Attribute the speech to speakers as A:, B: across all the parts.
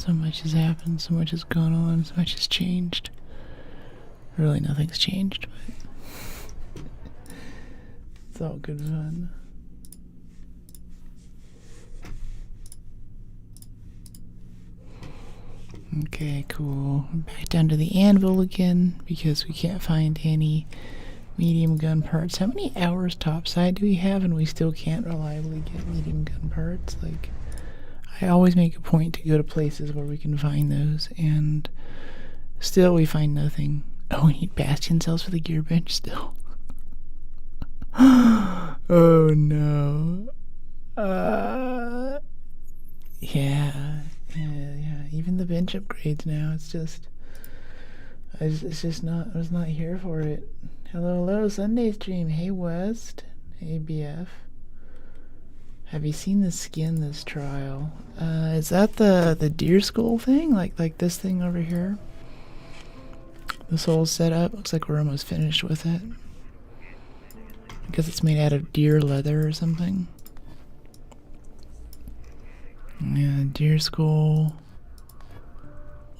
A: So much has happened, so much has gone on, so much has changed. Really, nothing's changed, but it's all good fun. Okay, cool. Back down to the anvil again because we can't find any medium gun parts. How many hours topside do we have and we still can't reliably get medium gun parts? Like, I always make a point to go to places where we can find those, and still we find nothing. Oh, we need bastion cells for the gear bench still. Oh no. Yeah. Even the bench upgrades now. It's just, I was not here for it. Hello, Sunday stream. Hey West. Hey BF. Have you seen the skin this trial? Is that the deer skull thing? Like this thing over here? This whole setup looks like we're almost finished with it. I guess it's made out of deer leather or something. Yeah, deer skull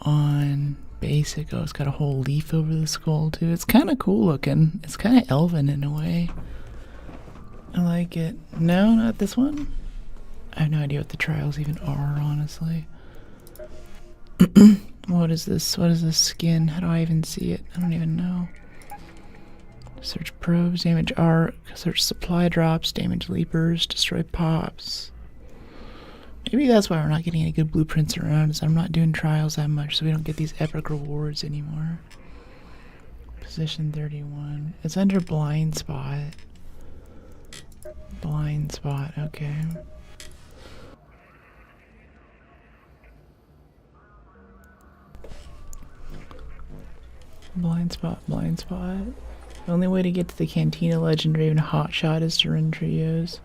A: on basic. Oh, it's got a whole leaf over the skull too. It's kind of cool looking. It's kind of elven in a way. I like it. No, not this one. I have no idea what the trials even are, honestly. What is this? What is this skin? How do I even see it? I don't even know. Search probes, damage arc, search supply drops, damage leapers, destroy pops. Maybe that's why we're not getting any good blueprints around, is I'm not doing trials that much, so we don't get these epic rewards anymore. Position 31. It's under blind spot. Blind spot, okay. Blind spot, blind spot. The only way to get to the Cantina Legendary and Hotshot is to run trios.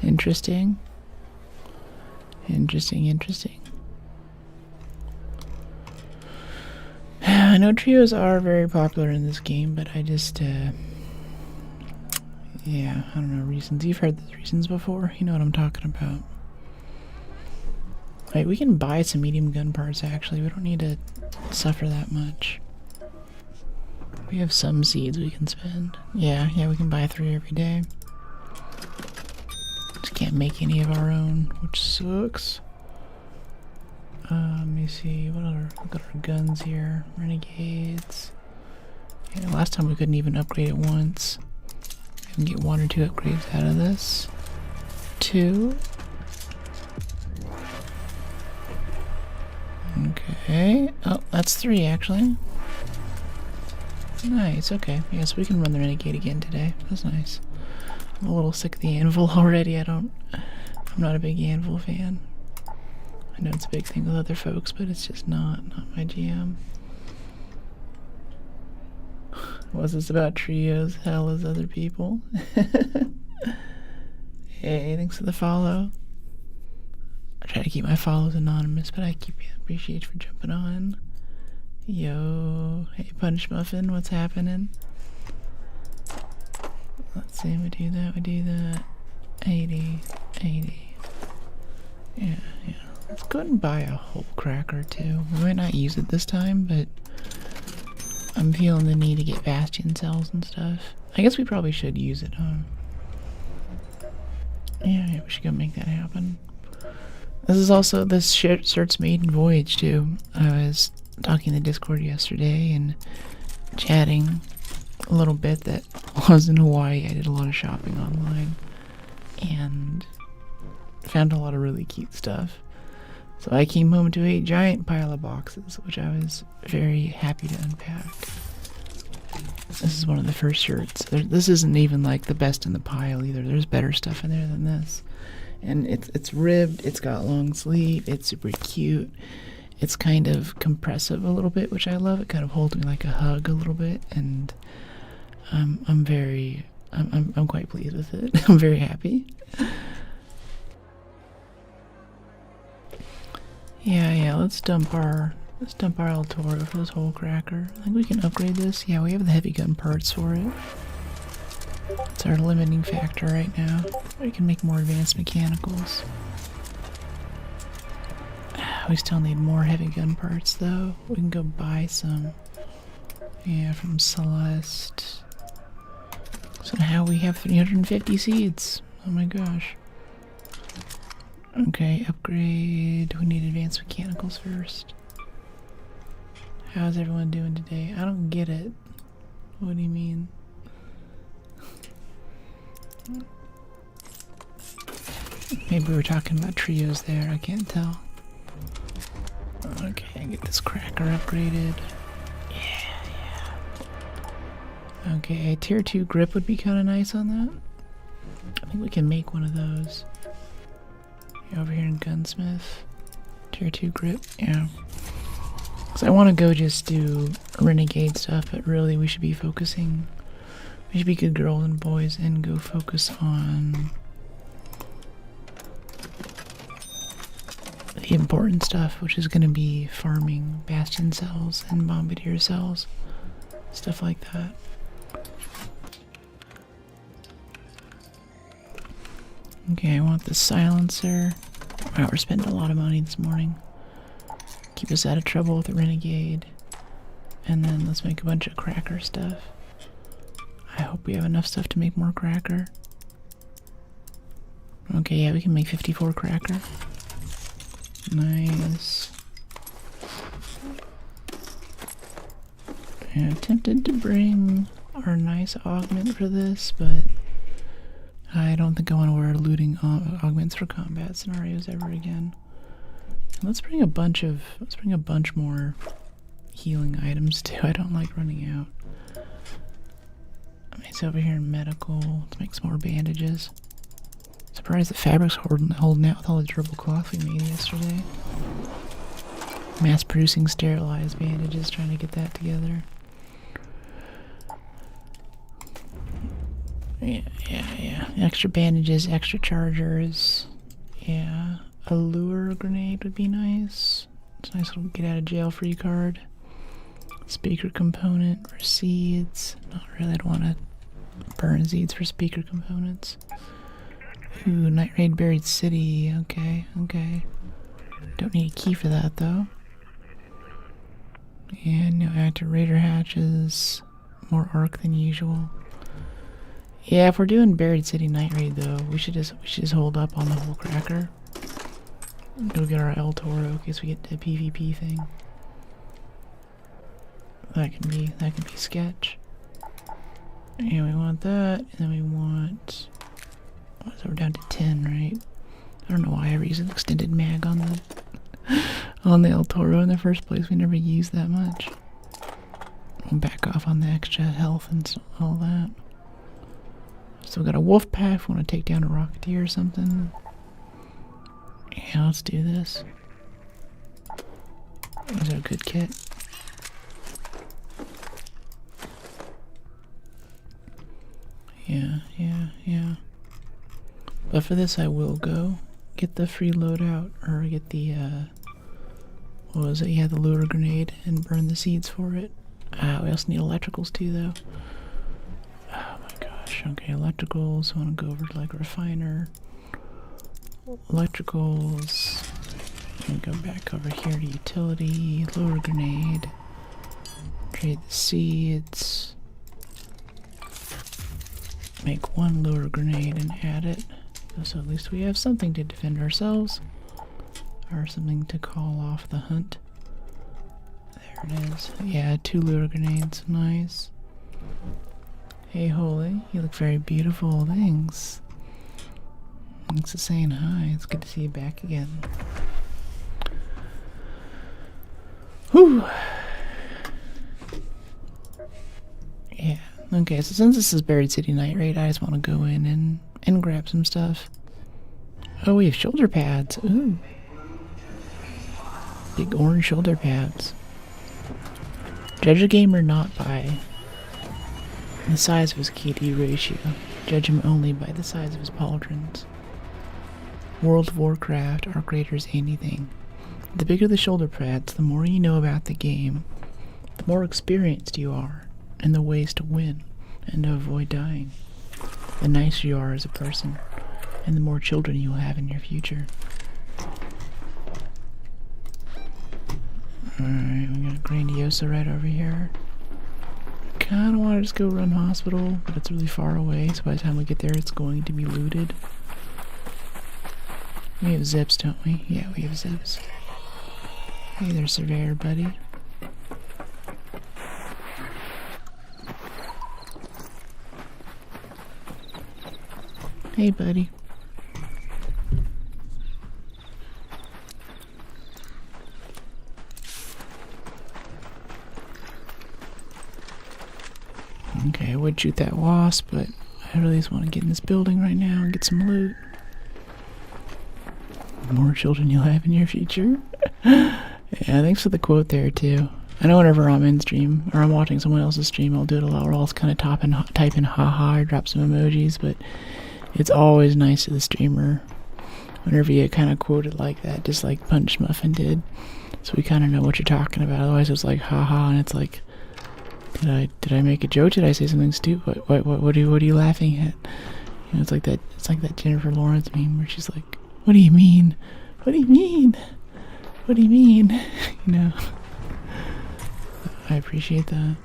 A: Interesting. Interesting. I know trios are very popular in this game, but I just, yeah, I don't know, reasons. You've heard those reasons before. You know what I'm talking about. Right, we can buy some medium gun parts, actually. We don't need to suffer that much. We have some seeds we can spend. Yeah, we can buy 3 every day. Just can't make any of our own, which sucks. Let me see, what other, look at our guns here. Renegades. Yeah, last time we couldn't even upgrade it once. We can get 1 or 2 upgrades out of this. 2. Okay. Oh, that's 3 actually. Nice, okay. Yes, we can run the Renegade again today. That's nice. I'm a little sick of the anvil already. I'm not a big anvil fan. I know it's a big thing with other folks, but it's just not my jam. Was this about trios? Hell is other people. Hey, thanks for the follow. I try to keep my follows anonymous, but I appreciate you for jumping on. Yo, hey Punch Muffin, what's happening? Let's see, we do that. 80. Yeah. Let's go ahead and buy a whole cracker too. We might not use it this time, but I'm feeling the need to get bastion cells and stuff. I guess we probably should use it, huh? Yeah, we should go make that happen. This is also, this shirt's maiden voyage too. I was talking to Discord yesterday and chatting a little bit that I was in Hawaii. I did a lot of shopping online and found a lot of really cute stuff. So I came home to a giant pile of boxes, which I was very happy to unpack. This is one of the first shirts. This isn't even like the best in the pile either. There's better stuff in there than this. And it's ribbed, it's got long sleeve, it's super cute. It's kind of compressive a little bit, which I love. It kind of holds me like a hug a little bit, and I'm quite pleased with it. I'm very happy. Yeah, let's dump our El Toro for this whole cracker. I think we can upgrade this. Yeah, we have the heavy gun parts for it. It's our limiting factor right now. We can make more advanced mechanicals. We still need more heavy gun parts though. We can go buy some. Yeah, from Celeste. So now we have 350 seeds. Oh my gosh. Okay, upgrade. We need advanced mechanicals first. How's everyone doing today? I don't get it. What do you mean? Maybe we're talking about trios there, I can't tell. Okay, get this cracker upgraded. Yeah. Okay, a tier 2 grip would be kind of nice on that. I think we can make one of those. Over here in Gunsmith. Tier 2 grip, yeah. Because I want to go just do renegade stuff, but really we should be focusing. We should be good girls and boys and go focus on the important stuff, which is going to be farming bastion cells and bombardier cells. Stuff like that. Okay, I want the silencer. Wow, we're spending a lot of money this morning. Keep us out of trouble with the renegade. And then let's make a bunch of cracker stuff. I hope we have enough stuff to make more cracker. Okay, yeah, we can make 54 cracker. Nice. Yeah, tempted to bring our nice augment for this, but I don't think I want to wear looting augments for combat scenarios ever again. Let's bring a bunch more healing items too. I don't like running out. It's over here in medical. Let's make some more bandages. Surprised the fabric's holding out with all the durable cloth we made yesterday. Mass producing sterilized bandages, trying to get that together. Yeah. Extra bandages, extra chargers. Yeah. A lure grenade would be nice. It's a nice little get out of jail free card. Speaker component for seeds. Not really, I'd want to burn seeds for speaker components. Ooh, Night Raid Buried City. Okay. Don't need a key for that though. And no active raider hatches. More arc than usual. Yeah, if we're doing Buried City Night Raid though, we should just hold up on the whole cracker. Go get our El Toro in case we get the PvP thing. That can be sketch. Yeah, we want that, and then we want. So we're down to 10, right? I don't know why I ever used an extended mag on the El Toro in the first place. We never used that much. We'll back off on the extra health and all that. Still got a wolf pack if we want to take down a rocketeer or something. Yeah, let's do this. Is that a good kit? Yeah. But for this I will go get the free loadout, or get the, what was it? Yeah, the lure grenade, and burn the seeds for it. We also need electricals too, though. Oh my gosh, okay, electricals, I want to go over to like refiner. Electricals, and go back over here to utility, lure grenade, trade the seeds. Make one lure grenade and add it, so at least we have something to defend ourselves, or something to call off the hunt. There it is. Yeah, 2 lure grenades. Nice. Hey, Holy, you look very beautiful. Thanks. Thanks for saying hi. It's good to see you back again. Whew. Yeah. Okay, so since this is Buried City Night Raid, I just want to go in and grab some stuff. Oh, we have shoulder pads. Ooh. Big orange shoulder pads. Judge a gamer not by the size of his KD ratio. Judge him only by the size of his pauldrons. World of Warcraft, Arc Raiders, anything. The bigger the shoulder pads, the more you know about the game, the more experienced you are in the ways to win and to avoid dying. The nicer you are as a person, and the more children you will have in your future. Alright, we got a Grandiosa right over here. Kinda wanna just go run hospital, but it's really far away, so by the time we get there it's going to be looted. We have zips, don't we? Yeah, we have zips. Hey there, surveyor buddy. Hey buddy. Okay, I would shoot that wasp, but I really just want to get in this building right now and get some loot. The more children you'll have in your future. Yeah, thanks for the quote there too. I know whenever I'm in stream, or I'm watching someone else's stream, I'll do it a lot where I'll kind of type in haha or drop some emojis, but it's always nice to the streamer whenever you kind of quote it like that, just like Punch Muffin did. So we kind of know what you're talking about. Otherwise it's like haha, and it's like, did I make a joke? Did I say something stupid? What are you laughing at? You know, it's like that Jennifer Lawrence meme where she's like, what do you mean? What do you mean? What do you mean? You know. I appreciate that.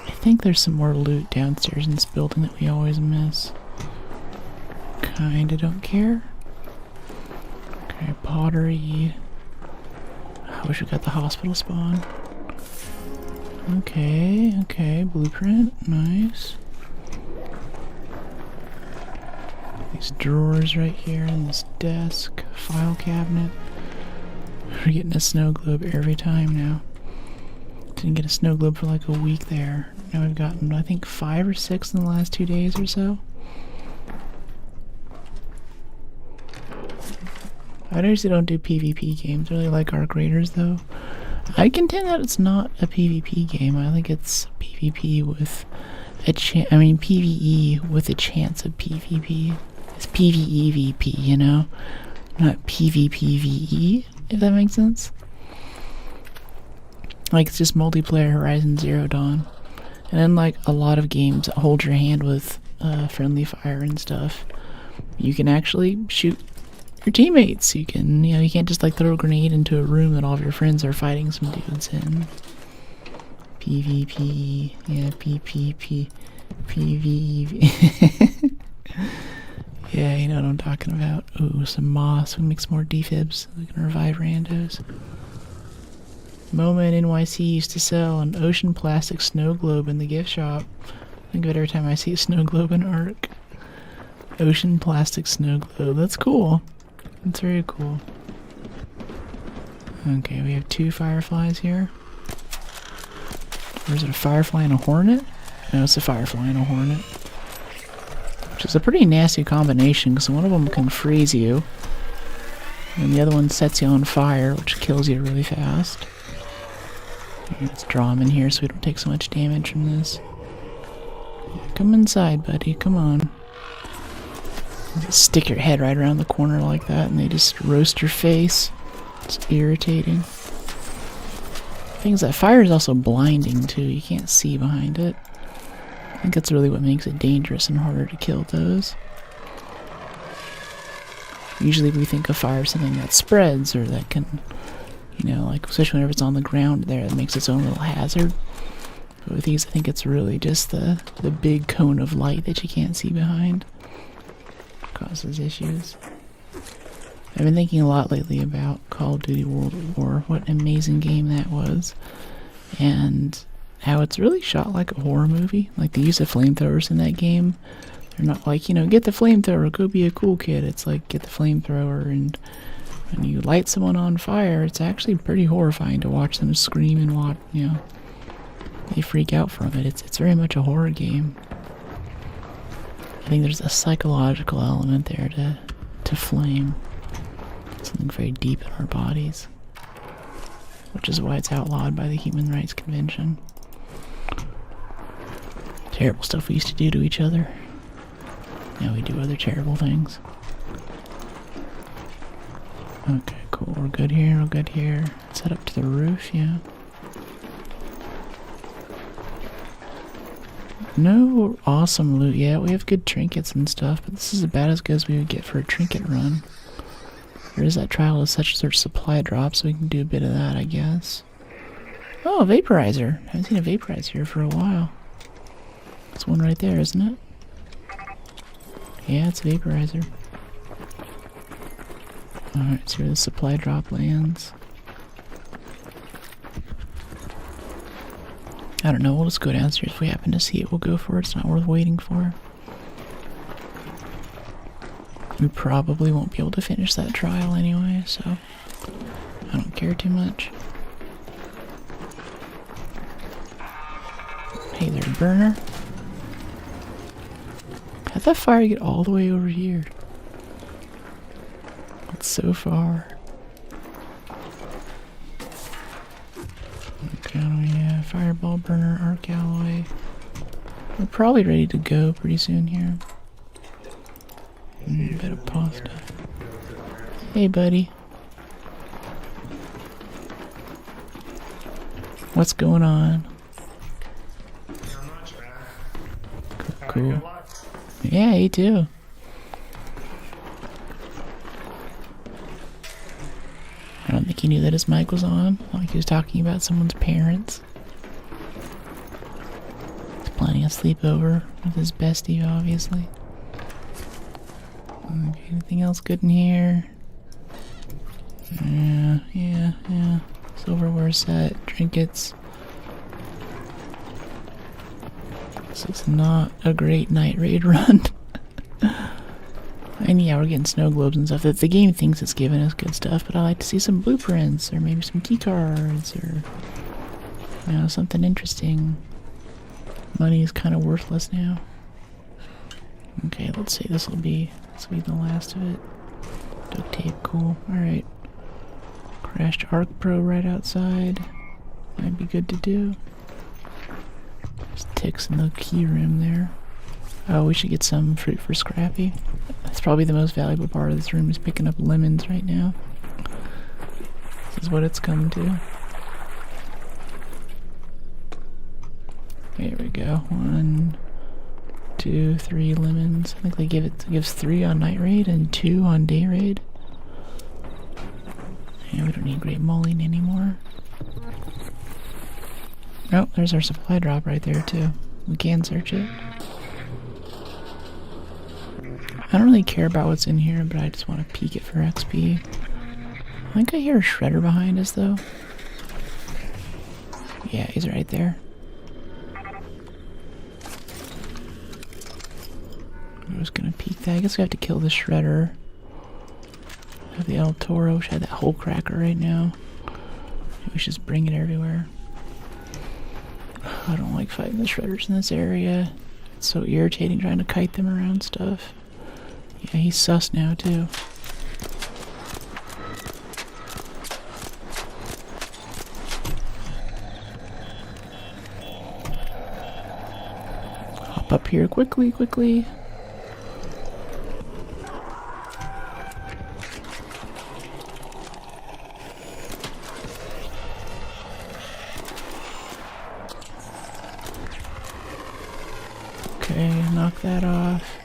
A: I think there's some more loot downstairs in this building that we always miss. Kinda don't care. Okay, pottery. I wish we got the hospital spawn. Okay, blueprint, nice. These drawers right here and this desk, file cabinet. We're getting a snow globe every time now. Didn't get a snow globe for like a week there. Now we've gotten, I think, 5 or 6 in the last 2 days or so. I usually don't do PvP games. I really like Arc Raiders though. I contend that it's not a PvP game. I think it's PvP with a PvE with a chance of PvP. It's PvEVP, you know? Not PvPVE, if that makes sense. Like, it's just multiplayer Horizon Zero Dawn. And then, like, a lot of games that hold your hand with friendly fire and stuff, you can actually shoot your teammates. You can, you can't just like throw a grenade into a room that all of your friends are fighting some dudes in. PvP, yeah, PvP, PvE. Yeah, you know what I'm talking about. Ooh, some moss. We can make some more defibs. We can revive randos. Moment NYC used to sell an ocean plastic snow globe in the gift shop. Think of it every time I see a snow globe in Arc. Ocean plastic snow globe. That's cool. That's very cool. Okay, we have 2 fireflies here. Or is it a firefly and a hornet? No, it's a firefly and a hornet. Which is a pretty nasty combination, because one of them can freeze you. And the other one sets you on fire, which kills you really fast. Let's draw them in here so we don't take so much damage from this. Come inside, buddy. Come on. Stick your head right around the corner like that and they just roast your face. It's irritating. The thing is that fire is also blinding too. You can't see behind it. I think that's really what makes it dangerous and harder to kill those. Usually we think of fire as something that spreads or that can, like especially whenever it's on the ground there, it makes its own little hazard. But with these I think it's really just the big cone of light that you can't see behind. Causes issues. I've been thinking a lot lately about Call of Duty World at War, what an amazing game that was, and how it's really shot like a horror movie. Like the use of flamethrowers in that game, they're not like, get the flamethrower, go be a cool kid. It's like, get the flamethrower, and when you light someone on fire, it's actually pretty horrifying to watch them scream and watch, they freak out from it. It's very much a horror game. I think there's a psychological element there to flame. Something very deep in our bodies. Which is why it's outlawed by the Human Rights Convention. Terrible stuff we used to do to each other. Now we do other terrible things. Okay, cool. We're good here, we're good here. Let's head up to the roof, yeah. No awesome loot yet. We have good trinkets and stuff, but this is about as good as we would get for a trinket run. There is that trial of such and such supply drop, so we can do a bit of that, I guess. Oh, a vaporizer. I haven't seen a vaporizer here for a while. There's one right there, isn't it? Yeah, it's a vaporizer. Alright, see where the supply drop lands. I don't know, we'll just go downstairs. If we happen to see it, we'll go for it. It's not worth waiting for. We probably won't be able to finish that trial anyway, so I don't care too much. Hey there, burner. How'd that fire get all the way over here? It's so far. Okay, what do we have? Fireball, burner, arc alloy. We're probably ready to go pretty soon here. A bit of pasta. Hey, buddy. What's going on? Cool. Yeah, you too. I don't think he knew that his mic was on. Like he was talking about someone's parents. He's planning a sleepover with his bestie, obviously. Okay, anything else good in here? Yeah. Silverware set, trinkets. This is not a great night raid run. And yeah, we're getting snow globes and stuff. The game thinks it's giving us good stuff, but I like to see some blueprints, or maybe some key cards, or something interesting. Money is kind of worthless now. Okay, let's see. This will be the last of it. Duct tape, cool. Alright. Crashed Arc Pro right outside. Might be good to do. There's ticks in the key room there. Oh, we should get some fruit for Scrappy. That's probably the most valuable part of this room, is picking up lemons right now. This is what it's come to. There we go. 1, 2, 3 lemons. I think they gives 3 on night raid and 2 on day raid. Yeah, we don't need great mulling anymore. Oh, there's our supply drop right there too. We can search it. I don't really care about what's in here, but I just want to peek it for XP. I think I hear a shredder behind us though. Yeah, he's right there. I'm just gonna peek that. I guess we have to kill the shredder. I have the El Toro, which had that whole cracker right now. We should just bring it everywhere. I don't like fighting the shredders in this area. It's so irritating trying to kite them around stuff. Yeah, he's sus now too. Hop up here quickly. Okay, knock that off.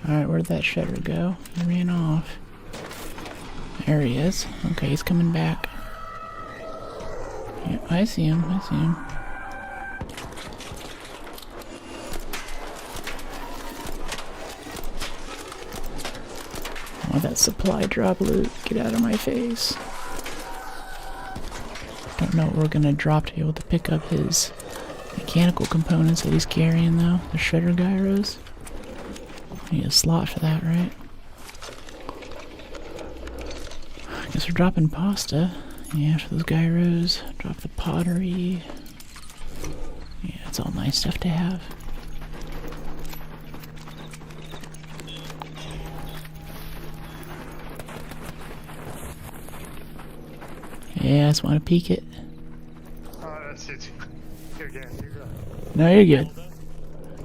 A: Alright, where'd that shredder go? He ran off. There he is. Okay, he's coming back. Yeah, I see him. Oh, that supply drop loot. Get out of my face. Don't know what we're gonna drop to be able to pick up his mechanical components that he's carrying though. The shredder gyros. Need a slot for that, right? I guess we're dropping pasta. Yeah, for those gyros. Drop the pottery. Yeah, it's all nice stuff to have. Yeah, I just want to peek it.
B: Oh, that's it. You're good.
A: No, you're good.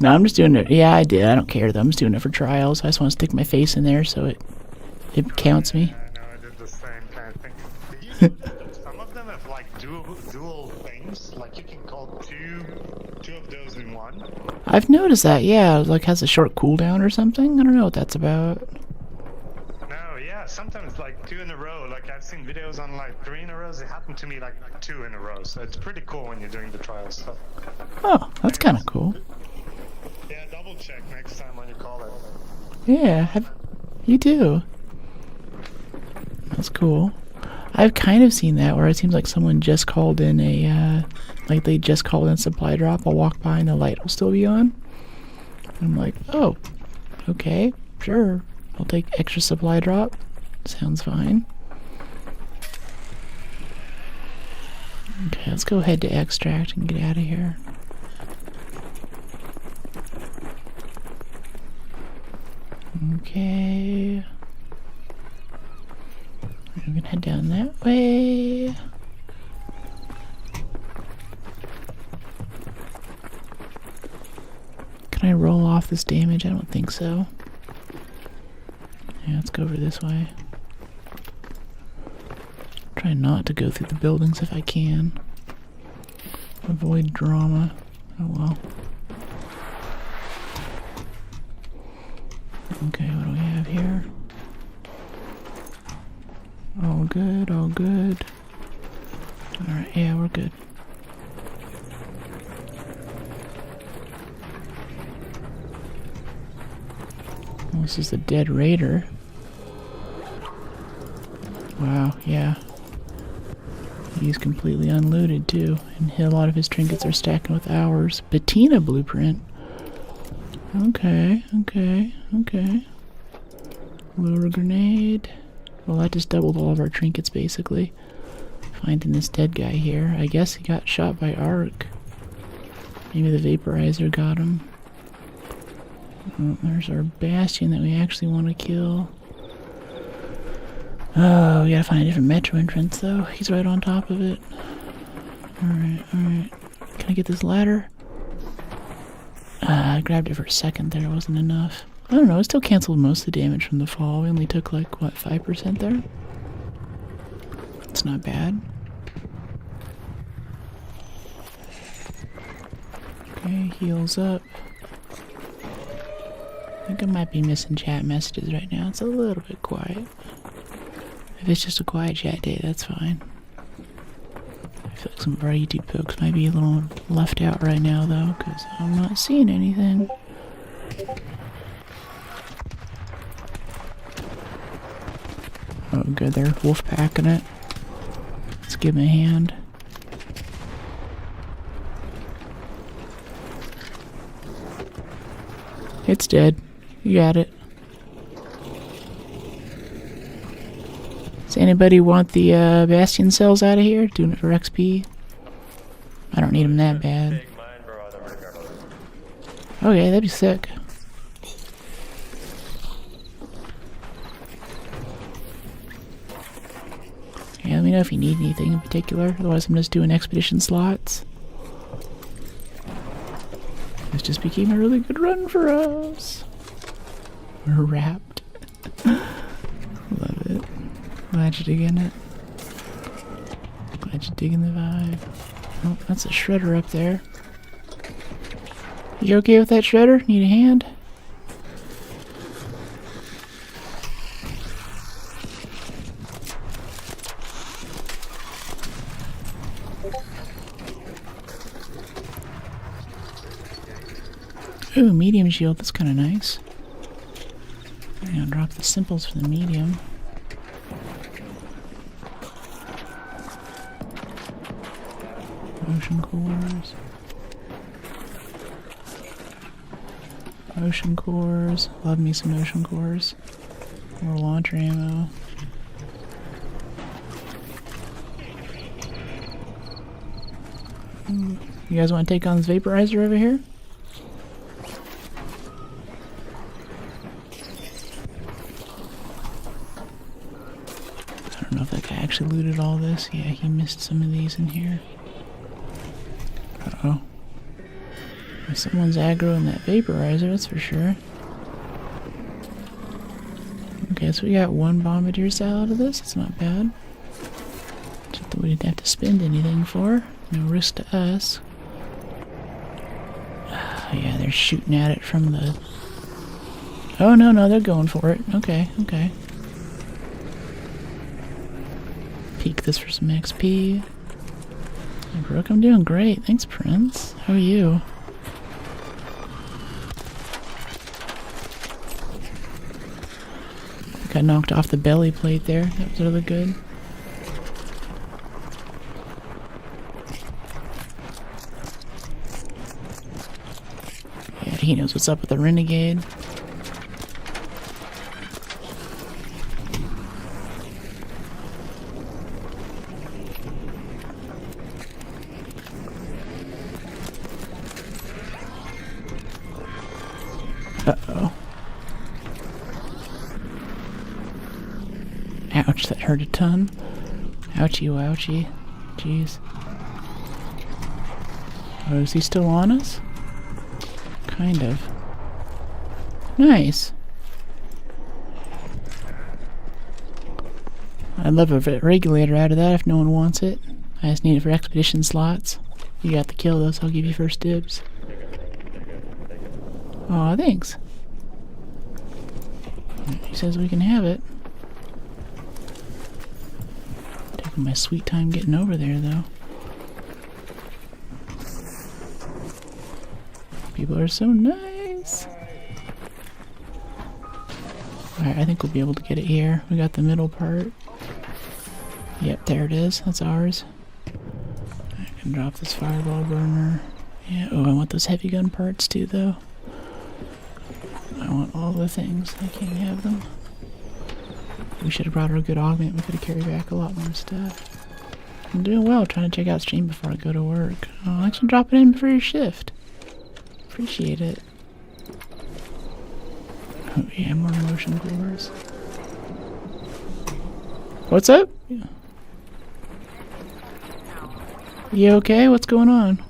A: No, I'm just doing it. Yeah, I did. I don't care though. I'm just doing it for trials. I just want to stick my face in there so it counts me.
B: I know, I did the same kind of thing. Some of them of like dual things. Like you can call two of those in one.
A: I've noticed that, yeah, it, like has a short cooldown or something. I don't know what that's about.
B: No, yeah, sometimes like 2 in a row. Like I've seen videos on like 3 in a row. It happened to me like 2 in a row. So it's pretty cool when you're doing the trial stuff.
A: Oh, that's kind of cool.
B: Yeah, double check next time when you call it.
A: Yeah, you do. That's cool. I've kind of seen that where it seems like someone just called in a, like they just called in supply drop. I'll walk by and the light will still be on. I'm like, oh, okay, sure. I'll take extra supply drop. Sounds fine. Okay, let's go ahead to extract and get out of here. Okay. We're gonna head down that way. Can I roll off this damage? I don't think so. Yeah, let's go over this way. Try not to go through the buildings if I can. Avoid drama. Oh well. Okay, what do we have here? All good, all good. Alright, yeah, we're good. Well, this is the dead raider. Wow, yeah. He's completely unlooted too, and a lot of his trinkets are stacking with ours. Bettina blueprint. Okay, okay, okay. Lure grenade. Well, that just doubled all of our trinkets, basically. Finding this dead guy here. I guess he got shot by Arc. Maybe the vaporizer got him. Oh, there's our bastion that we actually want to kill. Oh, we gotta find a different metro entrance, though. He's right on top of it. Alright, alright. Can I get this ladder? I grabbed it for a second there. It wasn't enough. I don't know, it still canceled most of the damage from the fall. We only took like, what, 5% there? It's not bad. Okay, heals up. I think I might be missing chat messages right now. It's a little bit quiet. If it's just a quiet chat day, that's fine. I feel like some of our YouTube folks might be a little left out right now, though, because I'm not seeing anything. Oh, good, they're wolf packing it. Let's give him a hand. It's dead. You got it. Does anybody want the bastion cells out of here? Doing it for XP? I don't need them that bad. Okay, that'd be sick. Yeah, let me know if you need anything in particular. Otherwise, I'm just doing expedition slots. This just became a really good run for us. We're wrapped. Love it. Glad you're digging it. Glad you're digging the vibe. Oh, that's a shredder up there. You okay with that shredder? Need a hand? Ooh, medium shield, that's kind of nice. I'll drop the simples for the medium. Motion cores. Motion cores. Love me some motion cores. More launcher ammo. Ooh. You guys want to take on this vaporizer over here? I don't know if that guy actually looted all this. Yeah, he missed some of these in here. Uh-oh. Someone's aggroing that vaporizer, that's for sure. Okay, so we got one bombardier cell out of this. It's not bad. Just that we didn't have to spend anything for. No risk to us. Yeah, they're shooting at it from the... Oh, no, they're going for it. Okay. Peek this for some XP. Hey, Brooke, I'm doing great. Thanks, Prince. How are you? Got knocked off the belly plate there. That was really good. Yeah, he knows what's up with the renegade. Uh-oh. Ouch, that hurt a ton. Ouchie, wouchie. Jeez. Oh, is he still on us? Kind of. Nice. I'd love a regulator out of that if no one wants it. I just need it for expedition slots. You got the kill though, so I'll give you first dibs. Aw, thanks. He says we can have it. Taking my sweet time getting over there, though. People are so nice. Alright, I think we'll be able to get it here. We got the middle part. Yep, there it is. That's ours. I can drop this fireball burner. Yeah, oh, I want those heavy gun parts too, though. I want all the things. I can't have them. We should have brought our good augment. We could have carried back a lot more stuff. I'm doing well, trying to check out stream before I go to work. Oh, thanks for dropping in before your shift. Appreciate it. Oh yeah, more motion blurs. What's up? You okay? What's going on?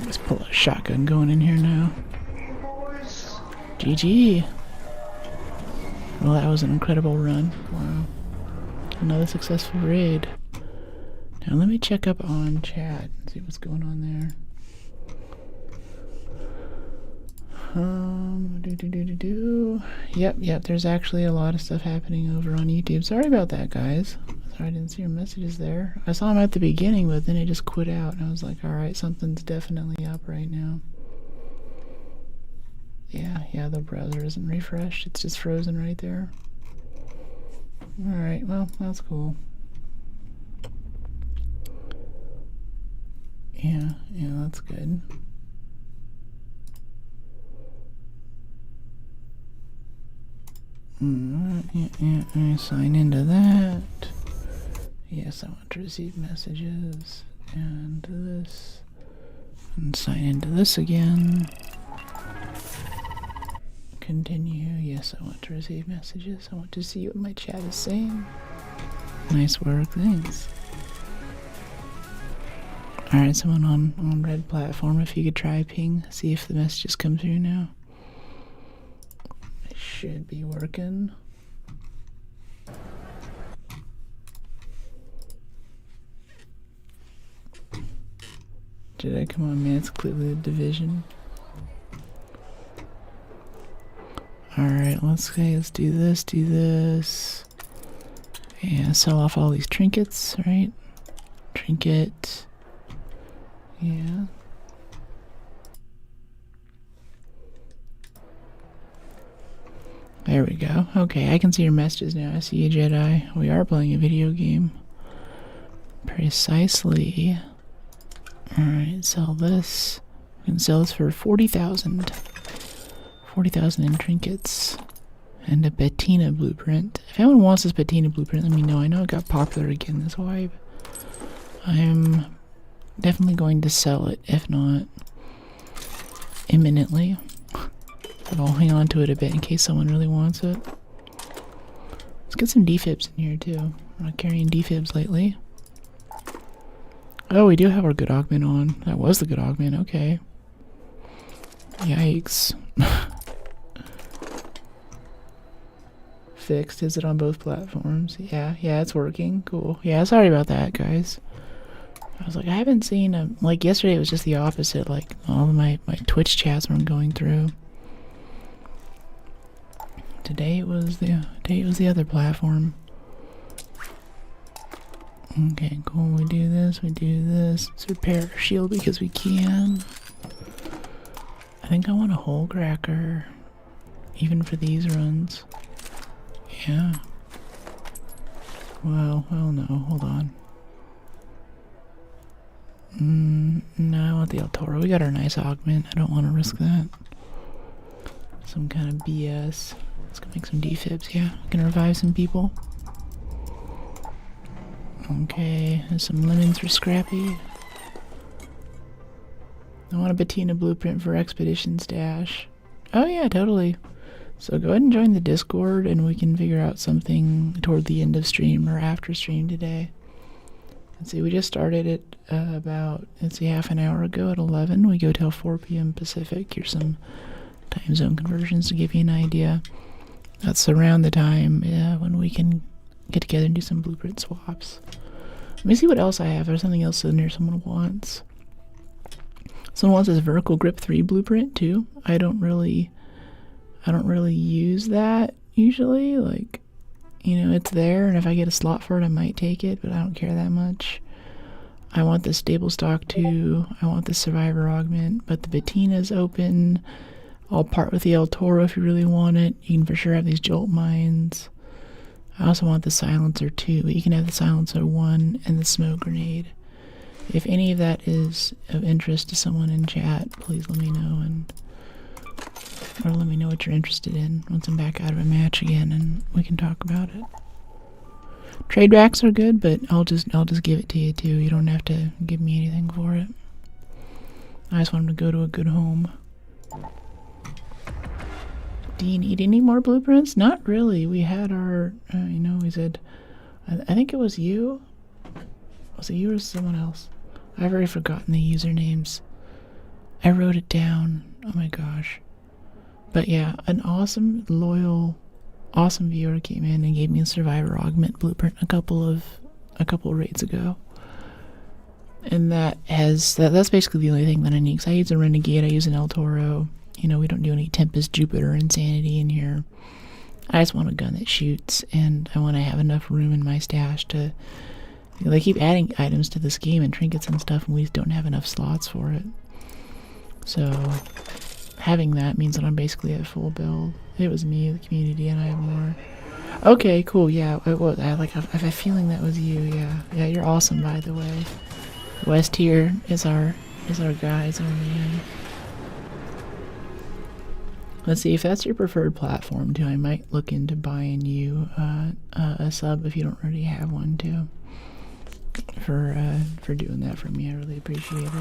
A: Let's pull a shotgun going in here now. GG. Well, that was an incredible run. Wow. Another successful raid. Now let me check up on chat and see what's going on there. Yep, there's actually a lot of stuff happening over on YouTube. Sorry about that, guys. Sorry I didn't see your messages there. I saw them at the beginning, but then it just quit out, and I was like, alright, something's definitely up right now. Yeah, the browser isn't refreshed. It's just frozen right there. Alright, well, that's cool. Yeah, that's good. I sign into that. Yes, I want to receive messages. And this. And sign into this again. Continue. Yes, I want to receive messages. I want to see what my chat is saying. Nice work, thanks. Alright, someone on red platform, if you could try ping, see if the messages come through now. It should be working. Did I come on, man? It's clearly the division. Alright, let's do this. Yeah, sell off all these trinkets, right? Trinket. Yeah. There we go. Okay, I can see your messages now. I see you, Jedi. We are playing a video game. Precisely. Alright, sell this. We can sell this for 40,000. 40,000 in trinkets. And a Bettina blueprint. If anyone wants this Bettina blueprint, let me know. I know it got popular again this wipe. I'm definitely going to sell it, if not imminently. But I'll hang on to it a bit in case someone really wants it. Let's get some defibs in here too. I'm not carrying defibs lately. Oh, we do have our good augment on. That was the good augment, okay. Yikes. fixed. Is it on both platforms? Yeah, it's working. Cool. Yeah, sorry about that, guys. I was like, I haven't seen like yesterday it was just the opposite. Like all of my Twitch chats weren't going through. Today it was the other platform. Okay, cool. We do this. Let's repair our shield because we can. I think I want a hole cracker, even for these runs. Yeah. Well, no. Hold on. No, I want the El Toro. We got our nice augment. I don't want to risk that. Some kind of BS. Let's go make some defibs. Yeah, we can revive some people. Okay, there's some lemons for Scrappy. I want a Bettina blueprint for Expedition Stash. Oh yeah, totally. So go ahead and join the Discord and we can figure out something toward the end of stream or after stream today. Let's see, we just started it about, let's see, half an hour ago at 11. We go till 4 p.m. Pacific. Here's some time zone conversions to give you an idea. That's around the time when we can get together and do some blueprint swaps. Let me see what else I have. There's something else in there someone wants. Someone wants this vertical grip 3 blueprint too. I don't really use that usually. Like, you know, it's there, and if I get a slot for it, I might take it, but I don't care that much. I want the stable stock too. I want the survivor augment, but the Bettina's open. I'll part with the El Toro if you really want it. You can for sure have these jolt mines. I also want the silencer too, but you can have the silencer 1 and the smoke grenade. If any of that is of interest to someone in chat, please let me know, or let me know what you're interested in once I'm back out of a match again, and we can talk about it. Trade backs are good, but I'll just give it to you too. You don't have to give me anything for it. I just want them to go to a good home. Do you need any more blueprints? Not really. We had our, you know, we said, I think it was you. Was it you or someone else? I've already forgotten the usernames. I wrote it down. Oh my gosh. But yeah, an awesome, loyal, awesome viewer came in and gave me a survivor augment blueprint a couple raids ago. And that's basically the only thing that I need. Cause I use a Renegade, I use an El Toro. You know, we don't do any Tempest, Jupiter, Insanity in here. I just want a gun that shoots, and I want to have enough room in my stash to... You know, they keep adding items to this game and trinkets and stuff, and we just don't have enough slots for it. So, having that means that I'm basically at full build. It was me, the community, and I have more. Okay, cool, yeah. I have a feeling that was you, yeah. Yeah, you're awesome, by the way. West here is our guy, is our man. Let's see, if that's your preferred platform too, I might look into buying you a sub if you don't already have one too. For doing that for me, I really appreciate it.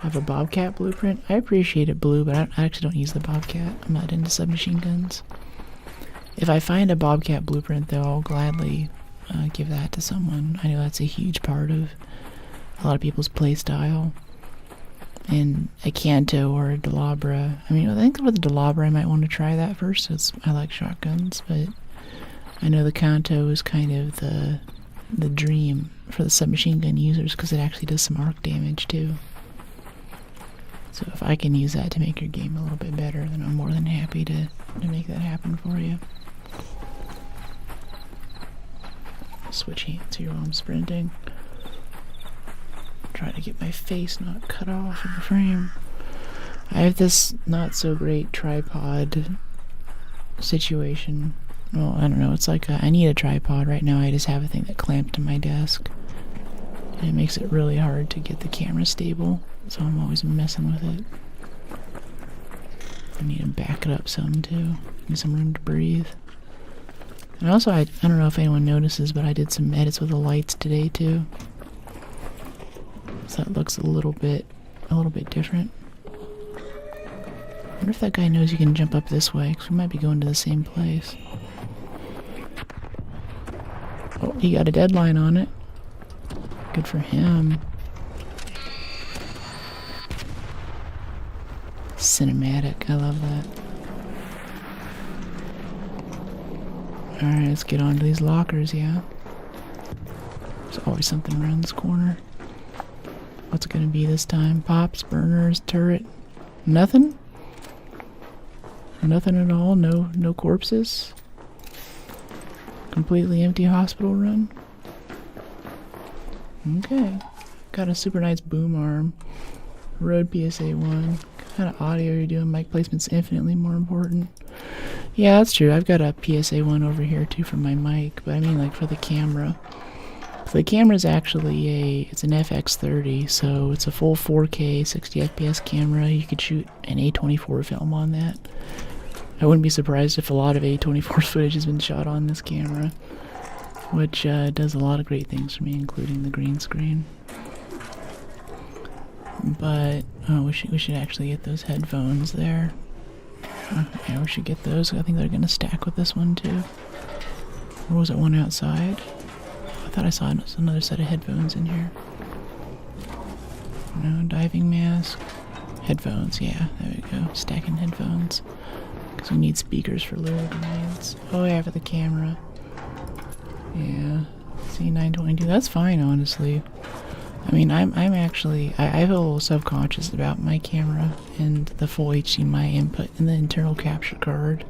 A: I have a Bobcat blueprint. I appreciate it, Blue, but I actually don't use the Bobcat. I'm not into submachine guns. If I find a Bobcat blueprint, though, I'll gladly give that to someone. I know that's a huge part of a lot of people's play style. And a Canto or a Delabra. I mean, I think with the Delabra I might want to try that first, since I like shotguns, but I know the Canto is kind of the dream for the submachine gun users, because it actually does some arc damage too. So if I can use that to make your game a little bit better, then I'm more than happy to make that happen for you. Switch hands here while I'm sprinting. Try to get my face not cut off in the frame. I have this not so great tripod situation. Well, I don't know, it's like I need a tripod right now. I just have a thing that clamped to my desk, and it makes it really hard to get the camera stable, so I'm always messing with it. I need to back it up some too. Need some room to breathe. And also, I don't know if anyone notices, but I did some edits with the lights today too. So it looks a little bit different. I wonder if that guy knows you can jump up this way, because we might be going to the same place. Oh, he got a deadline on it. Good for him. Cinematic, I love that. Alright, let's get onto these lockers, yeah. There's always something around this corner. What's it gonna be this time? Pops, burners, turret? Nothing? Nothing at all? No corpses? Completely empty hospital run? Okay. Got a super nice boom arm. Rode PSA 1. What kind of audio are you doing? Mic placement's infinitely more important. Yeah, that's true. I've got a PSA 1 over here too for my mic, but I mean like for the camera. So the camera's actually it's an FX30, so it's a full 4K 60 FPS camera. You could shoot an A24 film on that. I wouldn't be surprised if a lot of A24 footage has been shot on this camera, which does a lot of great things for me, including the green screen. But we should actually get those headphones there. Yeah, we should get those. I think they're gonna stack with this one too. Or was it one outside? I thought I saw another set of headphones in here. No, diving mask. Headphones, yeah, there we go. Stacking headphones. Because we need speakers for lower grenades. Oh yeah, for the camera. Yeah. C922. That's fine, honestly. I mean, I'm actually... I feel a little subconscious about my camera and the full HDMI input and the internal capture card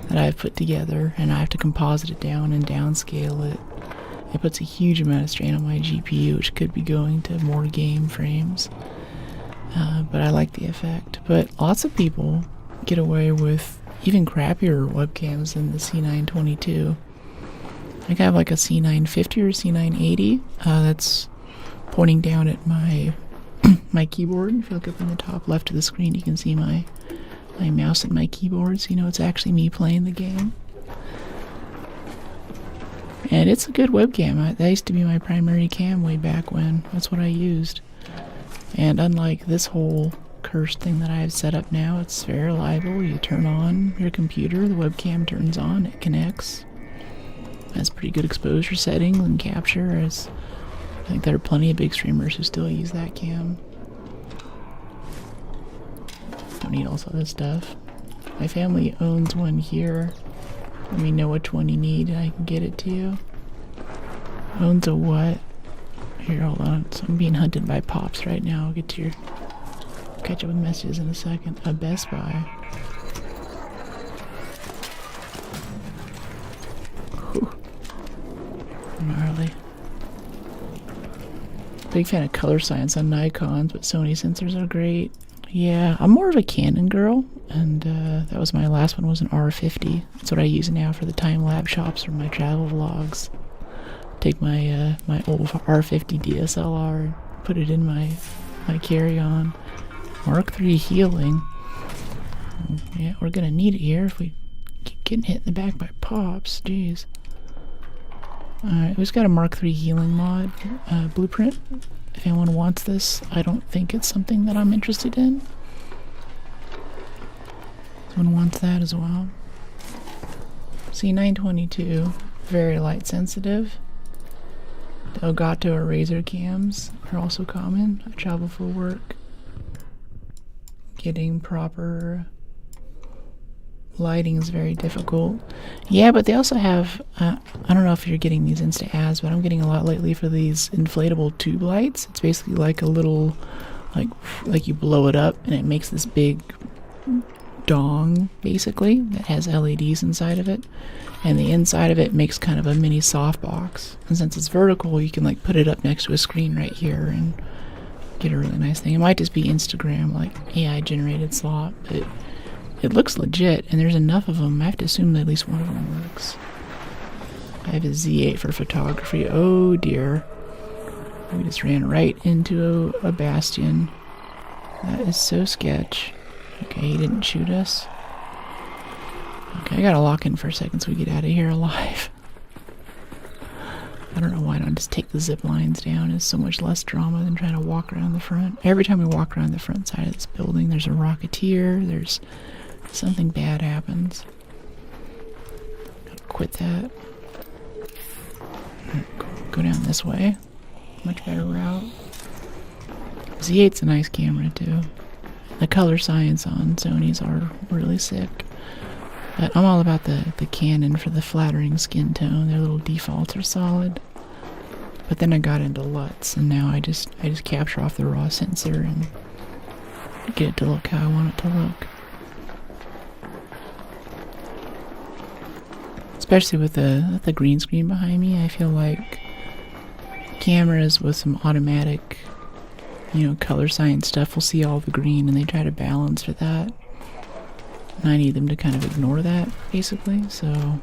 A: that I've put together, and I have to composite it down and downscale it. It puts a huge amount of strain on my GPU, which could be going to more game frames. But I like the effect. But lots of people get away with even crappier webcams than the C922. I think I have like a C950 or C980 that's pointing down at my my keyboard. If you look up in the top left of the screen, you can see my mouse and my keyboard, so you know it's actually me playing the game. And it's a good webcam. That used to be my primary cam way back when. That's what I used. And unlike this whole cursed thing that I have set up now, it's very reliable. You turn on your computer, the webcam turns on, it connects. Has pretty good exposure settings and capture. I think there are plenty of big streamers who still use that cam. Don't need all this other stuff. My family owns one here. Let me know which one you need and I can get it to you. Owns a what? Here, hold on. So I'm being hunted by Pops right now. I'll get to your... catch up with messages in a second. A Best Buy. Whew. Gnarly. Big fan of color science on Nikons, but Sony sensors are great. Yeah, I'm more of a Canon girl, and that was my last one, was an R50. That's what I use now for the time-lapse shots or my travel vlogs. Take my my old R50 DSLR and put it in my carry-on. Mark III healing. Yeah, we're gonna need it here if we keep getting hit in the back by Pops. Jeez. Alright, we've got a Mark III healing mod blueprint. If anyone wants this, I don't think it's something that I'm interested in. Someone wants that as well. C922, very light sensitive. The Elgato or Razer cams are also common. I travel for work. Getting proper lighting is very difficult. Yeah, but they also have, I don't know if you're getting these Insta ads, but I'm getting a lot lately for these inflatable tube lights. It's basically like a little, like you blow it up and it makes this big dong, basically, that has LEDs inside of it. And the inside of it makes kind of a mini softbox. And since it's vertical, you can like put it up next to a screen right here and get a really nice thing. It might just be Instagram, like AI generated slot, but it looks legit, and there's enough of them. I have to assume that at least one of them works. I have a Z8 for photography. Oh dear. We just ran right into a bastion. That is so sketch. Okay, he didn't shoot us. Okay, I gotta lock in for a second so we get out of here alive. I don't know why I don't just take the zip lines down. It's so much less drama than trying to walk around the front. Every time we walk around the front side of this building, there's a rocketeer, there's something bad happens. Gotta quit that. Go down this way. Much better route. Z8's a nice camera too. The color science on Sony's are really sick. But I'm all about the Canon for the flattering skin tone. Their little defaults are solid. But then I got into LUTs, and now I just capture off the raw sensor and get it to look how I want it to look. Especially with the green screen behind me, I feel like cameras with some automatic, color science stuff will see all the green, and they try to balance for that. And I need them to kind of ignore that, basically. So,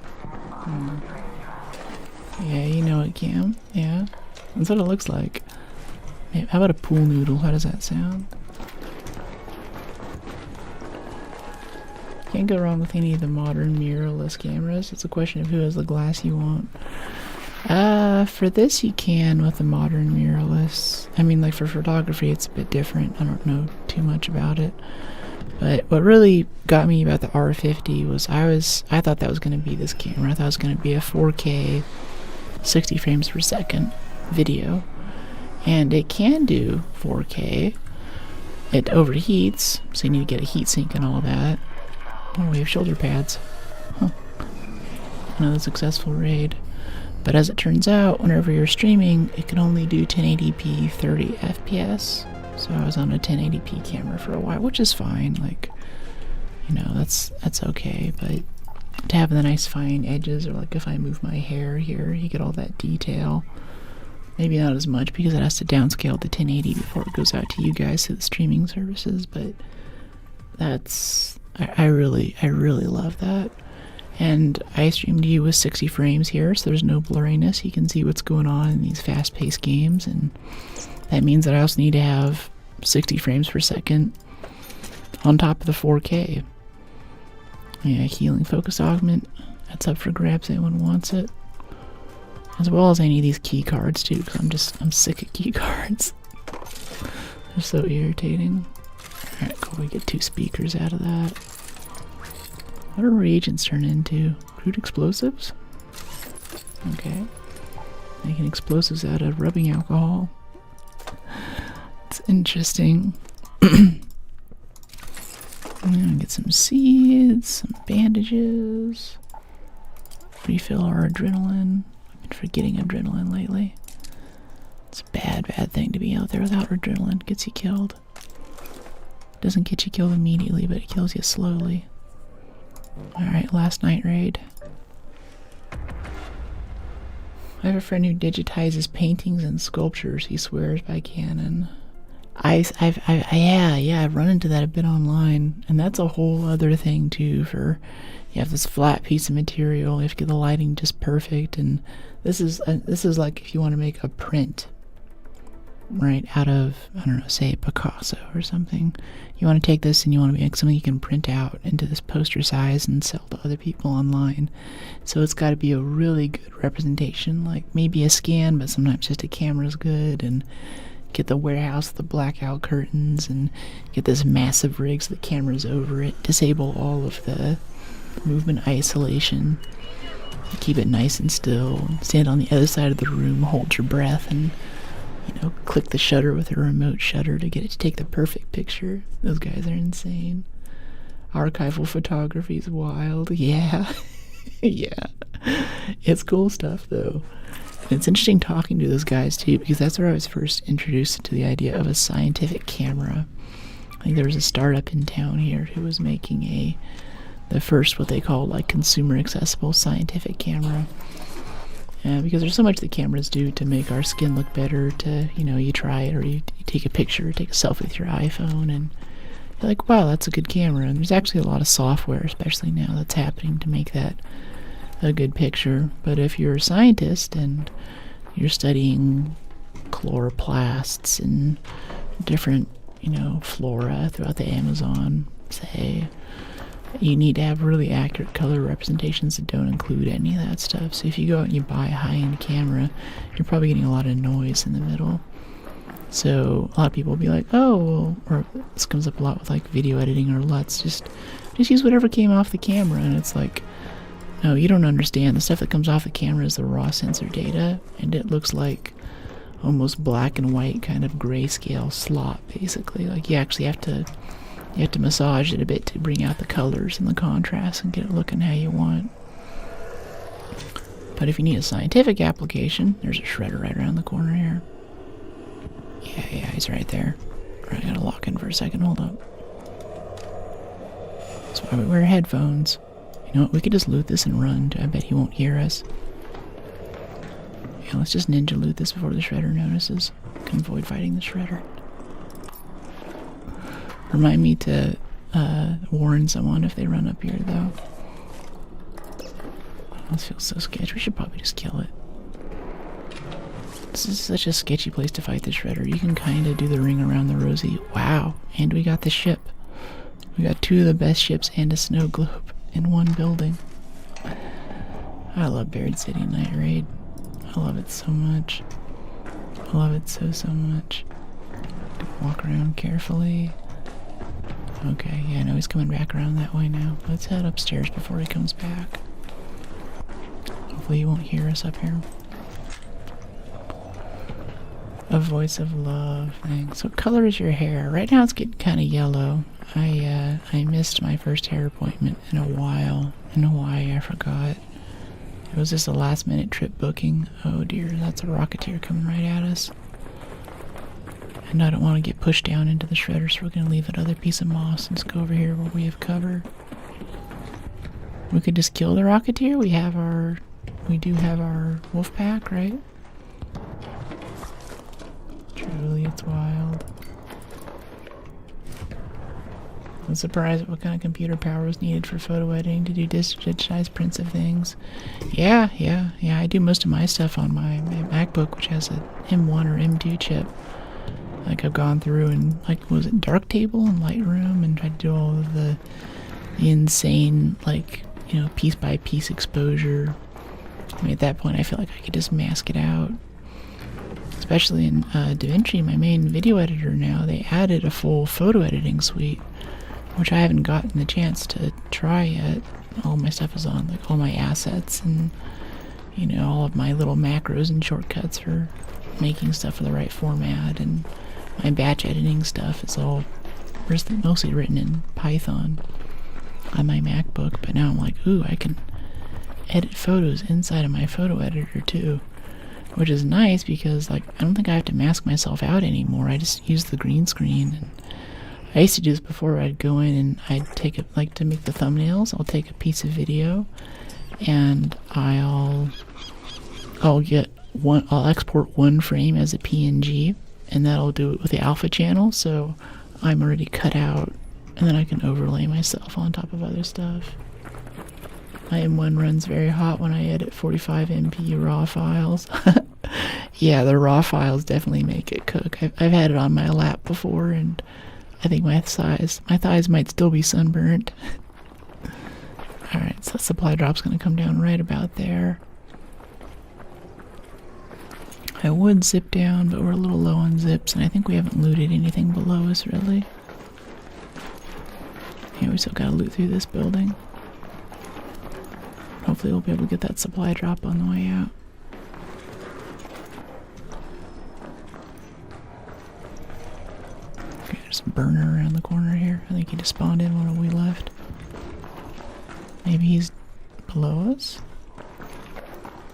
A: yeah, you know it, Cam. Yeah, that's what it looks like. How about a pool noodle? How does that sound? Can't go wrong with any of the modern mirrorless cameras. It's a question of who has the glass you want. For this you can with the modern mirrorless. I mean, like for photography it's a bit different. I don't know too much about it. But what really got me about the R50 was I thought that was going to be this camera. I thought it was going to be a 4K 60 frames per second video. And it can do 4K. It overheats, so you need to get a heat sink and all that. Oh, we have shoulder pads. Huh. Another successful raid. But as it turns out, whenever you're streaming, it can only do 1080p 30 FPS. So I was on a 1080p camera for a while, which is fine. Like, that's okay. But to have the nice fine edges, or like if I move my hair here, you get all that detail. Maybe not as much because it has to downscale to 1080 before it goes out to you guys through the streaming services. But I really love that. And I streamed to you with 60 frames here, so there's no blurriness. You can see what's going on in these fast-paced games, and that means that I also need to have 60 frames per second on top of the 4K. Yeah, healing focus augment, that's up for grabs, anyone wants it. As well as any of these key cards too, because I'm sick of key cards. They're so irritating. Alright, cool, we get 2 speakers out of that. What do reagents turn into? Crude explosives? Okay. Making explosives out of rubbing alcohol. It's interesting. I'm gonna get some seeds, some bandages. Refill our adrenaline. I've been forgetting adrenaline lately. It's a bad thing to be out there without adrenaline. It gets you killed. It doesn't get you killed immediately, but it kills you slowly. Alright, last night raid. I have a friend who digitizes paintings and sculptures. He swears by Canon. I've run into that a bit online, and that's a whole other thing too. For you have this flat piece of material, you have to get the lighting just perfect, and this is like if you want to make a print, right, out of, I don't know, say Picasso or something. You want to take this and you want to make something you can print out into this poster size and sell to other people online. So it's got to be a really good representation, like maybe a scan, but sometimes just a camera's good, and get the warehouse with the blackout curtains and get this massive rig so the camera's over it, disable all of the movement isolation, keep it nice and still, stand on the other side of the room, hold your breath, and click the shutter with a remote shutter to get it to take the perfect picture. Those guys are insane. Archival photography is wild. Yeah. Yeah. It's cool stuff, though. And it's interesting talking to those guys, too, because that's where I was first introduced to the idea of a scientific camera. I think there was a startup in town here who was making the first, what they call, like, consumer accessible scientific camera. Because there's so much that cameras do to make our skin look better, to, you try it, or you take a picture, take a selfie with your iPhone, and you're like, wow, that's a good camera. And there's actually a lot of software, especially now, that's happening to make that a good picture. But if you're a scientist and you're studying chloroplasts and different, flora throughout the Amazon, say, you need to have really accurate color representations that don't include any of that stuff. So if you go out and you buy a high-end camera, you're probably getting a lot of noise in the middle. So a lot of people will be like, oh, well, or this comes up a lot with like video editing or LUTs, just use whatever came off the camera. And it's like, no, you don't understand. The stuff that comes off the camera is the raw sensor data, and it looks like almost black and white kind of grayscale slop, basically. Like, you actually have to You have to massage it a bit to bring out the colors and the contrast and get it looking how you want. But if you need a scientific application, there's a shredder right around the corner here. Yeah, he's right there. Alright, I gotta lock in for a second, hold up. That's why we wear headphones. You know what, we could just loot this and run. I bet he won't hear us. Yeah, let's just ninja loot this before the shredder notices. Can avoid fighting the shredder. Remind me to warn someone if they run up here, though. This feels so sketchy. We should probably just kill it. This is such a sketchy place to fight the shredder. You can kind of do the ring around the rosy. Wow, and we got the ship. We got 2 of the best ships and a snow globe in one building. I love Buried City Night Raid. I love it so much. I love it so much. Walk around carefully. Okay, yeah, I know he's coming back around that way now. Let's head upstairs before he comes back. Hopefully he won't hear us up here. A voice of love thing. So what color is your hair? Right now it's getting kind of yellow. I missed my first hair appointment in a while. In Hawaii, I forgot. It was just a last minute trip booking. Oh dear, that's a rocketeer coming right at us. And I don't want to get pushed down into the shredder, so we're going to leave that other piece of moss and just go over here where we have cover. We could just kill the rocketeer. We do have our wolf pack, right? Truly, it's wild. I'm surprised at what kind of computer power was needed for photo editing to do digitized prints of things. Yeah, I do most of my stuff on my MacBook, which has a M1 or M2 chip. Like, I've gone through and, like, was it Darktable and Lightroom and tried to do all of the insane, like, you know, piece by piece exposure. I mean, at that point, I feel like I could just mask it out. Especially in DaVinci, my main video editor now, they added a full photo editing suite, which I haven't gotten the chance to try yet. All my stuff is on, like, all my assets and, you know, all of my little macros and shortcuts for making stuff for the right format, and my batch editing stuff is all mostly written in Python on my MacBook, but now I'm like, ooh, I can edit photos inside of my photo editor too, which is nice because, like, I don't think I have to mask myself out anymore. I just use the green screen. And I used to do this before. I'd go in and I'd take it, like, to make the thumbnails, I'll take a piece of video and I'll export one frame as a PNG, and that'll do it with the alpha channel, so I'm already cut out, and then I can overlay myself on top of other stuff. My M1 runs very hot when I edit 45 MP raw files. Yeah, the raw files definitely make it cook. I've had it on my lap before, and I think my thighs might still be sunburnt. Alright, so supply drop's gonna come down right about there. I would zip down, but we're a little low on zips, and I think we haven't looted anything below us, really. Yeah, we still gotta loot through this building. Hopefully we'll be able to get that supply drop on the way out. Okay, there's a burner around the corner here. I think he just spawned in when we left. Maybe he's below us?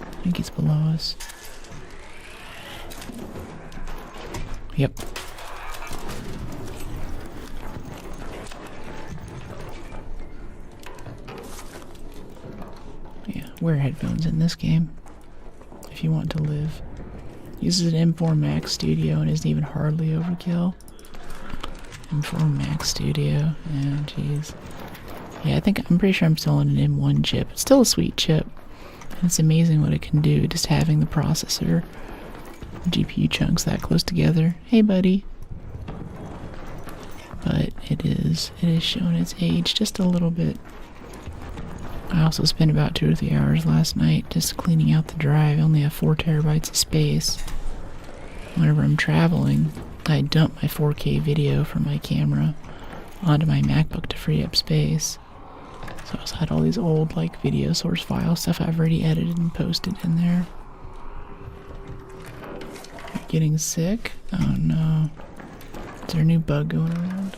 A: I think he's below us. Yep. Yeah, wear headphones in this game if you want to live. Uses an M4 Max Studio and isn't even hardly overkill. M4 Max Studio, yeah, jeez. Yeah, I'm pretty sure I'm still on an M1 chip. It's still a sweet chip. And it's amazing what it can do, just having the processor, GPU chunks that close together. Hey, buddy. But it is showing its age just a little bit. I also spent about 2 or 3 hours last night just cleaning out the drive. I only have 4 terabytes of space. Whenever I'm traveling, I dump my 4K video from my camera onto my MacBook to free up space. So I had all these old, like, video source file stuff I've already edited and posted in there. You're getting sick? Oh no. Is there a new bug going around?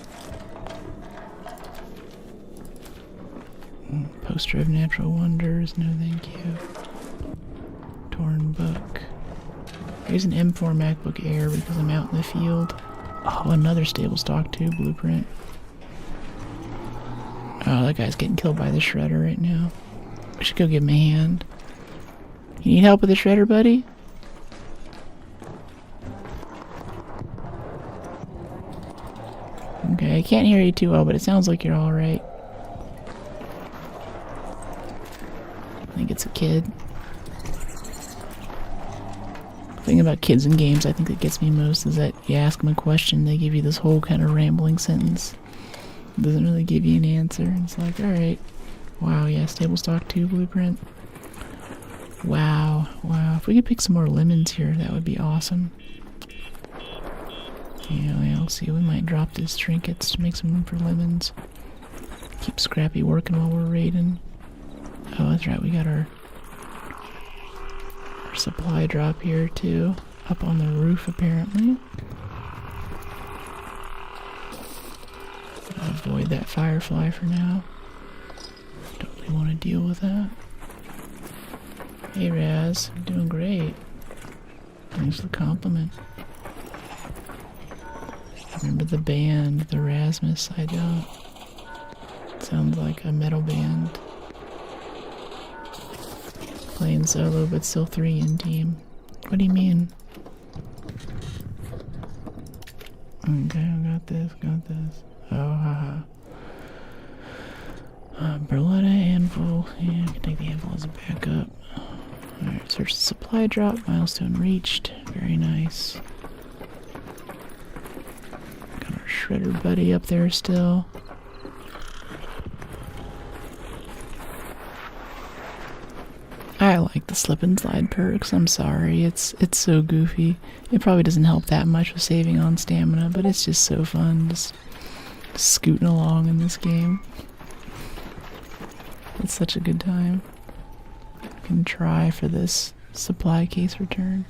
A: Poster of natural wonders, no thank you. Torn book. Here's an M4 MacBook Air because I'm out in the field. Oh, another stable stock too, blueprint. Oh, that guy's getting killed by the shredder right now. I should go give him a hand. You need help with the shredder, buddy? Okay, I can't hear you too well, but it sounds like you're alright. I think it's a kid. The thing about kids in games I think that gets me most is that you ask them a question, they give you this whole kind of rambling sentence. It doesn't really give you an answer. It's like, alright. Wow, yeah, stable stock 2 blueprint. Wow, wow. If we could pick some more lemons here, that would be awesome. Yeah, I'll see. We might drop these trinkets to make some room for lemons. Keep Scrappy working while we're raiding. Oh, that's right. We got our supply drop here, too. Up on the roof, apparently. I'll avoid that firefly for now. Don't really want to deal with that. Hey, Raz. You're doing great. Thanks for the compliment. Remember the band, the Rasmus? I don't. It sounds like a metal band. Playing solo, but still 3 in team. What do you mean? Okay, I got this, Oh, haha. Berletta anvil. Yeah, I can take the anvil as a backup. Alright, search the supply drop. Milestone reached. Very nice. Got our shredder buddy up there still. I like the slip and slide perks. I'm sorry. It's so goofy. It probably doesn't help that much with saving on stamina, but it's just so fun. Just scooting along in this game. It's such a good time. I can try for this supply case return.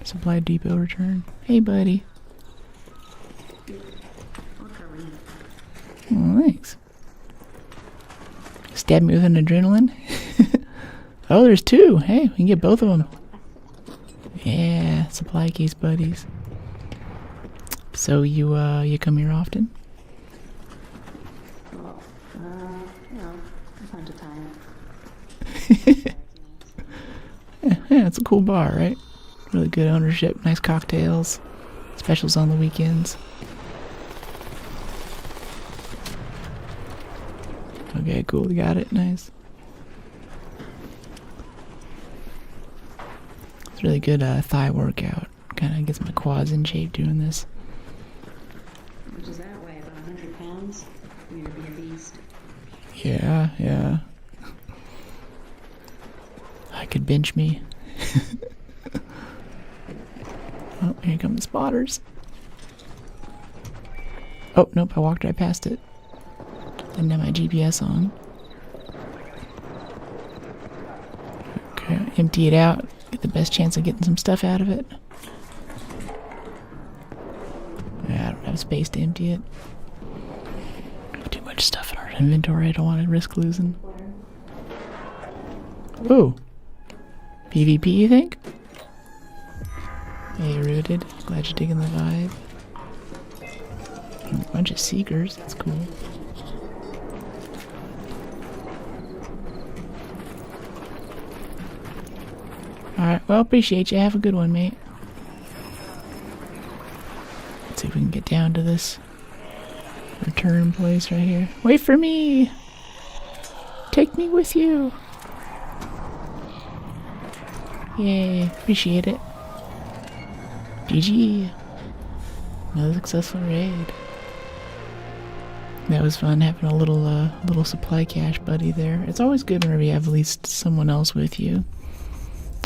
A: Supply depot return. Hey, buddy. Oh, thanks. Stab me with an adrenaline. Oh, there's 2. Hey, we can get both of them. Yeah, supply case buddies. So you come here often?
C: From time to time.
A: Yeah, it's a cool bar, right? Really good ownership, nice cocktails, specials on the weekends. Okay, cool, we got it, nice. It's really good thigh workout. Kind of gets my quads in shape doing this.
C: Which is that way, about 100 pounds. You're gonna be a beast.
A: Yeah, yeah. I could bench me. Oh, here come the spotters. Oh, nope, I walked right past it. Didn't have my GPS on. Okay, empty it out. Get the best chance of getting some stuff out of it. Yeah, I don't have space to empty it. Too much stuff in our inventory I don't want to risk losing. Ooh. PvP, you think? Hey, Rooted. Glad you're digging the vibe. A bunch of seekers. That's cool. Alright, well, appreciate you. Have a good one, mate. Let's see if we can get down to this return place right here. Wait for me! Take me with you! Yay, appreciate it. GG. Another successful raid. That was fun having a little supply cache buddy there. It's always good whenever you have at least someone else with you.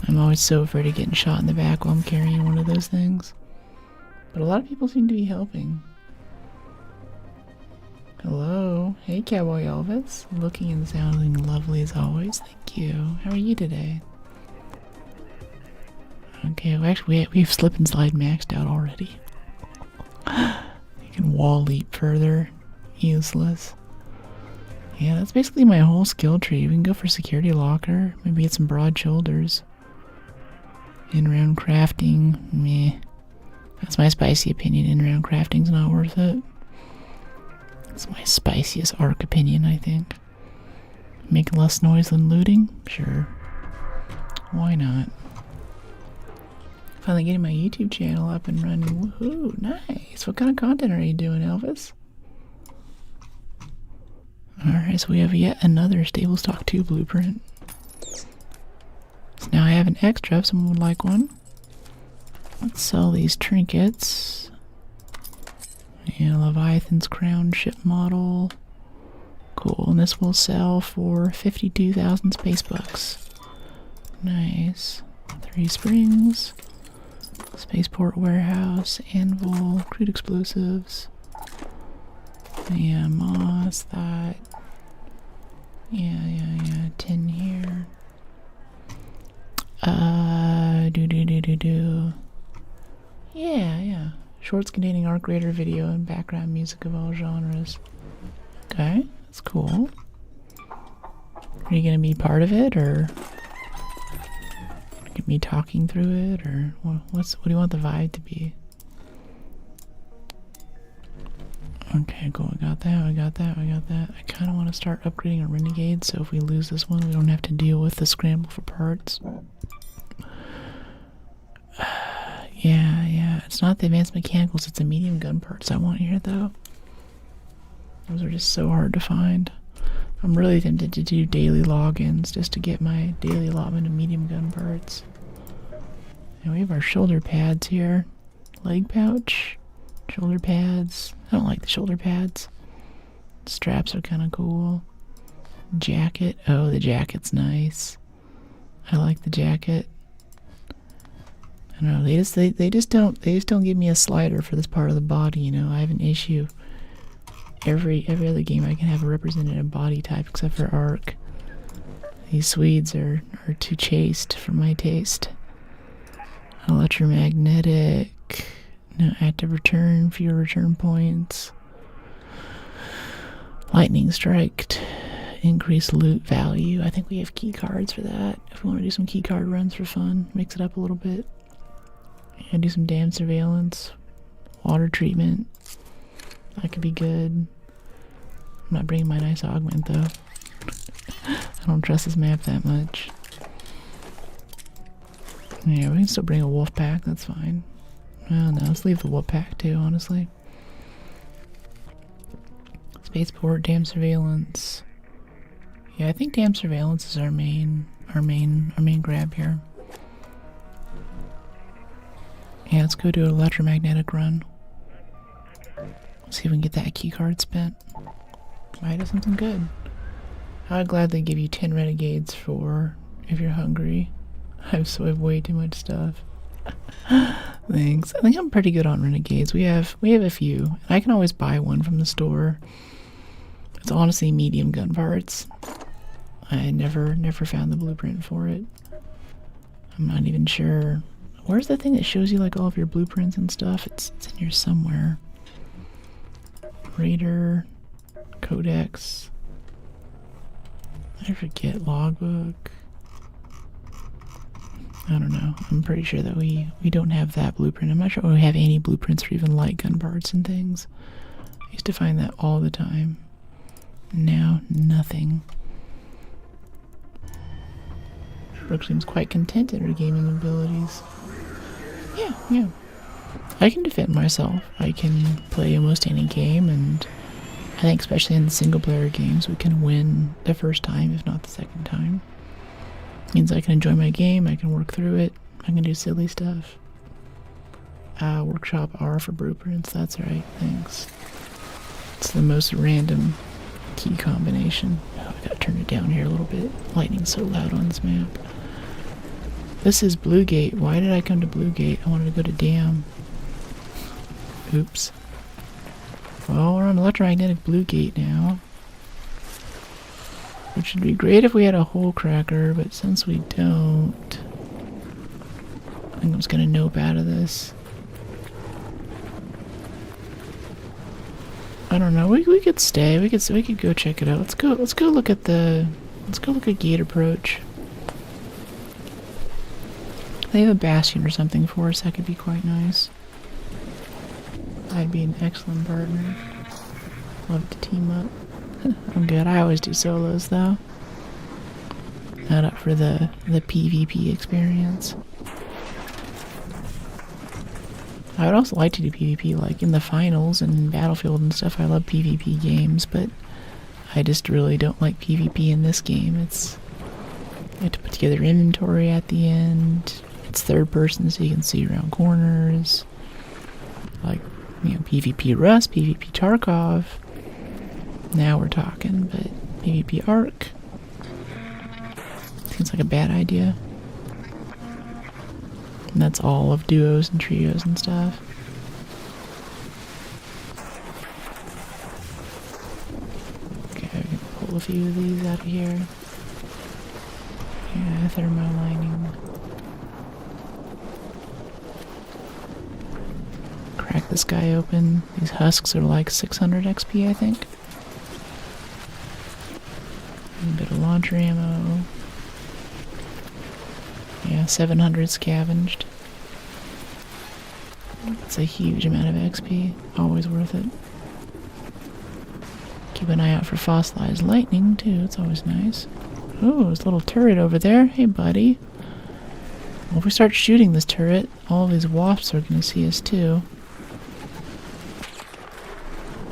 A: I'm always so afraid of getting shot in the back while I'm carrying one of those things. But a lot of people seem to be helping. Hello. Hey, Cowboy Elvis. Looking and sounding lovely as always. Thank you. How are you today? Okay, well, actually, we have slip and slide maxed out already. You can wall leap further. Useless. Yeah, that's basically my whole skill tree. We can go for security locker. Maybe get some broad shoulders. In-round crafting. Meh. That's my spicy opinion. In-round crafting's not worth it. It's my spiciest arc opinion, I think. Make less noise than looting? Sure. Why not? Finally getting my YouTube channel up and running. Woohoo! Nice! What kind of content are you doing, Elvis? Alright, so we have yet another Stable Stock 2 blueprint. So now I have an extra if someone would like one. Let's sell these trinkets. And Leviathan's crown ship model. Cool, and this will sell for 52,000 space bucks. Nice. 3 springs. Spaceport warehouse, anvil, crude explosives. Yeah, moss, that. Yeah. 10 here. Yeah. Shorts containing arc raider video and background music of all genres. Okay, that's cool. Are you gonna be part of it, or get me talking through it, or what do you want the vibe to be? Okay, cool. I got that. I kind of want to start upgrading our renegade, so if we lose this one, we don't have to deal with the scramble for parts. Yeah. It's not the advanced mechanicals, it's the medium gun parts I want here, though. Those are just so hard to find. I'm really tempted to do daily logins just to get my daily allotment of medium gun parts. And we have our shoulder pads here. Leg pouch. Shoulder pads. I don't like the shoulder pads. Straps are kind of cool. Jacket. Oh, the jacket's nice. I like the jacket. I don't know. They just don't give me a slider for this part of the body. You know, I have an issue. Every other game I can have a representative body type except for Arc. These Swedes are too chaste for my taste. Electromagnetic. No active return, fewer return points. Lightning strike, increase loot value. I think we have key cards for that. If we want to do some key card runs for fun, mix it up a little bit. Yeah, do some dam surveillance, water treatment. That could be good. I'm not bringing my nice augment though. I don't trust this map that much. Yeah, we can still bring a wolf pack. That's fine. Well, no, let's leave the wolf pack too, honestly. Spaceport, dam surveillance. Yeah, I think dam surveillance is our main grab here. Yeah, let's go do an electromagnetic run. See if we can get that key card spent. Might have something good. I would gladly give you 10 renegades for if you're hungry. I have way too much stuff. Thanks. I think I'm pretty good on renegades. We have a few. I can always buy one from the store. It's honestly medium gun parts. I never found the blueprint for it. I'm not even sure. Where's the thing that shows you like all of your blueprints and stuff? It's in here somewhere. Raider, Codex. I forget, logbook. I don't know. I'm pretty sure that we don't have that blueprint. I'm not sure we have any blueprints for even light gun parts and things. I used to find that all the time. Now, nothing. Brooke seems quite content in her gaming abilities. Yeah. I can defend myself. I can play almost any game, and I think especially in the single player games, we can win the first time, if not the second time. Means I can enjoy my game, I can work through it, I can do silly stuff. Workshop R for blueprints, that's right, thanks. It's the most random key combination. Oh, I gotta turn it down here a little bit. Lightning's so loud on this map. This is Bluegate. Why did I come to Bluegate? I wanted to go to Dam. Oops. Well, we're on electromagnetic Bluegate now. Which would be great if we had a hole cracker, but since we don't, I think I'm just gonna nope out of this. I don't know. We could stay. We could go check it out. Let's go look at Gate Approach. They have a bastion or something for us. That could be quite nice. I'd be an excellent partner. Love to team up. I'm good. I always do solos though. Not up for the PvP experience. I would also like to do PvP, like in the finals and Battlefield and stuff. I love PvP games, but I just really don't like PvP in this game. It's, you have to put together inventory at the end. It's third person, so you can see around corners. Like, you know, PvP Rust, PvP Tarkov. Now we're talking, but PvP Arc seems like a bad idea. And that's all of duos and trios and stuff. Okay, we can pull a few of these out of here. Yeah, thermo lining. Crack this guy open. These husks are like 600 XP, I think. A bit of launcher ammo. Yeah, 700 scavenged. It's a huge amount of XP. Always worth it. Keep an eye out for fossilized lightning, too. It's always nice. Oh, there's a little turret over there. Hey, buddy. Well, if we start shooting this turret, all of these wasps are going to see us, too.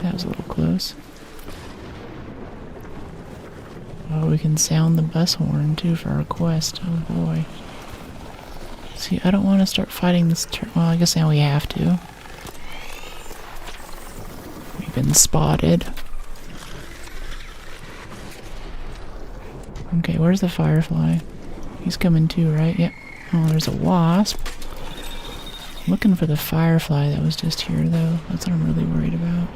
A: That was a little close. Oh, we can sound the bus horn, too, for our quest. Oh, boy. See, I don't want to start fighting this well, I guess now we have to. We've been spotted. Okay, where's the firefly? He's coming too, right? Yep. Oh, there's a wasp. I'm looking for the firefly that was just here, though. That's what I'm really worried about.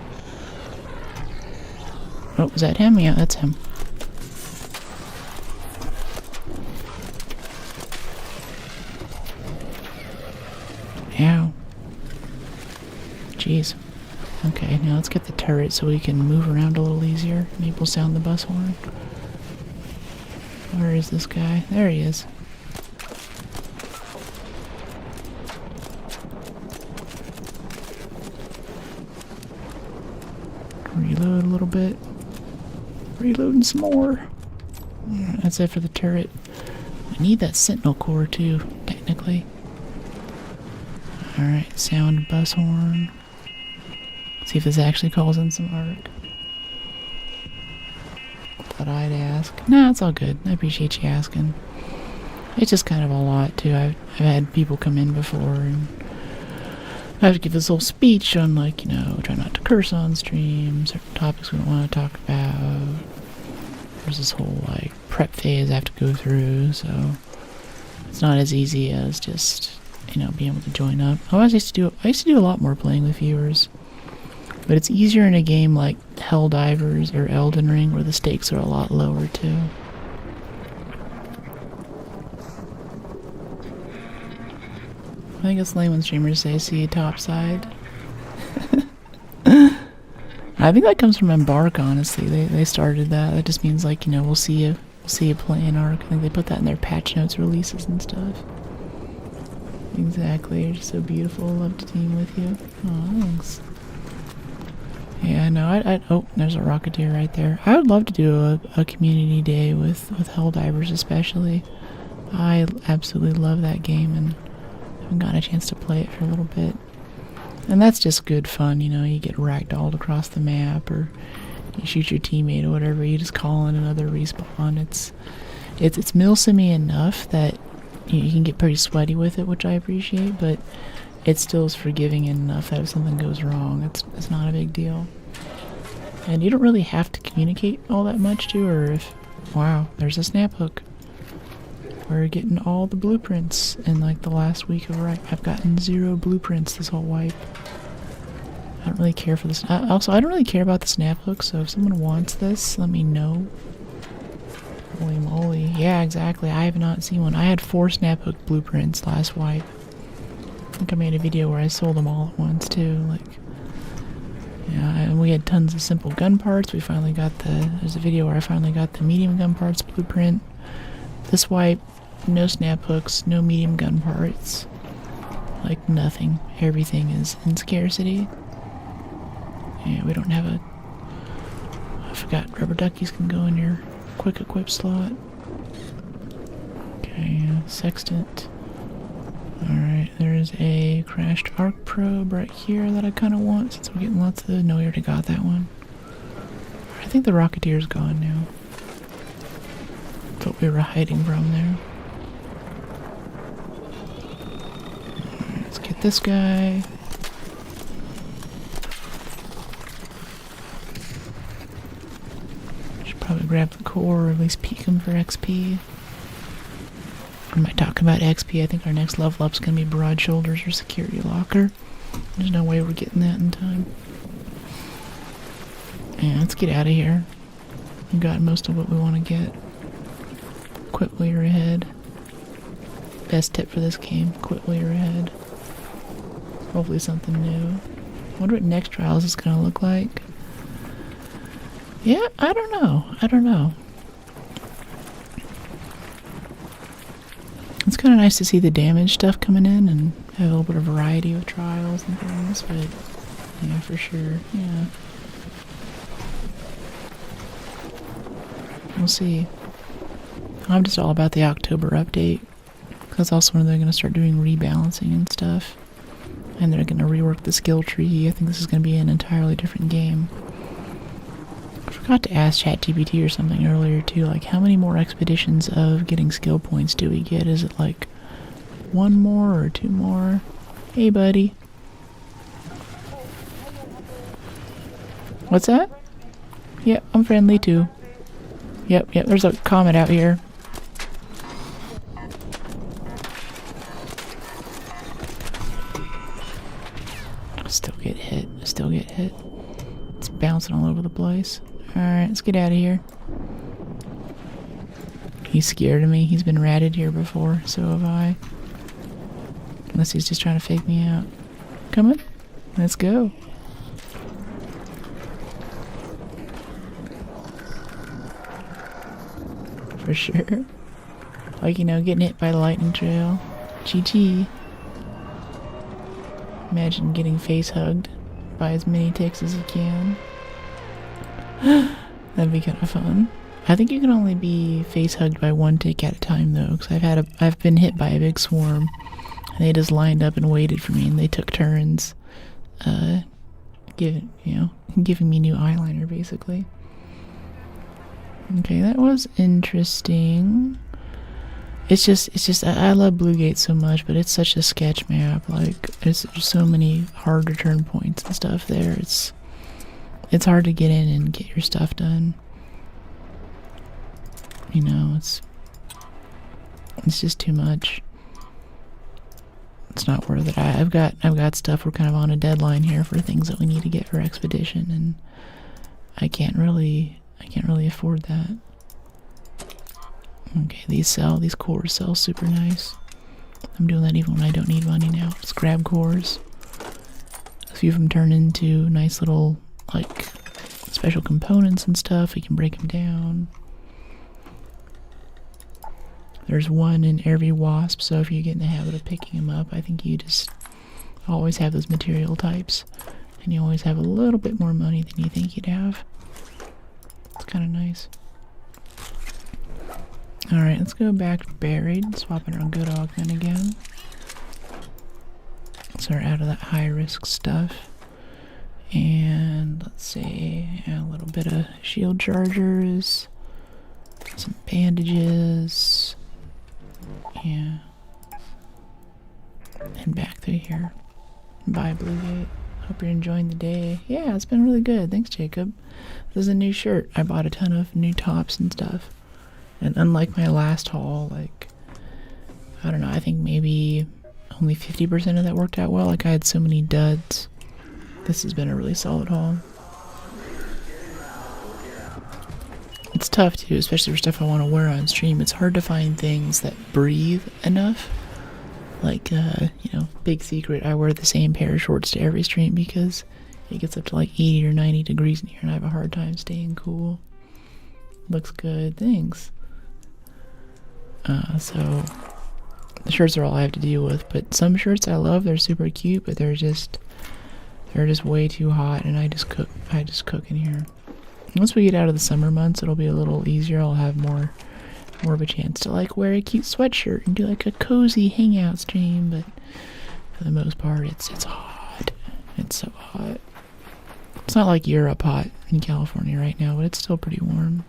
A: Oh, is that him? Yeah, that's him. Ow. Jeez. Okay, now let's get the turret so we can move around a little easier. Maybe we'll sound the bus horn. Where is this guy? There he is. Reload a little bit. Reloading some more. That's it for the turret. We need that sentinel core too, technically. Alright, sound bus horn. See if this actually calls in some arc. Thought I'd ask. No, it's all good. I appreciate you asking. It's just kind of a lot too. I've had people come in before and I have to give this little speech on, like, you know, try not to curse on stream, certain topics we don't want to talk about. There's this whole, like, prep phase I have to go through, so it's not as easy as just, you know, being able to join up. I used to do a lot more playing with viewers, but it's easier in a game like Helldivers or Elden Ring where the stakes are a lot lower too. I think it's lame when streamers say see you topside. I think that comes from Embark, honestly. They started that. That just means, like, you know, we'll see you playing Arc. I think they put that in their patch notes releases and stuff. Exactly. You're just so beautiful. Love to team with you. Oh, thanks. Yeah, no, oh, there's a Rocketeer right there. I would love to do a community day with Helldivers especially. I absolutely love that game and haven't gotten a chance to play it for a little bit. And that's just good fun, you know, you get ragdolled across the map or you shoot your teammate or whatever, you just call in another respawn. It's milsim-y enough that you can get pretty sweaty with it, which I appreciate, but it still is forgiving enough that if something goes wrong, it's not a big deal. And you don't really have to communicate all that much to her if, wow, there's a snap hook. We're getting all the blueprints in like the last week of Ripe. I've gotten 0 blueprints this whole wipe. I don't really care for this. Also, I don't really care about the snap hook, so if someone wants this, let me know. Holy moly. Yeah, exactly. I have not seen one. I had 4 snap hook blueprints last wipe. I think I made a video where I sold them all at once too. Like, Yeah, and we had tons of simple gun parts. We finally got there's a video where I finally got the medium gun parts blueprint. This wipe, no snap hooks, no medium gun parts. Like nothing. Everything is in scarcity. Yeah, we don't have I forgot rubber duckies can go in your quick equip slot. Okay, sextant. Alright, there's a crashed arc probe right here that I kind of want since we're getting lots of... No, we already got that one. I think the Rocketeer's gone now. That's what we were hiding from there. Alright, let's get this guy. Should probably grab the core or at least peek him for XP. Am I talking about XP? I think our next level up's gonna be Broad Shoulders or Security Locker. There's no way we're getting that in time. Yeah, let's get out of here. We got most of what we want to get. Quit while you're ahead. Best tip for this game, quit while you're ahead. Hopefully something new. Wonder what next trials is gonna look like. Yeah, I don't know. It's kind of nice to see the damage stuff coming in and have a little bit of variety of trials and things, but yeah, for sure, yeah. We'll see. I'm just all about the October update, because also when they're going to start doing rebalancing and stuff, and they're going to rework the skill tree. I think this is going to be an entirely different game. I forgot to ask ChatGPT or something earlier too, like how many more expeditions of getting skill points do we get? Is it like 1 more or 2 more? Hey buddy. What's that? Yep, I'm friendly too. Yep, there's a comet out here. Still get hit. It's bouncing all over the place. Alright, let's get out of here. He's scared of me. He's been ratted here before, so have I. Unless he's just trying to fake me out. Come on. Let's go. For sure. Like, getting hit by the lightning trail. GG. Imagine getting face hugged by as many ticks as you can. That'd be kind of fun. I think you can only be face hugged by 1 tick at a time though, because I've been hit by a big swarm, and they just lined up and waited for me, and they took turns, giving me new eyeliner basically. Okay, that was interesting. It's just I love Blue Gate so much, but it's such a sketch map. Like, there's so many hard return points and stuff there. It's hard to get in and get your stuff done. It's just too much. It's not worth it. I've got stuff. We're kind of on a deadline here for things that we need to get for Expedition, and I can't really afford that. Okay, these cores sell super nice. I'm doing that even when I don't need money now. Just grab cores. A few of them turn into nice little, like, special components and stuff. We can break them down. There's 1 in every wasp, so if you get in the habit of picking them up, I think you just always have those material types. And you always have a little bit more money than you think you'd have. It's kind of nice. Alright, let's go back to Buried, swapping our good augment again. So we're out of that high risk stuff. And let's see, a little bit of shield chargers, some bandages, yeah. And back through here. Bye, Blue Gate. Hope you're enjoying the day. Yeah, it's been really good. Thanks, Jacob. This is a new shirt. I bought a ton of new tops and stuff. And unlike my last haul, like, I don't know, I think maybe only 50% of that worked out well. Like, I had so many duds. This has been a really solid haul. It's tough too, especially for stuff I want to wear on stream. It's hard to find things that breathe enough. Like, big secret, I wear the same pair of shorts to every stream because It gets up to like 80 or 90 degrees in here, and I have a hard time staying cool. Looks good. Thanks. So the shirts are all I have to deal with, but some shirts I love. They're super cute, but they're just way too hot, and I just cook in here. Once we get out of the summer months, it'll be a little easier. I'll have more of a chance to like wear a cute sweatshirt and do like a cozy hangout stream, but for the most part it's hot. It's so hot. It's not like Europe hot in California right now, but it's still pretty warm.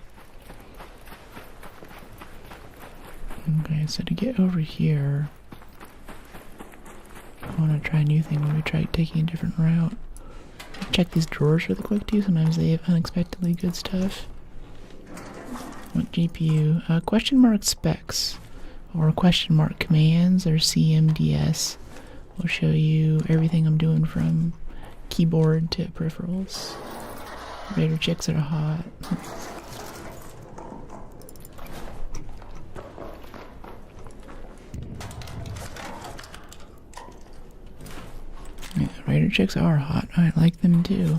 A: Okay, so to get over here, I want to try a new thing where we try taking a different route. Check these drawers really quick too. Sometimes they have unexpectedly good stuff. What GPU? Question mark specs or question mark commands or cmds will show you everything I'm doing from keyboard to peripherals. Raider chicks are hot. Yeah, Raider chicks are hot. I like them too.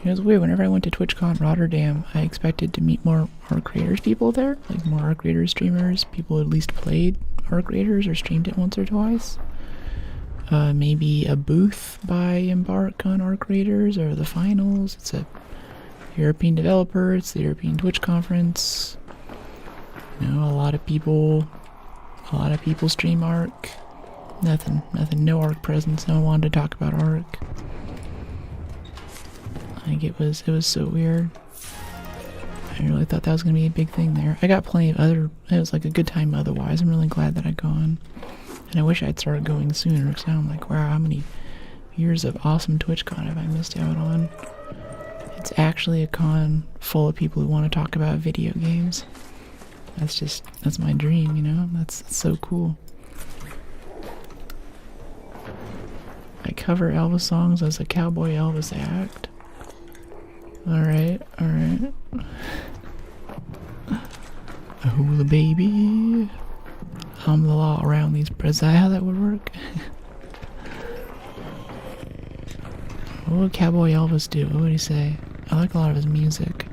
A: It was weird. Whenever I went to TwitchCon Rotterdam, I expected to meet more Arc Raiders people there. Like more Arc Raiders streamers. People who at least played Arc Raiders or streamed it once or twice. Maybe a booth by Embark on Arc Raiders or the finals. It's a European developer. It's the European Twitch conference. You know, a lot of people stream Arc. Nothing. No Arc presence. No one wanted to talk about Arc. Like it was so weird. I really thought that was gonna be a big thing there. I got plenty of other. It was like a good time otherwise. I'm really glad that I'd gone, and I wish I'd started going sooner. Because now I'm like, wow, how many years of awesome TwitchCon have I missed out on? It's actually a con full of people who want to talk about video games. That's my dream, you know. That's so cool. I cover Elvis songs as a cowboy Elvis act. Alright. Hula baby. I'm the law around these. Is that how that would work? What would Cowboy Elvis do? What would he say? I like a lot of his music.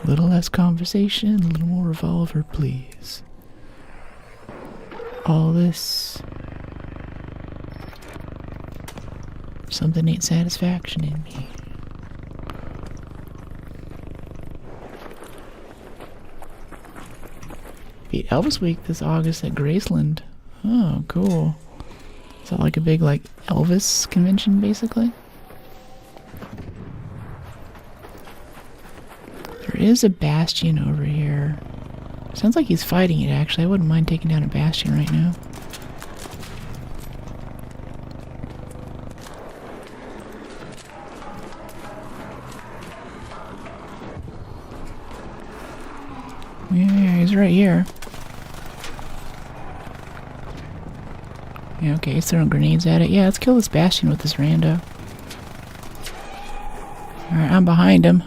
A: A little less conversation, a little more revolver, please. All this. Something ain't satisfaction in me. Beat Elvis Week this August at Graceland. Oh, cool. Is that like a big like Elvis convention basically? There is a bastion over here. Sounds like he's fighting it actually. I wouldn't mind taking down a bastion right now. Yeah, he's right here. Yeah, okay, he's throwing grenades at it. Yeah, let's kill this bastion with this rando. Alright, I'm behind him.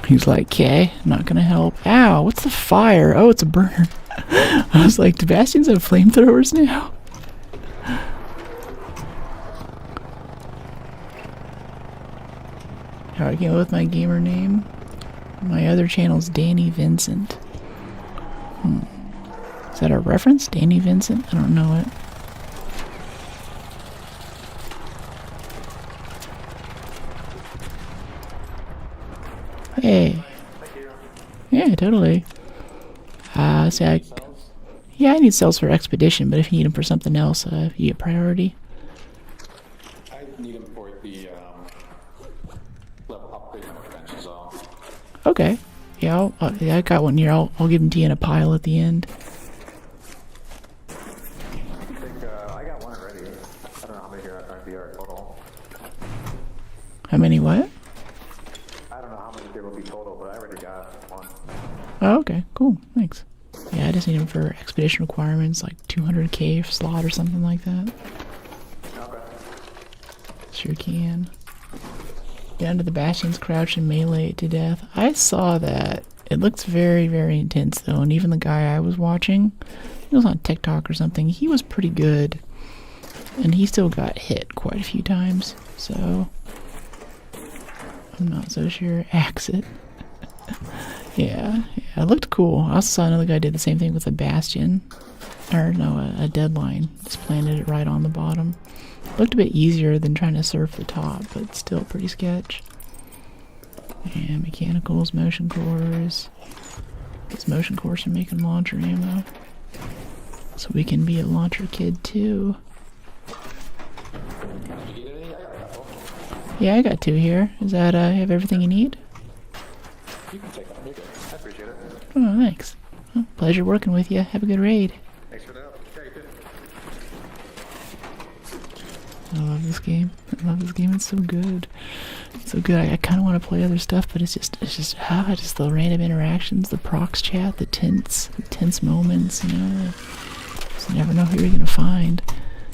A: He's like, okay, not gonna help. Ow, what's the fire? Oh, it's a burner. I was like, do bastions have flamethrowers now? Alright, I came up with my gamer name. My other channel's Danny Vincent. Is that a reference? Danny Vincent? I don't know it. Hey. Yeah, totally. Yeah, I need cells for Expedition, but if you need them for something else, you get priority.
D: I need them for the level upgrade my prevention zone.
A: Okay. Yeah, yeah, I got one here. I'll give them to you in a pile at the end.
D: I think I got one already. I don't know how many there are total.
A: How many what?
D: I don't know how many there will be total, but I already got one.
A: Oh, okay. Cool. Thanks. Yeah, I just need them for Expedition requirements, like 200k slot or something like that.
D: Okay.
A: Sure can. down to the bastions, crouch and melee it to death. I saw that. It looks very, very intense though, and even the guy I was watching, he was on TikTok or something, he was pretty good. And he still got hit quite a few times, so I'm not so sure. Axe it. yeah, it looked cool. I also saw another guy did the same thing with a bastion. Or no, a deadline. Just planted it right on the bottom. Looked a bit easier than trying to surf the top, but still pretty sketch. And mechanicals, motion cores. This motion cores are making launcher ammo. So we can be a launcher kid too. Yeah, I got 2 here. Is that, have everything you need?
D: You can take them. You're good. I appreciate it.
A: Oh, thanks. Well, pleasure working with you. Have a good raid.
D: Thanks for the help. Yeah, you too.
A: I love this game. I love this game. It's so good. It's so good. I kind of want to play other stuff, but it's just the random interactions, the prox chat, the tense moments, you know. Just never know who you're going to find.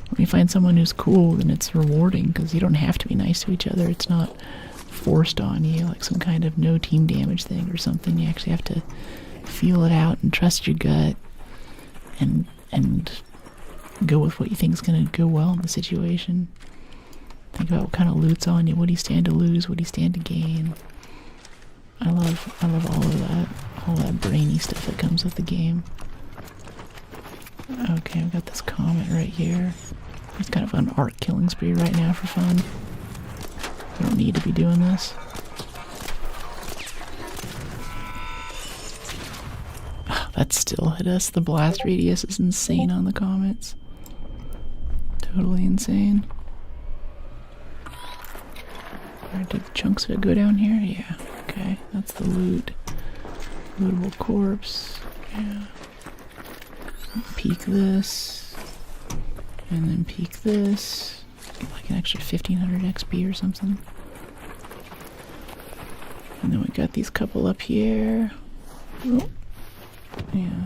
A: When you find someone who's cool, then it's rewarding because you don't have to be nice to each other. It's not forced on you like some kind of no team damage thing or something. You actually have to feel it out and trust your gut and go with what you think is going to go well in the situation. Think about what kind of loot's on you. What do you stand to lose? What do you stand to gain? I love all that brainy stuff that comes with the game. Okay, I've got this comment right here. It's kind of an arc killing spree right now for fun. We don't need to be doing this. Oh, that still hit us. The blast radius is insane on the comments. Totally insane. Alright, did chunks of it go down here? Yeah. Okay, that's the loot. Lootable corpse. Yeah. Peek this. And then peek this. Get like an extra 1500 XP or something. And then we got these couple up here. Oh. Yeah.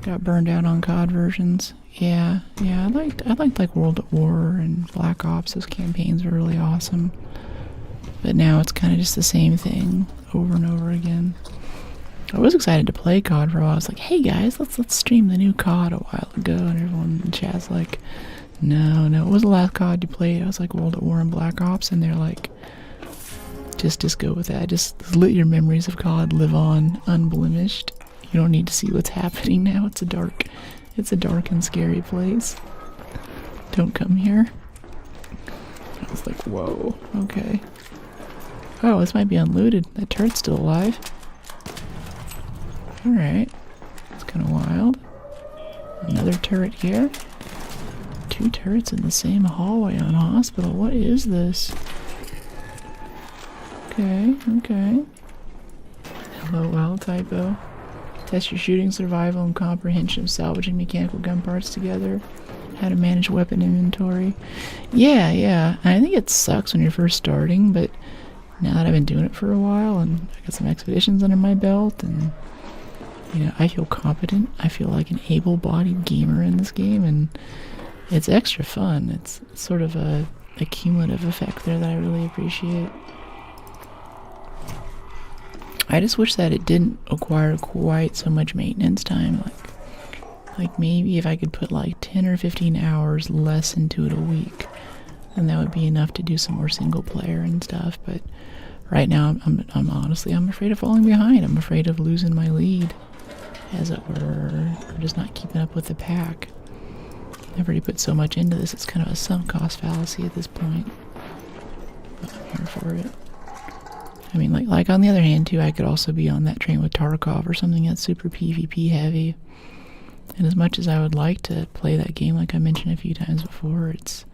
A: Got burned out on COD versions. Yeah, I liked like World at War and Black Ops. Those campaigns were really awesome. But now it's kind of just the same thing over and over again. I was excited to play COD for a while. I was like, hey guys, let's stream the new COD a while ago. And everyone in chat's like, no, what was the last COD you played? I was like, World at War and Black Ops. And they're like, just go with that. Just let your memories of COD live on unblemished. You don't need to see what's happening now. It's a dark and scary place. Don't come here. I was like, whoa, okay. Oh, this might be unlooted. That turret's still alive. Alright. That's kind of wild. Another turret here. 2 turrets in the same hallway on hospital. What is this? Okay. Hello, wild typo. Test your shooting, survival, and comprehension of salvaging mechanical gun parts together. How to manage weapon inventory. Yeah. I think it sucks when you're first starting, but now that I've been doing it for a while and I got some expeditions under my belt and, you know, I feel competent. I feel like an able-bodied gamer in this game, and it's extra fun. It's sort of a cumulative effect there that I really appreciate. I just wish that it didn't require quite so much maintenance time. Like maybe if I could put like 10 or 15 hours less into it a week, then that would be enough to do some more single player and stuff. But right now, I'm honestly, I'm afraid of falling behind. I'm afraid of losing my lead, as it were, or just not keeping up with the pack. I've already put so much into this, it's kind of a sunk cost fallacy at this point. But I'm here for it. I mean, like on the other hand, too, I could also be on that train with Tarkov or something that's super PvP heavy. And as much as I would like to play that game, like I mentioned a few times before, it's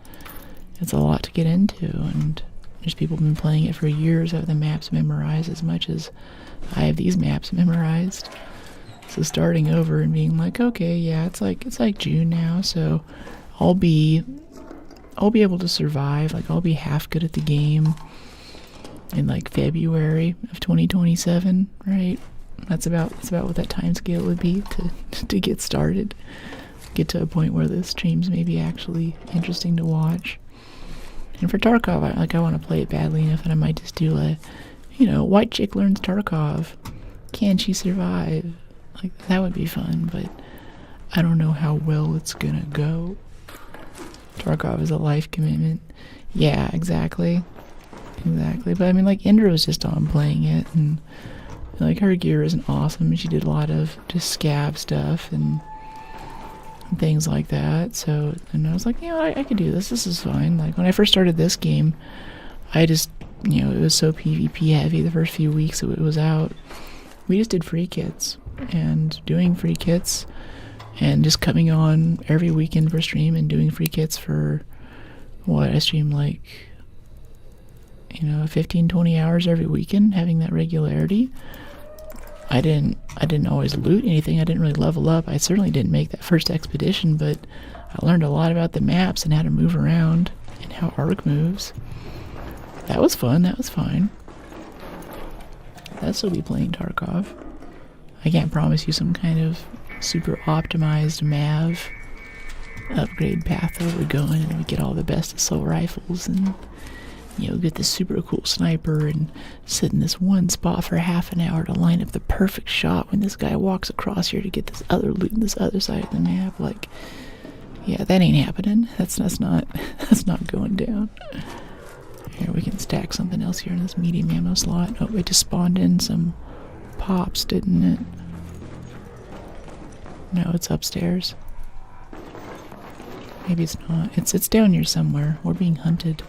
A: a lot to get into, and there's people who've been playing it for years, have the maps memorized as much as I have these maps memorized. So starting over and being like, okay, yeah, it's like June now, so I'll be able to survive. Like, I'll be half good at the game in like February of 2027, right? That's about what that time scale would be to get started, get to a point where the streams may be actually interesting to watch. And for Tarkov, I want to play it badly enough that I might just do a, white chick learns Tarkov. Can she survive? Like, that would be fun, but I don't know how well it's gonna go. Tarkov is a life commitment. Yeah, exactly. But I mean, like, Indra was just on playing it, and like, her gear isn't awesome. She did a lot of just scab stuff and things like that. So, and I was like, I could do this. This is fine. Like, when I first started this game, I just, it was so PvP heavy the first few weeks it was out. We just did free kits, and doing free kits and just coming on every weekend for stream and doing free kits for what I stream, like, 15-20 hours every weekend, having that regularity. I didn't always loot anything. I didn't really level up. I certainly didn't make that first expedition, but I learned a lot about the maps and how to move around and how Arc moves. That was fun. That was fine. I'll still be playing Tarkov. I can't promise you some kind of super optimized MAV upgrade path that we're going, and we get all the best assault rifles and get this super cool sniper and sit in this one spot for half an hour to line up the perfect shot when this guy walks across here to get this other loot on this other side of the map. Like, yeah, that ain't happening. That's not going down. Here, we can stack something else here in this medium ammo slot. Oh, it just spawned in some pops, didn't it? No, it's upstairs. Maybe it's not. It's down here somewhere. We're being hunted.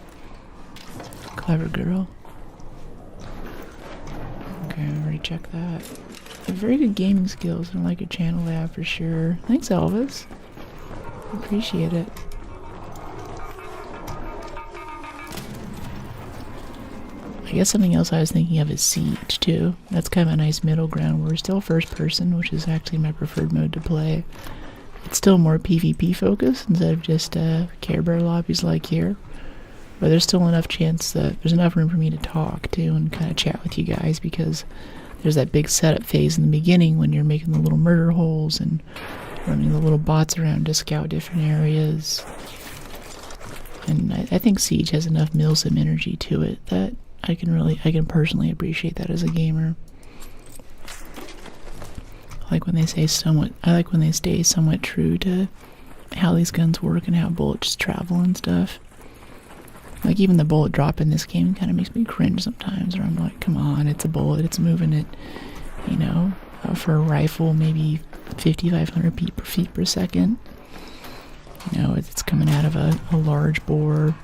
A: Clever girl. Okay, I already checked that. Very good gaming skills and like a channel lab for sure. Thanks, Elvis. Appreciate it. I guess something else I was thinking of is Siege too. That's kind of a nice middle ground. We're still first person, which is actually my preferred mode to play. It's still more PvP focused instead of just Care Bear lobbies like here. But there's still enough chance that there's enough room for me to talk too and kind of chat with you guys, because there's that big setup phase in the beginning when you're making the little murder holes and running the little bots around to scout different areas. And I think Siege has enough Milsim energy to it that I can personally appreciate that as a gamer. I like when they stay somewhat true to how these guns work and how bullets travel and stuff. Like, even the bullet drop in this game kind of makes me cringe sometimes, where I'm like, come on, it's a bullet, it's moving at, for a rifle, maybe 5,500 feet per second. It's coming out of a large bore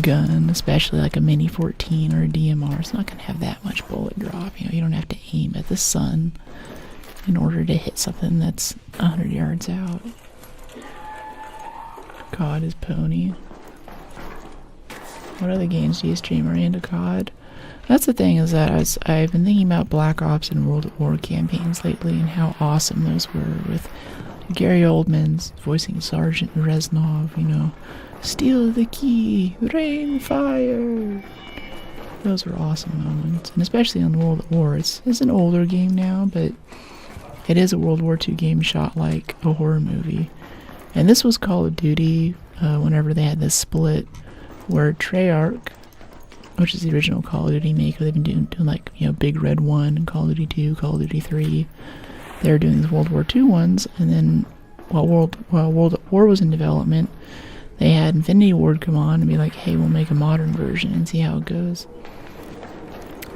A: gun, especially like a Mini 14 or a DMR. It's not going to have that much bullet drop. You don't have to aim at the sun in order to hit something that's 100 yards out. COD is pony. What other games do you stream? Are you into COD? That's the thing, is that I've been thinking about Black Ops and World at War campaigns lately and how awesome those were, with Gary Oldman's voicing Sergeant Reznov, steal the key, rain fire. Those were awesome moments, and especially on World at War. It's an older game now, but it is a World War II game shot like a horror movie. And this was Call of Duty whenever they had this split where Treyarch, which is the original Call of Duty maker, they've been doing like, Big Red 1 and Call of Duty 2, Call of Duty 3. They were doing these World War II ones, and then while World at War was in development, they had Infinity Ward come on and be like, hey, we'll make a modern version and see how it goes.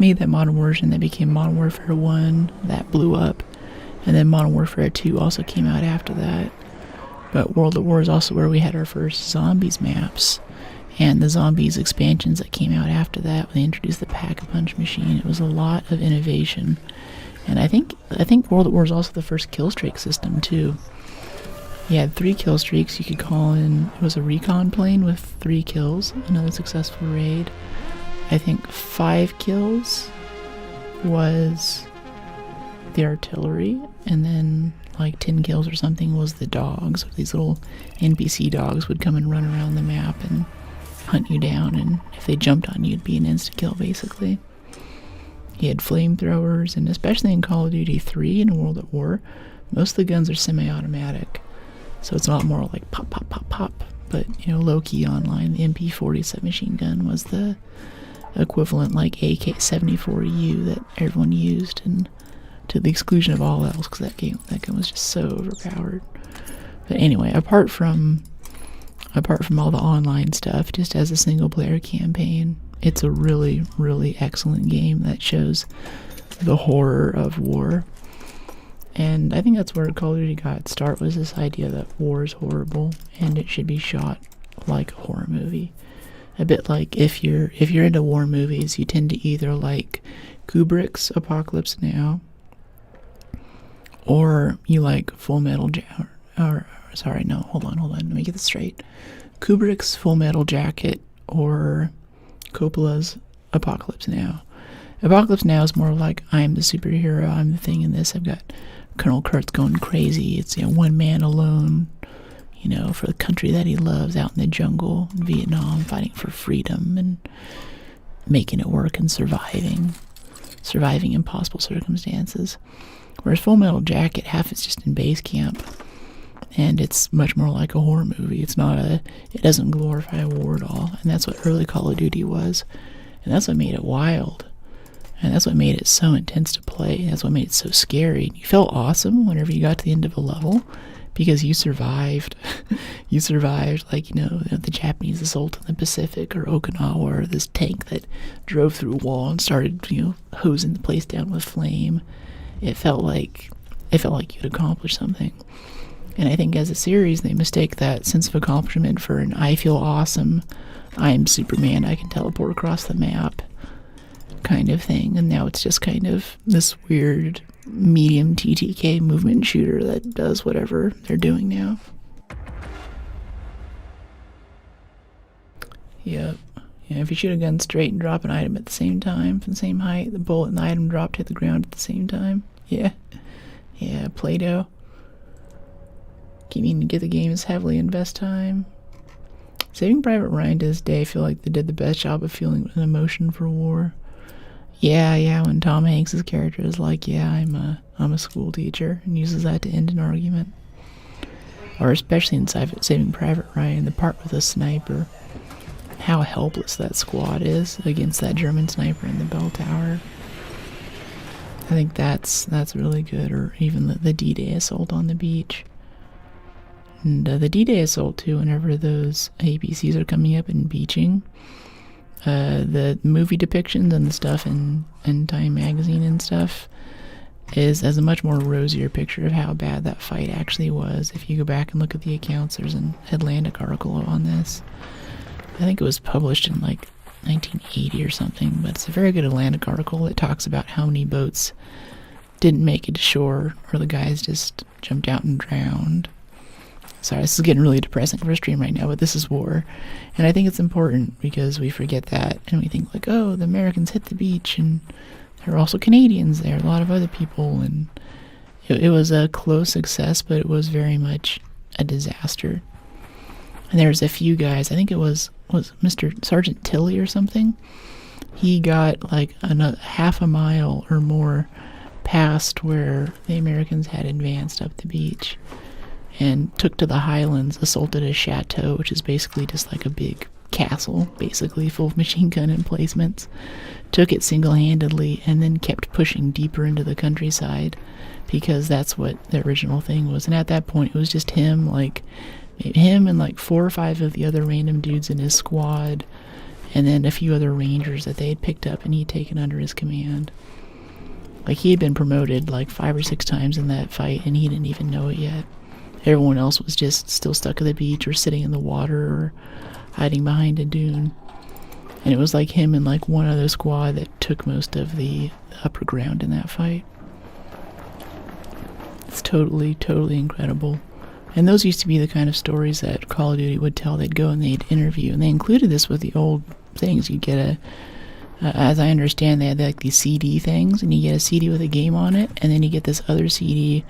A: Made that modern version, that became Modern Warfare 1, that blew up, and then Modern Warfare 2 also came out after that. But World at War is also where we had our first Zombies maps, and the Zombies expansions that came out after that, when they introduced the Pack-a-Punch machine. It was a lot of innovation. And I think World at War is also the first kill streak system too. You had 3 kill streaks. You could call in, it was a recon plane with 3 kills, another successful raid. I think 5 kills was the artillery, and then like 10 kills or something was the dogs. These little NPC dogs would come and run around the map and hunt you down, and if they jumped on you, it'd be an insta-kill basically. You had flamethrowers, and especially in Call of Duty 3 and World at War, most of the guns are semi-automatic. So it's a lot more like pop, pop, pop, pop. but you know, low-key online, the MP40 submachine gun was the equivalent like AK-74U that everyone used, and to the exclusion of all else, because that gun was just so overpowered. But anyway, apart from all the online stuff, just as a single-player campaign, it's a really, really excellent game that shows the horror of war. And I think that's where Call of Duty got its start, was this idea that war is horrible and it should be shot like a horror movie. A bit like if you're into war movies, you tend to either like Kubrick's Apocalypse Now, or you like Full Metal Jacket, let me get this straight. Kubrick's Full Metal Jacket or Coppola's Apocalypse Now. Apocalypse Now is more like, I'm the superhero, I'm the thing in this. I've got Colonel Kurtz going crazy. It's, you know, one man alone, you know, for the country that he loves, out in the jungle in Vietnam, fighting for freedom and making it work and surviving impossible circumstances. Whereas Full Metal Jacket, half is just in base camp, and it's much more like a horror movie. It doesn't glorify war at all, and that's what early Call of Duty was, and that's what made it wild. And that's what made it so intense to play. That's what made it so scary. You felt awesome whenever you got to the end of a level because you survived. You survived, like, you know, the Japanese assault in the Pacific, or Okinawa, or this tank that drove through a wall and started, you know, hosing the place down with flame. It felt like you'd accomplished something. And I think as a series, they mistake that sense of accomplishment for an I feel awesome, I'm Superman, I can teleport across the map kind of thing. And now it's just kind of this weird medium TTK movement shooter that does whatever they're doing now. Yep. Yeah, if you shoot a gun straight and drop an item at the same time, from the same height, the bullet and the item drop to hit the ground at the same time. Yeah. Yeah, Play-Doh. Keep meaning to get the game as heavily invest time. Saving Private Ryan to this day, I feel like they did the best job of feeling an emotion for war. Yeah, when Tom Hanks' character is like, yeah, I'm a school teacher, and uses that to end an argument. Or especially in Saving Private Ryan, the part with the sniper. How helpless that squad is against that German sniper in the bell tower. I think that's really good. Or even the D-Day assault on the beach. And the D-Day assault too, whenever those APCs are coming up and beaching. The movie depictions and the stuff in Time magazine and stuff is as a much more rosier picture of how bad that fight actually was. If you go back and look at the accounts, there's an Atlantic article on this. I think it was published in like 1980 or something, but it's a very good Atlantic article that talks about how many boats didn't make it to shore, or the guys just jumped out and drowned. Sorry, this is getting really depressing for a stream right now, but this is war. And I think it's important because we forget that, and we think like, oh, the Americans hit the beach, and there were also Canadians there, a lot of other people, and it was a close success, but it was very much a disaster. And there was a few guys, I think it was Mr. Sergeant Tilley or something. He got like half a mile or more past where the Americans had advanced up the beach, and took to the highlands, assaulted a chateau, which is basically just like a big castle, basically full of machine gun emplacements, took it single-handedly, and then kept pushing deeper into the countryside, because that's what the original thing was. And at that point, it was just him and like 4 or 5 of the other random dudes in his squad, and then a few other rangers that they had picked up and he'd taken under his command. Like, he had been promoted like 5 or 6 times in that fight, and he didn't even know it yet. Everyone else was just still stuck at the beach or sitting in the water or hiding behind a dune. And it was like him and like one other squad that took most of the upper ground in that fight. It's totally, totally incredible. And those used to be the kind of stories that Call of Duty would tell. They'd go and they'd interview. And they included this with the old things. You'd get as I understand, they had like these CD things. And you get a CD with a game on it. And then you get this other CD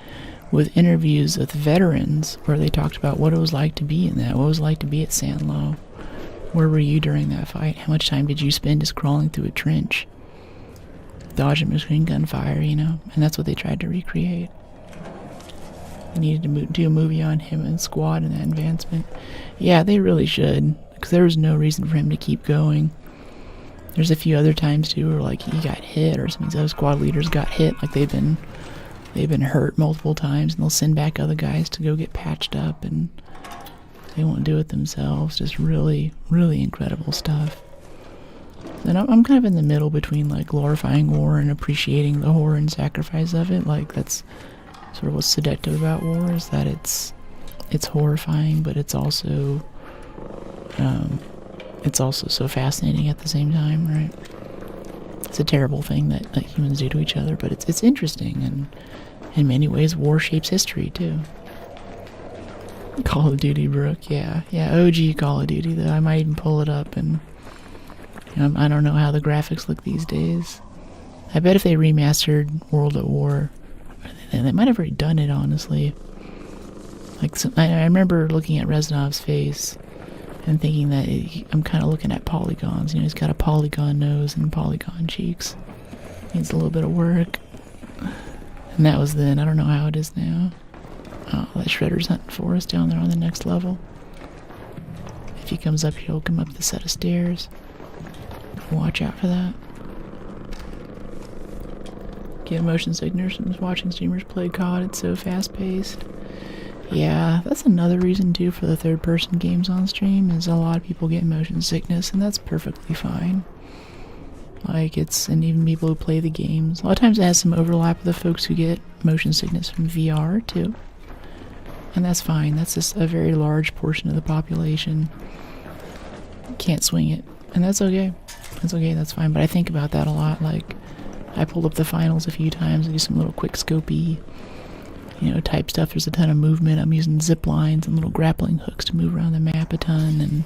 A: with interviews with veterans where they talked about what it was like to be in that, what it was like to be at Sandlow. Where were you during that fight? How much time did you spend just crawling through a trench, dodging machine gun fire, you know? And that's what they tried to recreate. They needed to do a movie on him and Squad and that advancement. Yeah, they really should, because there was no reason for him to keep going. There's a few other times too where like he got hit, or some of these other squad leaders got hit, like they've been hurt multiple times, and they'll send back other guys to go get patched up, and they won't do it themselves. Just really, really incredible stuff. And I'm kind of in the middle between like glorifying war and appreciating the horror and sacrifice of it. Like that's sort of what's seductive about war, is that it's horrifying, but it's also so fascinating at the same time, right? It's a terrible thing that humans do to each other, but it's interesting, and in many ways war shapes history too. Call of Duty, Brooke, yeah, OG Call of Duty, though. I might even pull it up, and I don't know how the graphics look these days. I bet if they remastered World at War, they might have already done it, honestly. Like, I remember looking at Reznov's face and thinking that I'm kind of looking at polygons. He's got a polygon nose and polygon cheeks. Needs a little bit of work. And that was then. I don't know how it is now. Oh, that Shredder's hunting for us down there on the next level. If he comes up here, he'll come up the set of stairs. Watch out for that. Get motion sickness from watching streamers play COD. It's so fast-paced. Yeah, that's another reason too for the third-person games on stream, is a lot of people get motion sickness, and that's perfectly fine. Like, and even people who play the games. A lot of times it has some overlap with the folks who get motion sickness from VR too. And that's fine. That's just a very large portion of the population. Can't swing it. And that's okay. That's okay, that's fine. But I think about that a lot. Like, I pulled up the finals a few times and do some little quick scopey, type stuff. There's a ton of movement. I'm using zip lines and little grappling hooks to move around the map a ton, and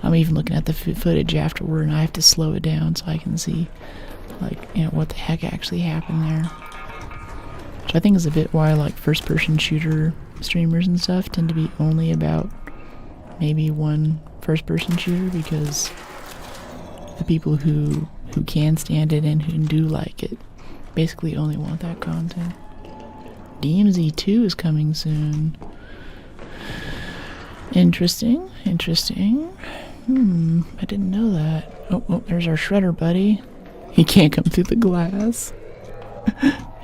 A: I'm even looking at the footage afterward, and I have to slow it down so I can see, what the heck actually happened there. Which I think is a bit why, first-person shooter streamers and stuff tend to be only about maybe one first-person shooter, because the people who can stand it and who do like it basically only want that content. DMZ 2 is coming soon. Interesting. I didn't know that. Oh, there's our Shredder buddy. He can't come through the glass.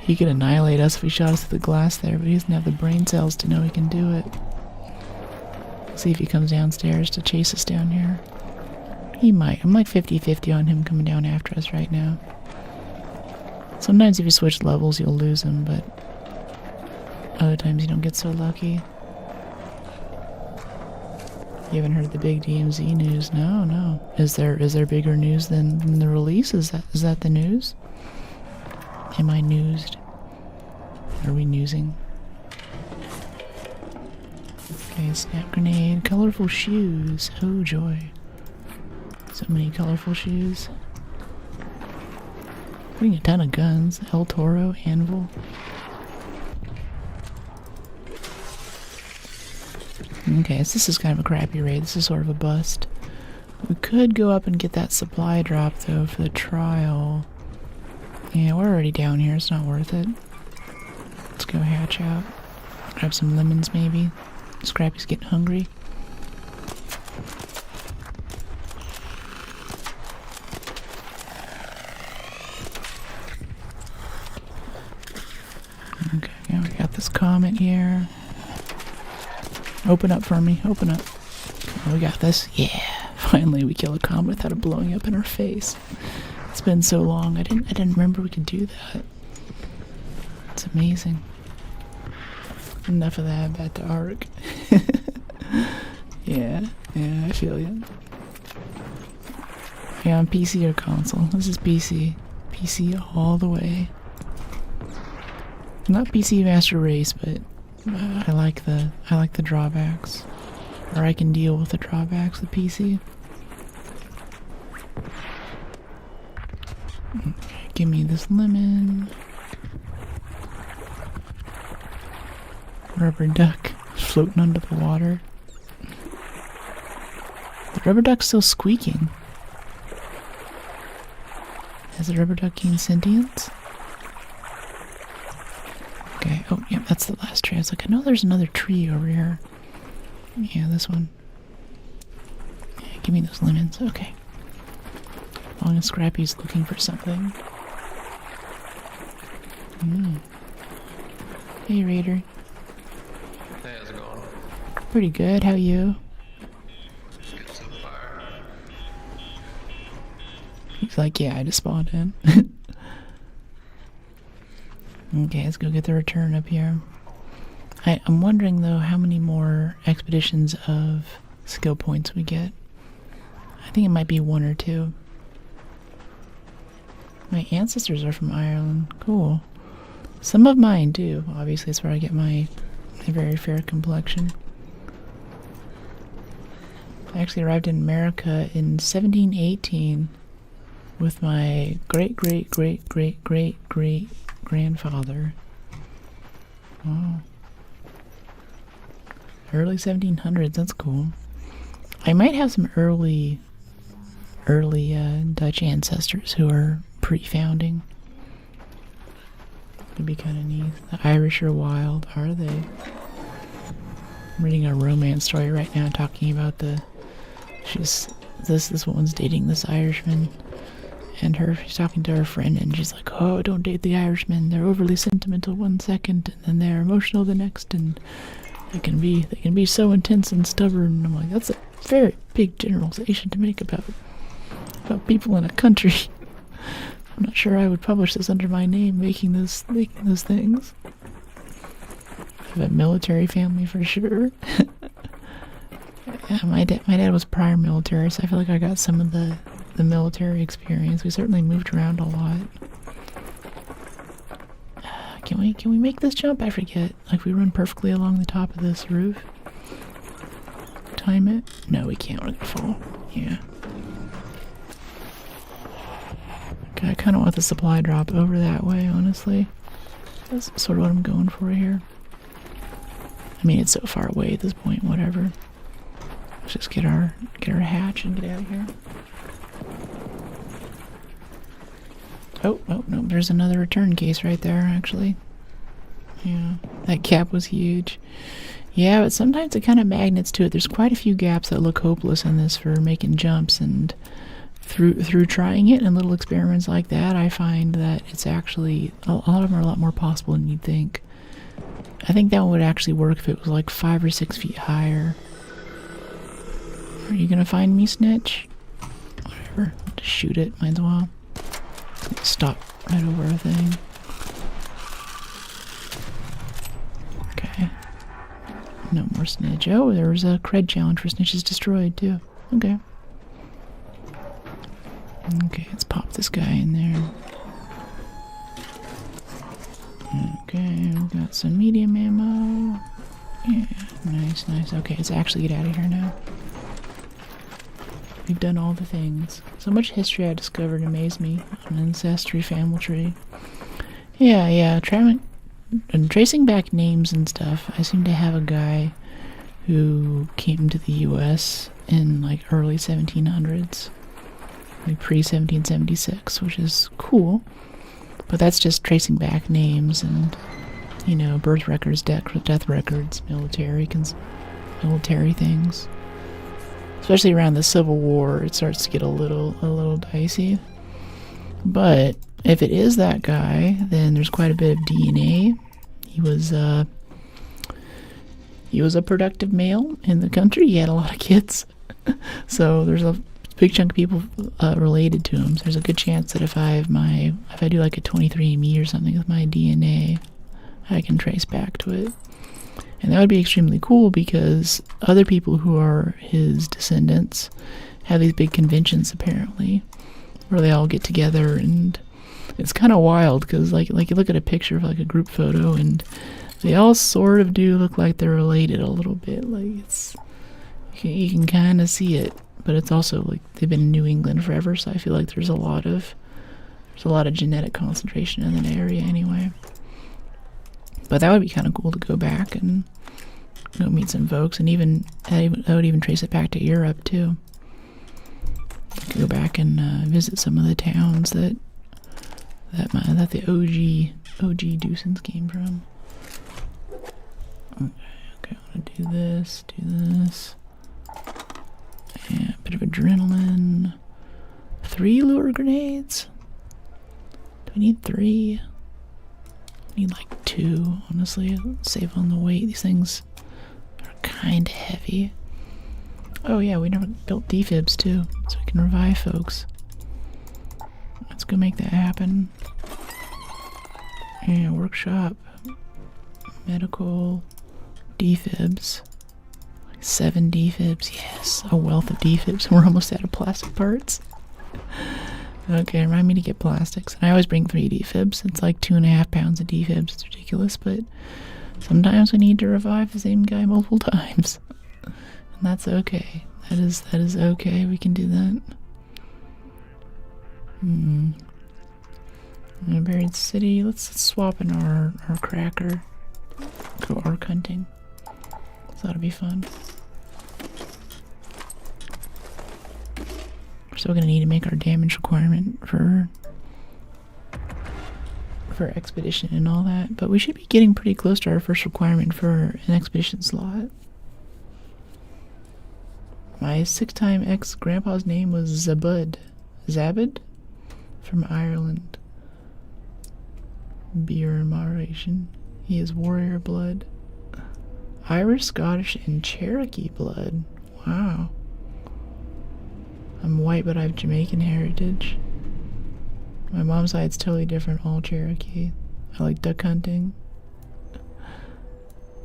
A: He could annihilate us if he shot us through the glass there, but he doesn't have the brain cells to know he can do it. See if he comes downstairs to chase us down here. He might. I'm like 50-50 on him coming down after us right now. Sometimes if you switch levels, you'll lose him, but other times you don't get so lucky. You haven't heard the big DMZ news? No. Is there bigger news than the release? Is that the news? Am I newsed? Are we newsing? Okay, snap grenade. Colorful shoes. Oh joy. So many colorful shoes. Getting a ton of guns. El Toro, anvil. Okay, so this is kind of a crappy raid. This is sort of a bust. We could go up and get that supply drop, though, for the trial. Yeah, we're already down here. It's not worth it. Let's go hatch out. Grab some lemons, maybe. Scrappy's getting hungry. Okay, yeah, we got this comment here. Open up for me. Open up. Oh, we got this. Yeah. Finally, we kill a comet without it blowing up in our face. It's been so long. I didn't remember we could do that. It's amazing. Enough of that. Back to Arc. Yeah, I feel you. Yeah, on PC or console. This is PC. PC all the way. Not PC Master Race, but I like the drawbacks, or I can deal with the drawbacks of PC. Okay, give me this lemon. Rubber duck floating under the water. The rubber duck's still squeaking. Has the rubber duck gained sentience? Okay, oh yeah, that's the last tree. I was like, I know there's another tree over here. Yeah, this one. Yeah, give me those lemons. Okay. Long and Scrappy's looking for something. Hey, Raider.
E: Hey, how's it going?
A: Pretty good. How you?
E: Good so far.
A: He's like, yeah, I just spawned in. Okay, let's go get the return up here. I'm wondering, though, how many more expeditions of skill points we get. I think it might be 1 or 2. My ancestors are from Ireland. Cool. Some of mine, too. Obviously, that's where I get my very fair complexion. I actually arrived in America in 1718 with my great-great-great-great-great-great-grandfather. Wow. Early 1700s, that's cool. I might have some early Dutch ancestors who are pre-founding. It'd be kind of neat. The Irish are wild, are they? I'm reading a romance story right now talking about this woman's dating this Irishman, and she's talking to her friend, and she's like, oh, don't date the Irishmen. They're overly sentimental one second, and then they're emotional the next, and they can be so intense and stubborn. And I'm like, that's a very big generalization to make about people in a country. I'm not sure I would publish this under my name, making those things. I have a military family for sure. Yeah, my dad was prior military, so I feel like I got some of the military experience. We certainly moved around a lot. Can we make this jump? I forget. Like, we run perfectly along the top of this roof. Time it? No, we can't. We're gonna fall. Yeah. Okay, I kind of want the supply drop over that way, honestly. That's sort of what I'm going for here. I mean, it's so far away at this point, whatever. Let's just get our hatch and get out of here. Oh, no, there's another return case right there, actually. Yeah, that gap was huge. Yeah, but sometimes it kind of magnets to it. There's quite a few gaps that look hopeless in this for making jumps, and through trying it and little experiments like that, I find that it's actually, a lot of them are a lot more possible than you'd think. I think that would actually work if it was like 5 or 6 feet higher. Are you gonna find me, Snitch? Whatever, just shoot it, might as well. Stop right over a thing. Okay. No more Snitch. Oh, there was a cred challenge for Snitches Destroyed, too. Okay. Okay, let's pop this guy in there. Okay, we've got some medium ammo. Yeah, nice. Okay, let's actually get out of here now. We've done all the things. So much history I discovered amazed me. An ancestry family tree. Yeah. And tracing back names and stuff, I seem to have a guy who came to the U.S. in like early 1700s. Like pre-1776, which is cool. But that's just tracing back names and, birth records, death records, military things. Especially around the Civil War, it starts to get a little dicey. But if it is that guy, then there's quite a bit of DNA. He was a productive male in the country. He had a lot of kids. So there's a big chunk of people related to him. So there's a good chance that if I do like a 23andMe or something with my DNA, I can trace back to it. And that would be extremely cool because other people who are his descendants have these big conventions apparently, where they all get together, and it's kind of wild because like you look at a picture of like a group photo and they all sort of do look like they're related a little bit. Like you can kind of see it, but it's also like they've been in New England forever, so I feel like there's a lot of genetic concentration in that area anyway. But that would be kind of cool to go back and go meet some folks, and I would even trace it back to Europe too. I could go back and visit some of the towns that the OG Deucens came from. Okay, I want to do this. Yeah, a bit of adrenaline. 3 lure grenades? Do we need 3? I need like 2, honestly. Save on the weight. These things are kind of heavy. Oh yeah, we never built defibs too, so we can revive folks. Let's go make that happen. Yeah, workshop. Medical. Defibs. 7 defibs, yes. A wealth of defibs. We're almost out of plastic parts. Okay, remind me to get plastics. And I always bring 3 defibs. It's like 2.5 pounds of defibs. It's ridiculous, but sometimes we need to revive the same guy multiple times. And that's okay. That is okay. We can do that. In a buried city. Let's swap in our cracker. Go arc hunting. So that'll be fun. We're still gonna need to make our damage requirement for expedition and all that, but we should be getting pretty close to our first requirement for an expedition slot. My 6-time ex-grandpa's name was Zabud. Zabud? From Ireland. Beer in moderation. He is warrior blood. Irish, Scottish, and Cherokee blood. Wow. I'm white, but I have Jamaican heritage. My mom's side's totally different, all Cherokee. I like duck hunting.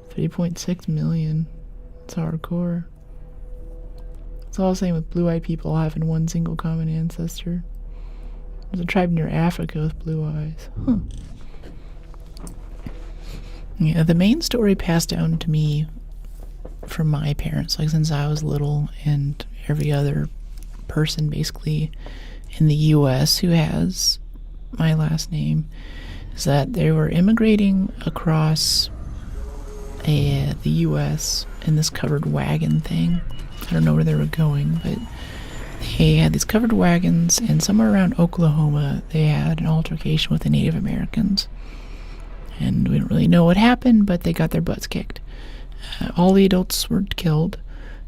A: 3.6 million. It's hardcore. It's all the same with blue-eyed people having one single common ancestor. There's a tribe near Africa with blue eyes. Huh. Yeah, the main story passed down to me from my parents, like since I was little, and every other person basically in the US who has my last name, is that they were immigrating across the US in this covered wagon thing. I don't know where they were going, but they had these covered wagons, and somewhere around Oklahoma they had an altercation with the Native Americans. And we don't really know what happened, but they got their butts kicked. All the adults were killed,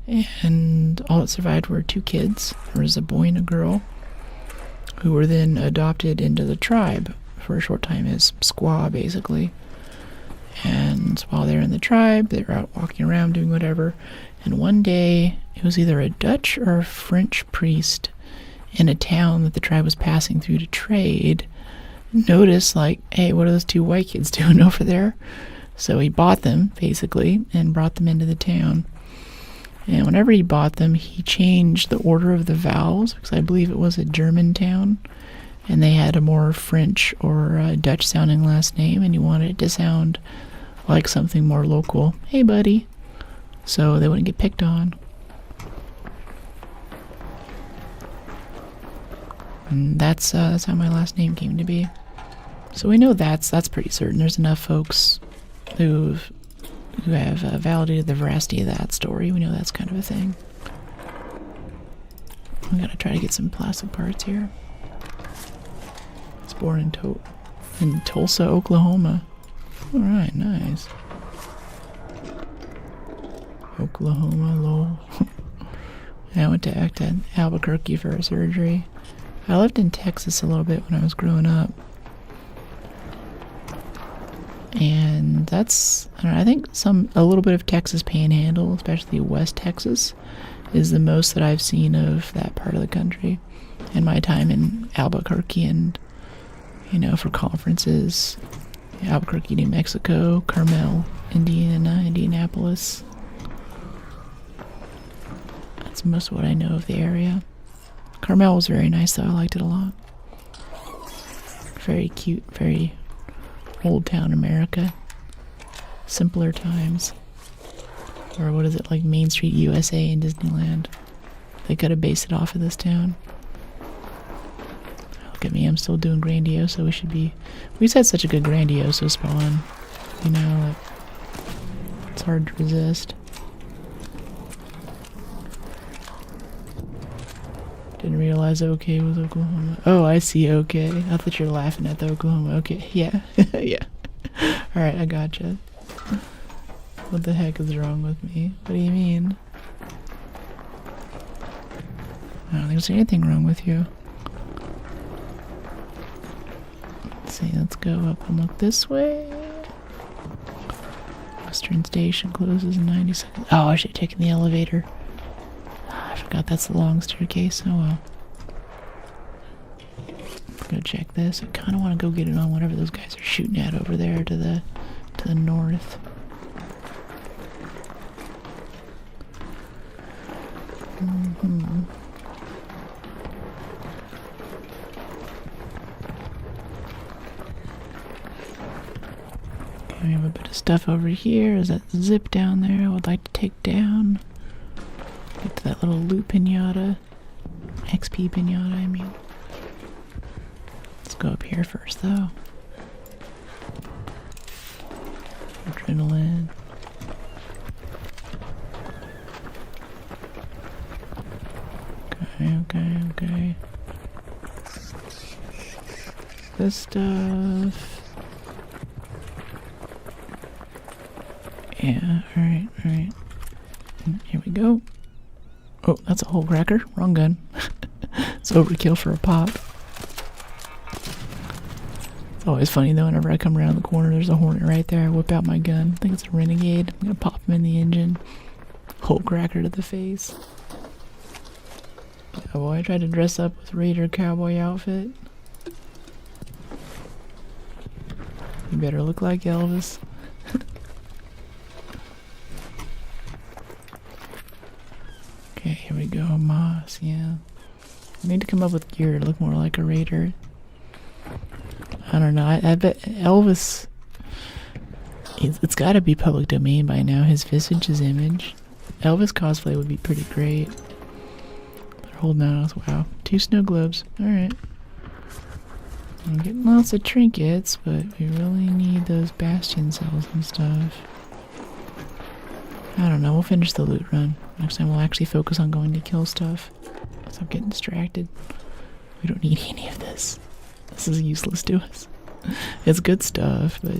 A: and all that survived were 2 kids. There was a boy and a girl, who were then adopted into the tribe for a short time as squaw, basically. And while they were in the tribe, they were out walking around doing whatever. And one day, it was either a Dutch or a French priest in a town that the tribe was passing through to trade noticed, like, hey, what are those 2 white kids doing over there? So he bought them, basically, and brought them into the town. And whenever he bought them, he changed the order of the vowels, because I believe it was a German town, and they had a more French or Dutch-sounding last name, and he wanted it to sound like something more local. Hey, buddy. So they wouldn't get picked on. And that's how my last name came to be. So we know that's pretty certain. There's enough folks who have validated the veracity of that story. We know that's kind of a thing. I'm gonna try to get some plastic parts here. It's born in Tulsa, Oklahoma. All right, nice. Oklahoma, lol. I went to Albuquerque for a surgery. I lived in Texas a little bit when I was growing up. And that's, I don't know, I think a little bit of Texas Panhandle, especially West Texas, is the most that I've seen of that part of the country in my time in Albuquerque and, for conferences. Albuquerque, New Mexico, Carmel, Indiana, Indianapolis. That's most of what I know of the area. Carmel was very nice though, I liked it a lot. Very cute, very old town America. Simpler times. Or what is it, like Main Street USA in Disneyland? They could have based it off of this town. Look at me, I'm still doing Grandioso. We just had such a good Grandioso spawn. It's hard to resist. Didn't realize OK was Oklahoma. Oh, I see OK. I thought you were laughing at the Oklahoma. Okay, yeah. Yeah. Alright, I gotcha. What the heck is wrong with me? What do you mean? I don't think there's anything wrong with you. Let's see, let's go up and look this way. Western Station closes in 90 seconds. Oh, I should have taken the elevator. I forgot that's the long staircase. Oh well. Go check this. I kind of want to go get it on whatever those guys are shooting at over there to the north. Okay, we have a bit of stuff over here. Is that zip down there I would like to take down? Get to that little loot pinata. XP pinata, I mean. Let's go up here first, though. Adrenaline. Okay. This stuff. Yeah, alright. Here we go. Oh, that's a whole cracker. Wrong gun. It's overkill for a pop. It's always funny though, whenever I come around the corner, there's a hornet right there. I whip out my gun. I think it's a renegade. I'm gonna pop him in the engine. Whole cracker to the face. Yeah, boy, I tried to dress up with Raider cowboy outfit. You better look like Elvis. Okay, here we go. Moss, yeah. I need to come up with gear to look more like a Raider. I don't know. I bet Elvis... It's gotta be public domain by now. His visage, his image. Elvis cosplay would be pretty great. They're holding out. Wow. 2 snow globes. Alright. I'm getting lots of trinkets, but we really need those bastion cells and stuff. I don't know. We'll finish the loot run. Next time we'll actually focus on going to kill stuff. Stop getting distracted. We don't need any of this. This is useless to us. It's good stuff, but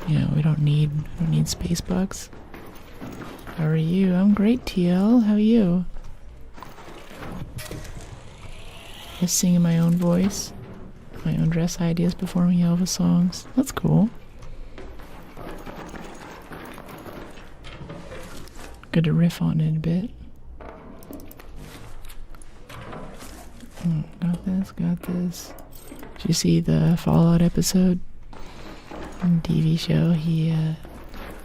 A: you know, we don't need space bucks. How are you? I'm great, TL. How are you? Just singing my own voice, my own dress ideas, performing Elvis songs. That's cool. Good to riff on it a bit. Got this. Did you see the Fallout episode? On TV show, I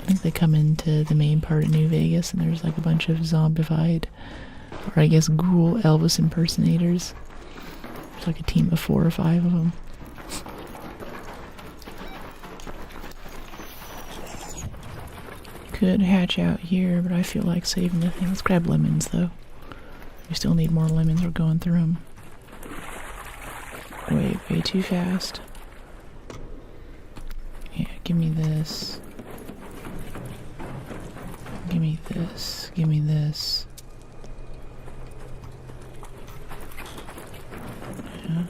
A: think they come into the main part of New Vegas and there's like a bunch of zombified, or I guess ghoul Elvis impersonators. There's like a team of 4 or 5 of them. Could hatch out here, but I feel like saving the thing. Let's grab lemons though. We still need more lemons. We're going through them. Way too fast. Yeah, give me this. Give me this. Give me this. Yeah.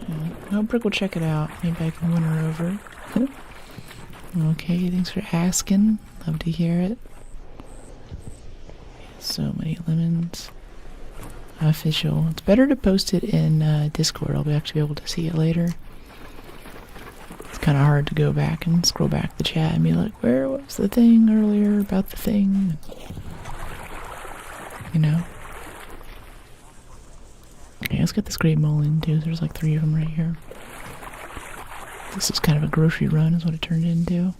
A: Oh, Brick will check it out. Maybe I can win her over. Okay, thanks for asking. Love to hear it. So many lemons. Official. It's better to post it in Discord. I'll actually be able to see it later. It's kind of hard to go back and scroll back the chat and be like, where was the thing earlier about the thing? You know? Okay, let's get this great mullen too. There's like 3 of them right here. This is kind of a grocery run is what it turned into.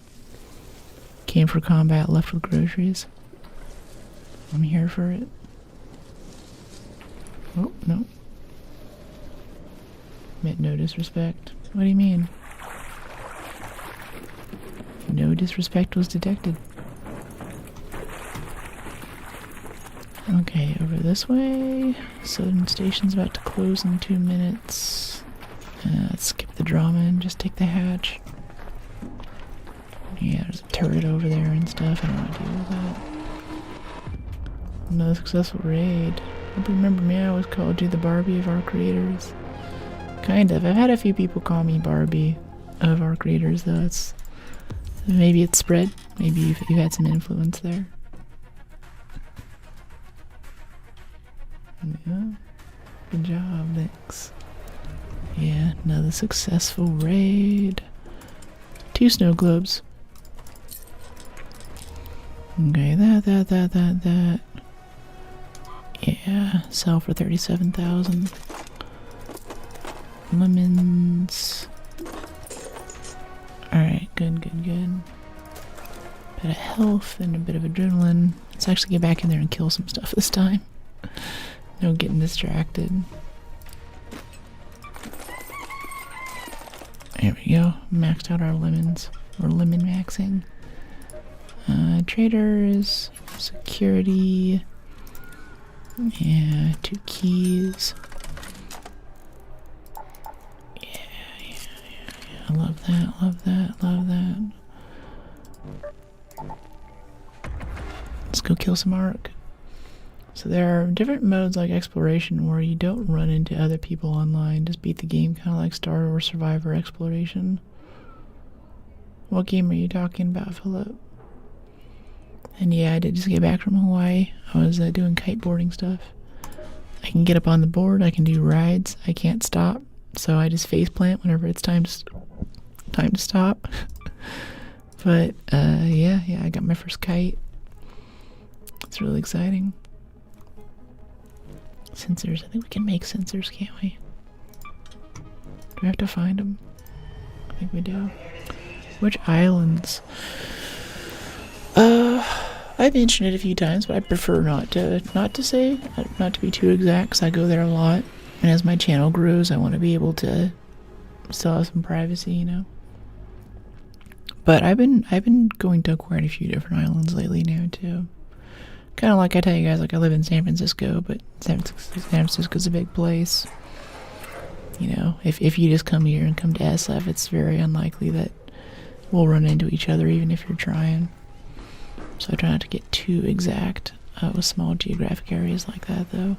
A: Came for combat, left with groceries. I'm here for it. Oh, no. Meant no disrespect. What do you mean? No disrespect was detected. Okay, over this way. Southern Station's about to close in 2 minutes. Let's skip the drama and just take the hatch. Yeah, there's a turret over there and stuff. I don't want to deal with that. Another successful raid. Hope you remember me. I always called you the Barbie of our creators. Kind of. I've had a few people call me Barbie of our creators, though. Maybe it's spread. Maybe you've had some influence there. Yeah. Good job, thanks. Yeah, another successful raid. 2 snow globes. Okay, that. Yeah, sell for 37,000. Lemons. Alright, good. Bit of health and a bit of adrenaline. Let's actually get back in there and kill some stuff this time. No getting distracted. There we go. Maxed out our lemons. We're lemon maxing. Traders. Security. Yeah, 2 keys. Yeah. I love that. Let's go kill some Arc. So there are different modes like exploration where you don't run into other people online, just beat the game, kind of like Star Wars Survivor Exploration. What game are you talking about, Philip? And yeah, I did just get back from Hawaii. I was doing kiteboarding stuff. I can get up on the board, I can do rides, I can't stop, so I just face plant whenever it's time to stop. But yeah, I got my first kite. It's really exciting. Sensors, I think we can make sensors, can't we? Do we have to find them? I think we do. Which islands? I've mentioned it a few times, but I prefer not to say, not to be too exact, because I go there a lot. And as my channel grows, I want to be able to still have some privacy, you know. But I've been going to quite a few different islands lately now too. Kind of like I tell you guys, like I live in San Francisco, but San Francisco's a big place. You know, if you just come here and come to SF, it's very unlikely that we'll run into each other, even if you're trying. So I try not to get too exact with small geographic areas like that, though.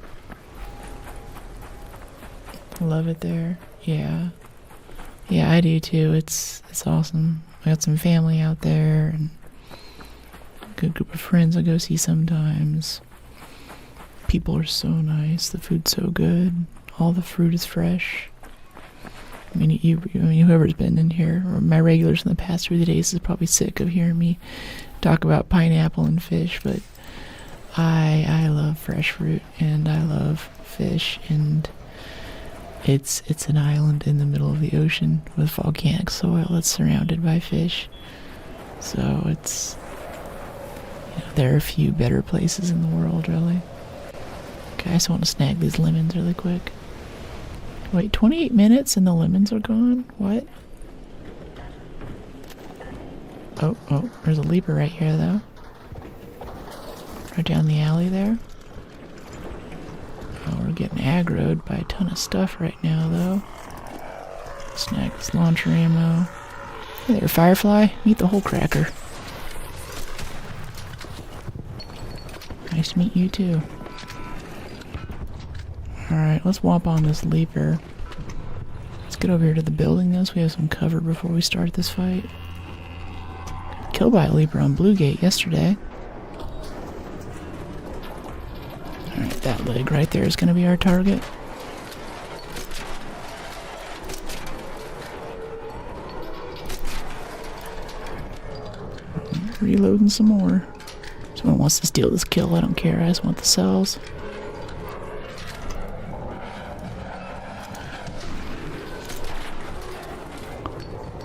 A: I love it there. Yeah, I do too. It's awesome. I got some family out there and a good group of friends I go see sometimes. People are so nice. The food's so good. All the fruit is fresh. I mean, whoever's been in here, or my regulars in the past 3 days, is probably sick of hearing me talk about pineapple and fish, but I love fresh fruit and I love fish, and it's an island in the middle of the ocean with volcanic soil that's surrounded by fish. So it's, you know, there are a few better places in the world, really. Okay, I just want to snag these lemons really quick. Wait, 28 minutes and the lemons are gone? What? Oh, there's a leaper right here, though. Right down the alley there. Oh, we're getting aggroed by a ton of stuff right now, though. Snag this launcher ammo. Hey there, Firefly. Meet the whole cracker. Nice to meet you, too. Alright, let's whomp on this leaper. Let's get over here to the building, though, so we have some cover before we start this fight. Killed by a leaper on Blue Gate yesterday. Alright, that leg right there is going to be our target. Reloading some more. Someone wants to steal this kill, I don't care, I just want the cells.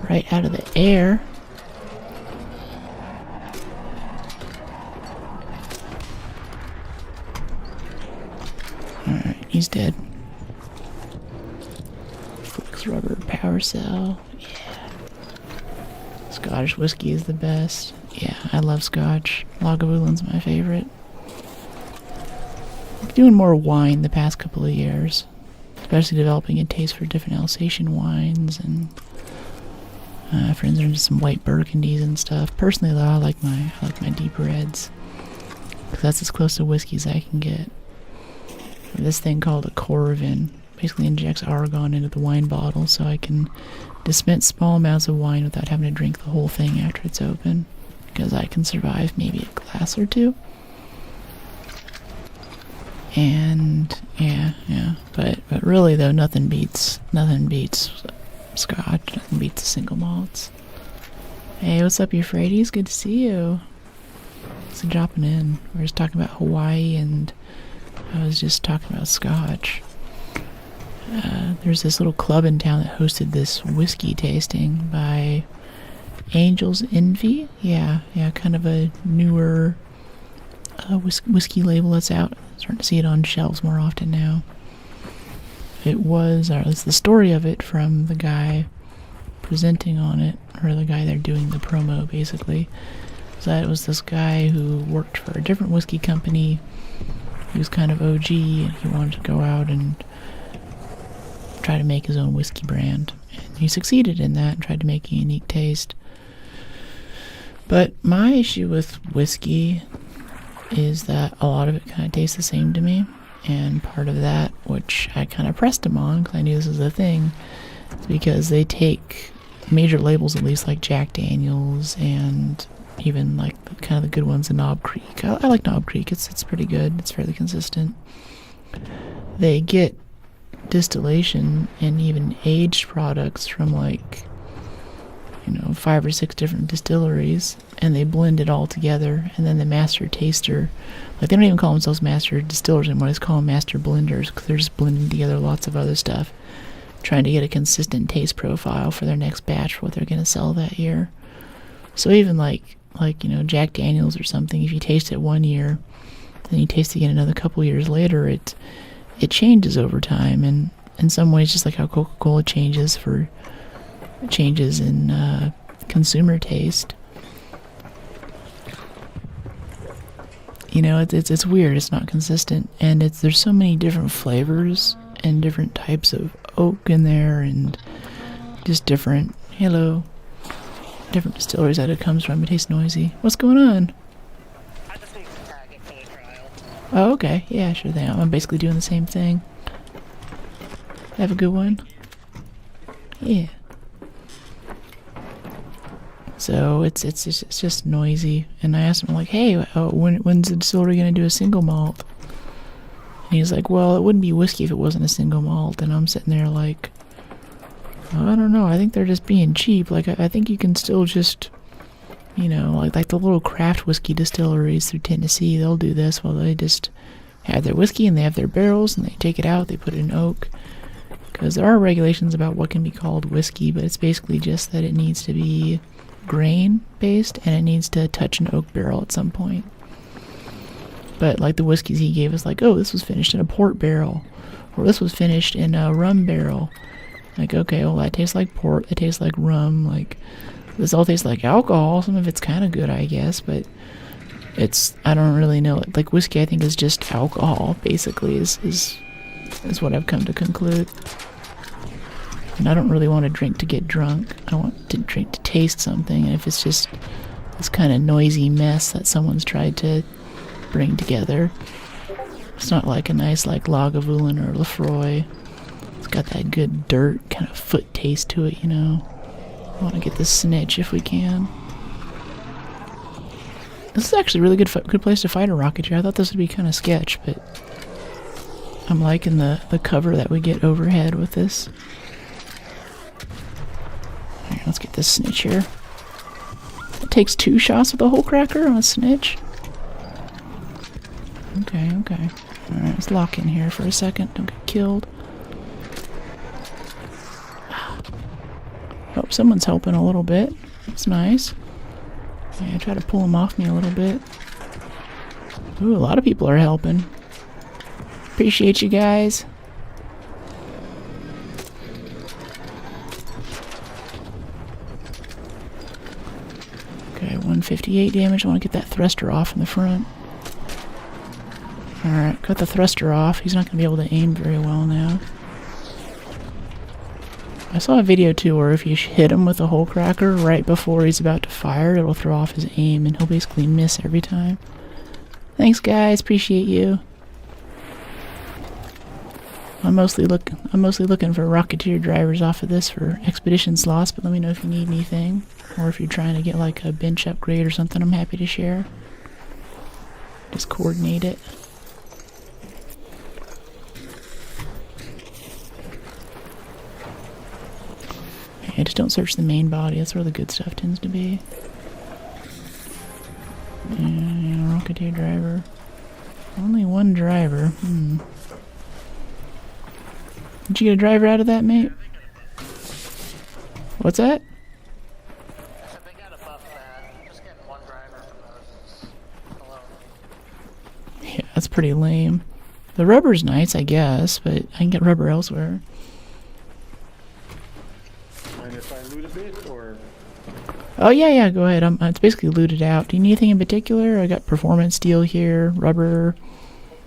A: Right out of the air. Alright, he's dead. Flex rubber power cell. Yeah. Scottish whiskey is the best. Yeah, I love Scotch. Lagavulin my favorite. I'm doing more wine the past couple of years. Especially developing a taste for different Alsatian wines, and friends are into some white burgundies and stuff. Personally, though, I like my deep reds, because that's as close to whiskey as I can get. This thing called a Corvin basically injects argon into the wine bottle, so I can dispense small amounts of wine without having to drink the whole thing after it's open. because I can survive maybe a glass or two. And yeah, but really though, nothing beats Scotch. Nothing beats the single malts. Hey, what's up, Euphrates? Good to see you. Thanks for dropping in. We were just talking about Hawaii, and I was just talking about Scotch. There's this little club in town that hosted this whiskey tasting by Angel's Envy. Yeah, kind of a newer whiskey label that's out. Starting to see it on shelves more often now. It's the story of it from the guy presenting on it, or the guy there doing the promo, basically. So it was this guy who worked for a different whiskey company. He was kind of OG, and he wanted to go out and try to make his own whiskey brand. And he succeeded in that and tried to make a unique taste. But my issue with whiskey is that a lot of it kind of tastes the same to me, and part of that, which I kind of pressed him on because I knew this was a thing, is because they take major labels, at least like Jack Daniels and even like kind of the good ones in Knob Creek. I like Knob Creek. It's pretty good. It's fairly consistent. They get distillation and even aged products from like 5 or 6 different distilleries, and they blend it all together, and then the master taster, like, they don't even call themselves master distillers anymore, they just call them master blenders, because they're just blending together lots of other stuff, trying to get a consistent taste profile for their next batch for what they're going to sell that year. So even like Jack Daniels or something, if you taste it one year, then you taste it again another couple years later, it changes over time, and in some ways just like how Coca-Cola changes in consumer taste. It's weird. It's not consistent, and there's so many different flavors and different types of oak in there, and just different distilleries that it comes from. It tastes noisy. What's going on?
F: I just need to target for the trial.
A: Oh, okay. Yeah, sure thing. I'm basically doing the same thing. Have a good one. Yeah. So it's just noisy, and I asked him, like, hey, when's the distillery gonna do a single malt? And he's like, well, it wouldn't be whiskey if it wasn't a single malt. And I'm sitting there like, I don't know, I think they're just being cheap. Like, I think you can still just, like the little craft whiskey distilleries through Tennessee, they'll do this. Well, they just have their whiskey and they have their barrels and they take it out, they put it in oak. Because there are regulations about what can be called whiskey, but it's basically just that it needs to be grain based and it needs to touch an oak barrel at some point. But like the whiskeys he gave us, like, oh, this was finished in a port barrel, or this was finished in a rum barrel. Like, okay, well, that tastes like port, that tastes like rum, like this all tastes like alcohol. Some of it's kind of good, I guess, but I don't really know. Like whiskey, I think, is just alcohol basically, is what I've come to conclude. And I don't really want to drink to get drunk. I want to drink to taste something. And if it's just this kind of noisy mess that someone's tried to bring together, it's not like a nice like Lagavulin or Lefroy. It's got that good dirt kind of foot taste to it, I want to get the snitch if we can. This is actually a really good place to fight a rocketeer. I thought this would be kind of sketch, but I'm liking the cover that we get overhead with this. Alright, let's get this snitch here. It takes 2 shots with a hole cracker on a snitch. Okay. Alright, let's lock in here for a second. Don't get killed. Oh, someone's helping a little bit. That's nice. Yeah, try to pull him off me a little bit. Ooh, a lot of people are helping. Appreciate you guys. Okay, 158 damage. I want to get that thruster off in the front. Alright, cut the thruster off. He's not going to be able to aim very well now. I saw a video too where if you hit him with a hole cracker right before he's about to fire, it'll throw off his aim and he'll basically miss every time. Thanks guys, appreciate you. I'm mostly looking for Rocketeer drivers off of this for expedition slots, but let me know if you need anything. Or if you're trying to get like a bench upgrade or something, I'm happy to share. Just coordinate it. Yeah, just don't search the main body, that's where the good stuff tends to be. Yeah, Rocketeer driver. Only one driver. Did you get a driver out of that, mate? What's that?
F: I said they got a buff that. I'm just getting one driver from those alone.
A: Yeah, that's pretty lame. The rubber's nice, I guess, but I can get rubber elsewhere.
G: And if I loot a bit, or
A: Oh, yeah, go ahead. It's basically looted out. Do you need anything in particular? I got performance steel here, rubber.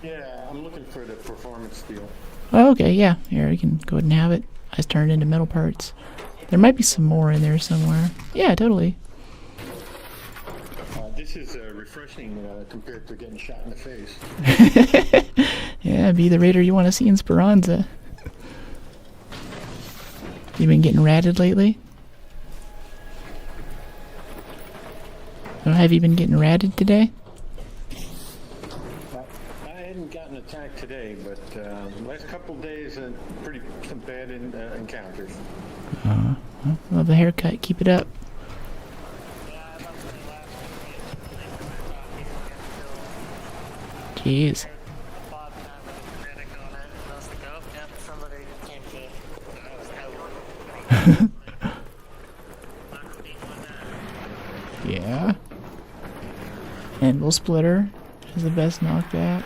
G: yeah, I'm looking for the performance steel.
A: Oh, okay, yeah. Here, you can go ahead and have it. I just turned it into metal parts. There might be some more in there somewhere. Yeah, totally.
G: This is refreshing compared to getting shot in the face.
A: Yeah, be the raider you want to see in Speranza. You been getting ratted lately? Oh, have you been getting ratted today?
G: I hadn't gotten attacked today, but last couple days, some bad encounters.
A: Love the haircut. Keep it up.
F: Yeah, I about to say last week, people
A: Jeez.
F: the bot kind of critic on it. And I was like, oh, yep, somebody came to. That was Howard.
A: Yeah. Anvil splitter is the best knockback.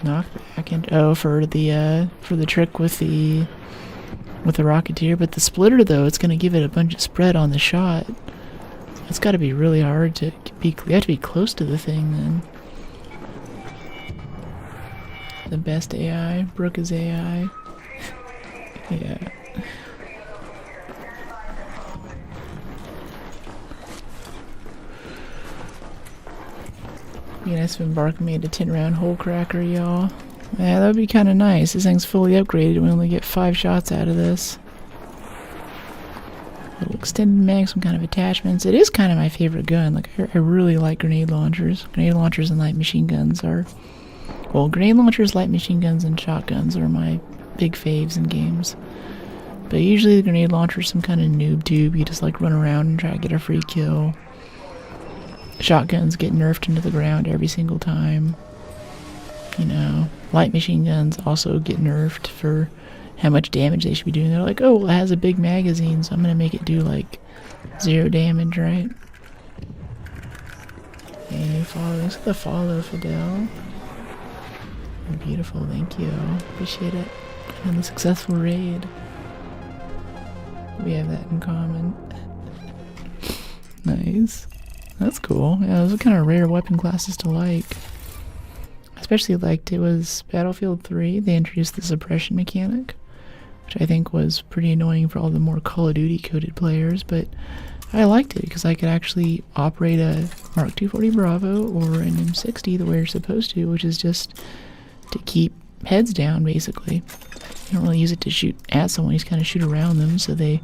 A: And for the trick with the Rocketeer, but the splitter though, it's gonna give it a bunch of spread on the shot. It's got to be really hard to be. You have to be close to the thing then. The best AI, Brooke is AI. Yeah. Yeah, that's when Bark made a 10-round hole cracker, y'all. Yeah, that would be kind of nice. This thing's fully upgraded. We only get 5 shots out of this. Little extended mag, some kind of attachments. It is kind of my favorite gun. Like, I really like grenade launchers. Grenade launchers and light machine guns are... Well, grenade launchers, light machine guns, and shotguns are my big faves in games. But usually the grenade launcher is some kind of noob tube. You just like run around and try to get a free kill. Shotguns get nerfed into the ground every single time. You know, light machine guns also get nerfed for how much damage they should be doing. They're like, oh, well, it has a big magazine, so I'm gonna make it do like 0 damage, right? Hey, new follow. Thanks for the follow, Fidel. Beautiful, thank you. Appreciate it. And the successful raid. We have that in common. Nice. That's cool. Yeah, those are kind of rare weapon classes to like. Especially liked it was Battlefield 3. They introduced the suppression mechanic, which I think was pretty annoying for all the more Call of Duty coded players, but I liked it because I could actually operate a Mark 240 Bravo or an M60 the way you're supposed to, which is just to keep heads down, basically. You don't really use it to shoot at someone, you just kind of shoot around them so they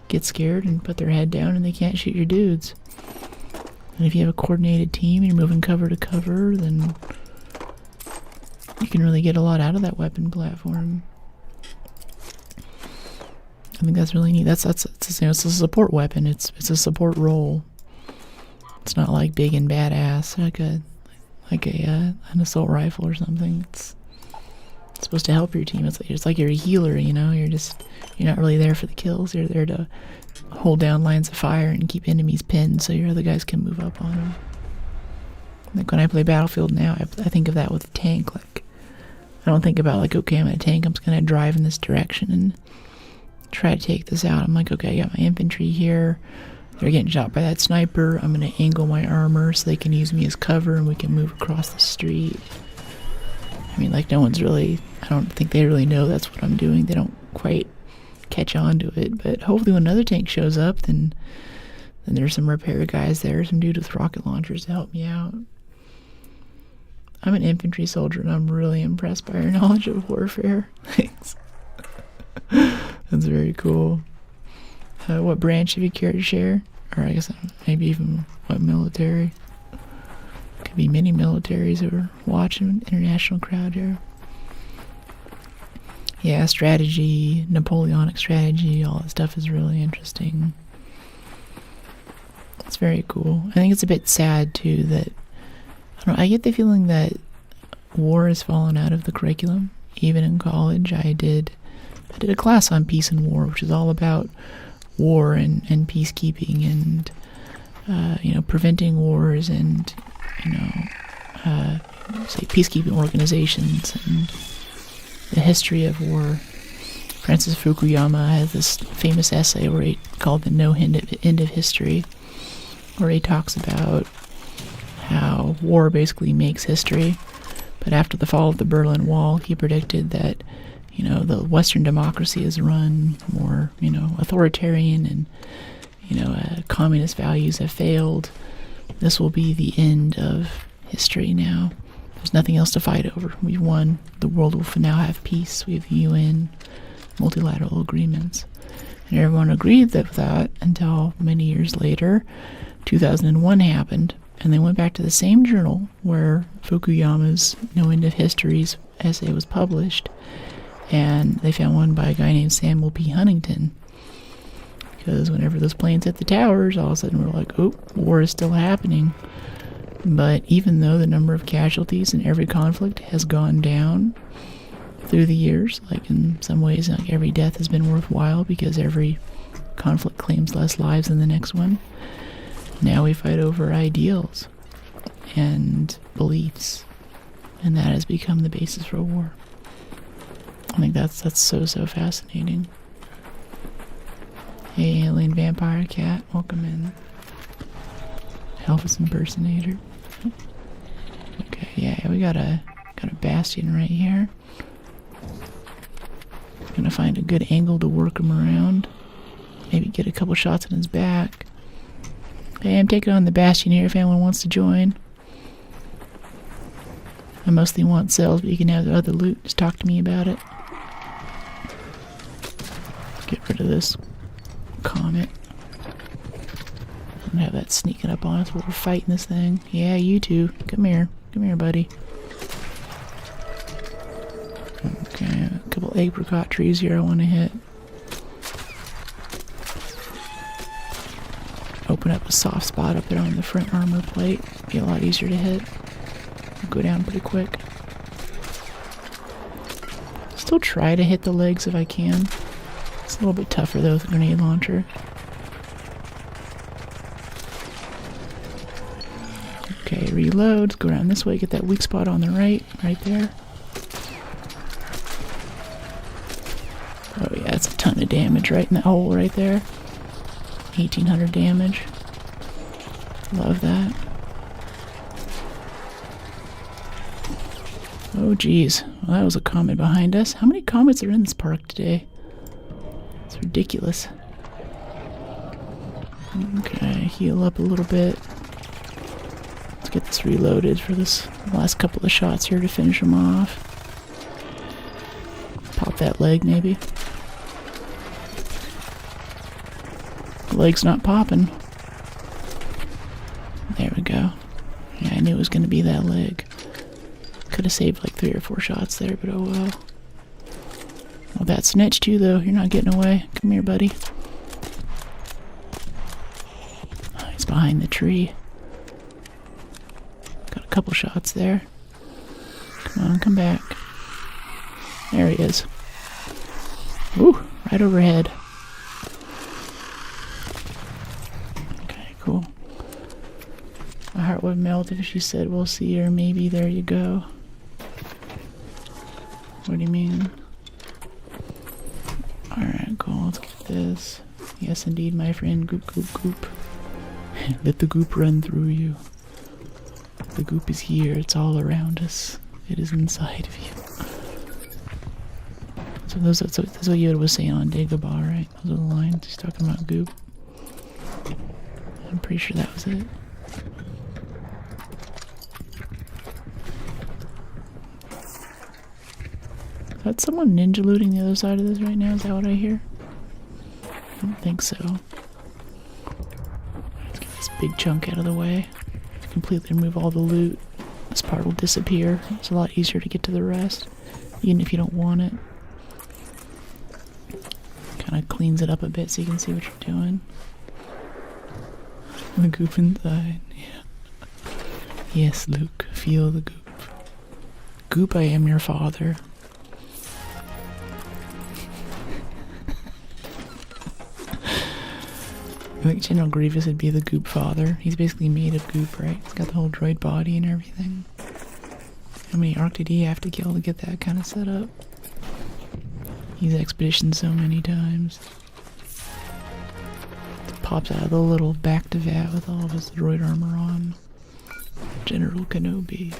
A: get scared and put their head down and they can't shoot your dudes. And if you have a coordinated team and you're moving cover to cover, then you can really get a lot out of that weapon platform. I think that's really neat. It's a support weapon. It's a support role. It's not like big and badass like an assault rifle or something. It's supposed to help your team. It's like you're a healer, you know. You're not really there for the kills. You're there to hold down lines of fire and keep enemies pinned so your other guys can move up on them. Like when I play Battlefield now, I think of that with a tank. Like I don't think about like, okay, I'm in a tank, I'm just gonna drive in this direction and try to take this out. I'm like, okay, I got my infantry here. They're getting shot by that sniper. I'm gonna angle my armor so they can use me as cover and we can move across the street. I mean, like, no one's really, I don't think they really know that's what I'm doing. They don't quite catch on to it, but hopefully when another tank shows up, then there's some repair guys there, some dude with rocket launchers to help me out. I'm an infantry soldier, and I'm really impressed by your knowledge of warfare. Thanks. That's very cool. What branch have you care to share? Or I guess maybe even what military? Could be many militaries who are watching. International crowd here. Yeah, strategy, Napoleonic strategy, all that stuff is really interesting. It's very cool. I think it's a bit sad too that I get the feeling that war has fallen out of the curriculum. Even in college, I did a class on peace and war, which is all about war and peacekeeping and preventing wars and say peacekeeping organizations and the history of war. Francis Fukuyama has this famous essay called The No End of History, where he talks about how war basically makes history. But after the fall of the Berlin Wall, he predicted that, the Western democracy is run more, authoritarian and, communist values have failed. This will be the end of history now. There's nothing else to fight over. We've won. The world will now have peace. We have UN, multilateral agreements. And everyone agreed with that until many years later, 2001 happened, and they went back to the same journal where Fukuyama's No End of History's essay was published, and they found one by a guy named Samuel P. Huntington. Because whenever those planes hit the towers, all of a sudden we're like, oh, war is still happening. But even though the number of casualties in every conflict has gone down through the years, like in some ways, like every death has been worthwhile because every conflict claims less lives than the next one. Now we fight over ideals and beliefs, and that has become the basis for war. I think that's so fascinating. Hey, alien vampire cat, welcome in. Elvis impersonator. Okay, yeah, we got a bastion right here. Gonna find a good angle to work him around. Maybe get a couple shots in his back. Hey, I'm taking on the bastion here if anyone wants to join. I mostly want cells, but you can have the other loot. Just talk to me about it. Get rid of this comet. Have that sneaking up on us while we're fighting this thing. Yeah, you two. Come here. Come here, buddy. Okay, a couple apricot trees here I want to hit. Open up a soft spot up there on the front armor plate. Be a lot easier to hit. Go down pretty quick. Still try to hit the legs if I can. It's a little bit tougher though with a grenade launcher. Okay, reload. Go around this way. Get that weak spot on the right there. Oh yeah, that's a ton of damage right in that hole right there. 1800 damage. Love that. Oh geez, well, that was a comet behind us. How many comets are in this park today? It's ridiculous. Okay, heal up a little bit. Let's get this reloaded for this last couple of shots here to finish them off. Pop that leg maybe. The leg's not popping. There we go. Yeah, I knew it was going to be that leg. Could have saved like 3 or 4 shots there, but oh well. Well, that snitched you though. You're not getting away. Come here, buddy. Oh, he's behind the tree. Got a couple shots there. Come on, come back. There he is. Ooh, right overhead. Okay, cool. My heart would melt if she said we'll see her. Maybe there you go. What do you mean? Alright, cool. Let's get this. Yes, indeed, my friend. Goop, goop, goop. Let the goop run through you. The goop is here. It's all around us. It is inside of you. So that's what Yoda was saying on Dagobah, right? Those are the lines. He's talking about goop. I'm pretty sure that was it. that someone ninja looting the other side of this right now? Is that what I hear? I don't think so. Let's get this big chunk out of the way. Completely remove all the loot. This part will disappear. It's a lot easier to get to the rest, even if you don't want it. Kind of cleans it up a bit so you can see what you're doing. The goop inside, yeah. Yes, Luke, feel the goop. Goop, I am your father. I think General Grievous would be the goop father. He's basically made of goop, right? He's got the whole droid body and everything. How many Arc did he have to kill to get that kind of set up? He's expeditioned so many times. Pops out of the little back to vat with all of his droid armor on. General Kenobi.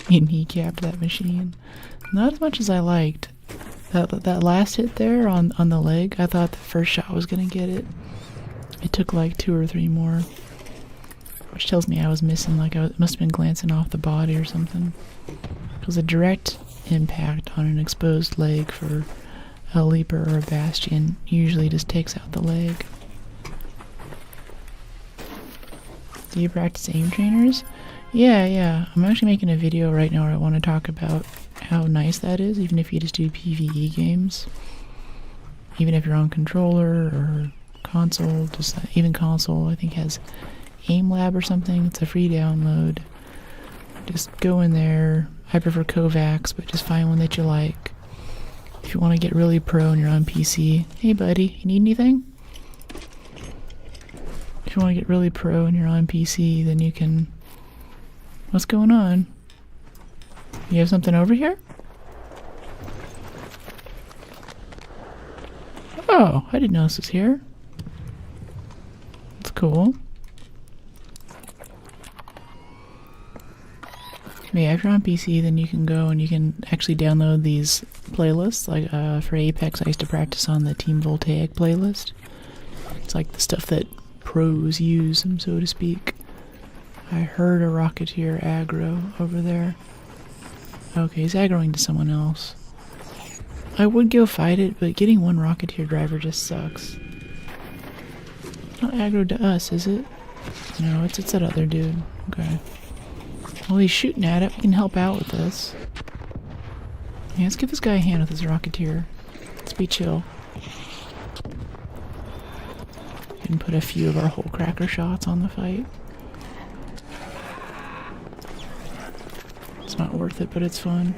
A: He kneecapped that machine. Not as much as I liked. That last hit there on the leg, I thought the first shot was gonna get it. It took like 2 or 3 more. Which tells me I was missing, like I must have been glancing off the body or something. Because a direct impact on an exposed leg for a leaper or a bastion usually just takes out the leg. Do you practice aim trainers? Yeah. I'm actually making a video right now where I want to talk about how nice that is, even if you just do PvE games. Even if you're on controller or console, just even console, I think has Aim Lab or something. It's a free download. Just go in there. I prefer Kovacs, but just find one that you like. If you want to get really pro and you're on PC, hey buddy, you need anything? If you want to get really pro and you're on PC, then you can... What's going on? You have something over here? Oh, I didn't know this was here. That's cool. Yeah, if you're on PC, then you can go and you can actually download these playlists. Like for Apex, I used to practice on the Team Voltaic playlist. It's like the stuff that pros use, so to speak. I heard a Rocketeer aggro over there. Okay, he's aggroing to someone else. I would go fight it, but getting one Rocketeer driver just sucks. Not aggro to us, is it? No, it's that other dude. Okay. Well, he's shooting at it. We can help out with this. Yeah, let's give this guy a hand with his Rocketeer. Let's be chill. We can put a few of our hole cracker shots on the fight. It's not worth it, but it's fun.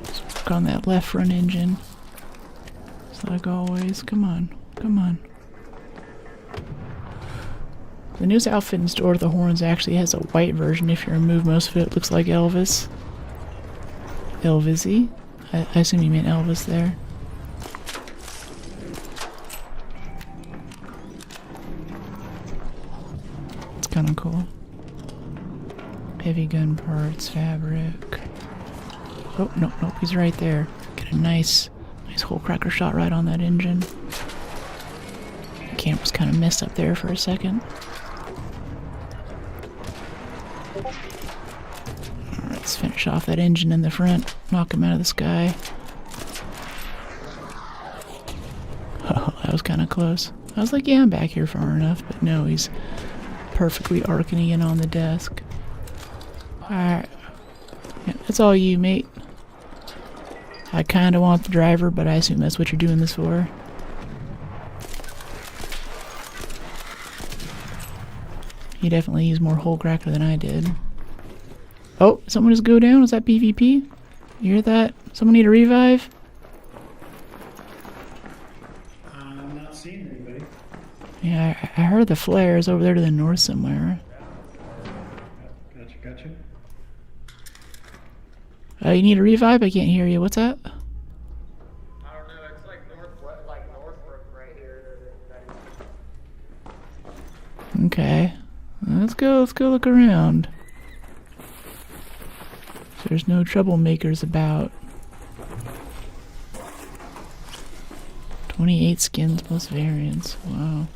A: Let's work on that left front engine. Just like always. Come on. Come on. The newest outfit in Store of the Horns actually has a white version. If you remove most of it, it looks like Elvis. Elvis-y. I assume you meant Elvis there. It's kind of cool. Heavy gun parts, fabric. Oh, nope, he's right there. Get a nice hole cracker shot right on that engine. The camera's kind of messed up there for a second. Alright, let's finish off that engine in the front. Knock him out of the sky. Oh, that was kind of close. I was like, yeah, I'm back here far enough, but no, he's perfectly arcing in on the desk. Alright. Yeah, that's all you, mate. I kind of want the driver, but I assume that's what you're doing this for. You definitely used more hole cracker than I did. Oh, someone just go down? Was that PvP? You hear that? Someone need a revive?
H: I'm not seeing anybody.
A: Yeah, I heard the flares over there to the north somewhere.
H: Gotcha.
A: You need a revive? I can't hear you. What's that?
F: I don't know, it's like northwest, like Northbrook right here.
A: Okay. Let's go look around. There's no troublemakers about. 28 skins plus variants. Wow.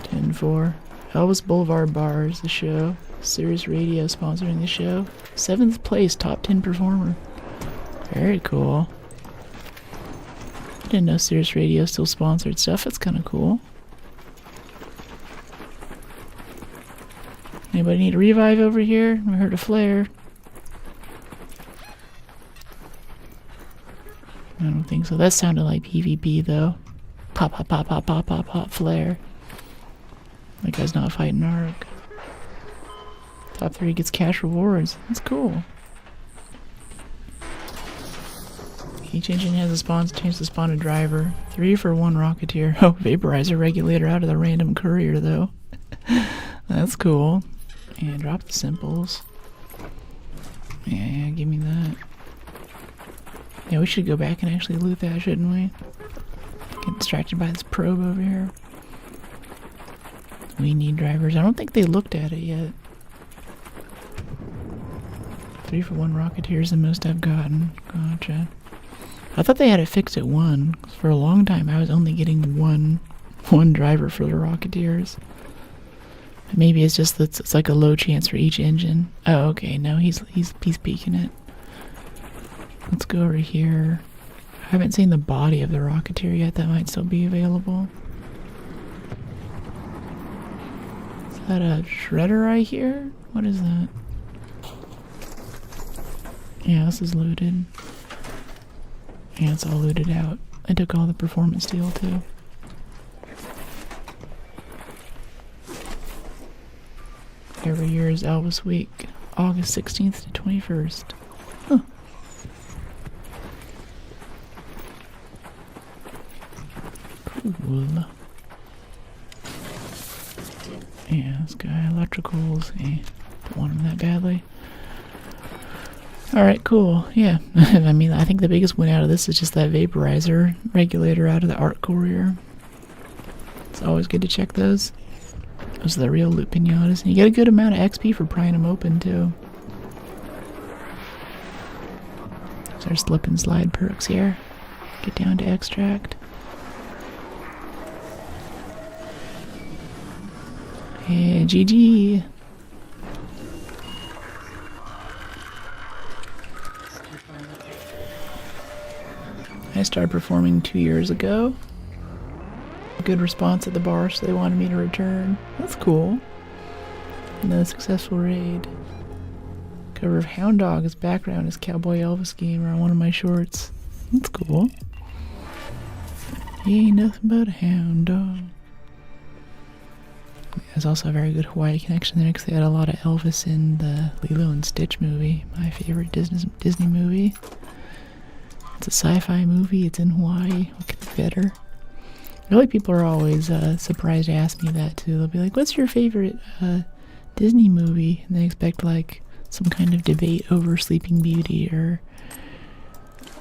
A: 10-4. Elvis Boulevard Bar is the show. Sirius Radio sponsoring the show. 7th place, top 10 performer. Very cool. Didn't know Sirius Radio still sponsored stuff. It's kind of cool. Anybody need a revive over here? I heard a flare. I don't think so. That sounded like PvP though. Pop, pop, pop, pop, pop, pop, pop, flare. That guy's not fighting Arc. Top 3 gets cash rewards. That's cool. Each engine has a chance to spawn a driver. 3 for 1 Rocketeer. Oh, vaporizer regulator out of the random courier though. That's cool. And drop the simples. Yeah, give me that. Yeah, we should go back and actually loot that, shouldn't we? Get distracted by this probe over here. We need drivers. I don't think they looked at it yet. 3 for 1 Rocketeer is the most I've gotten. Gotcha. I thought they had it fixed at 1. For a long time, I was only getting one driver for the Rocketeers. Maybe it's just that it's like a low chance for each engine. Oh, okay. No, he's peeking it. Let's go over here. I haven't seen the body of the Rocketeer yet. That might still be available. Is that a shredder right here? What is that? Yeah, this is looted. Yeah, it's all looted out. I took all the performance steel too. Every year is Elvis Week, August 16th to 21st. Huh. Cool. Yeah, this guy, electricals. Don't want him that badly. Alright, cool. Yeah. I mean, I think the biggest win out of this is just that vaporizer regulator out of the Arc Courier. It's always good to check those. Those are the real loot pinatas. And you get a good amount of XP for prying them open, too. There's our slip and slide perks here. Get down to extract. Yeah, GG. I started performing 2 years ago. Good response at the bar, so they wanted me to return. That's cool. Another successful raid. Cover of Hound Dog as background is Cowboy Elvis gamer on one of my shorts. That's cool. He ain't nothing but a hound dog. There's also a very good Hawaii connection there because they had a lot of Elvis in the Lilo and Stitch movie, my favorite Disney movie. It's a sci-fi movie, it's in Hawaii. What could be better? Really, people are always surprised to ask me that too. They'll be like, what's your favorite Disney movie? And they expect like some kind of debate over Sleeping Beauty or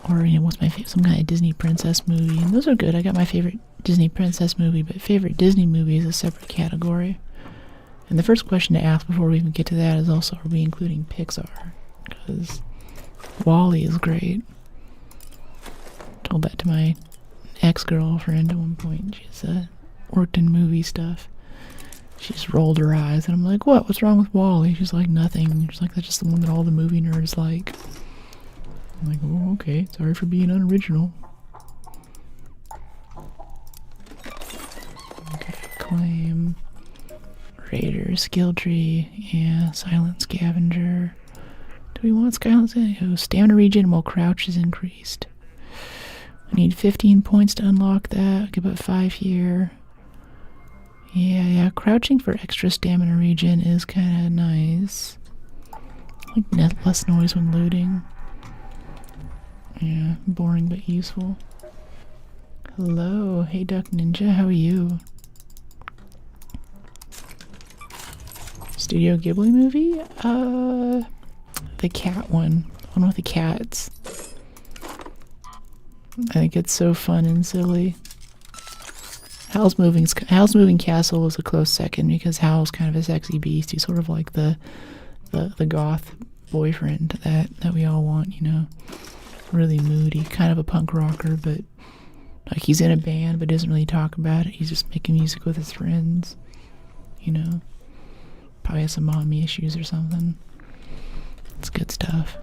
A: you know, what's my favorite, some kind of Disney princess movie. And those are good. I got my favorite Disney princess movie, but favorite Disney movie is a separate category. And the first question to ask before we even get to that is also, are we including Pixar? Because WALL-E is great. Told that to my ex-girlfriend at one point. She's worked in movie stuff. She just rolled her eyes and I'm like, what's wrong with WALL-E? She's like, nothing. She's like, that's just the one that all the movie nerds like. I'm like, oh, okay, sorry for being unoriginal. Okay, claim Raider, skill tree, yeah, silent scavenger. Do we want silent? Oh, stamina regen while crouch is increased. I need 15 points to unlock that. I could put 5 here. Yeah, crouching for extra stamina regen is kind of nice. Like less noise when looting. Yeah, boring but useful. Hello, hey Duck Ninja, how are you? Studio Ghibli movie? The cat one. One with the cats. I think it's so fun and silly. Howl's Moving Castle is a close second because Howl's kind of a sexy beast. He's sort of like the goth boyfriend that we all want, you know. Really moody, kind of a punk rocker, but like he's in a band but doesn't really talk about it. He's just making music with his friends. you know. Probably has some mommy issues or something. It's good stuff.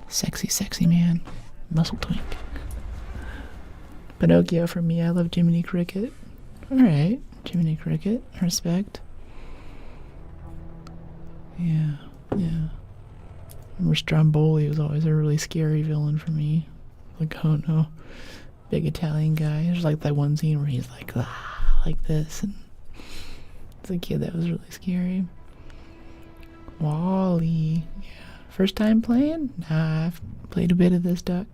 A: Sexy, sexy man. Muscle twink. Pinocchio for me. I love Jiminy Cricket. Alright, Jiminy Cricket. Respect. Yeah, yeah. I remember Stromboli was always a really scary villain for me. Like, oh no. Big Italian guy. There's like that one scene where he's like, ah, like this. And as a kid, that was really scary. Wally. Yeah. First time playing? Nah, I've played a bit of this duck.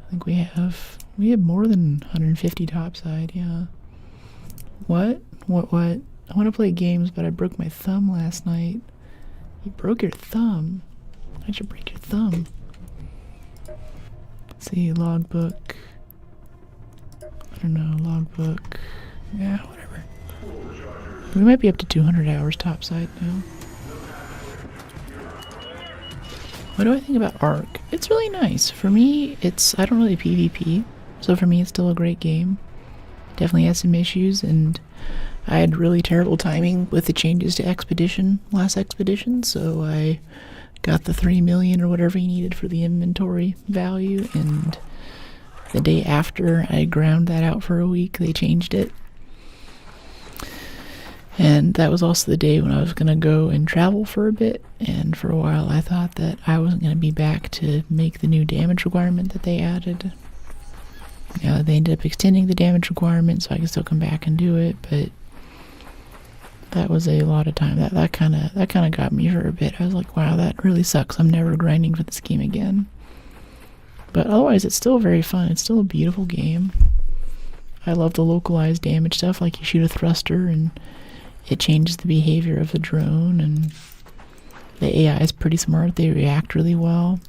A: I think we have more than 150 topside, yeah. What? What? I want to play games, but I broke my thumb last night. You broke your thumb? I should break your thumb. Let's see, logbook. I don't know, logbook. Yeah, whatever. We might be up to 200 hours topside now. What do I think about Arc? It's really nice. For me, I don't really PvP, so for me it's still a great game. Definitely has some issues, and I had really terrible timing with the changes to Expedition, last Expedition, so I got the 3 million or whatever you needed for the inventory value, and the day after I ground that out for a week, they changed it. And that was also the day when I was going to go and travel for a bit, and for a while I thought that I wasn't going to be back to make the new damage requirement that they added. They ended up extending the damage requirement so I could still come back and do it, but that was a lot of time. That kind of got me for a bit. I was like, wow, that really sucks. I'm never grinding for this game again. But otherwise, it's still very fun. It's still a beautiful game. I love the localized damage stuff, like you shoot a thruster and it changes the behavior of the drone, and the AI is pretty smart. They react really well.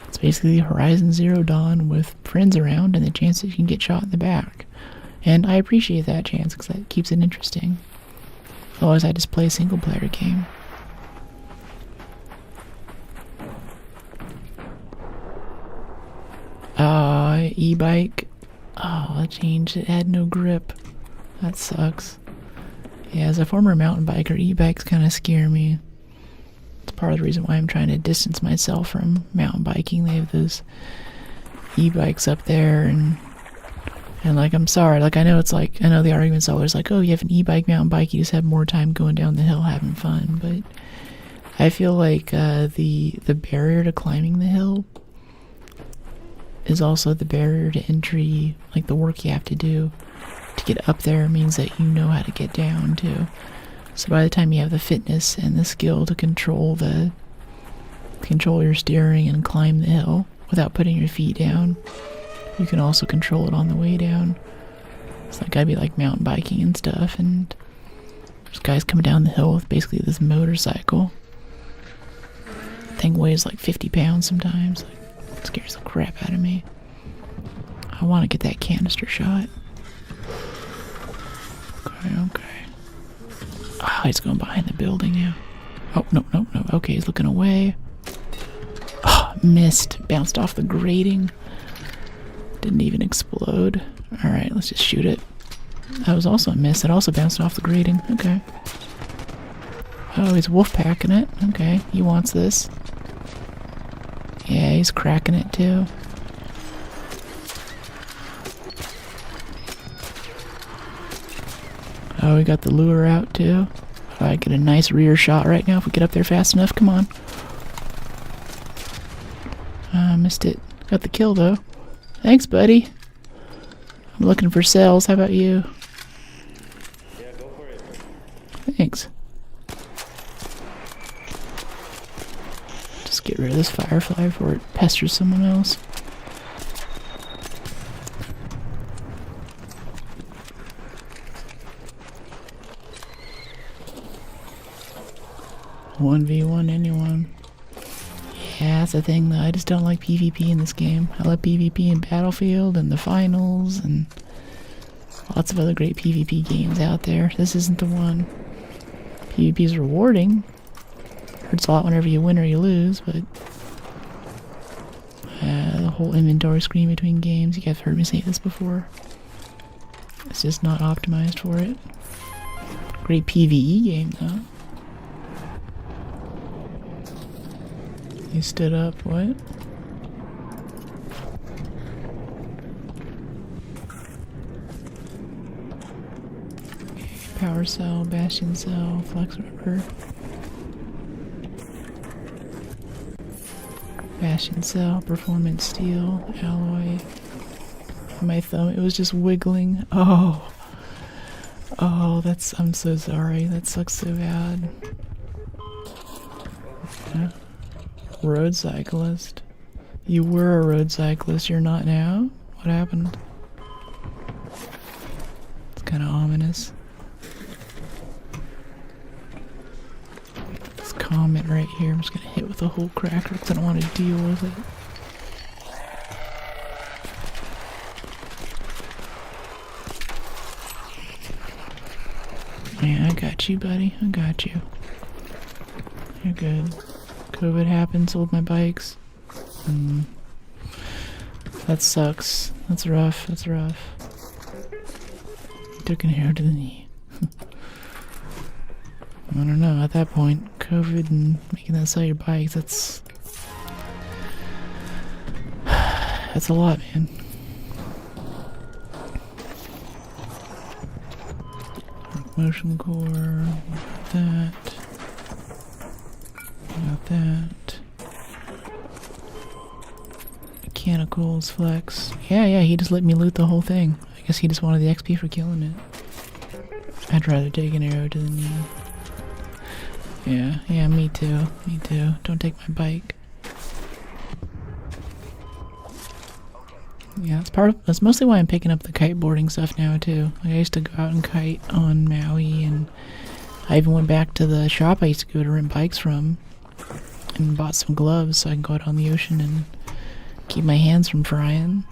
A: It's basically Horizon Zero Dawn with friends around and the chance that you can get shot in the back. And I appreciate that chance because that keeps it interesting. Otherwise, I just play a single player game. E-bike. Oh, it changed. It had no grip. That sucks. Yeah, as a former mountain biker, e-bikes kind of scare me. It's part of the reason why I'm trying to distance myself from mountain biking. They have those e-bikes up there, and like, I'm sorry, like, I know the argument's always like, oh, you have an e-bike, mountain bike, you just have more time going down the hill having fun, but I feel like the barrier to climbing the hill is also the barrier to entry, like the work you have to do to get up there means that you know how to get down too. So by the time you have the fitness and the skill to control your steering and climb the hill without putting your feet down, you can also control it on the way down. It's like I'd be like mountain biking and stuff, and there's guys coming down the hill with basically this motorcycle. Thing weighs like 50 pounds sometimes. Like, it scares the crap out of me. I want to get that canister shot. Okay. Oh, he's going behind the building now. Oh, no. Okay, he's looking away. Oh, missed. Bounced off the grating. Didn't even explode. Alright, let's just shoot it. That was also a miss. It also bounced off the grating. Okay. Oh, he's wolf packing it. Okay, he wants this. Yeah, he's cracking it too. Oh, we got the lure out too. I get a nice rear shot right now if we get up there fast enough. Come on. Missed it. Got the kill though. Thanks, buddy. I'm looking for cells. How about you?
G: Yeah, go for it.
A: Thanks. Just get rid of this firefly before it pesters someone else. One v one anyone. Yeah, that's the thing though. I just don't like PvP in this game. I love PvP in Battlefield and the finals and lots of other great PvP games out there. This isn't the one. PvP is rewarding. Hurts a lot whenever you win or you lose, but the whole inventory screen between games, you guys have heard me say this before. It's just not optimized for it. Great PvE game though. He stood up, what? Power cell, bastion cell, flex rubber. Bastion cell, performance steel, alloy. My thumb, it was just wiggling. Oh. Oh, I'm so sorry. That sucks so bad. Yeah. Road cyclist. You were a road cyclist, you're not now? What happened? It's kind of ominous. This comment right here, I'm just gonna hit with a whole cracker because I don't want to deal with it. Yeah, I got you, buddy. I got you. You're good. COVID happened, sold my bikes. That sucks. That's rough. That's rough. Took an arrow to the knee. I don't know, at that point, COVID and making that sell your bikes, that's a lot, man. Motion core, got that. Got that. Mechanicals, flex. Yeah, he just let me loot the whole thing. I guess he just wanted the XP for killing it. I'd rather take an arrow to the knee. Yeah, me too. Me too. Don't take my bike. Yeah, that's mostly why I'm picking up the kiteboarding stuff now too. Like, I used to go out and kite on Maui, and I even went back to the shop I used to go to rent bikes from and bought some gloves so I can go out on the ocean and keep my hands from frying.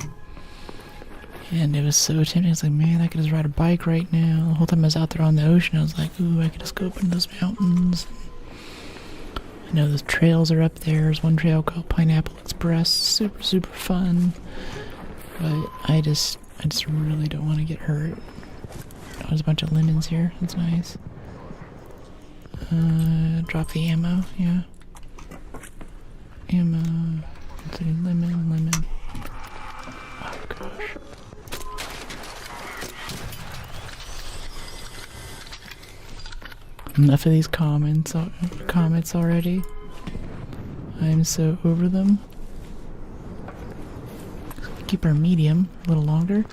A: And it was so tempting. I was like, man, I could just ride a bike right now. The whole time I was out there on the ocean, I was like, ooh, I could just go up into those mountains. I know those trails are up there. There's one trail called Pineapple Express. Super, super fun. But I just really don't want to get hurt. Oh, there's a bunch of lemons here. That's nice. Drop the ammo. Yeah. Ammo. Let's see. Lemon. Oh, gosh. Enough of these comments already. I'm so over them. Keep our medium a little longer.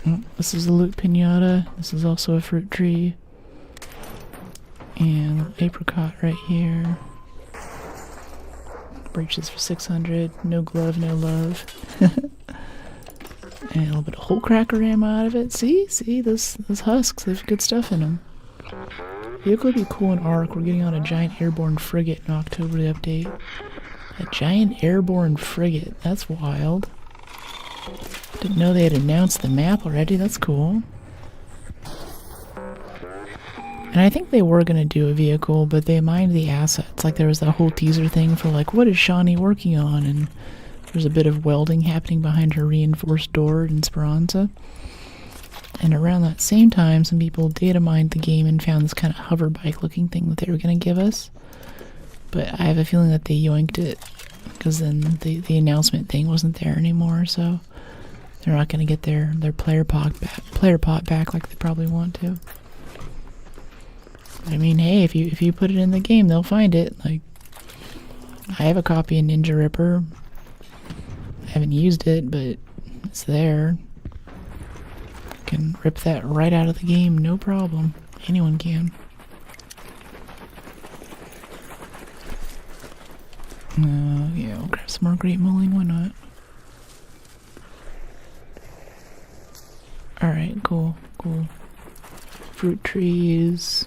A: Oh, this is a loot pinata. This is also a fruit tree. And apricot right here. Breeches for 600. No glove, no love. And a little bit of whole cracker ammo out of it. See, those husks, they have good stuff in them. Vehicle would be cool in Arc. We're getting on a giant airborne frigate in October, the update. A giant airborne frigate. That's wild. Didn't know they had announced the map already. That's cool. And I think they were going to do a vehicle, but they mined the assets. Like, there was that whole teaser thing for, like, what is Shawnee working on? And there's a bit of welding happening behind her reinforced door in Speranza. And around that same time, some people data mined the game and found this kind of hover bike looking thing that they were going to give us. But I have a feeling that they yoinked it, because then the announcement thing wasn't there anymore, so they're not going to get their player pot back like they probably want to. I mean, hey, if you put it in the game, they'll find it. Like, I have a copy of Ninja Ripper. I haven't used it, but it's there. Can rip that right out of the game, no problem. Anyone can. Yeah, we'll grab some more grape mulling, why not? Alright, cool. Fruit trees.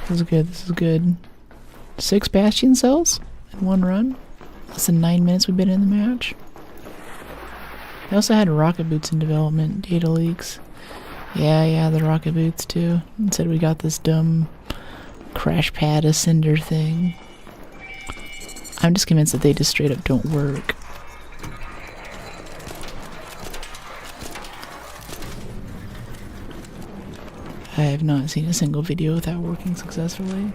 A: This is good. 6 bastion cells in one run. Less than 9 minutes we've been in the match. They also had rocket boots in development, data leaks. Yeah, the rocket boots too. And said we got this dumb crash pad ascender thing. I'm just convinced that they just straight up don't work. I have not seen a single video without working successfully.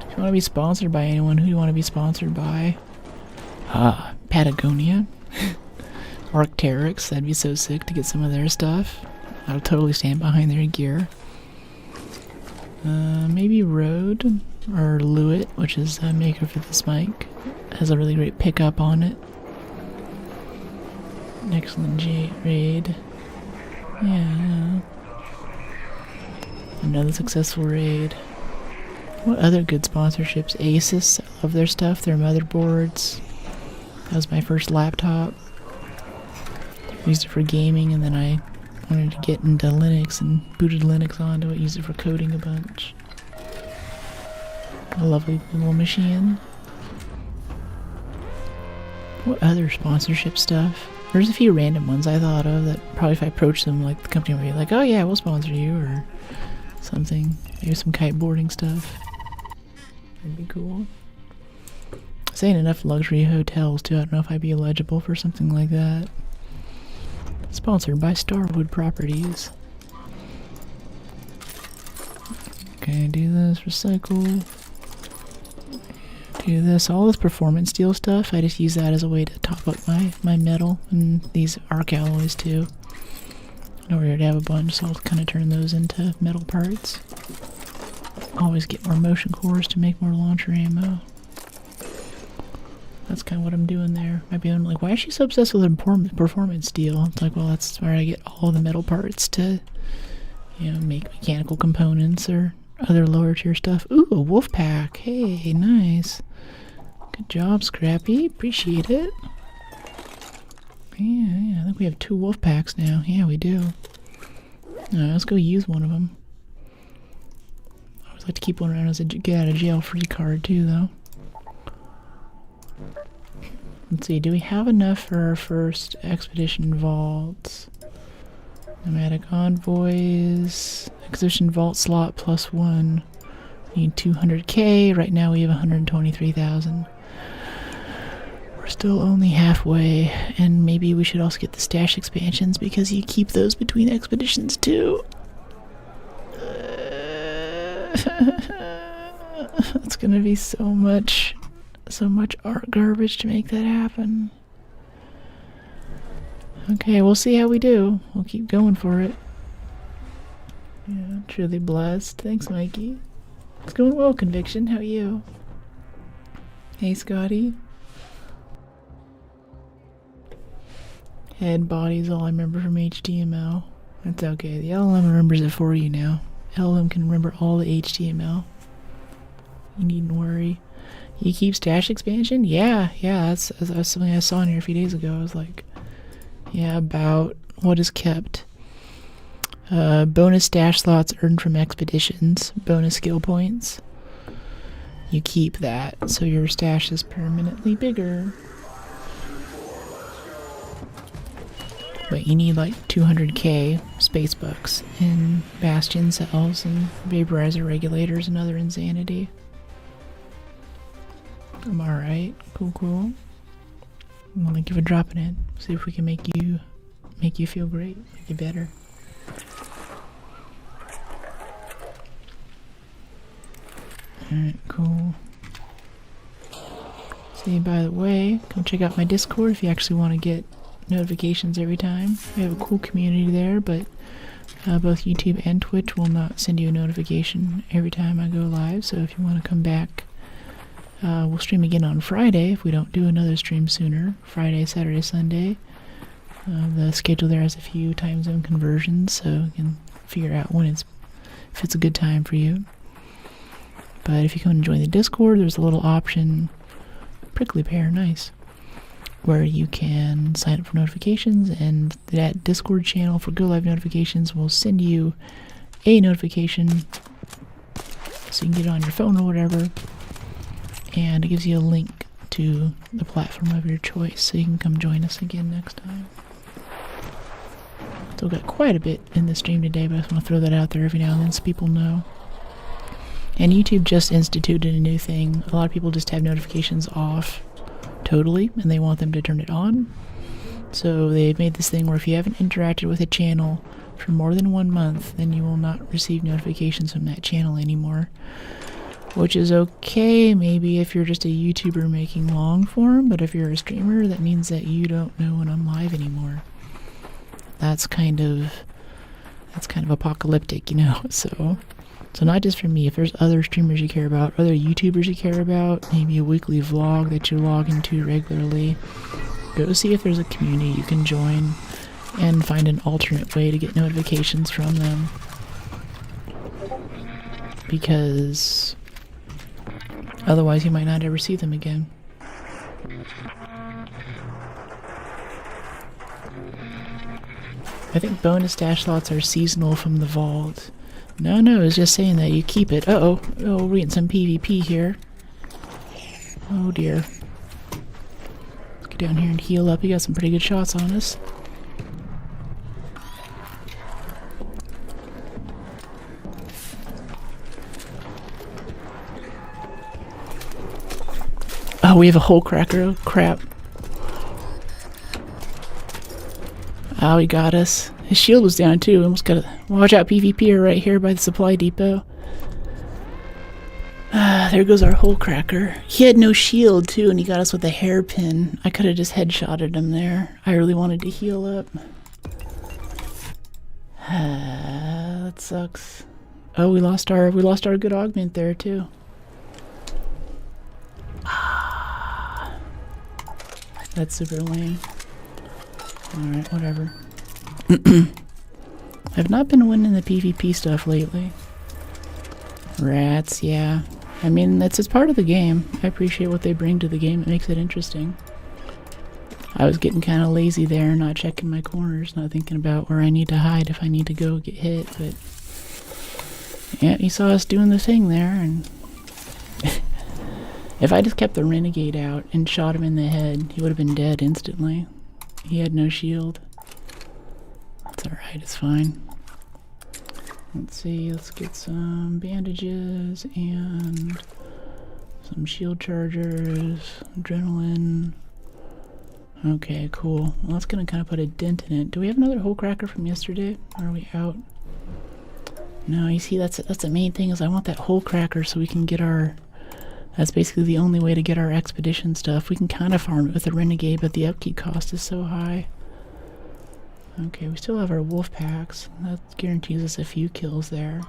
A: If you want to be sponsored by anyone, who do you want to be sponsored by? Patagonia. Arc'teryx, that'd be so sick to get some of their stuff. I would totally stand behind their gear. Maybe Rode or Lewitt, which is a maker for this mic. Has a really great pickup on it. An excellent raid. Yeah. Another successful raid. What other good sponsorships? Asus, I love their stuff, their motherboards. That was my first laptop. Used it for gaming, and then I wanted to get into Linux and booted Linux onto it, used it for coding a bunch. A lovely little machine. What other sponsorship stuff? There's a few random ones I thought of that probably if I approached them, like the company would be like, oh yeah, we'll sponsor you, or something. Maybe some kiteboarding stuff. That'd be cool. Saying enough luxury hotels too, I don't know if I'd be eligible for something like that. Sponsored by Starwood Properties. Okay, do this, recycle. Do this, all this performance steel stuff, I just use that as a way to top up my metal, and these arc alloys too. I already have a bunch, so I'll kind of turn those into metal parts. Always get more motion cores to make more launcher ammo. That's kind of what I'm doing there. Might be like, why is she so obsessed with performance steel? It's like, well, that's where I get all the metal parts to, you know, make mechanical components or other lower tier stuff. Ooh, a wolf pack. Hey, nice. Good job, Scrappy. Appreciate it. Yeah, I think we have 2 wolf packs now. Yeah, we do. Let's go use one of them. I always like to keep one around as a get out of jail free card too, though. Let's see, do we have enough for our first expedition vaults? Nomadic envoys, expedition vault slot +1. We need 200k. Right now we have 123,000. We're still only halfway, and maybe we should also get the stash expansions because you keep those between expeditions too. It's gonna be so much art garbage to make that happen. Okay, we'll see how we do. We'll keep going for it. Yeah, truly blessed. Thanks, Mikey. It's going well, Conviction. How are you? Hey, Scotty. Head, body is all I remember from HTML. That's okay. The LLM remembers it for you now. LLM can remember all the HTML. You needn't worry. You keep stash expansion? Yeah, that's something I saw in here a few days ago. I was like, yeah, about what is kept. Bonus stash slots earned from expeditions. Bonus skill points. You keep that, so your stash is permanently bigger. But you need like 200k space bucks in bastion cells and vaporizer regulators and other insanity. I'm alright. Cool. I'm gonna give a drop in it. See if we can make you feel great, make you better. Alright, cool. See, by the way, come check out my Discord if you actually want to get notifications every time. We have a cool community there, but both YouTube and Twitch will not send you a notification every time I go live, so if you want to come back, we'll stream again on Friday if we don't do another stream sooner. Friday, Saturday, Sunday. The schedule there has a few time zone conversions, so you can figure out if it's a good time for you. But if you come and join the Discord, there's a little option, prickly pear, nice, where you can sign up for notifications, and that Discord channel for Go Live notifications will send you a notification so you can get it on your phone or whatever, and it gives you a link to the platform of your choice so you can come join us again next time. Still got quite a bit in the stream today, but I just want to throw that out there every now and then so people know. And YouTube just instituted a new thing. A lot of people just have notifications off totally, and they want them to turn it on. So they made this thing where if you haven't interacted with a channel for more than 1 month, then you will not receive notifications from that channel anymore. Which is okay, maybe if you're just a YouTuber making long form, but if you're a streamer, that means that you don't know when I'm live anymore. That's kind of apocalyptic, you know. So not just for me. If there's other streamers you care about, other YouTubers you care about, maybe a weekly vlog that you log into regularly, go see if there's a community you can join and find an alternate way to get notifications from them. Because otherwise you might not ever see them again. I think bonus stash slots are seasonal from the vault. No, it's just saying that you keep it. Oh, we're getting some PvP here. Oh dear. Let's get down here and heal up. You got some pretty good shots on us. Oh, we have a hole cracker. Oh, crap. Oh, he got us. His shield was down too. Almost got a watch out PvPer right here by the supply depot. There goes our hole cracker. He had no shield too, and he got us with a hairpin. I could have just headshotted him there. I really wanted to heal up. That sucks. Oh, we lost our good augment there too. That's super lame. Alright, whatever. I've not been winning the PvP stuff lately. Rats, yeah. I mean, it's part of the game. I appreciate what they bring to the game. It makes it interesting. I was getting kind of lazy there, not checking my corners, not thinking about where I need to hide if I need to go get hit, but... yeah, he saw us doing the thing there, and... if I just kept the renegade out and shot him in the head, he would have been dead instantly. He had no shield. That's alright, it's fine. Let's see, let's get some bandages and some shield chargers, adrenaline. Okay, cool. Well, that's gonna kind of put a dent in it. Do we have another hole cracker from yesterday? Or are we out? No, you see, that's the main thing, is I want that hole cracker so we can get our... that's basically the only way to get our expedition stuff. We can kind of farm it with the renegade, but the upkeep cost is so high. Okay, we still have our wolf packs. That guarantees us a few kills there.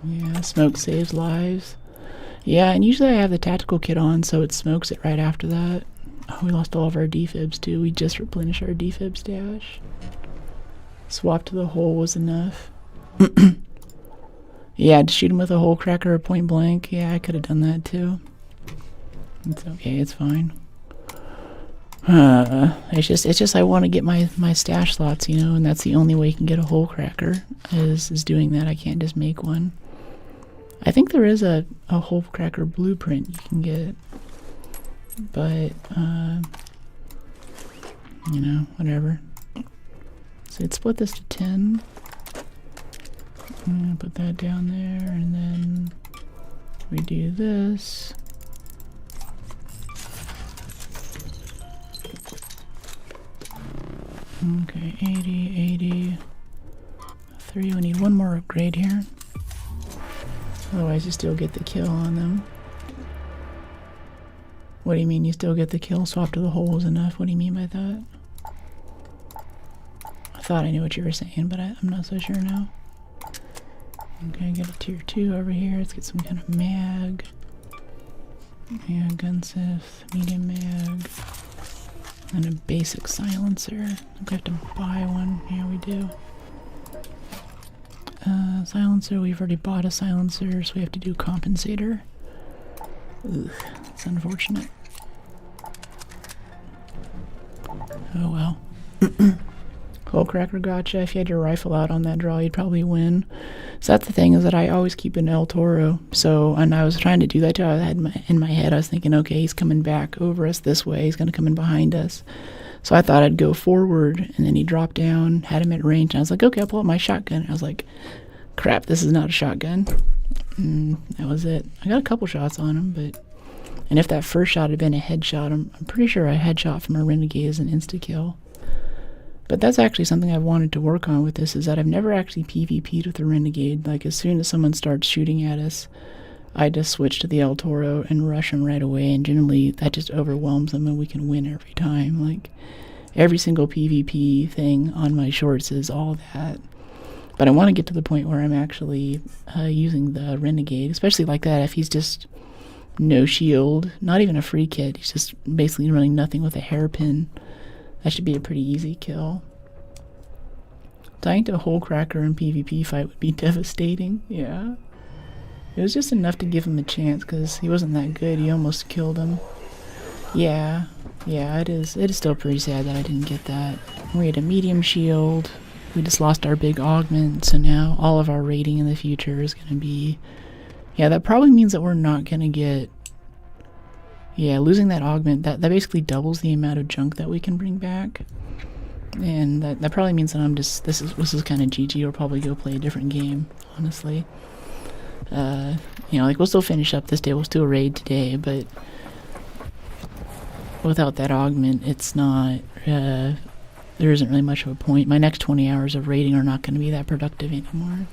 A: Yeah, smoke saves lives. Yeah, and usually I have the tactical kit on, so it smokes it right after that. Oh, we lost all of our defibs too. We just replenished our defib stash. Swap to the hole was enough. Yeah, to shoot him with a hole cracker or point blank. Yeah, I could have done that too. It's okay, it's fine. It's just I want to get my stash slots, you know, and that's the only way you can get a hole cracker is doing that. I can't just make one. I think there is a hole cracker blueprint you can get, but you know, whatever. So let's split this to 10. I'm gonna put that down there, and then we do this. Okay, 80, 3. We need one more upgrade here. Otherwise you still get the kill on them. What do you mean you still get the kill? Swap to the hole is enough. What do you mean by that? I thought I knew what you were saying, but I'm not so sure now. Okay, get a tier 2 over here. Let's get some kind of mag. Yeah, gun sith, medium mag. And a basic silencer. I think we have to buy one. Yeah, we do. Silencer, we've already bought a silencer, so we have to do compensator. Ugh, that's unfortunate. Oh well. Hole cracker gotcha. If you had your rifle out on that draw, you'd probably win. So that's the thing, is that I always keep an El Toro. So, and I was trying to do that too. I had in my head, I was thinking, okay, he's coming back over us this way. He's going to come in behind us. So I thought I'd go forward, and then he dropped down, had him at range, and I was like, okay, I'll pull out my shotgun. I was like, crap, this is not a shotgun. And that was it. I got a couple shots on him, but And if that first shot had been a headshot, I'm pretty sure a headshot from a renegade is an insta-kill. But that's actually something I've wanted to work on with this, is that I've never actually PvP'd with a renegade. Like, as soon as someone starts shooting at us, I just switch to the El Toro and rush them right away, and generally that just overwhelms them and we can win every time. Like, every single PvP thing on my shorts is all that. But I want to get to the point where I'm actually using the renegade, especially like that, if he's just no shield, not even a free kit, he's just basically running nothing with a hairpin. That should be a pretty easy kill. Dying to a hole cracker in PvP fight would be devastating. Yeah. It was just enough to give him a chance because he wasn't that good. He almost killed him. Yeah. Yeah, it is still pretty sad that I didn't get that. We had a medium shield. We just lost our big augment, so now all of our rating in the future is going to be... Yeah, that probably means that we're not going to get... Yeah, losing that augment, that basically doubles the amount of junk that we can bring back. And that probably means that I'm just... This is kind of GG. We'll probably go play a different game, honestly. You know, like, we'll still finish up this day. We'll still raid today, but... Without that augment, it's not... there isn't really much of a point. My next 20 hours of raiding are not going to be that productive anymore.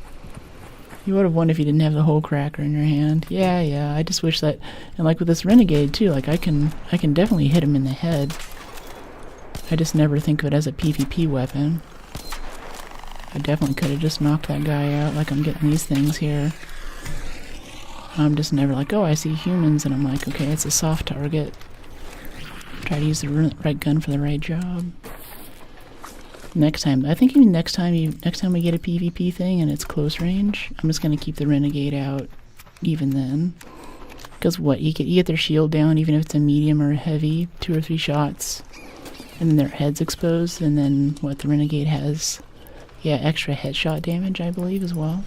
A: You would have won if you didn't have the hole cracker in your hand. Yeah, I just wish that... And like with this renegade too, like I can definitely hit him in the head. I just never think of it as a PvP weapon. I definitely could have just knocked that guy out like I'm getting these things here. I'm just never like, oh, I see humans, and I'm like, okay, it's a soft target. Try to use the right gun for the right job. Next time, I think even next time we get a PvP thing and it's close range, I'm just gonna keep the renegade out even then. Because what, you get their shield down even if it's a medium or a heavy, 2 or 3 shots, and then their head's exposed, and then what, the renegade has, yeah, extra headshot damage, I believe, as well.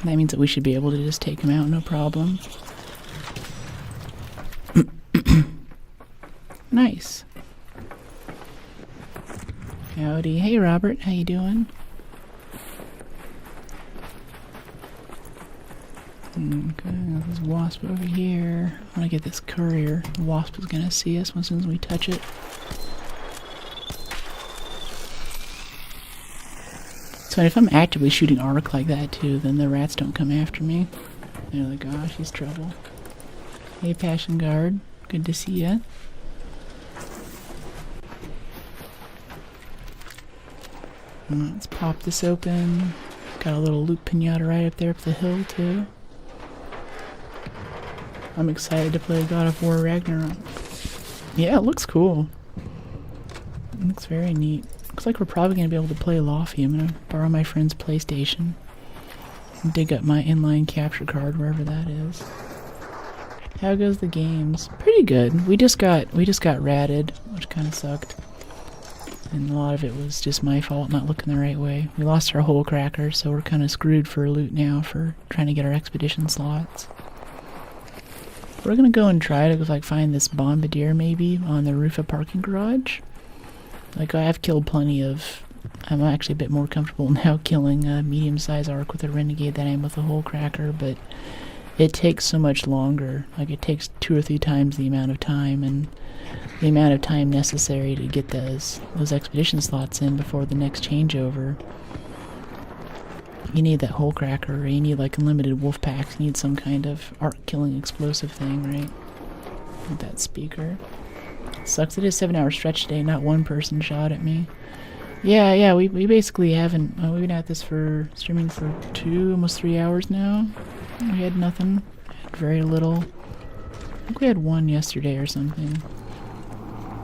A: That means that we should be able to just take him out, no problem. Nice. Howdy. Hey, Robert. How you doing? Okay, there's a wasp over here. I want to get this courier. The wasp is going to see us as soon as we touch it. So if I'm actively shooting arc like that too, then the rats don't come after me. They're like, oh, she's trouble. Hey, Passion Guard. Good to see ya. Let's pop this open. Got a little loot pinata right up there up the hill too. I'm excited to play God of War Ragnarok. Yeah, it looks cool. It looks very neat. Looks like we're probably going to be able to play Lofty. I'm going to borrow my friend's PlayStation and dig up my inline capture card wherever that is. How goes the games? Pretty good. We just got ratted, which kind of sucked. And a lot of it was just my fault not looking the right way. We lost our hole cracker, so we're kind of screwed for loot now for trying to get our expedition slots. We're gonna go and try to like find this bombardier maybe on the roof of parking garage. Like, I have killed plenty of... I'm actually a bit more comfortable now killing a medium-sized arc with a renegade than I am with a hole cracker, but it takes so much longer. Like, it takes 2 or 3 times the amount of time, and the amount of time necessary to get those expedition slots in before the next changeover. You need that hole cracker, or you need like unlimited wolf packs. You need some kind of arc killing explosive thing, right? With that speaker. Sucks it is a 7-hour stretch today, not one person shot at me. Yeah, we basically haven't, we've been at this for, streaming for 2, almost 3 hours now. We had nothing, had very little. I think we had 1 yesterday or something.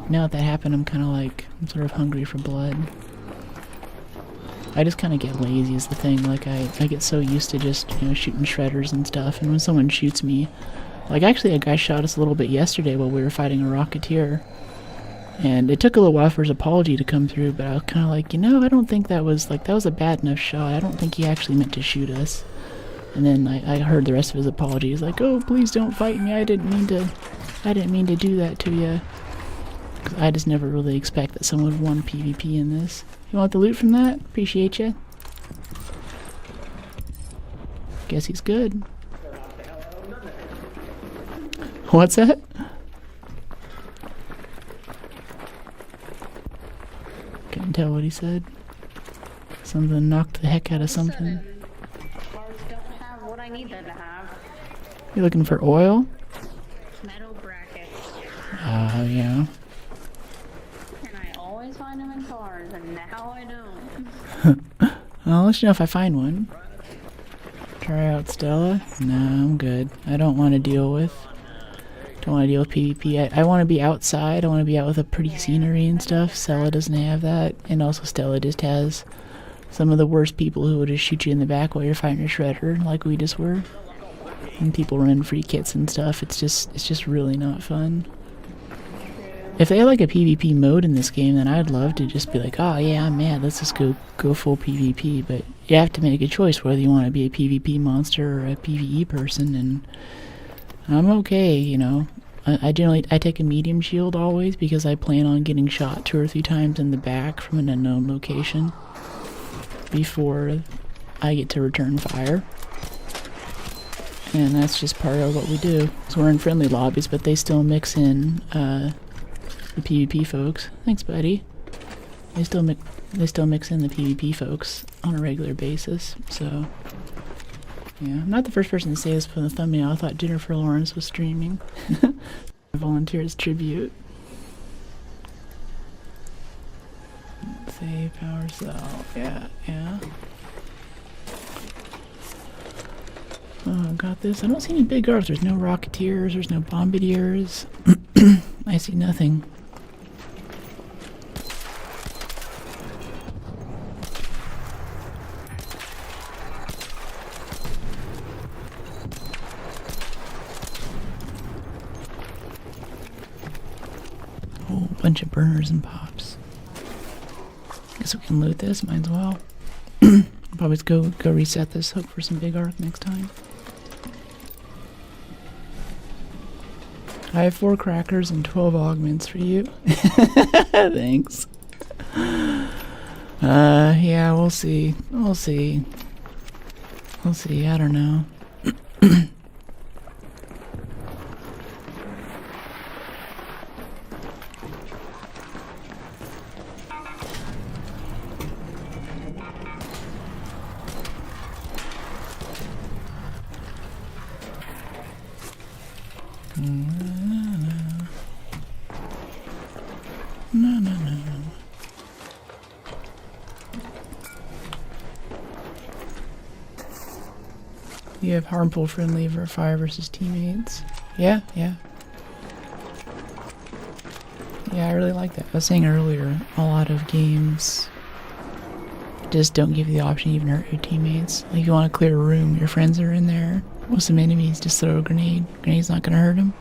A: Now that happened, I'm kind of like, I'm sort of hungry for blood. I just kind of get lazy is the thing. Like, I get so used to just, you know, shooting shredders and stuff, and when someone shoots me, like, actually a guy shot us a little bit yesterday while we were fighting a Rocketeer, and it took a little while for his apology to come through, but I was kind of like, you know, I don't think that was, like, that was a bad enough shot. I don't think he actually meant to shoot us. And then I heard the rest of his apology. He's like, oh, please don't fight me. I didn't mean to do that to you. I just never really expect that someone would want PvP in this. You want the loot from that? Appreciate you. Guess he's good. What's that? Couldn't tell what he said. Something knocked the heck out of something.
C: Cars don't have what I need them to have.
A: You looking for oil?
C: Metal brackets.
A: Oh, yeah.
C: And I always find them in cars, and now I don't.
A: I'll let you know if I find one. Try out Stella? No, I'm good. I don't want to deal with PvP. I want to be outside. I want to be out with a pretty scenery and stuff. Stella doesn't have that. And also Stella just has some of the worst people who will just shoot you in the back while you're fighting your shredder, like we just were. And people run free kits and stuff. It's just really not fun. If they had like a PvP mode in this game, then I'd love to just be like, oh yeah, I'm mad, let's just go full PvP. But you have to make a choice whether you want to be a PvP monster or a PvE person, and I'm okay, you know. I take a medium shield always because I plan on getting shot 2 or 3 times in the back from an unknown location before I get to return fire. And that's just part of what we do. So we're in friendly lobbies, but they still mix in the PvP folks. Thanks, buddy. They still mix in the PvP folks on a regular basis. So yeah, I'm not the first person to say this from the thumbnail. I thought Jennifer Lawrence was streaming. Volunteer as tribute. Save power cell. Yeah. Oh, got this. I don't see any big R's. There's no Rocketeers. There's no Bombardiers. I see nothing. Oh, bunch of burners and pops. Guess we can loot this. Might as well. Probably go reset this. Hope for some big arc next time. I have 4 crackers and 12 augments for you. Thanks. Yeah, we'll see. I don't know. No. You have harmful friendly for fire versus teammates. Yeah. Yeah, I really like that. I was saying earlier, a lot of games just don't give you the option to even hurt your teammates. Like, you want to clear a room, your friends are in there with some enemies, just throw a grenade. Grenade's not gonna hurt them.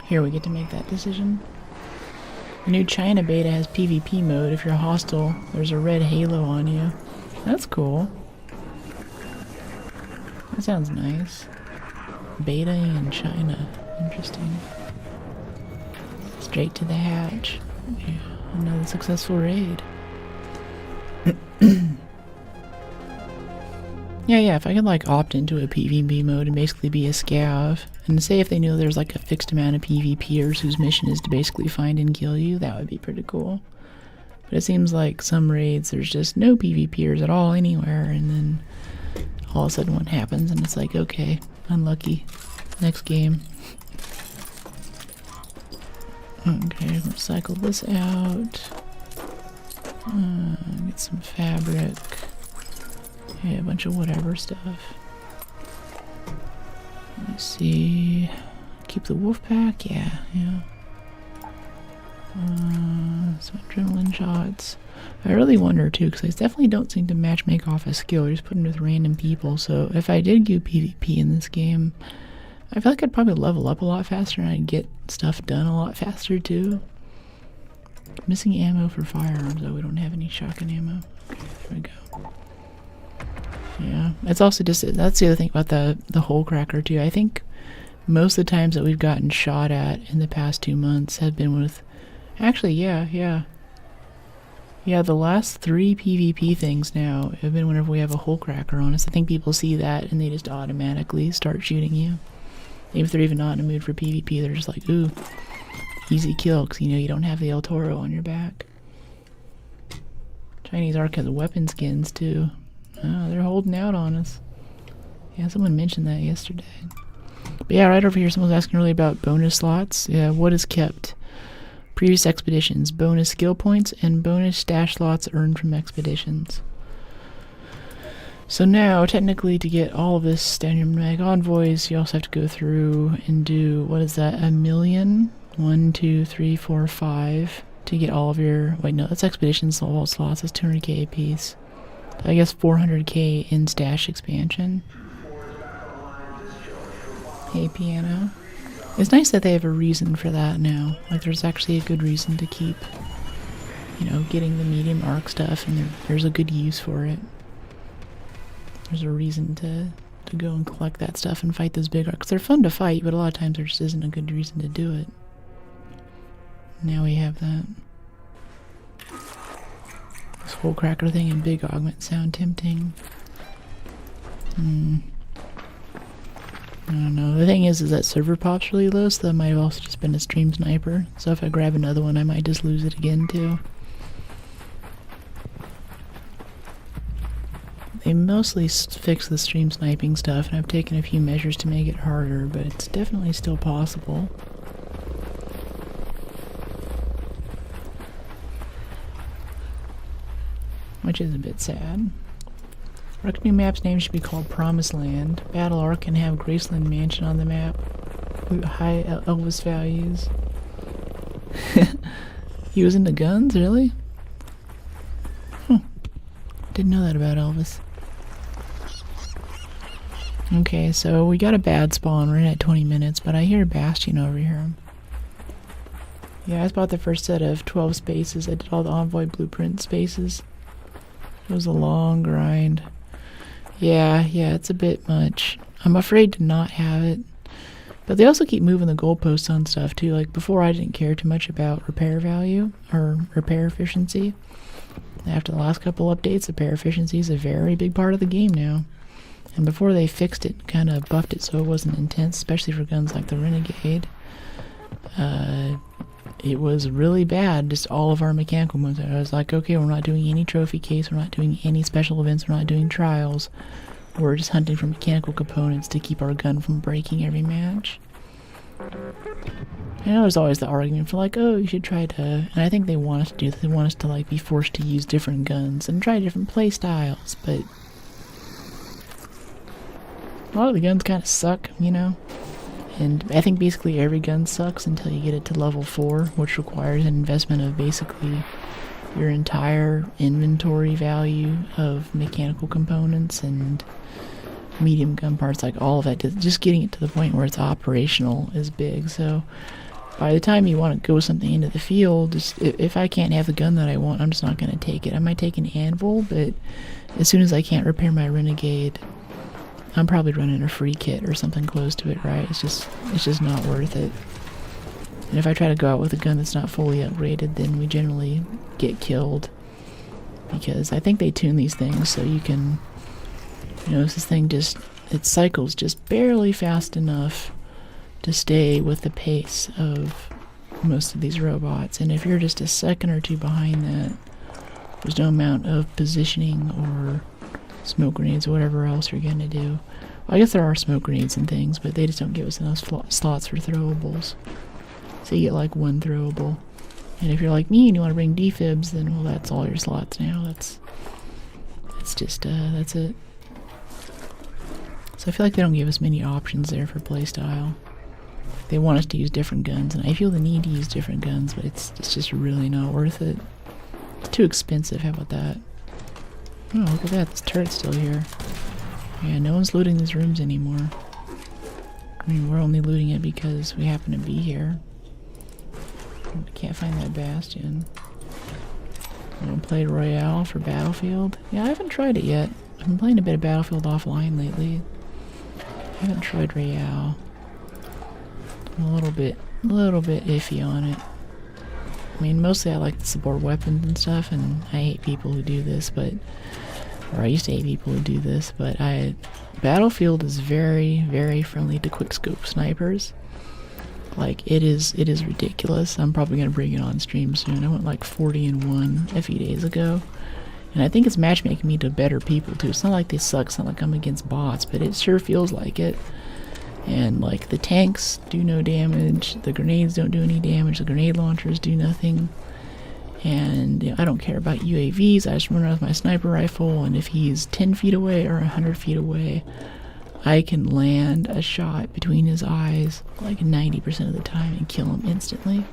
A: Here, we get to make that decision. The new China beta has PvP mode. If you're hostile, there's a red halo on you. That's cool. That sounds nice. Beta in China. Interesting. Straight to the hatch. Yeah, another successful raid. Yeah, if I could like opt into a PvP mode and basically be a scav, and say if they knew there's like a fixed amount of PvPers whose mission is to basically find and kill you, that would be pretty cool. But it seems like some raids there's just no PvPers at all anywhere, and then all of a sudden one happens and it's like, okay, unlucky. Next game. Okay, recycle this out. Get some fabric. Yeah, a bunch of whatever stuff. Let's see. Keep the wolf pack. Yeah. Some adrenaline shots. I really wonder too, because I definitely don't seem to make off a skill. I just put them with random people. So if I did do PvP in this game, I feel like I'd probably level up a lot faster and I'd get stuff done a lot faster too. Missing ammo for firearms, though. We don't have any shotgun ammo. Okay, there we go. Yeah, it's also just, that's the other thing about the hole cracker too. I think most of the times that we've gotten shot at in the past 2 months have been with, actually, yeah, the last 3 PvP things now have been whenever we have a hole cracker on us. I think people see that and they just automatically start shooting you. Even if they're even not in a mood for PvP, they're just like, ooh, easy kill, because you know you don't have the El Toro on your back. Chinese Arc has weapon skins too. Oh, they're holding out on us. Yeah, someone mentioned that yesterday. But yeah, right over here, someone was asking earlier about bonus slots. Yeah, what is kept? Previous expeditions, bonus skill points, and bonus stash slots earned from expeditions. So now, technically, to get all of this standard mag envoys, you also have to go through and do, what is that, 1,000,000? 1, 2, 3, 4, 5 to get all of your, wait, no, that's expeditions level slots, that's 200k a piece. I guess 400k in stash expansion. Hey, piano. It's nice that they have a reason for that now. Like, there's actually a good reason to keep, you know, getting the medium arc stuff, and there's a good use for it. There's a reason to go and collect that stuff and fight those big arcs. They're fun to fight, but a lot of times there just isn't a good reason to do it. Now we have that. This whole cracker thing and big augment sound tempting. I don't know. The thing is that server pop's really low, so that might have also just been a stream sniper. So if I grab another one, I might just lose it again too. They mostly fix the stream sniping stuff, and I've taken a few measures to make it harder, but it's definitely still possible. Which is a bit sad. Arc new map's name should be called Promised Land. Battle Arc can have Graceland Mansion on the map. High Elvis values. He was into guns, really? Didn't know that about Elvis. Okay, so we got a bad spawn. We're in at 20 minutes, but I hear Bastion over here. Yeah, I bought the first set of 12 spaces. I did all the Envoy blueprint spaces. It was a long grind. Yeah, it's a bit much. I'm afraid to not have it. But they also keep moving the goalposts on stuff too. Like before, I didn't care too much about repair value or repair efficiency. After the last couple updates, repair efficiency is a very big part of the game now. And before they fixed it, kind of buffed it so it wasn't intense, especially for guns like the Renegade. It was really bad, just all of our mechanical moves. I was like, okay, we're not doing any trophy case, we're not doing any special events, we're not doing trials. We're just hunting for mechanical components to keep our gun from breaking every match. I know there's always the argument for like, oh, you should try to, and I think they want us to do this, they want us to like be forced to use different guns and try different play styles, but a lot of the guns kind of suck, you know? And I think basically every gun sucks until you get it to level 4, which requires an investment of basically your entire inventory value of mechanical components and medium gun parts, like all of that. Just getting it to the point where it's operational is big. So by the time you want to go something into the field, just if I can't have the gun that I want, I'm just not going to take it. I might take an anvil, but as soon as I can't repair my Renegade, I'm probably running a free kit or something close to it, right? It's just not worth it. And if I try to go out with a gun that's not fully upgraded, then we generally get killed. Because I think they tune these things so you can, you know, this thing just, it cycles just barely fast enough to stay with the pace of most of these robots. And if you're just a second or two behind that, there's no amount of positioning or smoke grenades or whatever else you're gonna do. Well, I guess there are smoke grenades and things, but they just don't give us enough slots for throwables. So you get like one throwable. And if you're like me and you want to bring defibs, then well, that's all your slots now. That's just that's it. So I feel like they don't give us many options there for playstyle. They want us to use different guns, and I feel the need to use different guns, but it's just really not worth it. It's too expensive. How about that? Oh, look at that. This turret's still here. Yeah, no one's looting these rooms anymore. I mean, we're only looting it because we happen to be here. Can't find that Bastion. I haven't played Royale for Battlefield. Yeah, I haven't tried it yet. I've been playing a bit of Battlefield offline lately. I haven't tried Royale. I'm a little bit iffy on it. I mean, mostly I like to support weapons and stuff, and I hate people who do this, but or I used to hate people who do this, but Battlefield is very, very friendly to quickscope snipers. Like, it is ridiculous. I'm probably gonna bring it on stream soon. I went like 40-1 a few days ago, and I think it's matchmaking me to better people too. It's not like they suck. It's not like I'm against bots, but it sure feels like it. And like, the tanks do no damage, the grenades don't do any damage, the grenade launchers do nothing. And you know, I don't care about UAVs. I just run around with my sniper rifle, and if he's 10 feet away or 100 feet away, I can land a shot between his eyes like 90% of the time and kill him instantly.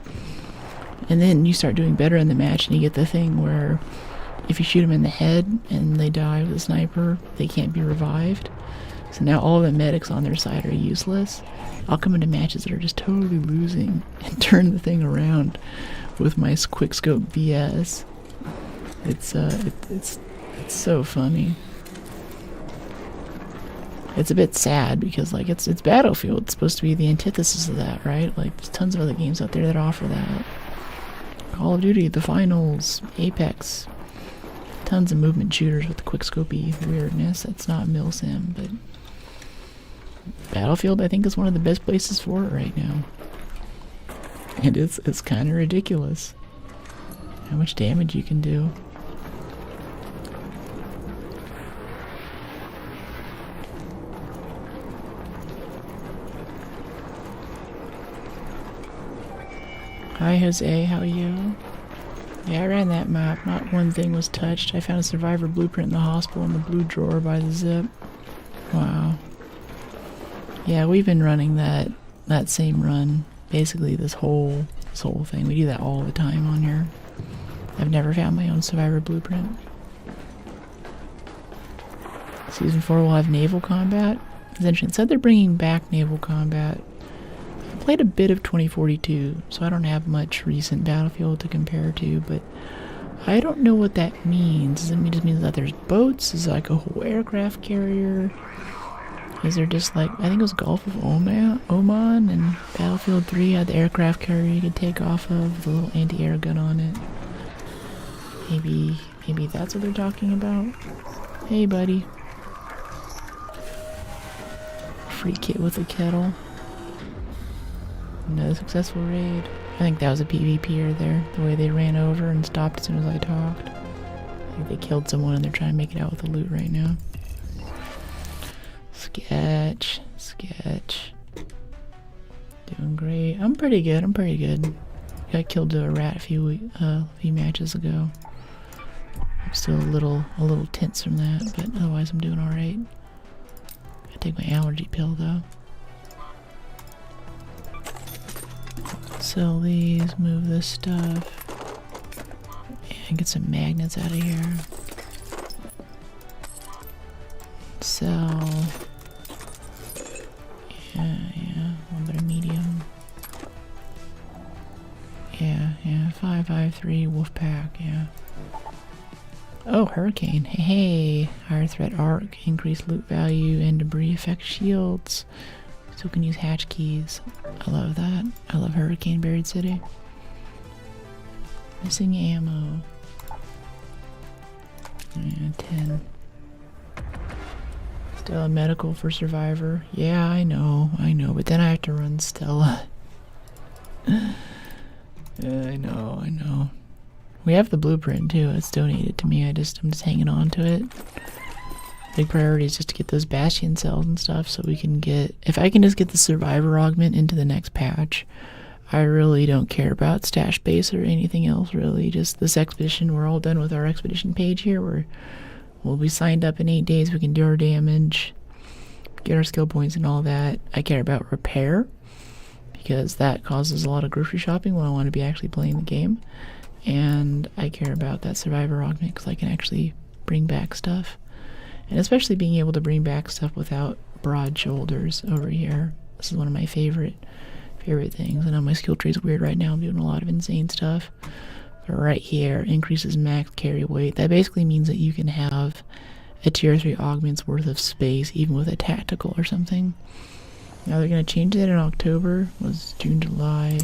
A: And then you start doing better in the match, and you get the thing where if you shoot them in the head and they die with a sniper, they can't be revived. So now all the medics on their side are useless. I'll come into matches that are just totally losing and turn the thing around with my quickscope BS. It's so funny. It's a bit sad because like it's Battlefield. It's supposed to be the antithesis of that, right? Like there's tons of other games out there that offer that. Call of Duty, The Finals, Apex, tons of movement shooters with the quickscopey weirdness. That's not milsim, but Battlefield I think is one of the best places for it right now. And it's kind of ridiculous how much damage you can do. Hi Jose, how are you? Yeah, I ran that map. Not one thing was touched. I found a survivor blueprint in the hospital in the blue drawer by the zip. Wow. Yeah, we've been running that same run. Basically this whole thing. We do that all the time on here. I've never found my own survivor blueprint. Season 4 will have naval combat. It's interesting. It said they're bringing back naval combat. I played a bit of 2042, so I don't have much recent Battlefield to compare to, but I don't know what that means. Does it just mean that there's boats? Is it like a whole aircraft carrier? Is there just like, I think it was Gulf of Oman and Battlefield 3 had the aircraft carrier you could take off of with a little anti-air gun on it. Maybe that's what they're talking about. Hey buddy. Free kit with a kettle. Another successful raid. I think that was a PvPer there. The way they ran over and stopped as soon as I talked. I think they killed someone and they're trying to make it out with the loot right now. Sketch. Doing great. I'm pretty good. Got killed to a rat a few matches ago. I'm still a little tense from that, but otherwise I'm doing alright. Gotta take my allergy pill though. Sell these, move this stuff, and get some magnets out of here. Sell. Yeah, a little bit of medium. Yeah, 553 wolf pack, yeah. Oh, hurricane. Hey, higher threat arc, increased loot value, and debris effect shields. Still can use hatch keys. I love that. I love Hurricane Buried City. Missing ammo. Yeah, 10. Still a medical for Survivor. Yeah, I know. But then I have to run Stella. Yeah, I know. We have the blueprint too. It's donated to me. I'm just hanging on to it. Big priority is just to get those Bastion cells and stuff so we can get... If I can just get the Survivor augment into the next patch, I really don't care about stash base or anything else really. Just this expedition, we're all done with our expedition page here. We'll be signed up in 8 days. We can do our damage, get our skill points and all that. I care about repair because that causes a lot of grocery shopping when I want to be actually playing the game. And I care about that Survivor augment because I can actually bring back stuff. And especially being able to bring back stuff without broad shoulders over here. This is one of my favorite things. I know my skill tree's weird right now. I'm doing a lot of insane stuff. But right here, increases max carry weight. That basically means that you can have a tier 3 augment's worth of space even with a tactical or something. Now they're going to change that in October. It was June, July,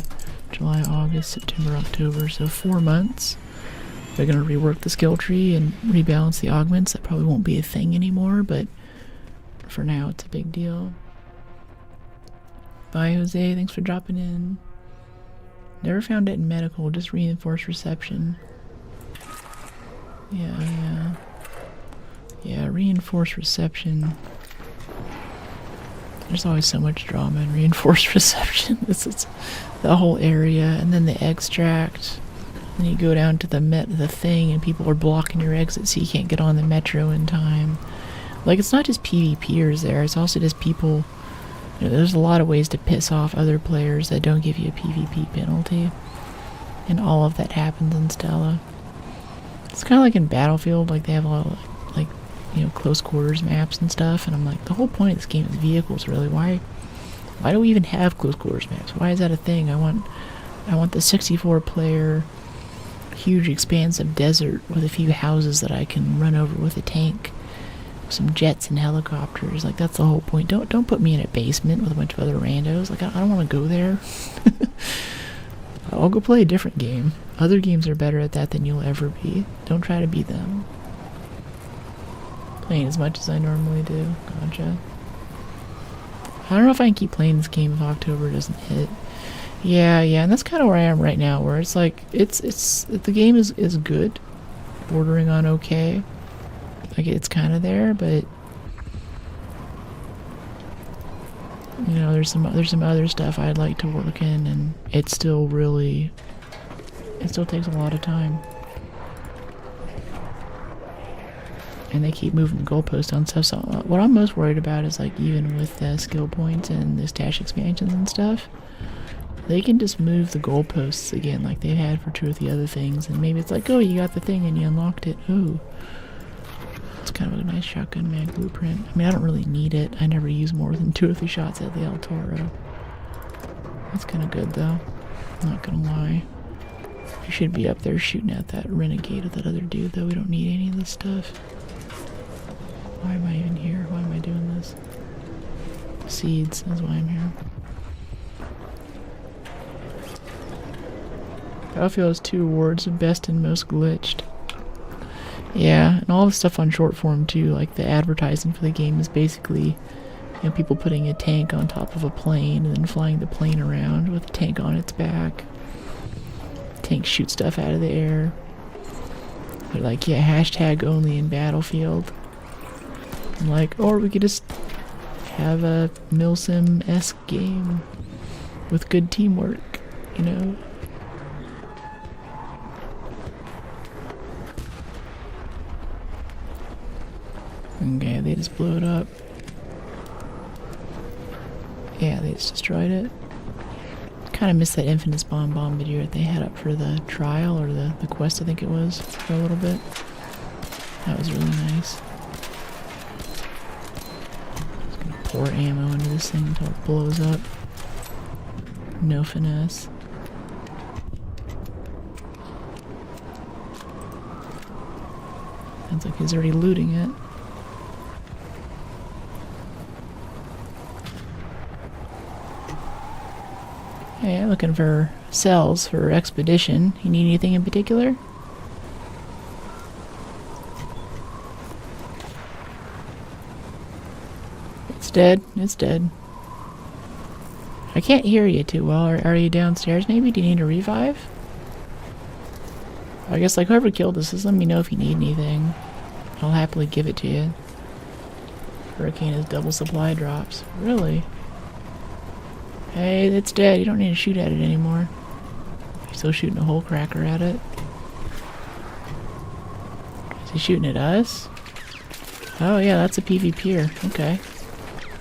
A: August, September, October. So 4 months. They're gonna rework the skill tree and rebalance the augments. That probably won't be a thing anymore, but for now it's a big deal. Bye, Jose. Thanks for dropping in. Never found it in medical, just reinforced reception. Yeah, reinforced reception. There's always so much drama in reinforced reception. It's the whole area, and then the extract. Then you go down to the thing, and people are blocking your exit, so you can't get on the metro in time. Like, it's not just PvPers there, it's also just people. You know, there's a lot of ways to piss off other players that don't give you a PvP penalty. And all of that happens in Stella. It's kind of like in Battlefield, like they have a lot of, like, you know, close quarters maps and stuff, and I'm like, the whole point of this game is vehicles, really. Why do we even have close quarters maps? Why is that a thing? I want the 64 player huge expanse of desert with a few houses that I can run over with a tank, some jets and helicopters. Like, that's the whole point. Don't put me in a basement with a bunch of other randos. Like, I don't want to go there. I'll go play a different game. Other games are better at that than you'll ever be. Don't try to be them. Playing as much as I normally do. Gotcha. I don't know if I can keep playing this game if October doesn't hit. Yeah, and that's kind of where I am right now, where it's like, the game is good, bordering on okay. Like, it's kind of there, but you know, there's some other stuff I'd like to work in, and it still takes a lot of time. And they keep moving the goalposts on stuff. So what I'm most worried about is, like, even with the skill points and the stash expansions and stuff, they can just move the goalposts again like they had for two of the other things, and maybe it's like, oh, you got the thing and you unlocked it. Ooh. It's kind of a nice shotgun mag blueprint. I mean, I don't really need it. I never use more than 2 or 3 shots at the El Toro. That's kind of good, though. Not gonna lie. You should be up there shooting at that renegade of that other dude, though. We don't need any of this stuff. Why am I even here? Why am I doing this? Seeds, that's why I'm here. Battlefield has 2 awards of best and most glitched. Yeah, and all the stuff on short form too, like the advertising for the game is basically, you know, people putting a tank on top of a plane and then flying the plane around with a tank on its back. Tanks shoot stuff out of the air. They're like, yeah, hashtag only in Battlefield. I'm like, or we could just have a Milsim-esque game with good teamwork, you know? Okay, they just blew it up. Yeah, they just destroyed it. Kind of missed that Infinite Spawn Bombardier that they had up for the trial, or the quest, I think it was, for a little bit. That was really nice. Just gonna pour ammo into this thing until it blows up. No finesse. Sounds like he's already looting it. Hey, I'm looking for cells for expedition. You need anything in particular? It's dead. It's dead. I can't hear you too well. Are you downstairs maybe? Do you need a revive? I guess, like, whoever killed this, just let me know if you need anything. I'll happily give it to you. Hurricane has double supply drops. Really? Hey, it's dead. You don't need to shoot at it anymore. You're still shooting a hole cracker at it. Is he shooting at us? Oh yeah, that's a PvPer. Okay.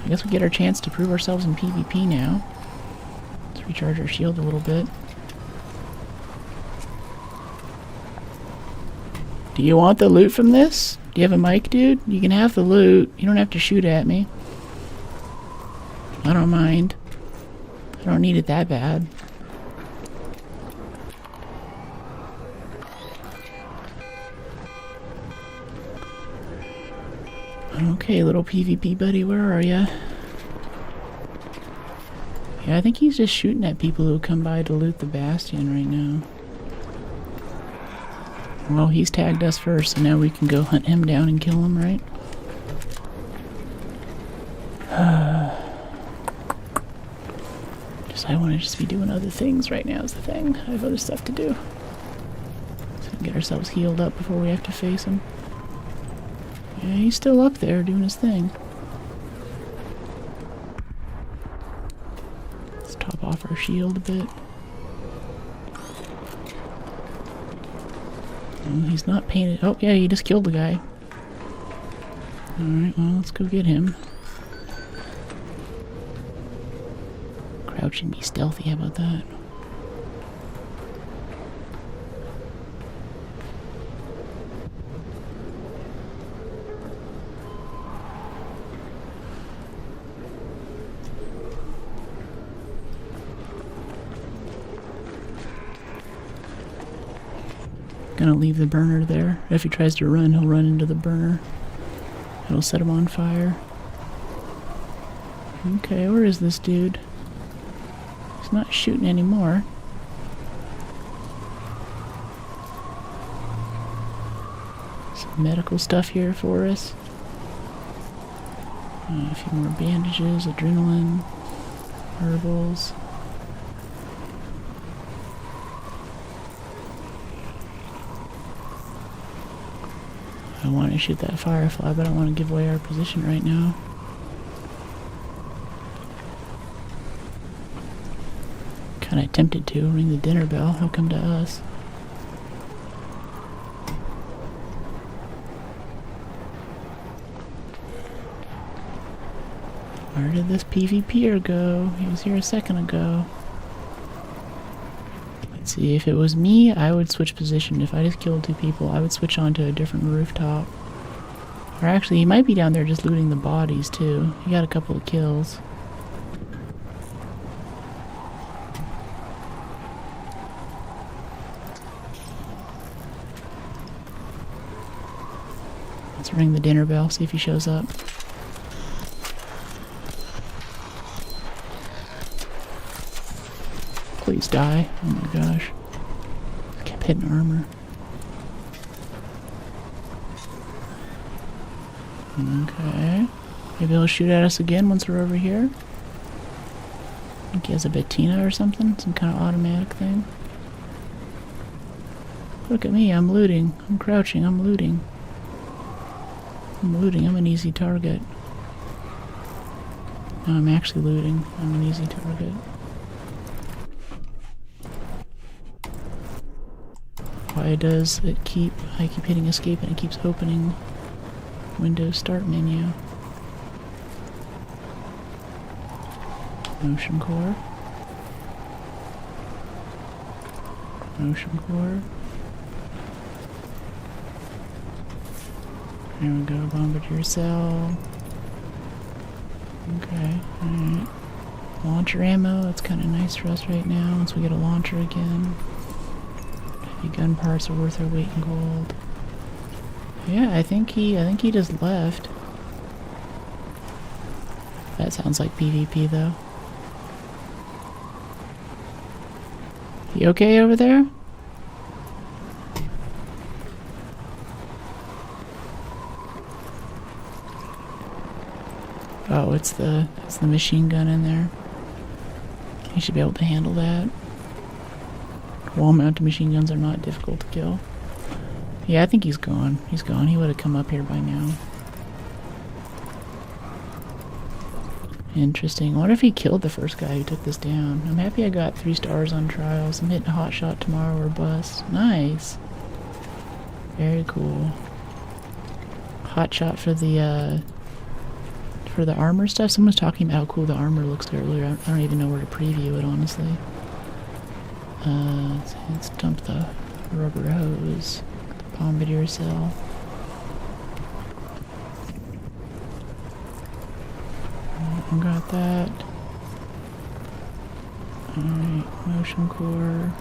A: I guess we get our chance to prove ourselves in PvP now. Let's recharge our shield a little bit. Do you want the loot from this? Do you have a mic, dude? You can have the loot. You don't have to shoot at me. I don't mind. I don't need it that bad. Okay, little PvP buddy, where are ya? Yeah, I think he's just shooting at people who come by to loot the Bastion right now. Well, he's tagged us first, so now we can go hunt him down and kill him, right? I want to just be doing other things right now is the thing. I have other stuff to do. So we can get ourselves healed up before we have to face him. Yeah, he's still up there doing his thing. Let's top off our shield a bit. Oh, he's not painted. Oh, yeah, he just killed the guy. Alright, well, let's go get him. Crouch and be stealthy, how about that? Gonna leave the burner there. If he tries to run, he'll run into the burner. It'll set him on fire. Okay, where is this dude? He's not shooting anymore. Some medical stuff here for us. A few more bandages, adrenaline, herbals. I want to shoot that firefly, but I don't want to give away our position right now. Kinda tempted to ring the dinner bell. He'll come to us. Where did this PvPer go? He was here a second ago. Let's see, if it was me, I would switch position. If I just killed two people, I would switch onto a different rooftop. Or actually, he might be down there just looting the bodies too. He got a couple of kills. Let's ring the dinner bell, see if he shows up. Please die. Oh my gosh. I kept hitting armor. Okay. Maybe he'll shoot at us again once we're over here. I think he has a Bettina or something. Some kind of automatic thing. Look at me. I'm looting. I'm crouching. I'm looting. I'm looting. I'm an easy target. No, I'm actually looting. I'm an easy target. Why does it keep... I keep hitting escape and it keeps opening Windows Start menu. Motion core. Motion core. There we go, bombardier cell. Okay, alright. Launcher ammo, that's kind of nice for us right now, once we get a launcher again. Heavy gun parts are worth their weight in gold. Yeah, I think he just left. That sounds like PvP though. You okay over there? Oh, it's the machine gun in there. He should be able to handle that. Wall-mounted machine guns are not difficult to kill. Yeah, I think he's gone. He's gone. He would have come up here by now. Interesting. I wonder if he killed the first guy who took this down. I'm happy I got 3 stars on trials. I'm hitting a hot shot tomorrow or bust. Nice. Very cool. Hot shot for the armor stuff. Someone was talking about how cool the armor looks earlier. I don't even know where to preview it, honestly. Let's dump the rubber hose. The bombardier cell. I got that. Alright, motion core.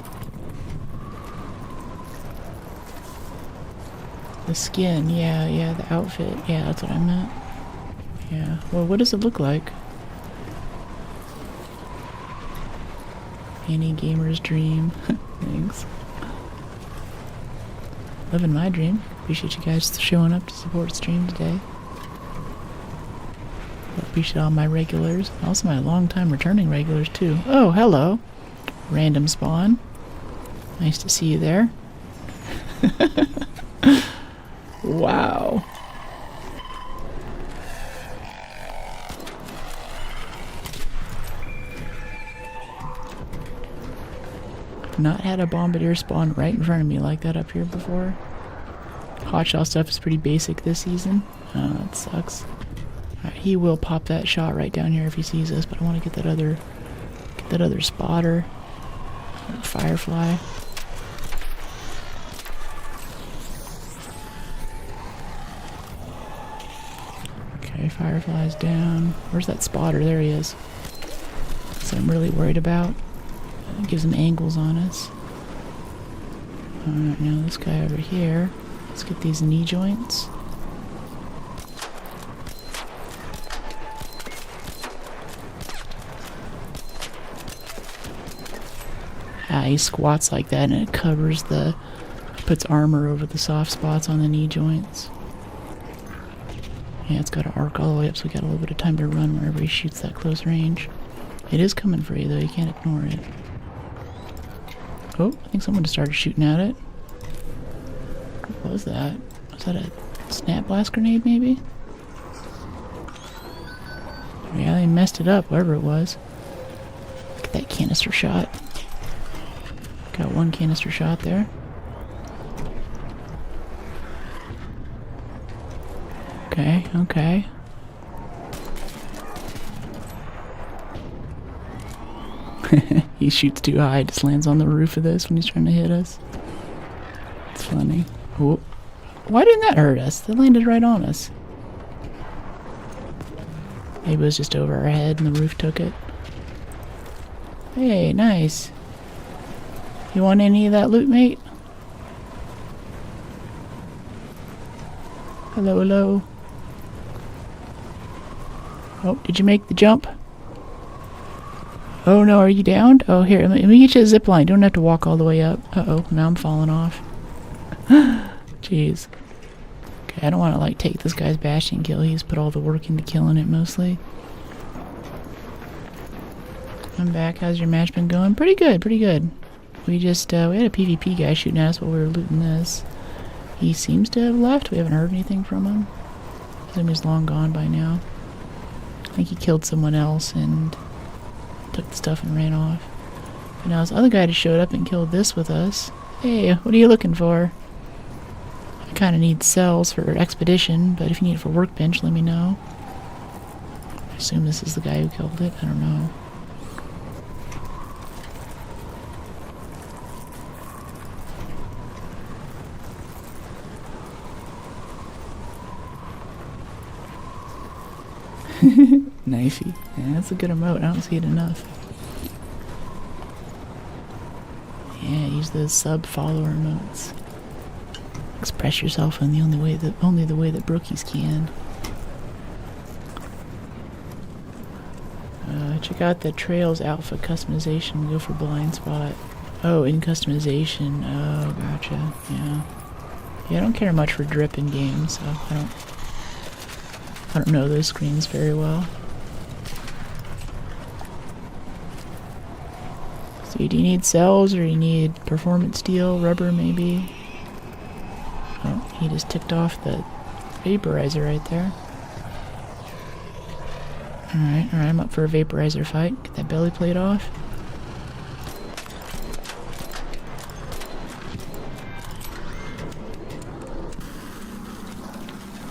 A: The skin, yeah, the outfit. Yeah, that's what I meant. Yeah, well, what does it look like? Any gamer's dream. Thanks. living my dream. Appreciate you guys showing up to support stream today. Appreciate all my regulars. Also my long-time returning regulars, too. Oh, hello. Random spawn. Nice to see you there. Wow. Not had a bombardier spawn right in front of me like that up here before. Hotshot stuff is pretty basic this season. Oh, that sucks. Alright, he will pop that shot right down here if he sees us, but I want to get that other spotter. Or firefly. Okay, firefly's down. Where's that spotter? There he is. That's what I'm really worried about. It gives him angles on us. Alright, now this guy over here. Let's get these knee joints. Ah, he squats like that and it covers the... puts armor over the soft spots on the knee joints. Yeah, it's got to arc all the way up, so we got a little bit of time to run whenever he shoots that close range. It is coming for you, though. You can't ignore it. Oh, I think someone just started shooting at it. What was that? Was that a snap blast grenade, maybe? Yeah, they messed it up, whatever it was. Look at that canister shot. Got one canister shot there. Okay, okay. He shoots too high, just lands on the roof of this when he's trying to hit us. It's funny. Oh. Why didn't that hurt us? That landed right on us. Maybe it was just over our head and the roof took it. Hey, nice. You want any of that loot, mate? Hello, hello. Oh, did you make the jump? Oh no, are you downed? Oh, here, let me get you a zip line. You don't have to walk all the way up. Uh-oh, now I'm falling off. Jeez. Okay, I don't want to, like, take this guy's bashing kill. He's put all the work into killing it, mostly. I'm back. How's your match been going? Pretty good, pretty good. We just, we had a PvP guy shooting at us while we were looting this. He seems to have left. We haven't heard anything from him. I assume he's long gone by now. I think he killed someone else and took the stuff and ran off. But now this other guy just showed up and killed this with us. Hey, what are you looking for? I kind of need cells for expedition, but if you need it for workbench, let me know. I assume this is the guy who killed it. I don't know. Knifey. Yeah, that's a good emote. I don't see it enough. Yeah, use those sub-follower emotes. Express yourself in the only the way that brookies can. Check out the Trails Alpha customization. Go for blind spot. Oh, in customization. Oh, gotcha. Yeah. Yeah, I don't care much for drip in games, so I don't know those screens very well. So do you need cells or you need performance steel, rubber maybe? Oh, he just ticked off the vaporizer right there. Alright, I'm up for a vaporizer fight. Get that belly plate off.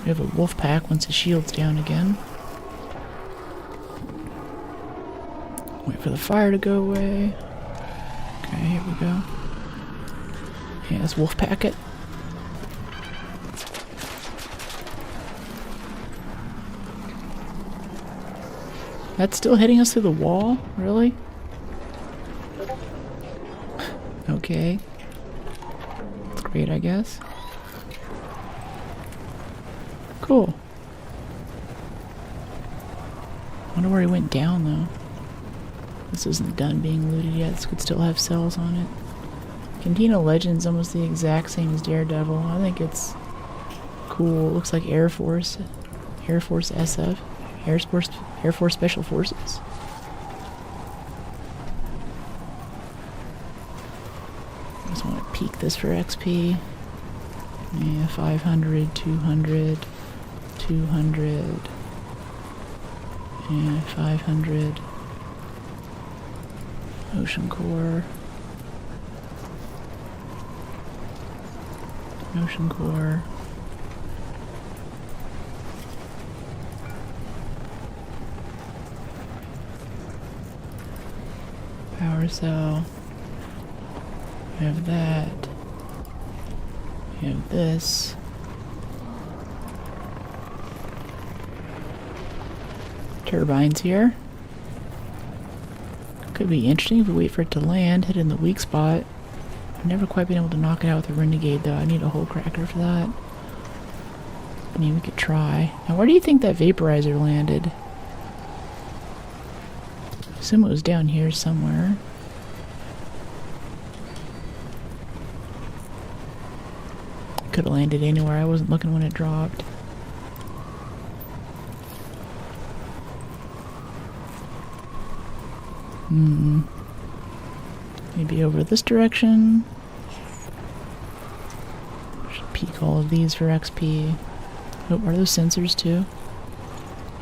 A: We have a wolf pack once the shield's down again. Wait for the fire to go away. Okay, here we go. Yeah, let's wolf pack it. That's still hitting us through the wall? Really? Okay. That's great, I guess. Cool. Wonder where he went down, though. This isn't done being looted yet. This could still have cells on it. Cantina Legend's almost the exact same as Daredevil. I think it's cool. It looks like Air Force SF, Air Force Special Forces. I just want to peek this for XP. Yeah, 500, 200, 200, and 500. Ocean Core. Ocean Core. Power cell. We have that. We have this. Turbines here. Could be interesting if we wait for it to land, hit in the weak spot. I've never quite been able to knock it out with a renegade though. I need a hole cracker for that. I mean, we could try. Now where do you think that vaporizer landed? I assume it was down here somewhere. Could have landed anywhere. I wasn't looking when it dropped. Maybe over this direction. Should peek all of these for XP. Oh, are those sensors too?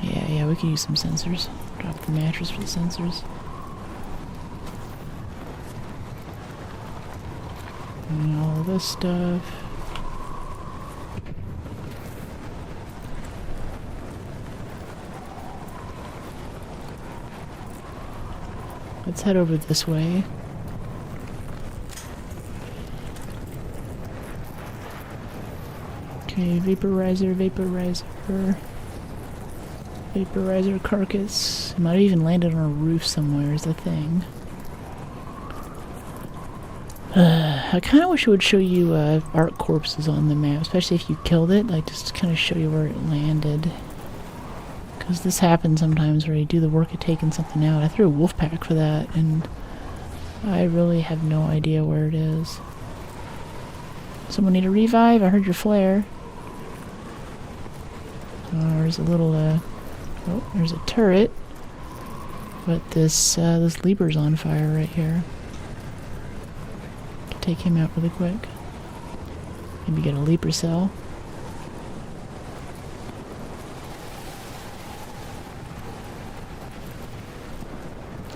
A: Yeah, we could use some sensors. Drop the mattress for the sensors. And all of this stuff. Let's head over this way. Okay, vaporizer carcass. It might have even landed on a roof somewhere is the thing. I kind of wish it would show you arc corpses on the map, especially if you killed it, like just to kind of show you where it landed. Because this happens sometimes where you do the work of taking something out. I threw a wolf pack for that, and I really have no idea where it is. Someone need a revive? I heard your flare. There's a little, oh, there's a turret. But this leaper's on fire right here. Take him out really quick. Maybe get a leaper cell.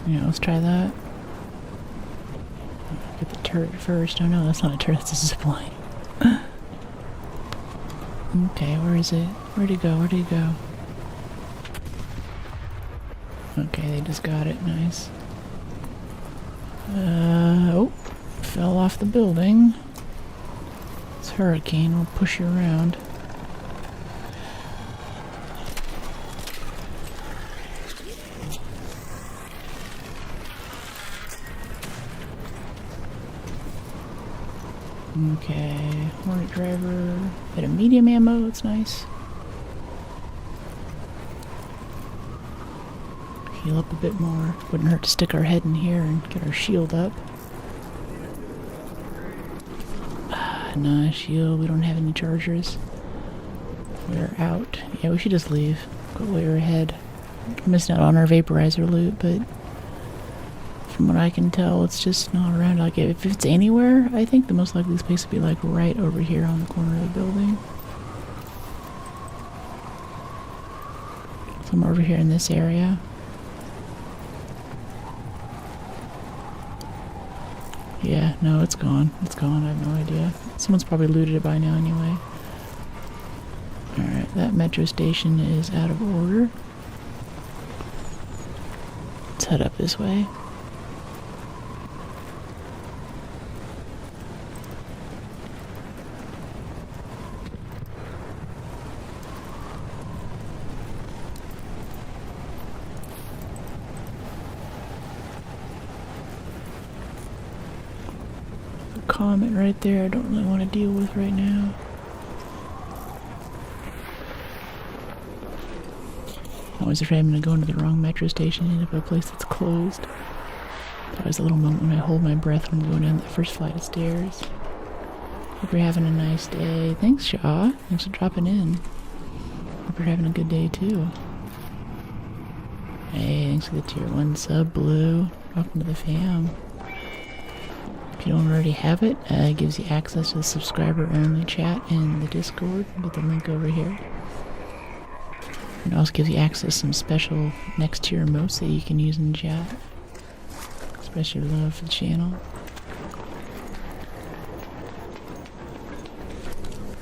A: Yeah, let's try that. Get the turret first. Oh no, that's not a turret, that's a zipline. Okay, where is it? Where'd it go? Where'd it go? Okay, they just got it. Nice. Oh. Fell off the building. It's Hurricane. We'll push you around. Okay, Hornet driver. Bit of medium ammo, it's nice. Heal up a bit more. Wouldn't hurt to stick our head in here and get our shield up. Nah, shield, we don't have any chargers. We're out. Yeah, we should just leave. Go way ahead. Missing out on our vaporizer loot, but from what I can tell, it's just not around. Like, if it's anywhere, I think the most likely place would be like right over here on the corner of the building. Somewhere over here in this area. Yeah, no, it's gone. It's gone. I have no idea. Someone's probably looted it by now anyway. Alright, that metro station is out of order. Let's head up this way. Comet right there I don't really want to deal with right now. Always afraid I'm going to go into the wrong metro station and end up at a place that's closed. Always a little moment when I hold my breath when I'm going down the first flight of stairs. Hope you're having a nice day. Thanks, Shaw. Thanks for dropping in. Hope you're having a good day, too. Hey, thanks for the tier 1 sub, Blue. Welcome to the fam. If you don't already have it, it gives you access to the subscriber-only chat in the Discord. Put the link over here. It also gives you access to some special next tier emotes that you can use in chat. Express your love for the channel.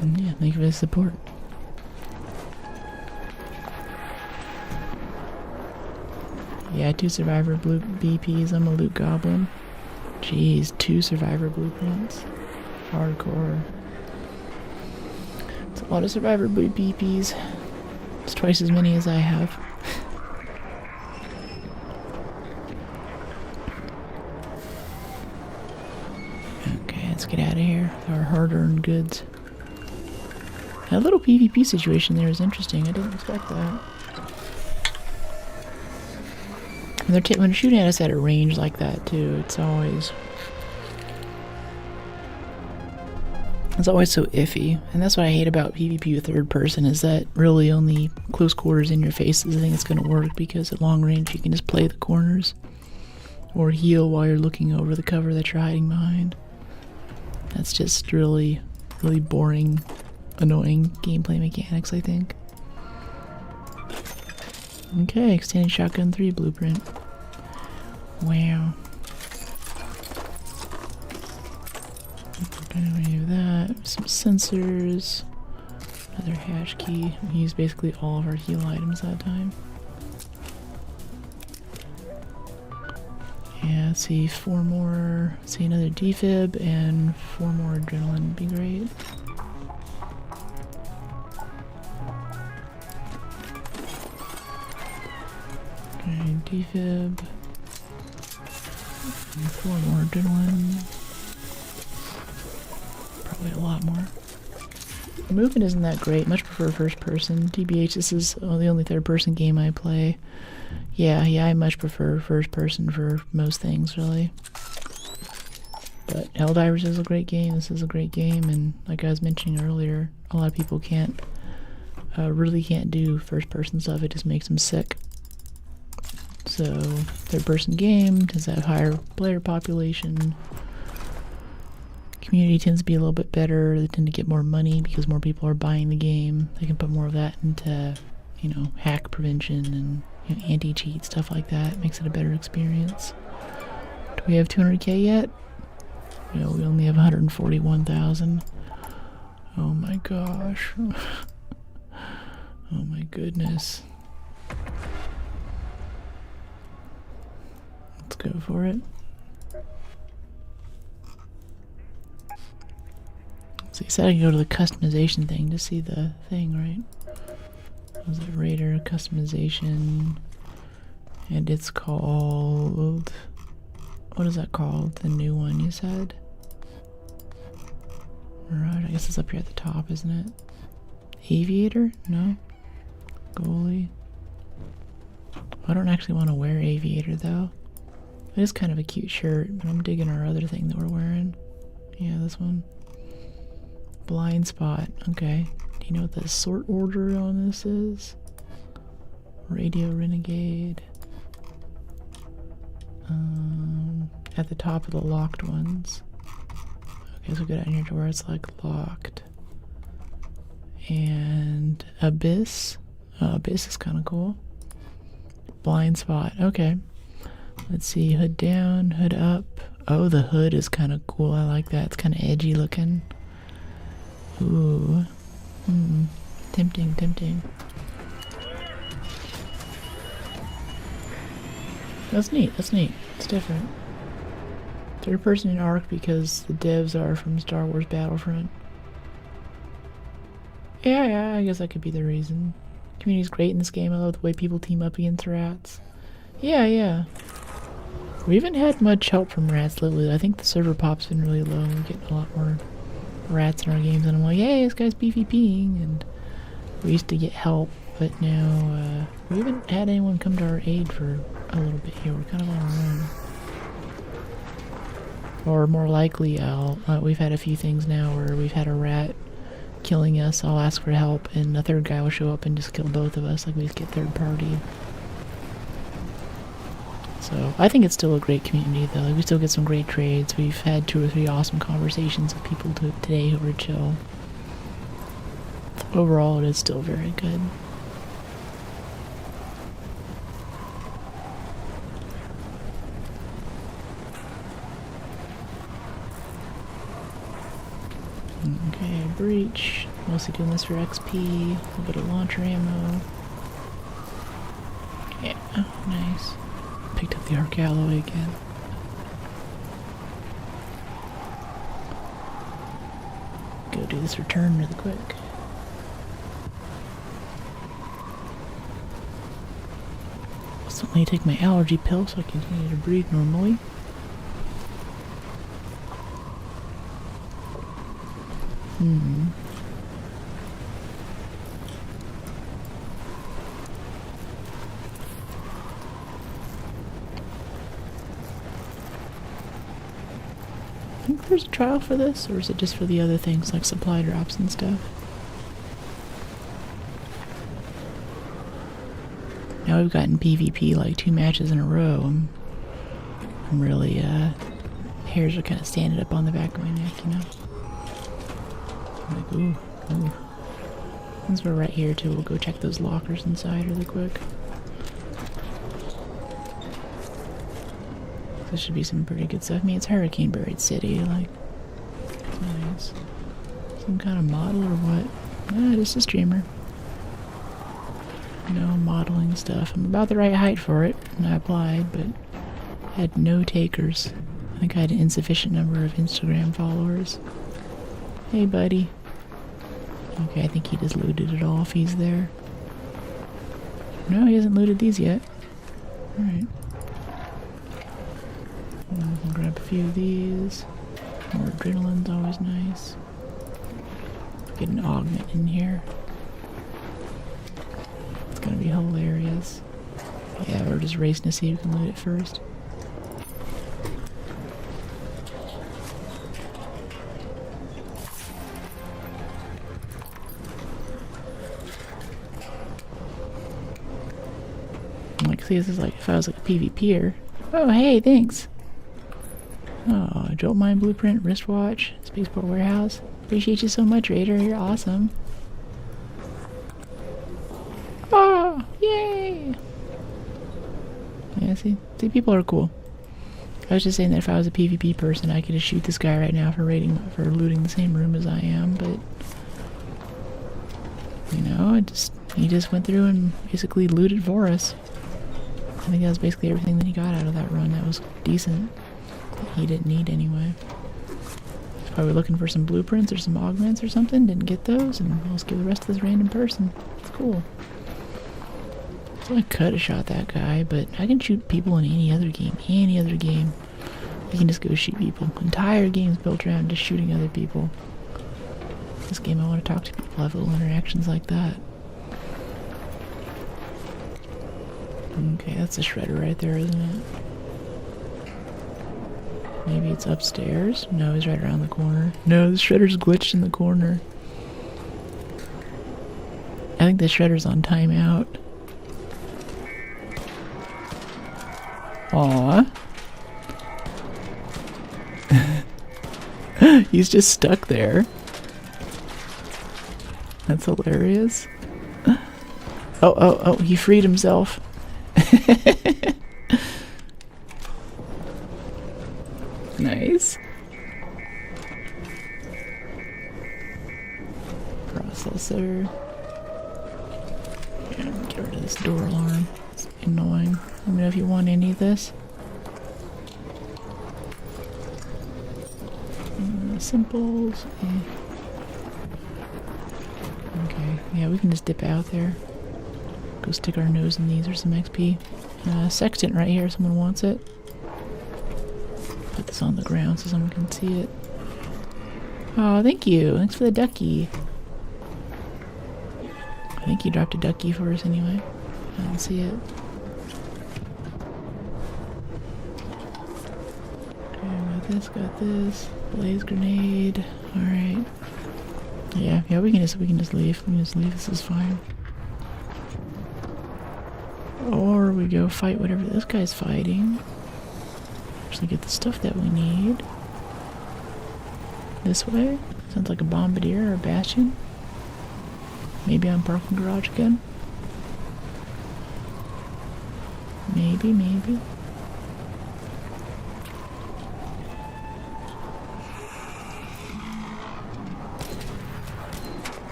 A: And yeah, thank you for the support. Yeah, 2 survivor blue BPs. I'm a loot goblin. Jeez, 2 survivor blueprints. Hardcore. It's a lot of survivor blue BPs. It's twice as many as I have. Okay, let's get out of here with our hard-earned goods. That little PvP situation there is interesting. I didn't expect that. When they're shooting at us at a range like that too, it's always so iffy. And that's what I hate about PvP with third person, is that really only close quarters in your face is the thing that's going to work, because at long range you can just play the corners or heal while you're looking over the cover that you're hiding behind. That's just really, really boring, annoying gameplay mechanics, I think. Okay, extended shotgun 3 blueprint. Wow. We have that. Some sensors. Another hash key. We used basically all of our heal items that time. Yeah, let's see, 4 more. Let's see, another defib and 4 more adrenaline would be great. Okay, defib. And 4 more adrenaline. Probably a lot more. The movement isn't that great. Much prefer first person. TBH, this is the only third person game I play. Yeah, I much prefer first person for most things, really. But Helldivers is a great game. This is a great game, and like I was mentioning earlier, a lot of people really can't do first person stuff. It just makes them sick. So, third person game does have higher player population. Community tends to be a little bit better. They tend to get more money because more people are buying the game. They can put more of that into, hack prevention and anti-cheat, stuff like that. It makes it a better experience. Do we have 200k yet? No, we only have 141,000. Oh my gosh. Oh my goodness. Let's go for it. So you said I can go to the customization thing to see the thing, right? Was it Raider customization? And it's called... What is that called? The new one you said? Right, I guess it's up here at the top, isn't it? Aviator? No? Goalie? I don't actually want to wear Aviator though. It is kind of a cute shirt, but I'm digging our other thing that we're wearing. Yeah, this one. Blind spot. Okay. Do you know what the sort order on this is? Radio Renegade. At the top of the locked ones. Okay, so we go down here to where it's like locked. And Abyss. Oh, Abyss is kind of cool. Blind spot. Okay. Let's see. Hood down, hood up. Oh, the hood is kind of cool. I like that. It's kind of edgy looking. Ooh. Tempting, tempting. That's neat. That's neat. It's different. Third person in Arc because the devs are from Star Wars Battlefront. Yeah, I guess that could be the reason. Community's great in this game. I love the way people team up against rats. Yeah. We haven't had much help from rats lately. I think the server pop's been really low. We're getting a lot more rats in our games, and I'm like, hey, this guy's PvPing, and we used to get help, but now we haven't had anyone come to our aid for a little bit here. We're kind of on our own. Or more likely, we've had a few things now where we've had a rat killing us. I'll ask for help, and a third guy will show up and just kill both of us. Like, we just get third party. So I think it's still a great community, though. Like, we still get some great trades. We've had 2 or 3 awesome conversations with people today who were chill. Overall, it is still very good. Okay, breach. Mostly doing this for XP. A little bit of launcher ammo. Yeah, nice. Picked up the arc alloy again. Go do this return really quick. Suddenly take my allergy pill so I can continue to breathe normally. I think there's a trial for this, or is it just for the other things like supply drops and stuff? Now we've gotten PvP like 2 matches in a row. I'm really, hairs are kind of standing up on the back of my neck, you know? I'm like, ooh. Since we're right here too, we'll go check those lockers inside really quick. This should be some pretty good stuff. I mean, it's Hurricane Buried City, like, nice. Some kind of model or what? Ah, just a streamer. No modeling stuff. I'm about the right height for it, and I applied, but had no takers. I think I had an insufficient number of Instagram followers. Hey, buddy. Okay, I think he just looted it all if he's there. No, he hasn't looted these yet. Alright. I'll grab a few of these. More adrenaline's always nice. Get an augment in here. It's gonna be hilarious. Yeah, we're just racing to see who can loot it first. Like, see, this is like if I was like a PvPer. Oh, hey, thanks. Oh, Jolt Mine Blueprint, wristwatch, Spaceport Warehouse. Appreciate you so much, Raider. You're awesome. Oh, yay! Yeah, see, people are cool. I was just saying that if I was a PvP person, I could just shoot this guy right now for looting the same room as I am, but you know, he just went through and basically looted for us. I think that was basically everything that he got out of that run. That was decent. That he didn't need anyway. He's probably looking for some blueprints or some augments or something. Didn't get those, and we'll just give the rest to this random person. It's cool. So I could have shot that guy, but I can shoot people in any other game. Any other game. I can just go shoot people. Entire game's built around just shooting other people. This game I want to talk to people, have little interactions like that. Okay, that's a shredder right there, isn't it? Maybe it's upstairs? No, he's right around the corner. No, the shredder's glitched in the corner. I think the shredder's on timeout. Aww. He's just stuck there. That's hilarious. Oh, he freed himself. Nice. Processor. Yeah, get rid of this door alarm. It's annoying. Let me know if you want any of this. Simples. Okay, yeah, we can just dip out there. Go stick our nose in these or some XP. Sextant right here, someone wants it. Put this on the ground so someone can see it. Oh, thank you. Thanks for the ducky. I think you dropped a ducky for us anyway. I don't see it. Got this. Blaze grenade. Alright. Yeah, we can just leave. We can just leave. This is fine. Or we go fight whatever this guy's fighting. Actually get the stuff that we need. This way? Sounds like a bombardier or a bastion. Maybe on parking garage again. Maybe.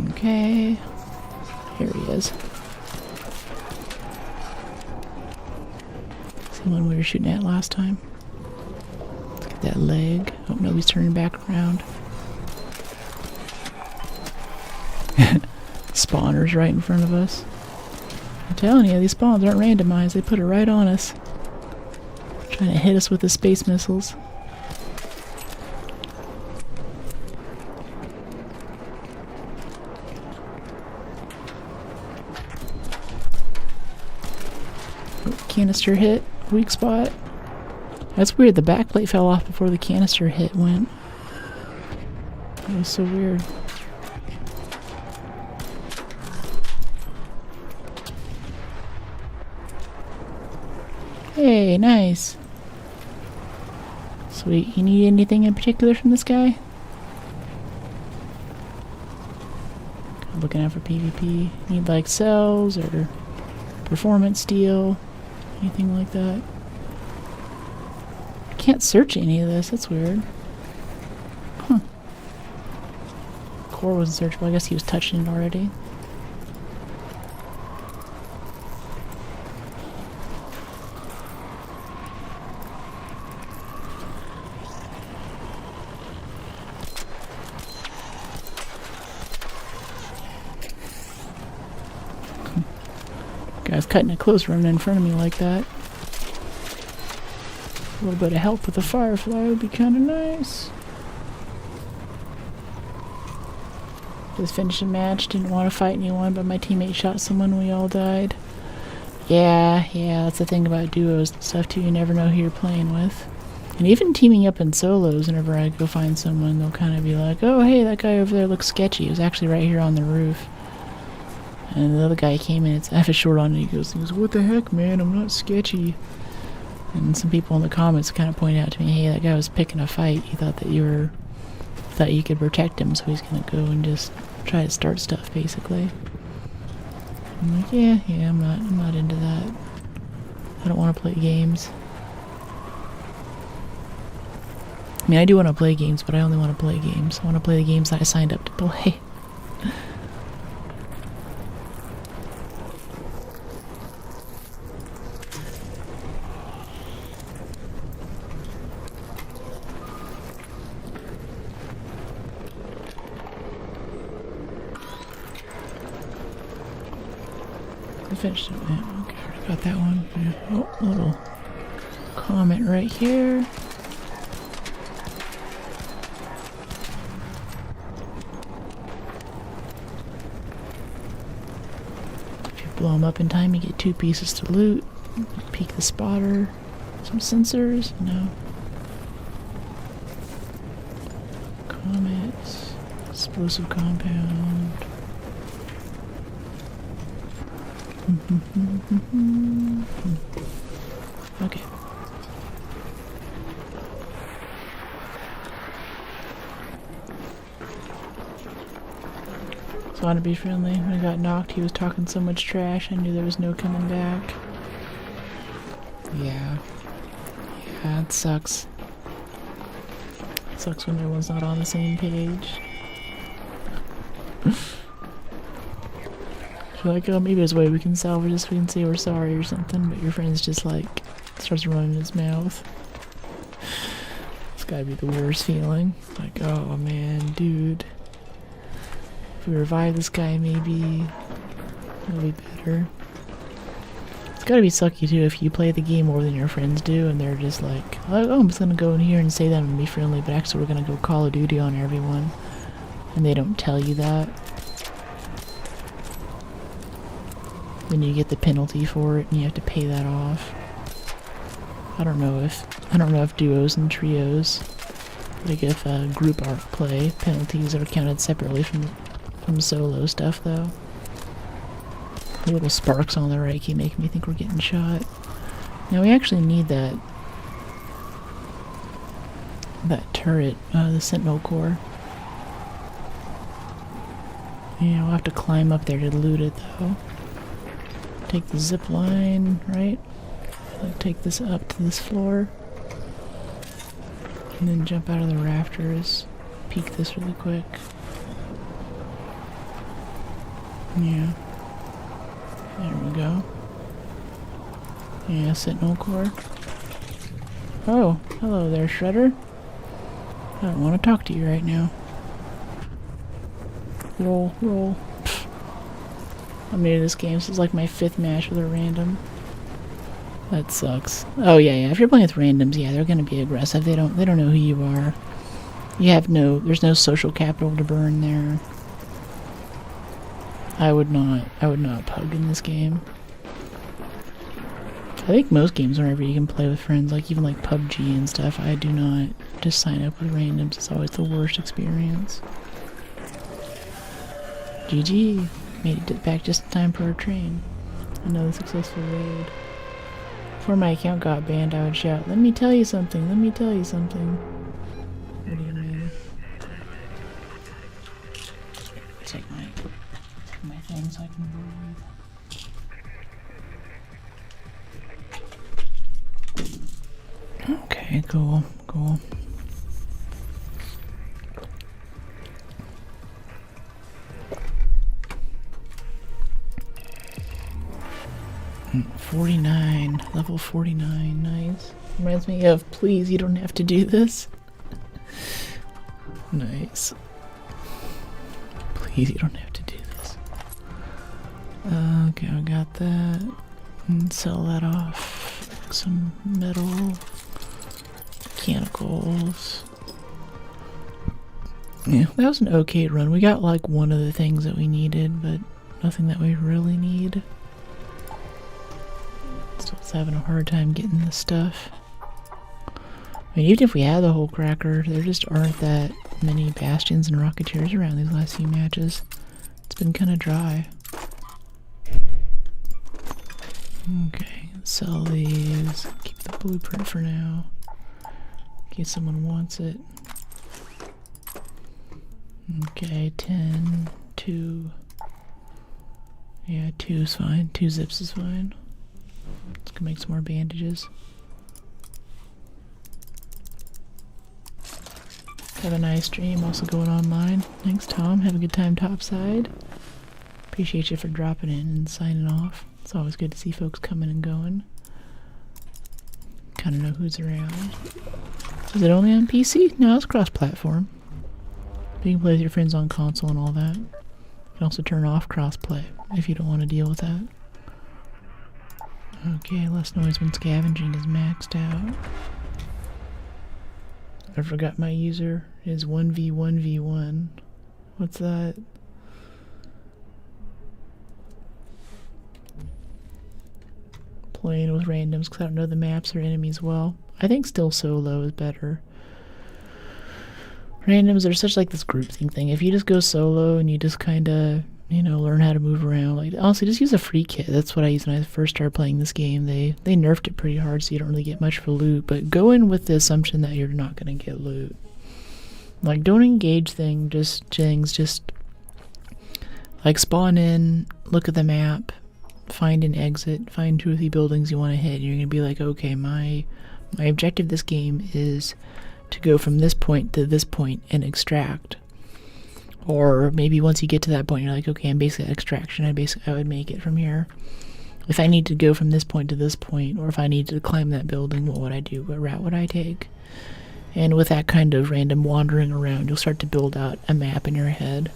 A: Okay, here he is. It's the one we were shooting at last time. Let's get that leg. Oh no, he's turning back around. Spawners right in front of us. I'm telling you, these spawns aren't randomized. They put it right on us. Trying to hit us with the space missiles. Canister hit. Weak spot. That's weird. The backplate fell off before the canister hit went. That was so weird. Hey, nice. Sweet. You need anything in particular from this guy? Looking out for PvP. Need like cells or performance steel? Anything like that? Can't search any of this. That's weird. Huh. Core wasn't searchable. I guess he was touching it already. Guy's cutting it close running in front of me like that. A little bit of help with the firefly would be kind of nice. Just finished a match, didn't want to fight anyone, but my teammate shot someone, we all died. Yeah, that's the thing about duos and stuff too, you never know who you're playing with. And even teaming up in solos, whenever I go find someone, they'll kind of be like, oh hey, that guy over there looks sketchy. He was actually right here on the roof. And the other guy came in, I have a short on, and he goes, what the heck, man, I'm not sketchy. And some people in the comments kind of pointed out to me, hey, that guy was picking a fight. He thought that you could protect him, so he's gonna go and just try to start stuff, basically. I'm like, yeah, I'm not into that. I don't want to play games. I mean, I do want to play games, but I only want to play games. I want to play the games that I signed up to play. I finished it. Yeah, okay, already got that one. Yeah. Oh, a little comment right here. If you blow them up in time, you get 2 pieces to loot. Peek the spotter. Some sensors. No. Comets. Explosive compound. Okay. So I want to be friendly. When I got knocked, he was talking so much trash, I knew there was no coming back. Yeah, it sucks. It sucks when everyone's not on the same page. You're like, oh, maybe there's a way we can salvage this, we can say we're sorry or something, but your friend's just like, starts running his mouth. It's gotta be the worst feeling. Like, oh man, dude. If we revive this guy, maybe it'll be better. It's gotta be sucky too if you play the game more than your friends do and they're just like, oh, I'm just gonna go in here and say that and be friendly, but actually we're gonna go Call of Duty on everyone. And they don't tell you that. Then you get the penalty for it and you have to pay that off. I don't know if duos and trios, like if group ARC play, penalties are counted separately from solo stuff though. The little sparks on the right keep making me think we're getting shot. Now we actually need that turret, the Sentinel core. Yeah, we'll have to climb up there to loot it though. Take the zip line, right? Take this up to this floor. And then jump out of the rafters. Peek this really quick. Yeah. There we go. Yeah, Sentinel core. Oh, hello there, Shredder. I don't want to talk to you right now. Roll, roll. Pfft. I'm new to this game. This is like my 5th match with a random. That sucks. Oh yeah. If you're playing with randoms, yeah, they're gonna be aggressive. They don't know who you are. There's no social capital to burn there. I would not pug in this game. I think most games whenever you can play with friends, like even like PUBG and stuff, I do not just sign up with randoms. It's always the worst experience. GG. Made it back just in time for our train. Another successful raid. Before my account got banned, I would shout, "Let me tell you something, let me tell you something." What do you mean? Take my thing so I can breathe. Okay, cool. 49, level 49, nice. Reminds me of, please, you don't have to do this. Nice. Please, you don't have to do this. Okay, I got that. And sell that off. Some metal. Mechanicals. Yeah, that was an okay run. We got like one of the things that we needed, but nothing that we really need. Still having a hard time getting this stuff. I mean, even if we had the whole cracker, there just aren't that many bastions and rocketeers around these last few matches. It's been kind of dry. Okay, sell these. Keep the blueprint for now, in case someone wants it. Okay, 10, 2. Yeah, 2 is fine. 2 zips is fine. Let's go make some more bandages. Have a nice stream, also going online. Thanks, Tom. Have a good time topside. Appreciate you for dropping in and signing off. It's always good to see folks coming and going. Kind of know who's around. Is it only on PC? No, it's cross-platform. You can play with your friends on console and all that. You can also turn off cross-play if you don't want to deal with that. Okay, less noise when scavenging is maxed out. I forgot my user is 1v1v1. What's that? Playing with randoms because I don't know the maps or enemies well. I think still solo is better. Randoms are such like this groupthink thing. If you just go solo and you just kind of, you know, learn how to move around. Like, honestly, just use a free kit. That's what I used when I first started playing this game. They nerfed it pretty hard, so you don't really get much for loot. But go in with the assumption that you're not going to get loot. Like, don't engage things. Just like spawn in, look at the map, find an exit, find 2 or 3 buildings you want to hit. And you're going to be like, okay, my objective this game is to go from this point to this point and extract. Or maybe once you get to that point, you're like, okay, I'm basically at extraction. I would make it from here. If I need to go from this point to this point, or if I need to climb that building, what would I do? What route would I take? And with that kind of random wandering around, you'll start to build out a map in your head.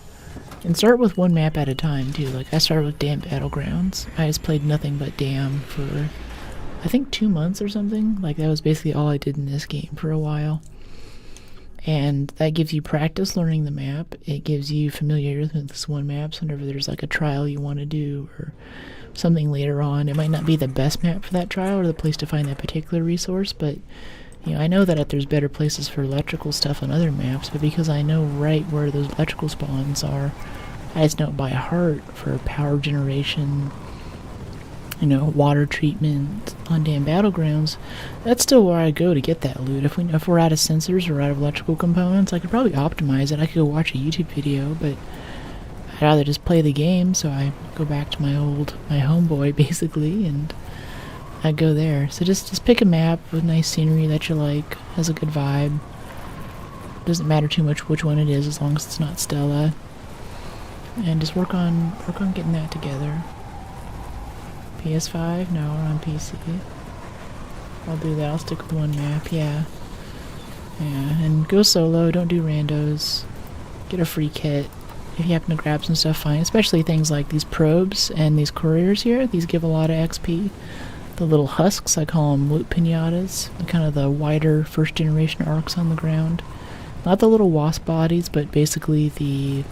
A: And start with one map at a time too. Like I started with Damn Battlegrounds. I just played nothing but Damn for I think 2 months or something. Like that was basically all I did in this game for a while. And that gives you practice learning the map. It gives you familiarity with this one map. So whenever there's like a trial you want to do or something later on, it might not be the best map for that trial or the place to find that particular resource, but you know, I know that there's better places for electrical stuff on other maps, but because I know right where those electrical spawns are, I just know it by heart for power generation, you know, water treatment on Damn Battlegrounds. That's still where I go to get that loot. If we're out of sensors or out of electrical components, I could probably optimize it. I could go watch a YouTube video, but I'd rather just play the game, so I go back to my homeboy basically, and I go there. So just pick a map with nice scenery that you like, has a good vibe. Doesn't matter too much which one it is as long as it's not Stella. And just work on getting that together. PS5? No, we're on PC. I'll do that. I'll stick with one map, yeah. Yeah, and go solo, don't do randos. Get a free kit. If you happen to grab some stuff, fine. Especially things like these probes and these couriers here. These give a lot of XP. The little husks, I call them loot pinatas. Kind of the wider first generation arcs on the ground. Not the little wasp bodies, but basically the,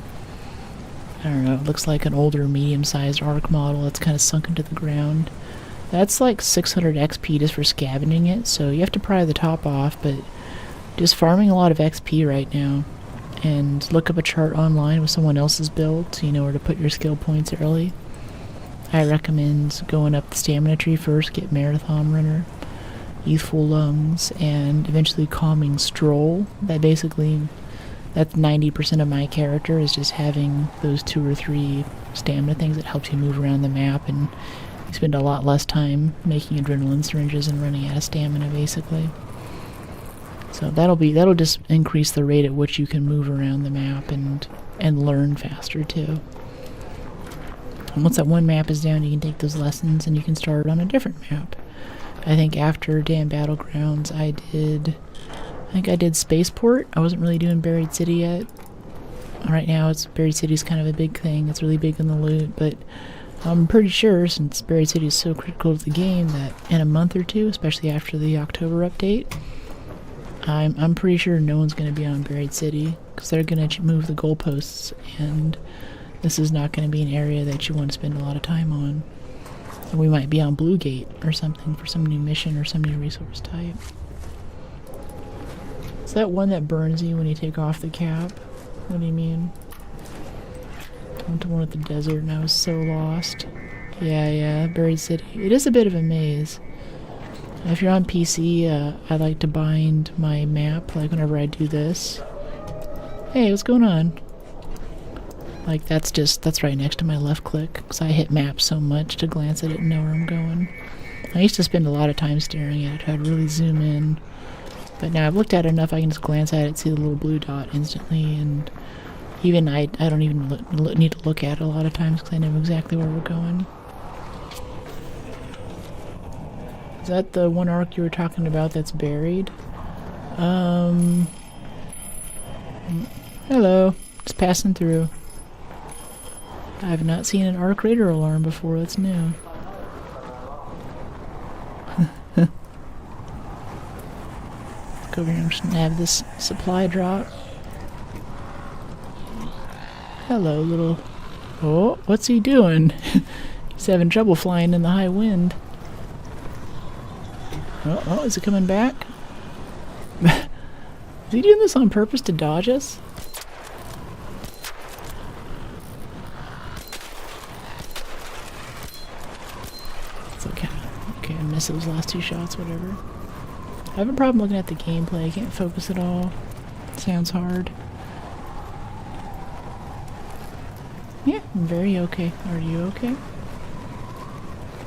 A: I don't know, it looks like an older medium-sized arc model that's kind of sunk into the ground. That's like 600 XP just for scavenging it, so you have to pry the top off, but just farming a lot of XP right now. And look up a chart online with someone else's build so you know where to put your skill points early. I recommend going up the stamina tree first, get Marathon Runner, Youthful Lungs, and eventually Calming Stroll. That's 90% of my character, is just having those 2 or 3 stamina things that helps you move around the map, and you spend a lot less time making adrenaline syringes and running out of stamina basically. So that'll just increase the rate at which you can move around the map and learn faster too. And once that one map is down, you can take those lessons and you can start on a different map. I think after Damn Battlegrounds, I did Spaceport. I wasn't really doing Buried City yet. Right now, Buried City's kind of a big thing. It's really big in the loot, but I'm pretty sure, since Buried City is so critical to the game, that in a month or two, especially after the October update, I'm pretty sure no one's going to be on Buried City, because they're going to move the goalposts, and this is not going to be an area that you want to spend a lot of time on. And we might be on Blue Gate or something for some new mission or some new resource type. Is that one that burns you when you take off the cap? What do you mean? I went to one at the desert and I was so lost. Yeah, Buried City. It is a bit of a maze. If you're on PC, I like to bind my map, like whenever I do this. Hey, what's going on? Like that's right next to my left click, because I hit map so much to glance at it and know where I'm going. I used to spend a lot of time staring at it, try to really zoom in. But now I've looked at it enough, I can just glance at it, see the little blue dot instantly, and even I don't even need to look at it a lot of times because I know exactly where we're going. Is that the one arc you were talking about that's buried? Hello. Just passing through. I have not seen an arc radar alarm before, that's new. Look over here, I'm just gonna have this supply drop. Hello, little... Oh, what's he doing? He's having trouble flying in the high wind. Oh, is it coming back? Is he doing this on purpose to dodge us? It's okay. Okay, I missed those last 2 shots, whatever. I have a problem looking at the gameplay. I can't focus at all. It sounds hard. Yeah, I'm very okay. Are you okay?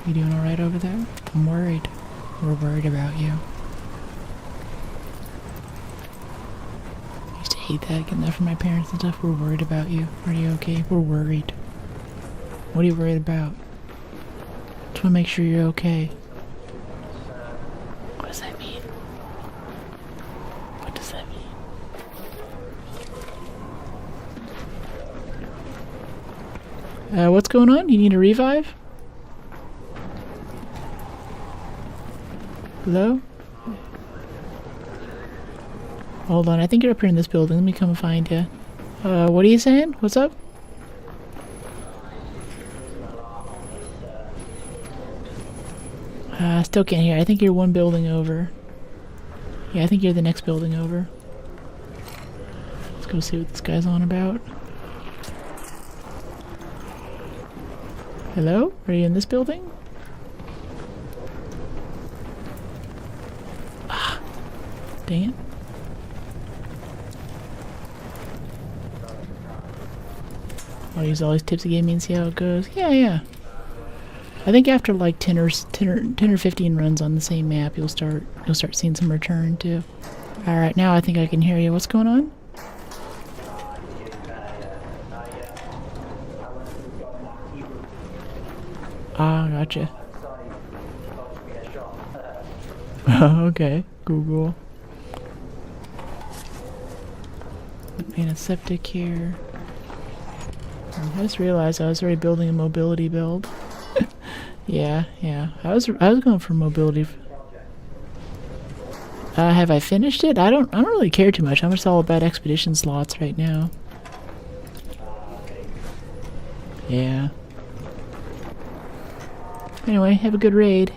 A: You doing alright over there? I'm worried. We're worried about you. I used to hate that, getting that from my parents and stuff. We're worried about you. Are you okay? We're worried. What are you worried about? Just want to make sure you're okay. What does that mean? What does that mean? What's going on? You need a revive? Hello? Hold on, I think you're up here in this building. Let me come and find you. What are you saying? What's up? I still can't hear. I think you're one building over. Yeah, I think you're the next building over. Let's go see what this guy's on about. Hello? Are you in this building? Ah, dang it. I'll use all these tips he gave me and see how it goes. Yeah. I think after like 10 or 15 runs on the same map, you'll start seeing some return too. All right, now I think I can hear you. What's going on? Ah, gotcha. Okay, Google. Antiseptic here. I just realized I was already building a mobility build. Yeah. I was going for mobility. Have I finished it? I don't really care too much. I'm just all about expedition slots right now. Yeah. Anyway, have a good raid.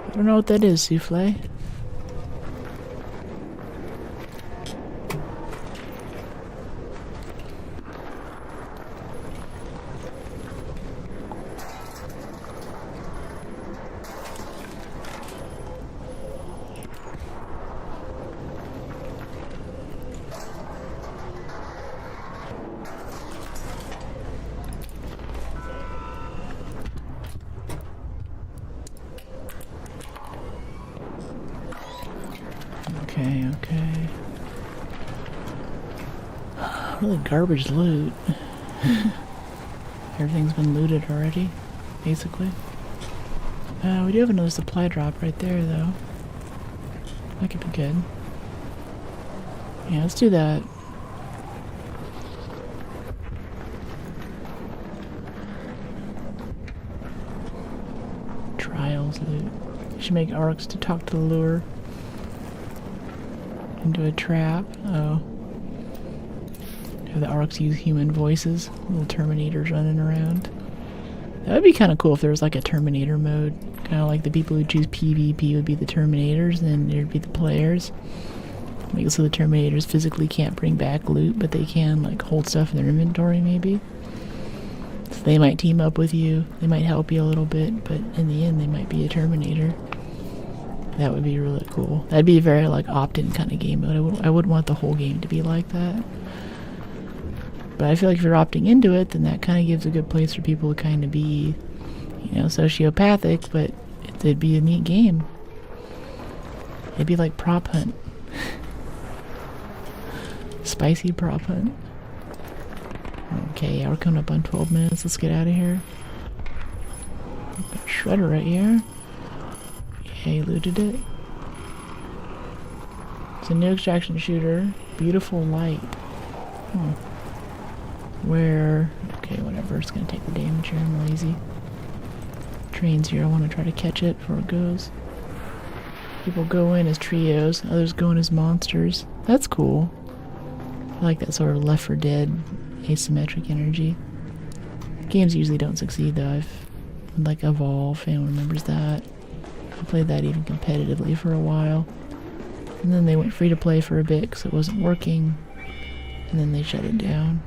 A: I don't know what that is, Souffle. Okay. Really garbage loot. Everything's been looted already, basically. We do have another supply drop right there, though. That could be good. Yeah, let's do that. Trials loot. You should make arcs to talk to the lure. Into a trap. Oh. Have the arcs use human voices. Little Terminators running around. That would be kind of cool if there was like a Terminator mode. Kind of like the people who choose PvP would be the Terminators, and then there'd be the players. Make it so the Terminators physically can't bring back loot, but they can like hold stuff in their inventory maybe. So they might team up with you. They might help you a little bit, but in the end they might be a Terminator. That would be really cool. That'd be a very like opt-in kind of game mode. I wouldn't want the whole game to be like that. But I feel like if you're opting into it, then that kind of gives a good place for people to kind of be, you know, sociopathic, but it'd be a neat game. It'd be like prop hunt. Spicy prop hunt. Okay, yeah, we're coming up on 12 minutes. Let's get out of here. Got a shredder right here. Yeah, he looted it. It's a new extraction shooter. Beautiful light. Oh. Where? Okay, whatever. It's gonna take the damage here. I'm lazy. Train's here. I want to try to catch it before it goes. People go in as trios. Others go in as monsters. That's cool. I like that sort of Left 4 Dead asymmetric energy. Games usually don't succeed though. I've like Evolve. Anyone remembers that? I played that even competitively for a while. And then they went free to play for a bit because it wasn't working. And then they shut it down.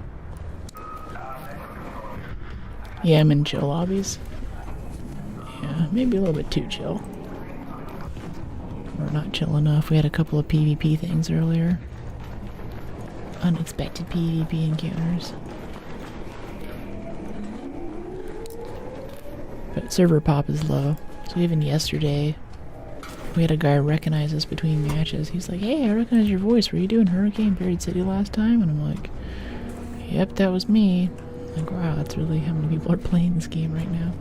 A: Yeah, I'm in chill lobbies. Yeah, maybe a little bit too chill. Or not chill enough. We had a couple of PvP things earlier. Unexpected PvP encounters. But server pop is low. So even yesterday, we had a guy recognize us between matches. He's like, hey, I recognize your voice. Were you doing Hurricane Buried City last time? And I'm like, yep, that was me. Like, wow, that's really how many people are playing this game right now.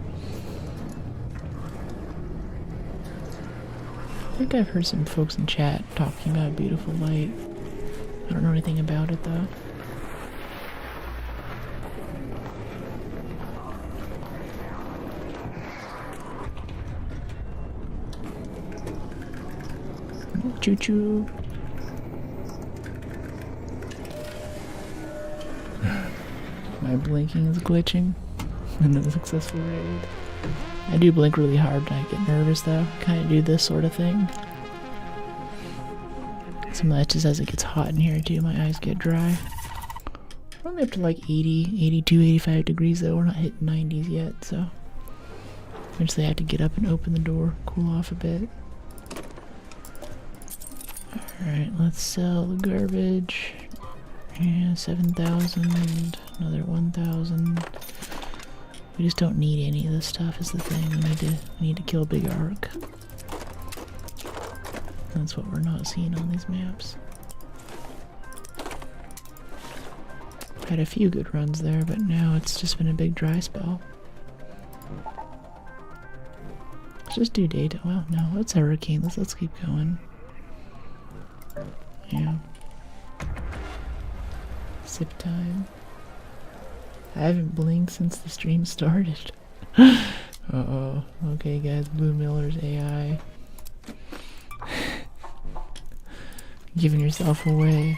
A: think I've heard some folks in chat talking about beautiful light. I don't know anything about it though. Choo choo. My blinking is glitching in the successful raid. I do blink really hard when I get nervous though. Kind of do this sort of thing. Some of that just as it gets hot in here too, my eyes get dry. We're only up to like 80, 82, 85 degrees though. We're not hitting 90s yet, so eventually I have to get up and open the door, cool off a bit. Alright, let's sell the garbage. Yeah, 7,000, another 1,000. We just don't need any of this stuff is the thing. We need to kill Big Arc. That's what we're not seeing on these maps. Had a few good runs there, but now it's just been a big dry spell. Let's just do daytime. Well, no, let's hurricane. Let's keep going. Yeah. Sip time. I haven't blinked since the stream started. Uh-oh. Okay, guys. Blue Miller's AI. Giving yourself away.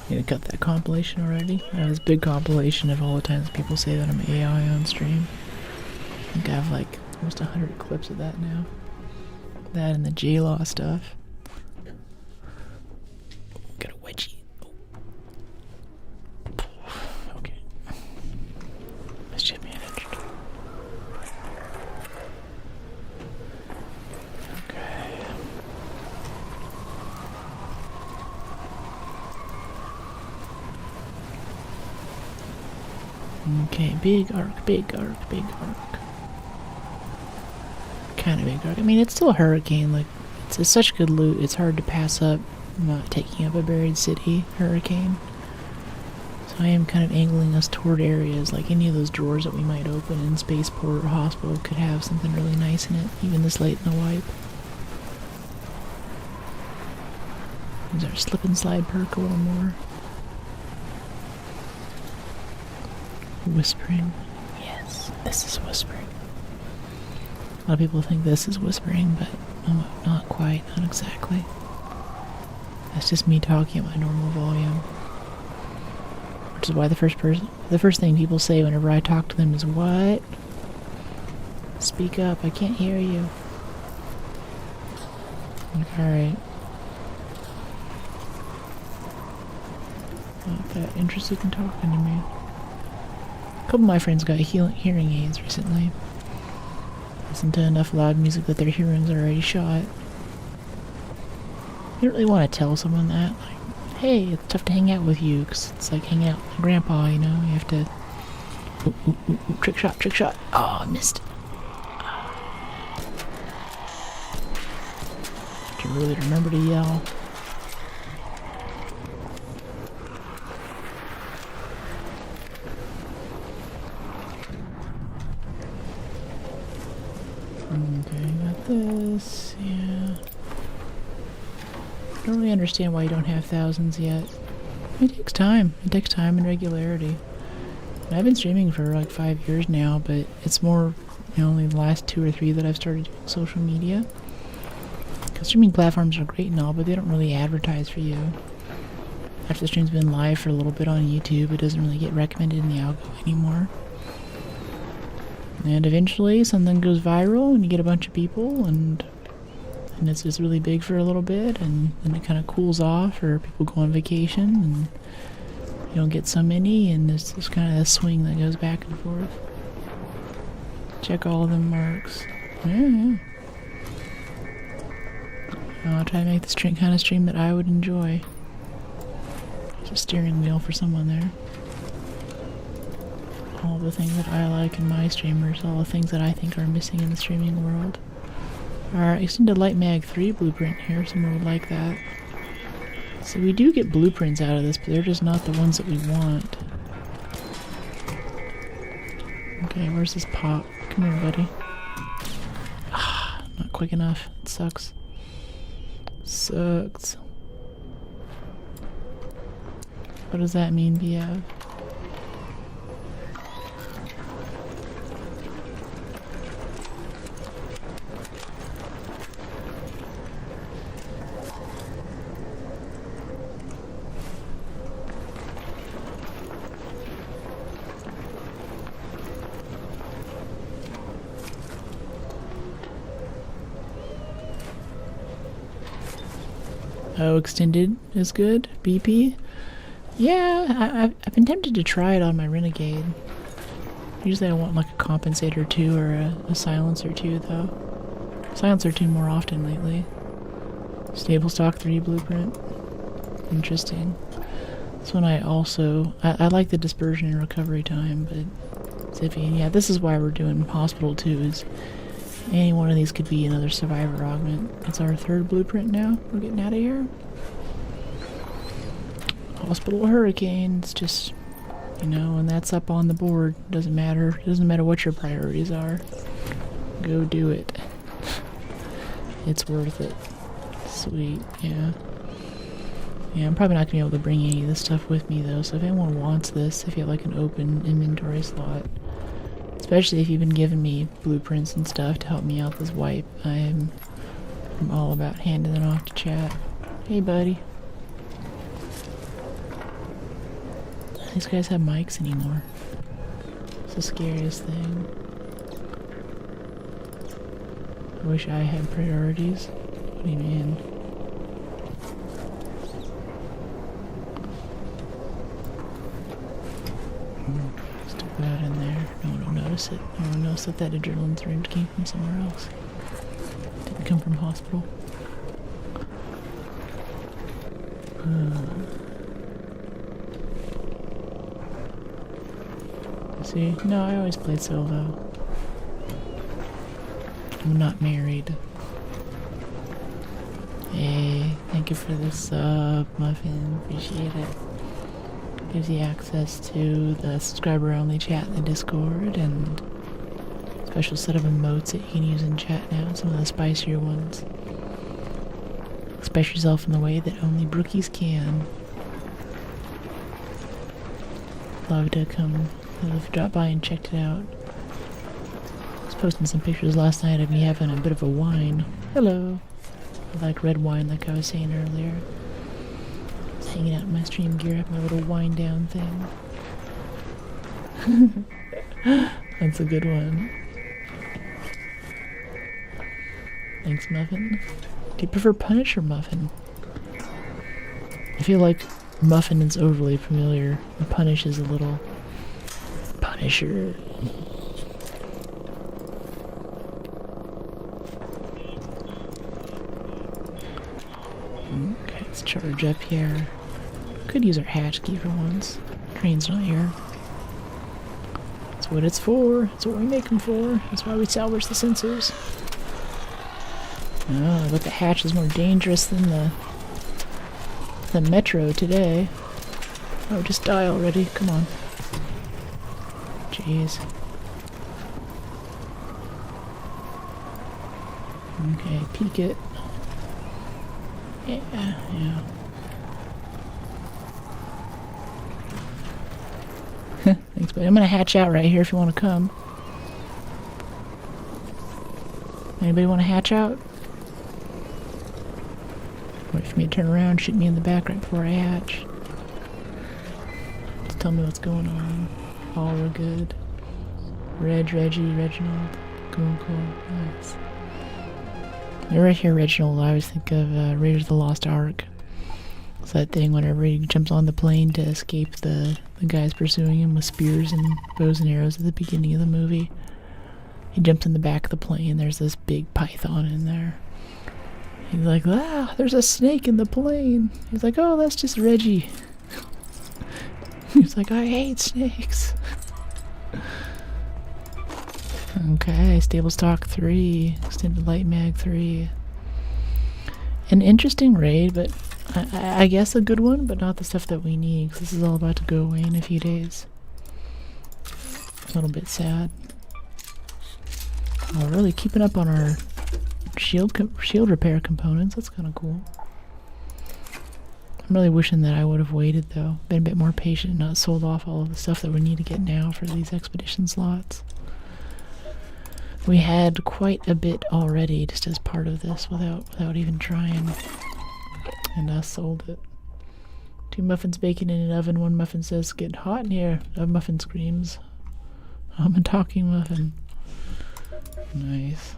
A: Need to cut that compilation already. I have this big compilation of all the times people say that I'm AI on stream. I think I have like almost 100 clips of that now. That and the J-Law stuff. Got a wedgie. Oh. Okay. Mischief managed. Okay. Okay, big arc, big arc, big arc. Kind of big arc. I mean, it's still a hurricane. Like, it's such good loot. It's hard to pass up not taking up a buried city hurricane. So I am kind of angling us toward areas like any of those drawers that we might open in Spaceport or Hospital could have something really nice in it, even this late in the wipe. Is our slip and slide perk a little more? Whispering. Yes, this is whispering. A lot of people think this is whispering, but no, not quite, not exactly. That's just me talking at my normal volume. Which is why the first thing people say whenever I talk to them is, "What? Speak up, I can't hear you." Alright. Not that interested in talking to me. A couple of my friends got hearing aids recently. Listen to enough loud music that their hearing's already shot. You don't really want to tell someone that. Like, hey, it's tough to hang out with you, because it's like hanging out with my grandpa, you know? You have to... Ooh, ooh, ooh, ooh, trick shot, trick shot. Oh, I missed it. To really remember to yell. Okay, got this, yeah. I don't really understand why you don't have thousands yet. It takes time. It takes time and regularity. And I've been streaming for like 5 years now, but it's more, you know, only the last 2 or 3 that I've started doing social media. Because streaming platforms are great and all, but they don't really advertise for you. After the stream's been live for a little bit on YouTube, it doesn't really get recommended in the algo anymore. And eventually something goes viral and you get a bunch of people and it's just really big for a little bit and then it kind of cools off or people go on vacation and you don't get so many and it's just kind of a swing that goes back and forth. Check all of them marks. Yeah. I'll try to make this kind of stream that I would enjoy. There's a steering wheel for someone there. All the things that I like in my streamers, all the things that I think are missing in the streaming world. Alright, extended light mag 3 blueprint here. Someone would like that. So we do get blueprints out of this, but they're just not the ones that we want. Okay, where's this pop? Come here, buddy. Ah, not quick enough. It sucks. Sucks. What does that mean, BF? Oh, extended is good. BP? Yeah, I've been tempted to try it on my Renegade. Usually I want like a compensator 2 or a silencer 2 though. Silencer 2 more often lately. Stable stock 3 blueprint. Interesting. This one I also... I like the dispersion and recovery time, but it's iffy. And yeah, this is why we're doing Hospital 2 is... Any one of these could be another survivor augment. It's our 3rd blueprint now. We're getting out of here. Hospital Hurricanes, just, you know, and that's up on the board. Doesn't matter. Doesn't matter what your priorities are. Go do it. It's worth it. Sweet, yeah. Yeah, I'm probably not gonna be able to bring any of this stuff with me though, so if anyone wants this, if you have like an open inventory slot, especially if you've been giving me blueprints and stuff to help me out this wipe, I'm all about handing it off to chat. Hey buddy. These guys have mics anymore. It's the scariest thing. I wish I had priorities. What do you mean? Stick that in there. No one will notice it. No one will notice that that adrenaline syringe came from somewhere else. Didn't come from hospital. See? No, I always played solo. I'm not married. Hey, thank you for the sub, Muffin. Appreciate it. Gives you access to the subscriber-only chat in the Discord and special set of emotes that you can use in chat now. Some of the spicier ones. Express yourself in the way that only brookies can. Love to come. I've dropped by and checked it out. I was posting some pictures last night of me having a bit of a wine. Hello. I like red wine like I was saying earlier. I was hanging out in my stream gear, have my little wind down thing. That's a good one. Thanks, Muffin. Do you prefer Punish or Muffin? I feel like Muffin is overly familiar, and Punish is a little... Punisher. Okay, let's charge up here. Could use our hatch key for once. Train's not here. That's what it's for. That's what we make them for. That's why we salvage the sensors. Oh, but the hatch is more dangerous than the metro today. Oh, just die already. Come on. Jeez. Okay, peek it. Yeah. Thanks, buddy. I'm gonna hatch out right here if you want to come. Anybody want to hatch out? Wait for me to turn around, shoot me in the back right before I hatch. Just tell me what's going on. All are good. Reggie, Reginald. Cool. Nice. Whenever I hear Reginald, I always think of Raiders of the Lost Ark. It's that thing whenever he jumps on the plane to escape the guys pursuing him with spears and bows and arrows at the beginning of the movie. He jumps in the back of the plane, there's this big python in there. He's like, ah, there's a snake in the plane. He's like, oh, that's just Reggie. He's like, I hate snakes. Okay, stable stock 3, extended light mag 3. An interesting raid, but I guess a good one, but not the stuff that we need, because this is all about to go away in a few days. A little bit sad. Oh, really keeping up on our shield repair components. That's kind of cool. I'm really wishing that I would have waited, though. Been a bit more patient and not sold off all of the stuff that we need to get now for these expedition slots. We had quite a bit already just as part of this without even trying. And sold it. 2 muffins baking in an oven. 1 muffin says, "It's getting hot in here." A muffin screams, "I'm a talking muffin." Nice.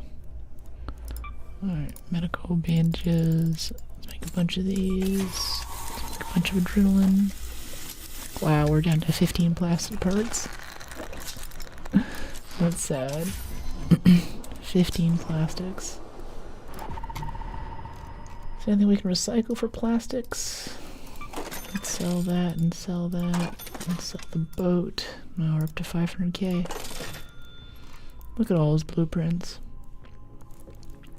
A: Alright, medical bandages. Let's make a bunch of these. Let's make a bunch of adrenaline. Wow, we're down to 15 plastic parts. That's sad. 15 plastics. Is there anything we can recycle for plastics? Let's sell that and sell that. Let's sell the boat. Now we're up to 500k. Look at all those blueprints.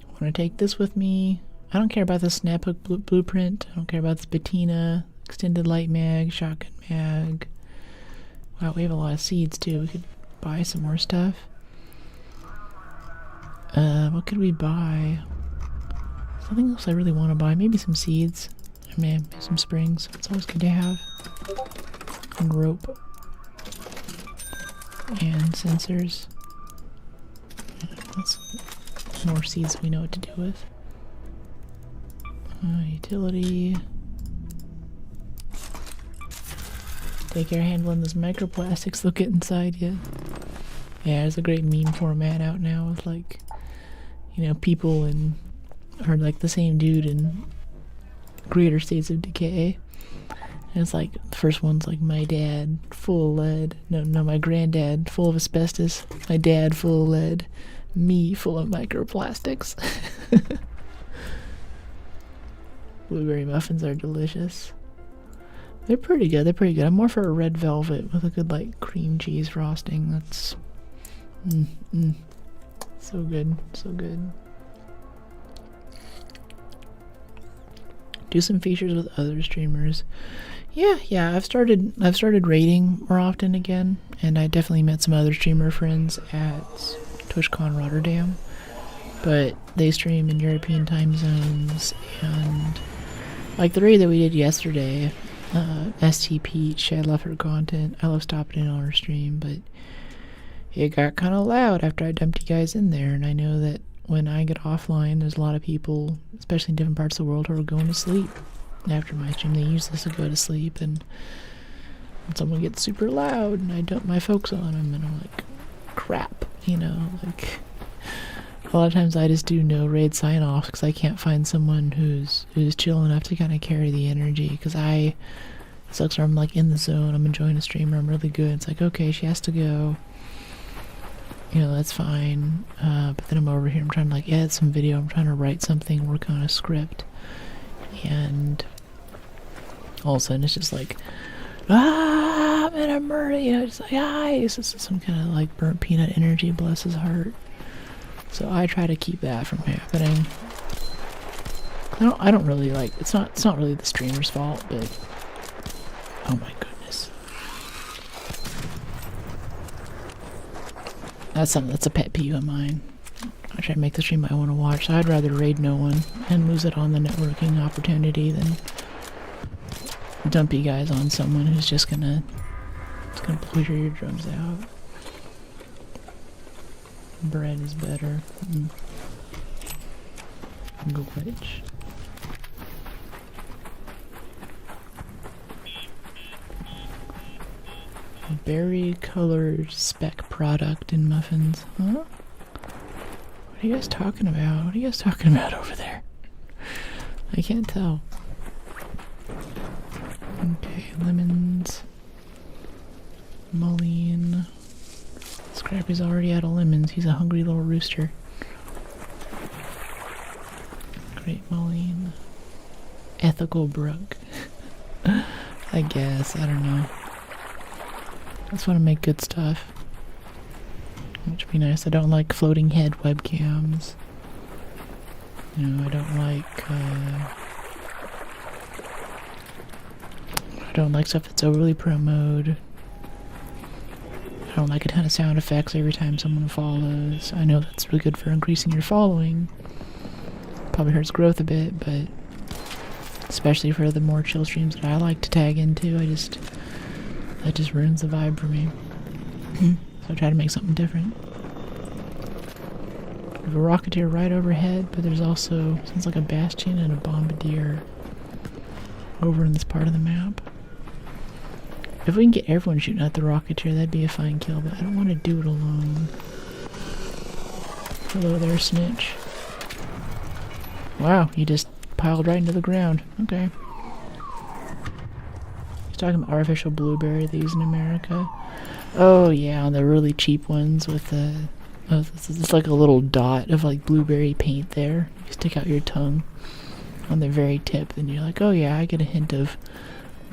A: I want to take this with me. I don't care about the snap hook blueprint. I don't care about this patina, extended light mag, shotgun mag. Wow, we have a lot of seeds too. We could buy some more stuff. What could we buy? Something else I really want to buy. Maybe some seeds. I mean, some springs. It's always good to have. And rope. And sensors. That's more seeds we know what to do with. Utility. Take care handling this microplastics. They'll get inside you. Yeah, there's a great meme format out now with like, you know, people and or like the same dude in greater states of decay. And it's like the first one's like my dad full of lead. No, my granddad full of asbestos. My dad full of lead. Me full of microplastics. Blueberry muffins are delicious. They're pretty good. They're pretty good. I'm more for a red velvet with a good like cream cheese frosting. That's so good, so good. Do some features with other streamers. Yeah. I've started raiding more often again, and I definitely met some other streamer friends at TwitchCon Rotterdam. But they stream in European time zones, and like the raid that we did yesterday, ST Peach, I love her content. I love stopping in on her stream, but it got kind of loud after I dumped you guys in there, and I know that when I get offline, there's a lot of people, especially in different parts of the world, who are going to sleep after my stream. They use this to go to sleep, and when someone gets super loud and I dump my folks on them, and I'm like, crap, you know, like a lot of times I just do no raid sign-offs because I can't find someone who's chill enough to kind of carry the energy, because it sucks where I'm like in the zone, I'm enjoying a streamer, I'm really good, it's like, okay, she has to go. You know, that's fine, but then I'm over here, I'm trying to like edit some video, I'm trying to write something, work on a script, and all of a sudden it's just like, I'm in a murder, you know, just like, it's just some kind of like burnt peanut energy, bless his heart. So I try to keep that from happening. I don't really like, it's not really the streamer's fault, but oh my goodness. That's a pet peeve of mine. I try to make the stream I want to watch, so I'd rather raid no one and lose it on the networking opportunity than dump you guys on someone who's just gonna blow your eardrums out. Bread is better. Glitch. Berry colored speck product in muffins. Huh? What are you guys talking about? What are you guys talking about over there? I can't tell. Okay, lemons. Mullein. Scrappy's already out of lemons. He's a hungry little rooster. Great mullein. Ethical brook. I guess. I don't know. I just want to make good stuff. which would be nice. I don't like floating head webcams. You know, I don't like stuff that's overly promoted. I don't like a ton of sound effects every time someone follows. I know that's really good for increasing your following. Probably hurts growth a bit, but especially for the more chill streams that I like to tag into, that just ruins the vibe for me. So I try to make something different. We have a Rocketeer right overhead, but there's also, sounds like a Bastion and a Bombardier over in this part of the map. If we can get everyone shooting at the Rocketeer, that'd be a fine kill, but I don't want to do it alone. Hello there, Snitch. Wow, he just piled right into the ground. Okay. He's talking about artificial blueberry they use in America. Oh yeah, on the really cheap ones with the... Oh, it's like a little dot of like blueberry paint there. You stick out your tongue on the very tip, and you're like, oh yeah, I get a hint of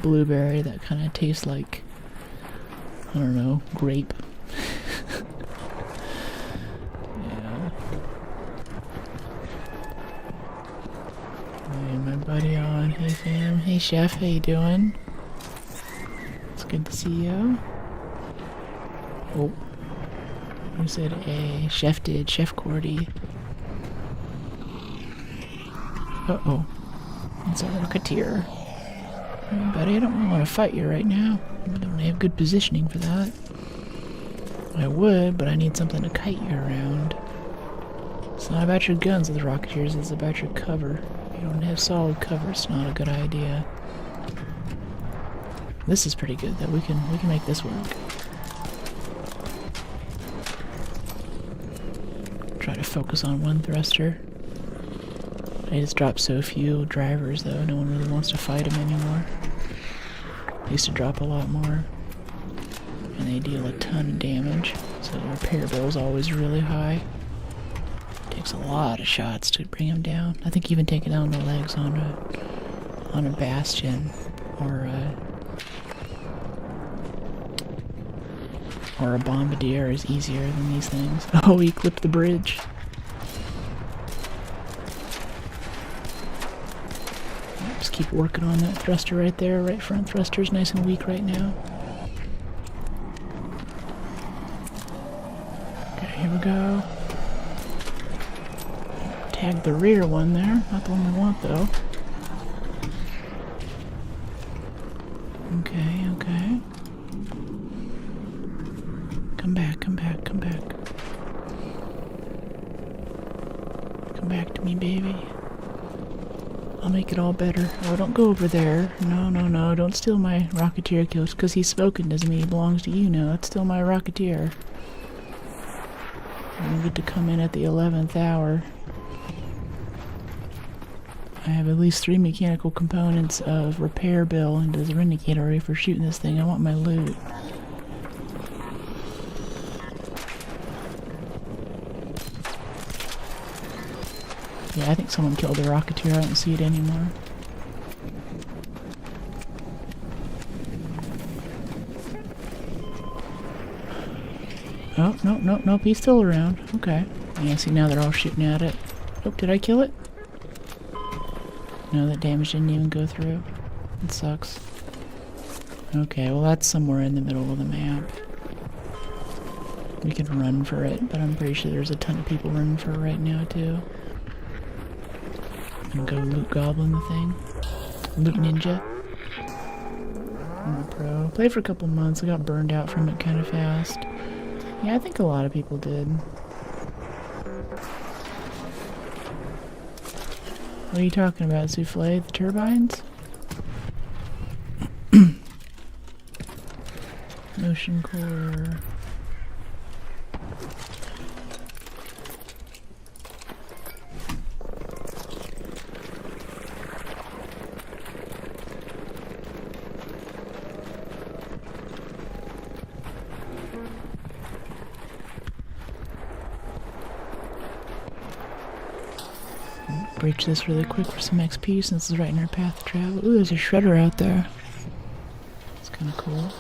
A: blueberry that kind of tastes like, I don't know, grape. Yeah. Hey, my buddy on. Hey fam. Hey chef, how you doing? It's good to see you. Oh. Who said A? Chef did. Chef Cordy. Uh-oh. It's a Rocketeer. Hey, buddy, I don't really want to fight you right now. I don't have good positioning for that. I would, but I need something to kite you around. It's not about your guns with the Rocketeers, it's about your cover. If you don't have solid cover, it's not a good idea. This is pretty good, though. We can make this work. Try to focus on one thruster. I just dropped so few drivers, though. No one really wants to fight them anymore. They used to drop a lot more. And they deal a ton of damage. So the repair bill is always really high. Takes a lot of shots to bring them down. I think even taking down the legs on a Bastion or a Bombardier is easier than these things. Oh, he clipped the bridge. Just keep working on that thruster right there. Right front thruster's nice and weak right now. Okay, here we go. Tag the rear one there. Not the one we want, though. Okay, okay. Come back, come back, come back. Come back to me, baby. I'll make it all better. Oh, don't go over there. No, no, no. Don't steal my Rocketeer kills. Because he's spoken doesn't mean he belongs to you now. It's still my Rocketeer. I don't get to come in at the 11th hour. I have at least 3 mechanical components of repair bill and does a Renegade already for shooting this thing. I want my loot. Yeah, I think someone killed the Rocketeer. I don't see it anymore. Oh, no, no, nope, he's still around. Okay. Yeah, see, now they're all shooting at it. Oh, did I kill it? No, that damage didn't even go through. It sucks. Okay, well that's somewhere in the middle of the map. We can run for it, but I'm pretty sure there's a ton of people running for it right now, too. And go loot goblin the thing. Loot ninja. I'm a pro. Played for a couple months. I got burned out from it kind of fast. Yeah, I think a lot of people did. What are you talking about, Souffle? The turbines? Motion core. Breach this really quick for some XP since it's right in our path of travel. Ooh, there's a shredder out there. It's kind of cool.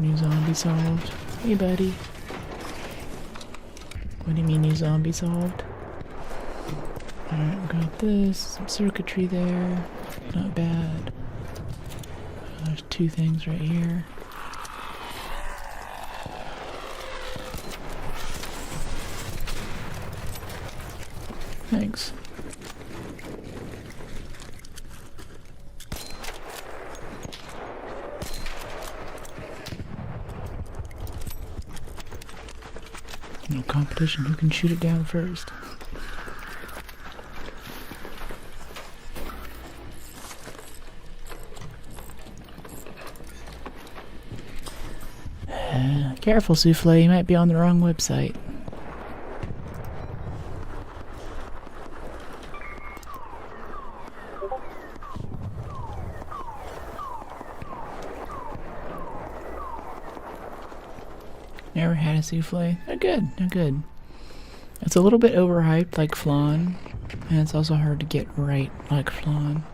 A: New zombie solved. Hey, buddy. What do you mean you zombie solved? Alright, got this. Some circuitry there. Not bad. There's 2 things right here. Thanks. No competition, who can shoot it down first? Careful, Souffle, you might be on the wrong website. Never had a souffle. They're good. They're good. It's a little bit overhyped, like flan, and it's also hard to get right, like flan.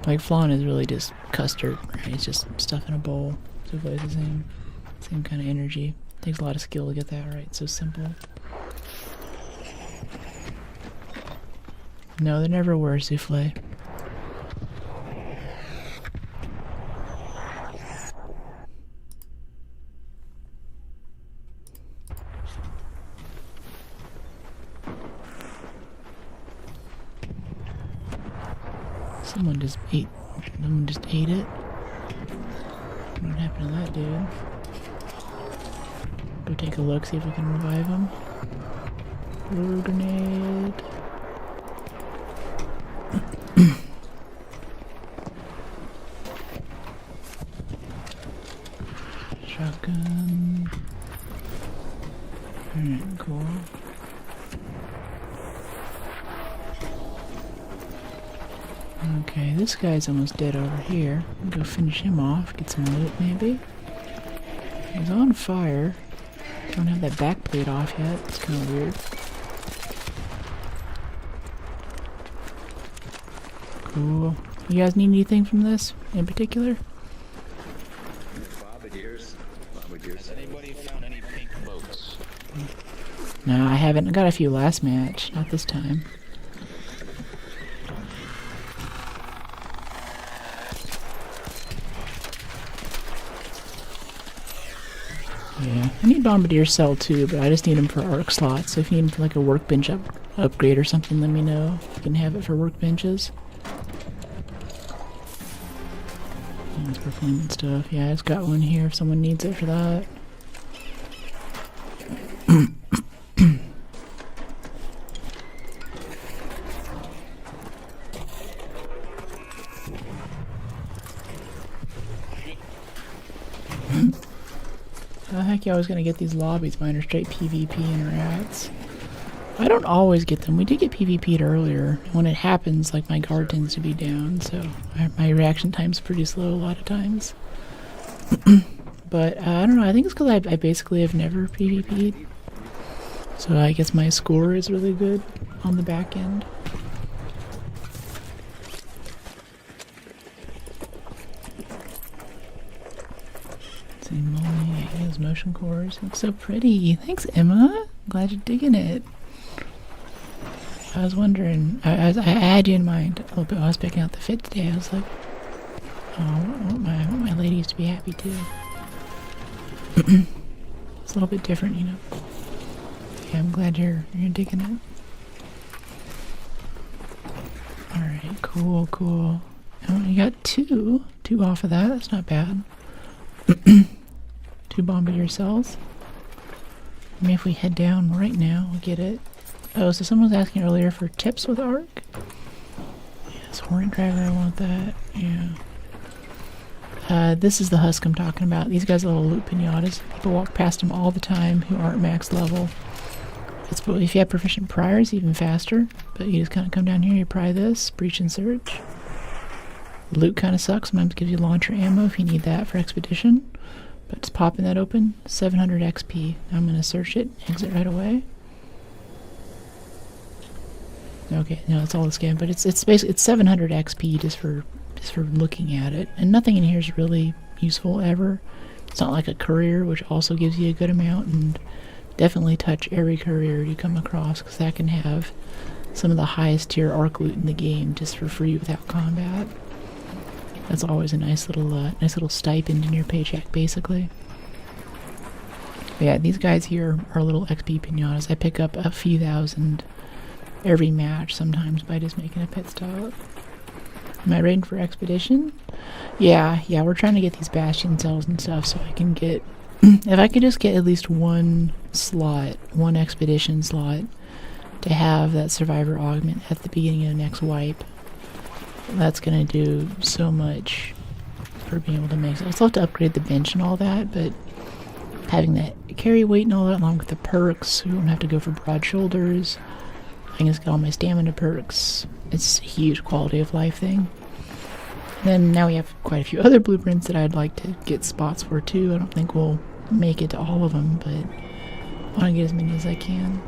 A: Like flan is really just custard, right? It's just stuff in a bowl. Souffle is the same kind of energy. Takes a lot of skill to get that right. It's so simple. No, there never were souffle. Someone just ate it. What happened to that dude? Go take a look, see if we can revive him. Blue grenade. Shotgun. Alright, cool. Okay, this guy's almost dead over here. Go finish him off, get some loot maybe. He's on fire. Don't have that back plate off yet. It's kind of weird. Cool. You guys need anything from this in particular?
E: Bombardiers. Has anybody found any pink boats?
A: No, I haven't. I got a few last match. Not this time. Yeah, I need Bombardier Cell too, but I just need them for arc slots. So if you need like a workbench upgrade or something, let me know. You can have it for workbenches. That's performance stuff. Yeah, I just got one here if someone needs it for that. How the heck you always gonna get these lobbies? Mine are straight PvP and rats. I don't always get them. We did get PvP'd earlier. When it happens, like my guard tends to be down, so my reaction time's pretty slow a lot of times. But I don't know. I think it's because I basically have never PvP'd, so I guess my score is really good on the back end. Those motion cores look so pretty. Thanks, Emma. Glad you're digging it. I was wondering. I had you in mind a little bit while I was picking out the fit today. I was like, oh, I want my ladies to be happy too. It's a little bit different, you know. Yeah, I'm glad you're digging it. All right, cool. Oh, you got two off of that. That's not bad. 2 Bombardier cells. I mean, if we head down right now, we'll get it. Oh, so someone was asking earlier for tips with Arc. Yes, Hornet Driver, I want that. Yeah. This is the husk I'm talking about. These guys are little loot pinatas. People walk past them all the time who aren't max level. If you have proficient priors, even faster. But you just kind of come down here, you pry this, breach and search. Loot kind of sucks. Sometimes gives you launcher ammo if you need that for expedition. But just popping that open, 700 XP. Now I'm going to search it, exit right away. Okay, no, that's all the scam, but it's basically it's 700 XP just for looking at it, and nothing in here is really useful ever. It's not like a courier, which also gives you a good amount, and definitely touch every courier you come across, because that can have some of the highest tier arc loot in the game just for free without combat. That's always a nice little stipend in your paycheck, basically. But yeah, these guys here are little XP pinatas. I pick up a few thousand every match sometimes by just making a pit stop. Am I ready for expedition? Yeah, we're trying to get these bastion cells and stuff so I can get... if I could just get at least one slot, one expedition slot, to have that survivor augment at the beginning of the next wipe, that's gonna do so much for being able to make it. I still have to upgrade the bench and all that, but having that carry weight and all that, along with the perks, we don't have to go for broad shoulders. I can just get all my stamina perks. It's a huge quality of life thing. And then now we have quite a few other blueprints that I'd like to get spots for too. I don't think we'll make it to all of them, but I want to get as many as I can.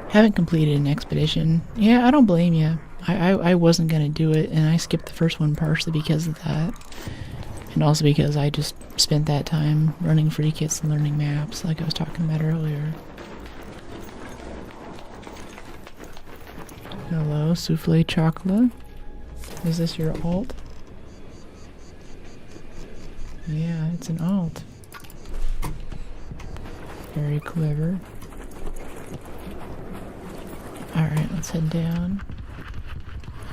A: Haven't completed an expedition. Yeah, I don't blame you. I wasn't going to do it, and I skipped the first one partially because of that. And also because I just spent that time running free kits and learning maps, like I was talking about earlier. Hello, Souffle Chocolate. Is this your alt? Yeah, it's an alt. Very clever. Alright, let's head down.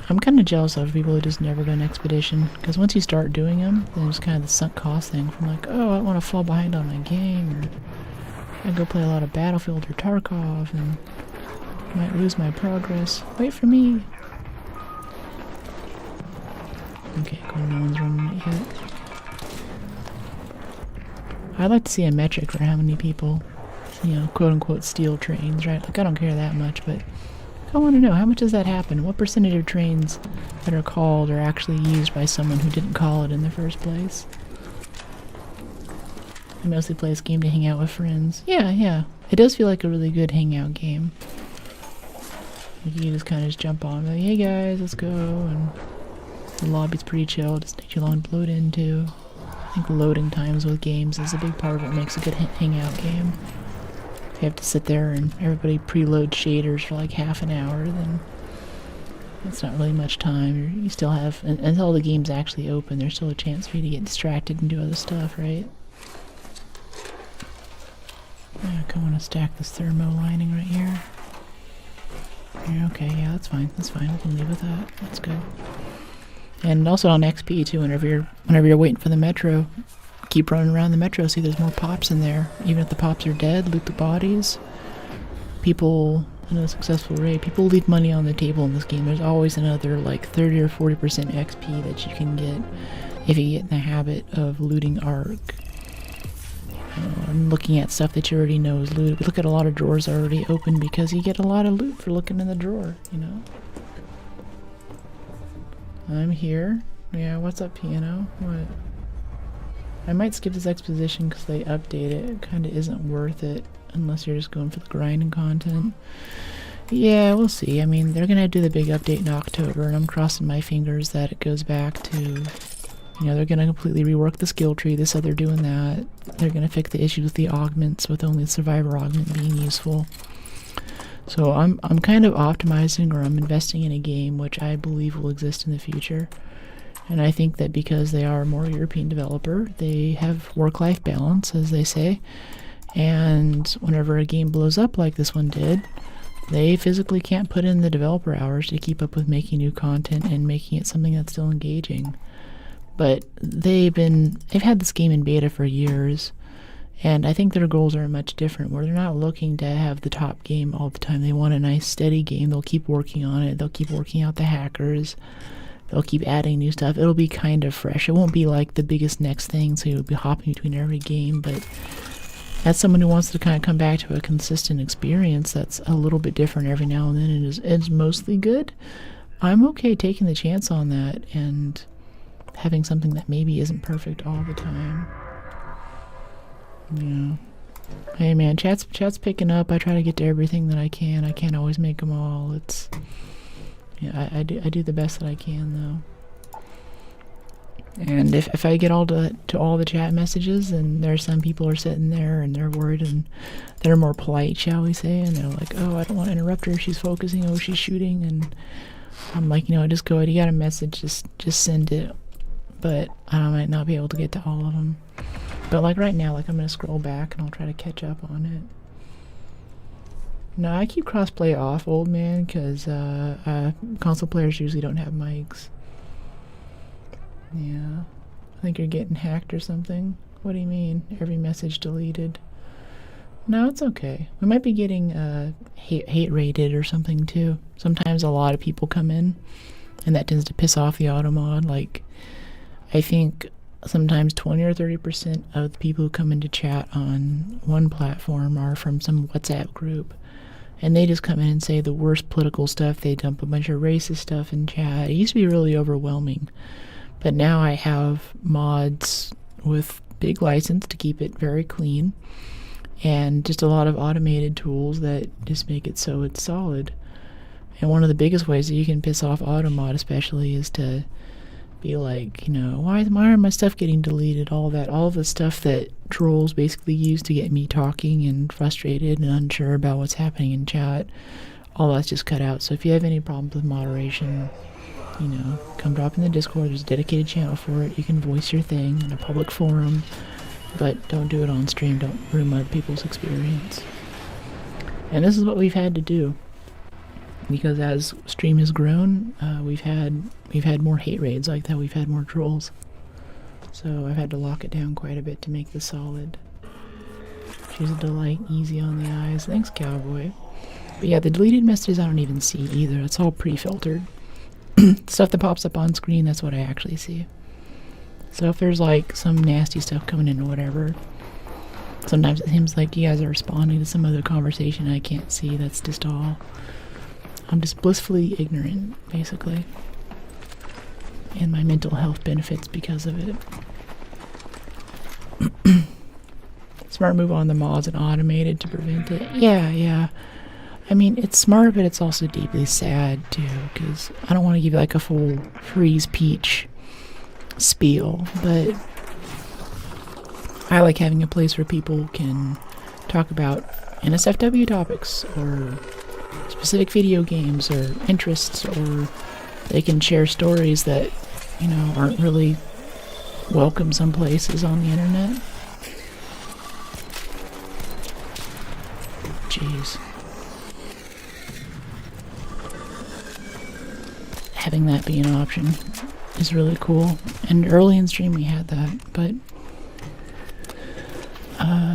A: I'm kind of jealous of people who just never do an expedition, because once you start doing them, then it's kind of the sunk cost thing from like, oh, I want to fall behind on my game, or I go play a lot of Battlefield or Tarkov, and might lose my progress. Wait for me! Okay, cool, no one's running it yet. I'd like to see a metric for how many people, you know, quote-unquote steal trains, right? Like, I don't care that much, but I want to know, how much does that happen? What percentage of trains that are called are actually used by someone who didn't call it in the first place? I mostly play this game to hang out with friends. Yeah. It does feel like a really good hangout game. You can just kind of just jump on, like, hey guys, let's go, and the lobby's pretty chill, doesn't take too long to load into. I think loading times with games is a big part of what makes a good hangout game. If you have to sit there and everybody preload shaders for like half an hour, then it's not really much time. You still have, until the game's actually open, there's still a chance for you to get distracted and do other stuff, right? I want to stack this thermo lining right here. Yeah, okay, yeah, that's fine. That's fine. We can leave with that. That's good. And also on XP too, whenever you're waiting for the metro, keep running around the metro, see there's more pops in there. Even if the pops are dead, loot the bodies. People, in a successful raid, people leave money on the table in this game. There's always another like 30 or 40% XP that you can get if you get in the habit of looting Arc. And looking at stuff that you already know is looted. We look at a lot of drawers already open because you get a lot of loot for looking in the drawer, you know? I'm here. Yeah, what's up, Piano? What? I might skip this exposition because they update it. It kind of isn't worth it unless you're just going for the grinding content. Yeah, we'll see. I mean, they're going to do the big update in October, and I'm crossing my fingers that it goes back to, you know, they're going to completely rework the skill tree. They said they're doing that. They're going to fix the issues with the augments, with only the survivor augment being useful. So I'm kind of optimizing, or I'm investing in a game which I believe will exist in the future. And I think that because they are a more European developer, they have work-life balance, as they say. And whenever a game blows up like this one did, they physically can't put in the developer hours to keep up with making new content and making it something that's still engaging. But they've had this game in beta for years, and I think their goals are much different, where they're not looking to have the top game all the time. They want a nice steady game. They'll keep working on it. They'll keep working out the hackers. They'll keep adding new stuff. It'll be kind of fresh. It won't be like the biggest next thing, so you'll be hopping between every game, but as someone who wants to kind of come back to a consistent experience that's a little bit different every now and then, and it's mostly good, I'm okay taking the chance on that and having something that maybe isn't perfect all the time. Yeah. Hey man, chat's picking up. I try to get to everything that I can. I can't always make them all. It's... yeah, I do the best that I can, though. And if I get to all the chat messages, and there's some people are sitting there and they're worried and they're more polite, shall we say, and they're like, oh, I don't want to interrupt her, she's focusing, oh, she's shooting, and I'm like, just go ahead, you got a message, just send it. But I might not be able to get to all of them. But like right now, like I'm gonna scroll back and I'll try to catch up on it. No, I keep crossplay off, old man, because console players usually don't have mics. Yeah. I think you're getting hacked or something. What do you mean? Every message deleted. No, it's okay. We might be getting hate rated or something too. Sometimes a lot of people come in, and that tends to piss off the auto mod. Like, I think sometimes 20 or 30% of the people who come into chat on one platform are from some WhatsApp group. And they just come in and say the worst political stuff. They dump a bunch of racist stuff in chat. It used to be really overwhelming. But now I have mods with big license to keep it very clean. And just a lot of automated tools that just make it so it's solid. And one of the biggest ways that you can piss off automod especially is to be like, why are my stuff getting deleted? All the stuff that trolls basically use to get me talking and frustrated and unsure about what's happening in chat. All that's just cut out. So if you have any problems with moderation, come drop in the Discord. There's a dedicated channel for it. You can voice your thing in a public forum, but don't do it on stream. Don't ruin other people's experience. And this is what we've had to do, because as stream has grown, we've had more hate raids like that. We've had more trolls, so I've had to lock it down quite a bit to make this solid. She's a delight, easy on the eyes. Thanks, Cowboy. But yeah, the deleted messages I don't even see either. It's all pre-filtered. Stuff that pops up on screen, that's what I actually see. So if there's like some nasty stuff coming in or whatever, sometimes it seems like you guys are responding to some other conversation I can't see. That's just all. I'm just blissfully ignorant, basically. And my mental health benefits because of it. Smart move on the mods and automated to prevent it. Yeah. I mean, it's smart, but it's also deeply sad, too, because I don't want to give you, like, a full Freeze Peach spiel, but I like having a place where people can talk about NSFW topics, or specific video games, or interests, or they can share stories that, aren't really welcome some places on the internet. Jeez. Having that be an option is really cool. And early in stream we had that, but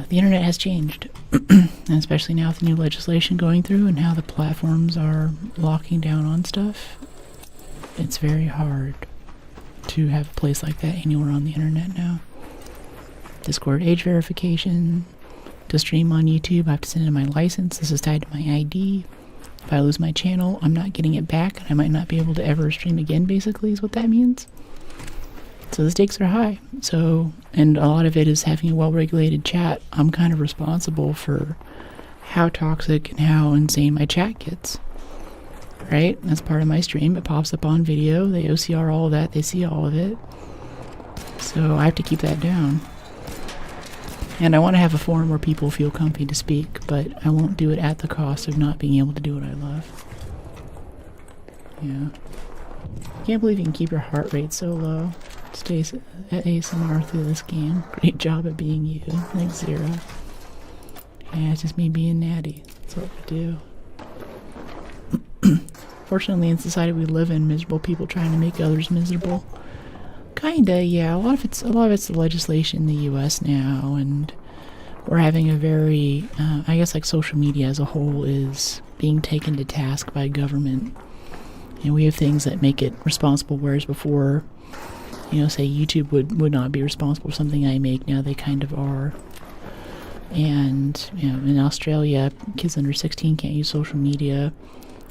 A: the internet has changed. And especially now with the new legislation going through and how the platforms are locking down on stuff, it's very hard to have a place like that anywhere on the internet now. Discord age verification. To stream on YouTube, I have to send in my license. This is tied to my ID. If I lose my channel, I'm not getting it back, and I might not be able to ever stream again, basically, is what that means. So the stakes are high. So, and a lot of it is having a well-regulated chat. I'm kind of responsible for how toxic and how insane my chat gets. Right? That's part of my stream. It pops up on video. They OCR all of that. They see all of it. So I have to keep that down. And I want to have a forum where people feel comfy to speak, but I won't do it at the cost of not being able to do what I love. Yeah. Can't believe you can keep your heart rate so low. Stay at ASMR through this game. Great job at being you. Thanks, Zero. Yeah, it's just me being natty. That's what we do. Fortunately, in society we live in, miserable people trying to make others miserable. Kinda, yeah. A lot of it's the legislation in the U.S. now, and we're having a very, I guess, like social media as a whole is being taken to task by government, and we have things that make it responsible. Whereas before, say YouTube would not be responsible for something I make. Now they kind of are. And in Australia, kids under 16 can't use social media.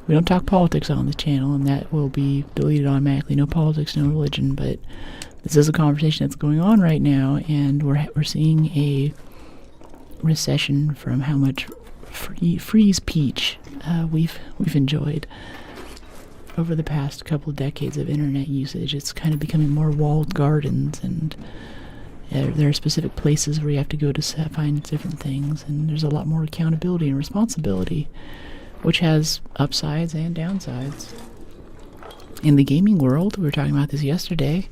A: We don't talk politics on this channel, and that will be deleted automatically. No politics, no religion, but this is a conversation that's going on right now, and we're seeing a recession from how much Freeze Peach we've enjoyed over the past couple of decades of internet usage, it's kind of becoming more walled gardens, and there are specific places where you have to go to find different things, and there's a lot more accountability and responsibility, which has upsides and downsides. In the gaming world, we were talking about this yesterday,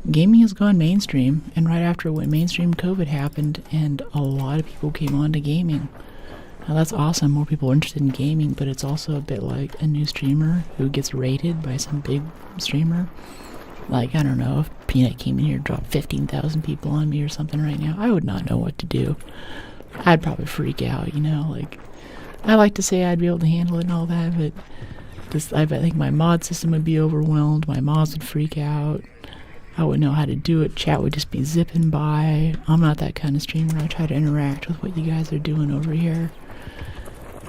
A: gaming has gone mainstream, and right after when mainstream COVID happened, and a lot of people came on to gaming. Now that's awesome, more people are interested in gaming, but it's also a bit like a new streamer who gets rated by some big streamer. Like, I don't know, if Peanut came in here and dropped 15,000 people on me or something right now, I would not know what to do. I'd probably freak out, you know, like, I like to say I'd be able to handle it and all that, but I think my mod system would be overwhelmed, my mods would freak out, I wouldn't know how to do it, chat would just be zipping by. I'm not that kind of streamer, I try to interact with what you guys are doing over here.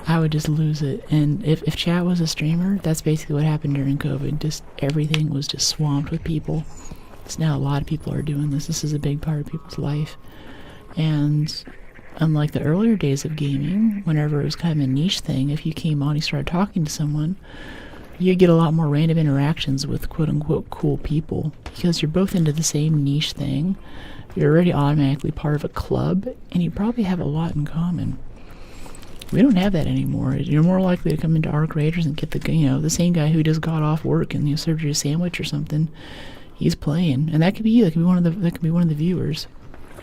A: I would just lose it, and if chat was a streamer, that's basically what happened during COVID, just everything was just swamped with people. So now a lot of people are doing this is a big part of people's life, and unlike the earlier days of gaming, whenever it was kind of a niche thing, if you came on and you started talking to someone, you get a lot more random interactions with quote-unquote cool people, because you're both into the same niche thing, you're already automatically part of a club, and you probably have a lot in common. We don't have that anymore. You're more likely to come into Arc Raiders and get the same guy who just got off work and served you a sandwich or something, he's playing, and that could be you, that could be one of the viewers.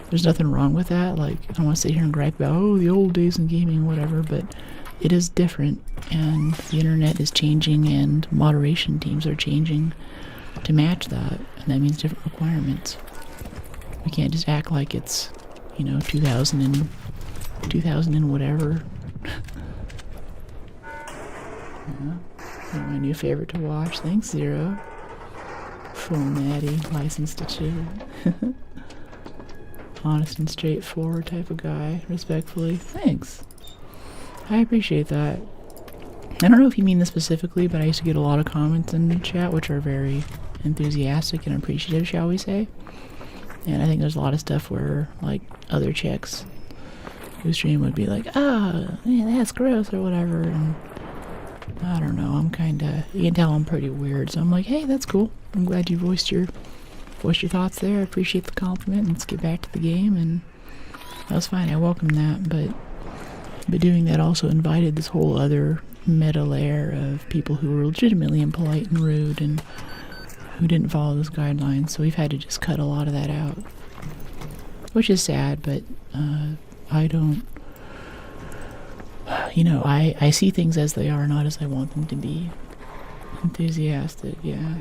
A: There's nothing wrong with that. Like, I don't want to sit here and gripe about, the old days in gaming, whatever, but it is different, and the internet is changing, and moderation teams are changing to match that, and that means different requirements. We can't just act like it's, 2000 and whatever. Yeah. My new favorite to watch. Thanks, Zero. Full natty, licensed to chill. Honest and straightforward type of guy, respectfully. Thanks. I appreciate that. I don't know if you mean this specifically, but I used to get a lot of comments in the chat which are very enthusiastic and appreciative, shall we say. And I think there's a lot of stuff where, like, other chicks who stream would be like, man, that's gross or whatever, and I don't know, I'm kinda, you can tell I'm pretty weird, so I'm like, hey, that's cool. I'm glad you voiced your thoughts there. I appreciate the compliment. Let's get back to the game, and that was fine. I welcome that, but doing that also invited this whole other meta layer of people who were legitimately impolite and rude and who didn't follow those guidelines, so we've had to just cut a lot of that out, which is sad, but I don't, I see things as they are, not as I want them to be. Enthusiastic, yeah.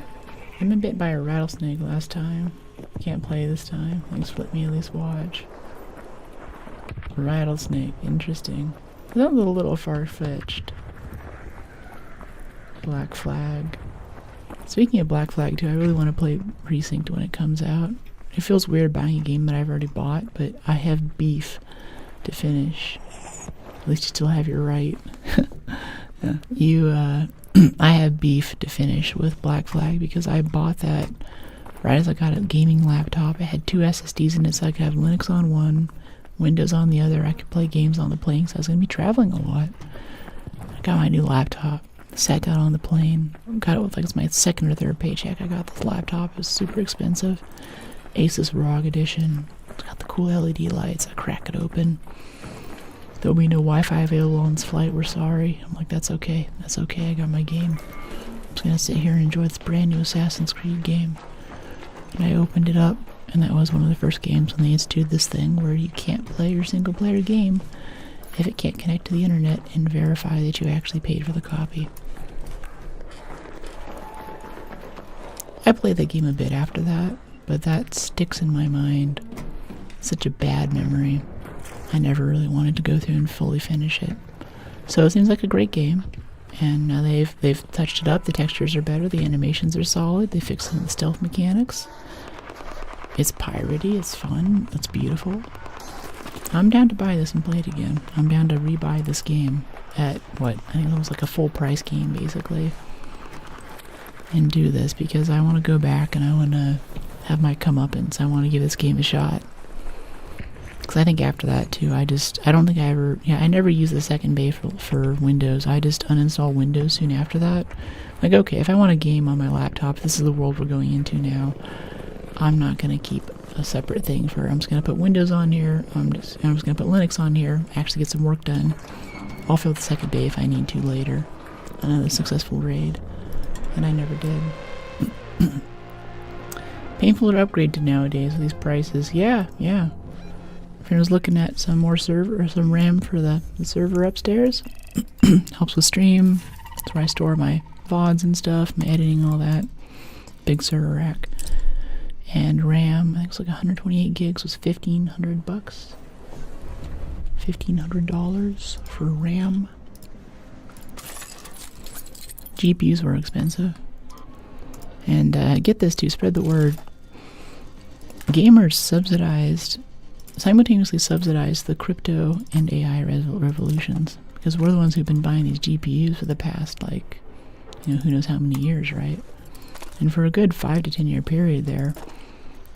A: I've been bit by a rattlesnake last time. Can't play this time. Thanks for letting me at least watch. Rattlesnake, interesting. That was a little far-fetched. Black Flag. Speaking of Black Flag too, I really want to play Precinct when it comes out. It feels weird buying a game that I've already bought, but I have beef to finish. At least you still have your right. Yeah. I have beef to finish with Black Flag because I bought that right as I got a gaming laptop. It had 2 SSDs in it, so I could have Linux on one, Windows on the other. I could play games on the plane, so I was going to be traveling a lot. I got my new laptop, sat down on the plane, got it with it's my second or third paycheck. I got this laptop. It was super expensive. Asus ROG edition. It's got the cool LED lights. I crack it open. There'll be no Wi-Fi available on this flight, we're sorry. I'm like, that's okay, I got my game. I'm just gonna sit here and enjoy this brand new Assassin's Creed game. And I opened it up, and that was one of the first games when they instituted this thing where you can't play your single player game if it can't connect to the internet and verify that you actually paid for the copy. I played that game a bit after that, but that sticks in my mind. Such a bad memory. I never really wanted to go through and fully finish it. So it seems like a great game, and now they've touched it up. The textures are better, the animations are solid, they fixed some of the stealth mechanics. It's piratey, it's fun, it's beautiful. I'm down to buy this and play it again. I'm down to rebuy this game at, I think it was like a full price game basically, and do this because I want to go back and I want to have my comeuppance. I want to give this game a shot. because I think after that too, I don't think I never used the second bay for Windows. I just uninstalled Windows soon after that. Like, okay, if I want a game on my laptop, this is the world we're going into now. I'm not gonna keep a separate thing for. I'm just gonna put Windows on here. I'm just gonna put Linux on here. Actually get some work done. I'll fill the second bay if I need to later. Another successful raid, and I never did. Painful to upgrade to nowadays with these prices. Yeah. If I was looking at some more server or some RAM for the server upstairs, helps with stream. That's where I store my VODs and stuff, my editing, all that. Big server rack. And RAM, I think it's like 128 gigs was $1,500 bucks. $1,500 for RAM. GPUs were expensive. And get this too, spread the word. Gamers simultaneously subsidized the crypto and AI revolutions, because we're the ones who've been buying these GPUs for the past, like, who knows how many years, right? And for a good 5 to 10 year period there,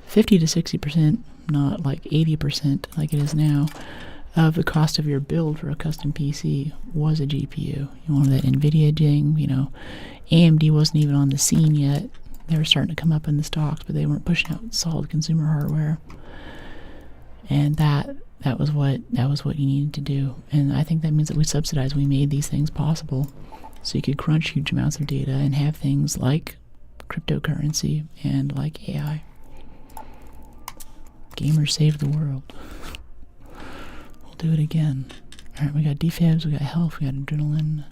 A: 50 to 60%, not like 80% like it is now, of the cost of your build for a custom PC was a GPU. You wanted that NVIDIA ding, AMD wasn't even on the scene yet. They were starting to come up in the stocks, but they weren't pushing out solid consumer hardware. And that was what you needed to do. And I think that means that we made these things possible. So you could crunch huge amounts of data and have things like cryptocurrency and like AI. Gamers saved the world. We'll do it again. Alright, we got defibs, we got health, we got adrenaline.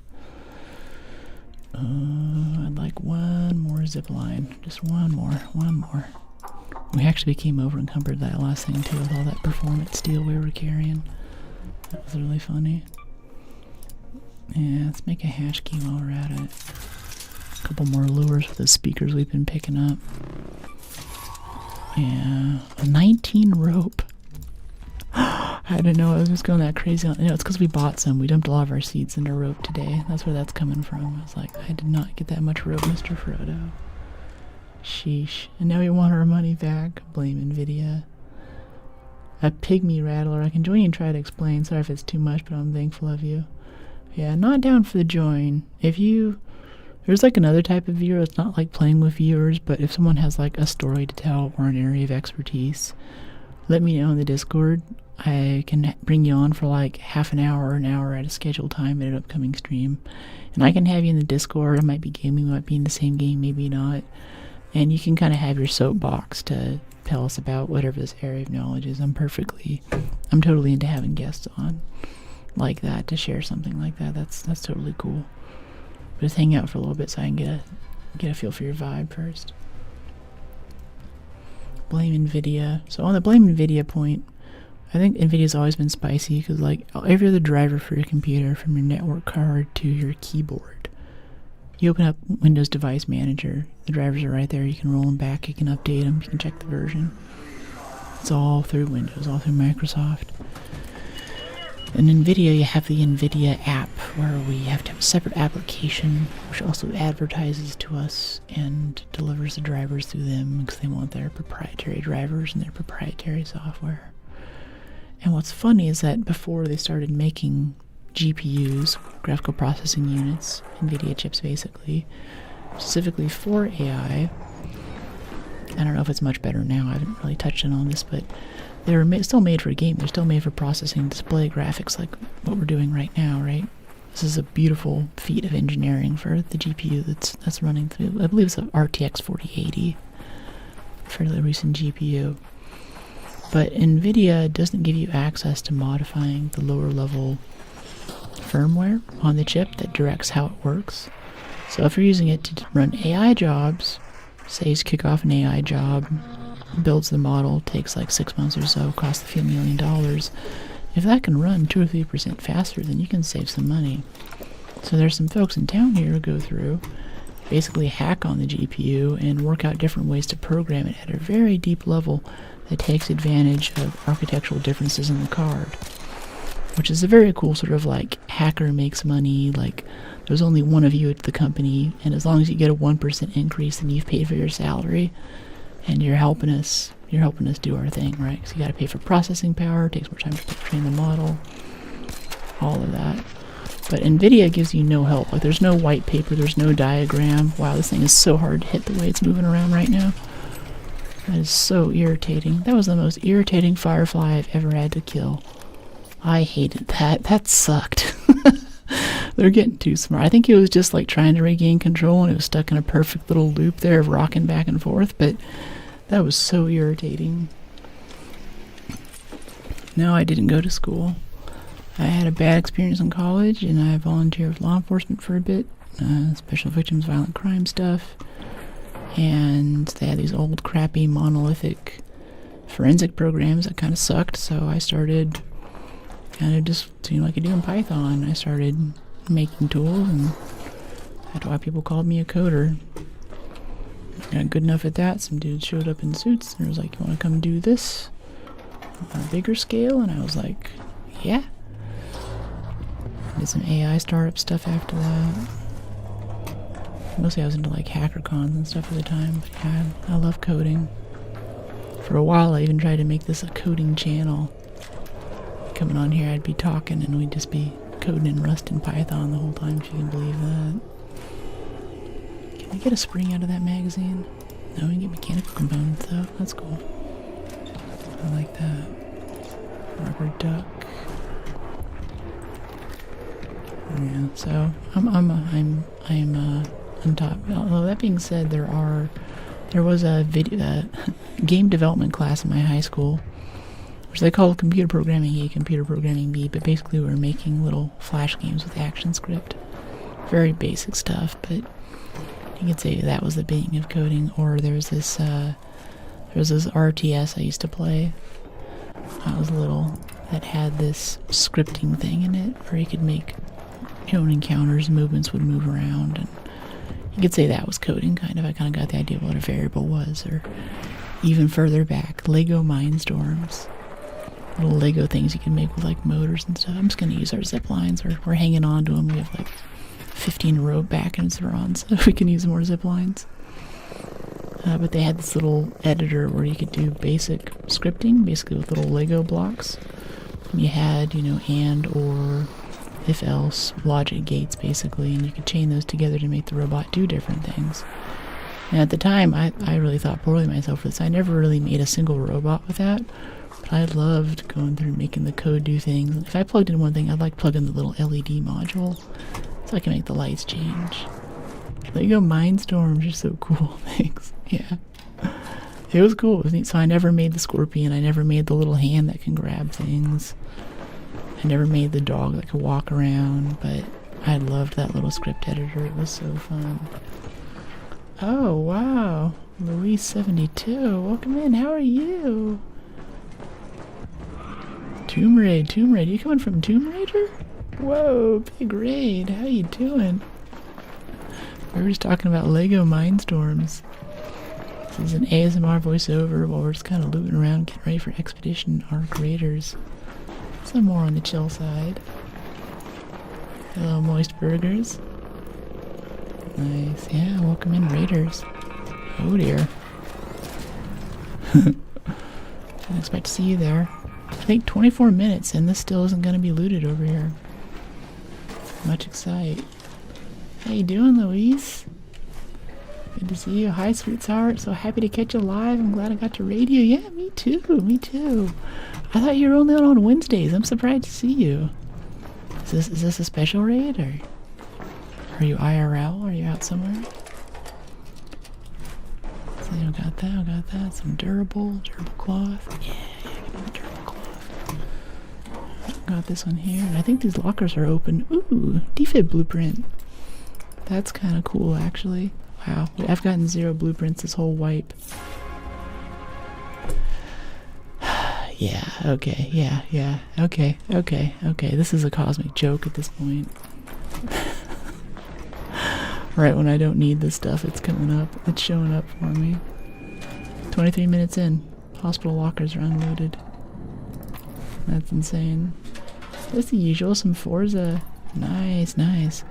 A: I'd like one more zip line. Just one more. We actually became over encumbered that last thing too, with all that performance steel we were carrying. That was really funny. Yeah, let's make a hash key while we're at it. A couple more lures with the speakers we've been picking up. Yeah, a 19 rope. I didn't know I was just going that crazy. It's because we bought some. We dumped a lot of our seeds into rope today. That's where that's coming from. I was like, I did not get that much rope, Mr. Frodo. Sheesh. And now we want our money back. Blame NVIDIA. A pygmy rattler. I can join you and try to explain. Sorry if it's too much, but I'm thankful of you. Yeah, not down for the join. There's like another type of viewer. It's not like playing with viewers, but if someone has like a story to tell or an area of expertise, let me know in the Discord. I can bring you on for like half an hour or an hour at a scheduled time at an upcoming stream. And I can have you in the Discord. I might be gaming, might be in the same game, maybe not. And you can kind of have your soapbox to tell us about whatever this area of knowledge is. I'm totally into having guests on like that to share something like that. That's totally cool. But just hang out for a little bit so I can get a feel for your vibe first. Blame NVIDIA. So on the blame NVIDIA point, I think NVIDIA's always been spicy because like every other driver for your computer, from your network card to your keyboard, you open up Windows Device Manager, the drivers are right there, you can roll them back, you can update them, you can check the version. It's all through Windows, all through Microsoft. In NVIDIA, you have the NVIDIA app, where we have to have a separate application, which also advertises to us and delivers the drivers through them, because they want their proprietary drivers and their proprietary software. And what's funny is that before they started making GPUs, graphical processing units, NVIDIA chips basically, specifically for AI, I don't know if it's much better now, I haven't really touched on this, but they were still made for a game. They're still made for processing display graphics like what we're doing right now, right? This is a beautiful feat of engineering for the GPU that's running through, I believe it's an RTX 4080, fairly recent GPU. But NVIDIA doesn't give you access to modifying the lower level firmware on the chip that directs how it works. So if you're using it to run AI jobs, say you kick off an AI job, builds the model, takes like 6 months or so, costs a few $1 million. If that can run 2 or 3% faster, then you can save some money. So there's some folks in town here who go through, basically hack on the GPU and work out different ways to program it at a very deep level that takes advantage of architectural differences in the card. Which is a very cool sort of like hacker makes money, like there's only one of you at the company, and as long as you get a 1% increase, then you've paid for your salary, and you're helping us, you're helping us do our thing, right? Because you got to pay for processing power, it takes more time to train the model, all of that. But NVIDIA gives you no help. Like, there's no white paper, there's no diagram. Wow, this thing is so hard to hit the way it's moving around right now. That is so irritating. That was the most irritating firefly I've ever had to kill. I hated that. That sucked. They're getting too smart. I think it was just like trying to regain control and it was stuck in a perfect little loop there of rocking back and forth, but that was so irritating. No, I didn't go to school. I had a bad experience in college and I volunteered with law enforcement for a bit, special victims violent crime stuff, and they had these old crappy monolithic forensic programs that kind of sucked, so I started kind of just seemed like I do in Python. I started making tools, and that's why people called me a coder. I got good enough at that. Some dude showed up in suits and was like, "You want to come do this on a bigger scale?" And I was like, "Yeah." Did some AI startup stuff after that. Mostly I was into like HackerCons and stuff at the time, but yeah, I love coding. For a while I even tried to make this a coding channel. Coming on here, I'd be talking and we'd just be coding in Rust and Python the whole time, if you can believe that. Can I get a spring out of that magazine? No, we can get mechanical components though. That's cool. I like that. Rubber duck. Yeah, so I'm on top. Although that being said, there was a game development class in my high school, which they called computer programming A, computer programming B, but basically we were making little flash games with ActionScript. Very basic stuff, but you could say that was the beginning of coding. Or there was this RTS I used to play. I was little, that had this scripting thing in it where you could make your own encounters, movements would move around, and you could say that was coding, kind of. I kind of got the idea of what a variable was. Or even further back, Lego Mindstorms. Little Lego things you can make with like motors and stuff. I'm just going to use our zip lines. We're hanging on to them. We have like 15 rope backends we're on, so we can use more zip lines. But they had this little editor where you could do basic scripting, basically with little Lego blocks. And you had, and, or, if else, logic gates basically, and you could chain those together to make the robot do different things. And at the time, I really thought poorly of myself for this. I never really made a single robot with that. But I loved going through and making the code do things. If I plugged in one thing, I'd like to plug in the little LED module so I can make the lights change. Lego Mindstorms are so cool. Thanks. Yeah. It was cool. It was neat. So I never made the scorpion. I never made the little hand that can grab things. I never made the dog that could walk around, but I loved that little script editor. It was so fun. Oh, wow. Louise72. Welcome in. How are you? Tomb Raid. You coming from Tomb Raider? Whoa, big raid. How you doing? We were just talking about Lego Mindstorms. This is an ASMR voiceover while we're just kind of looting around, getting ready for Expedition Arc Raiders. Some more on the chill side. Hello, Moist Burgers. Nice. Yeah, welcome in, Raiders. Oh dear. Didn't expect to see you there. I think 24 minutes and this still isn't going to be looted over here. Much excite. How you doing, Louise? Good to see you. Hi, sweetheart. So happy to catch you live. I'm glad I got to raid you. Yeah, me too. Me too. I thought you were only on Wednesdays. I'm surprised to see you. Is this a special raid, or are you IRL? Are you out somewhere? So I got that. Some durable cloth. Yeah, give me the durable cloth. Got this one here. And I think these lockers are open. Ooh, defib blueprint. That's kind of cool, actually. Wow, I've gotten 0 blueprints this whole wipe. Yeah, okay, yeah, okay. This is a cosmic joke at this point. Right when I don't need this stuff, it's coming up. It's showing up for me. 23 minutes in. Hospital lockers are unloaded. That's insane. That's the usual, some Forza. Nice.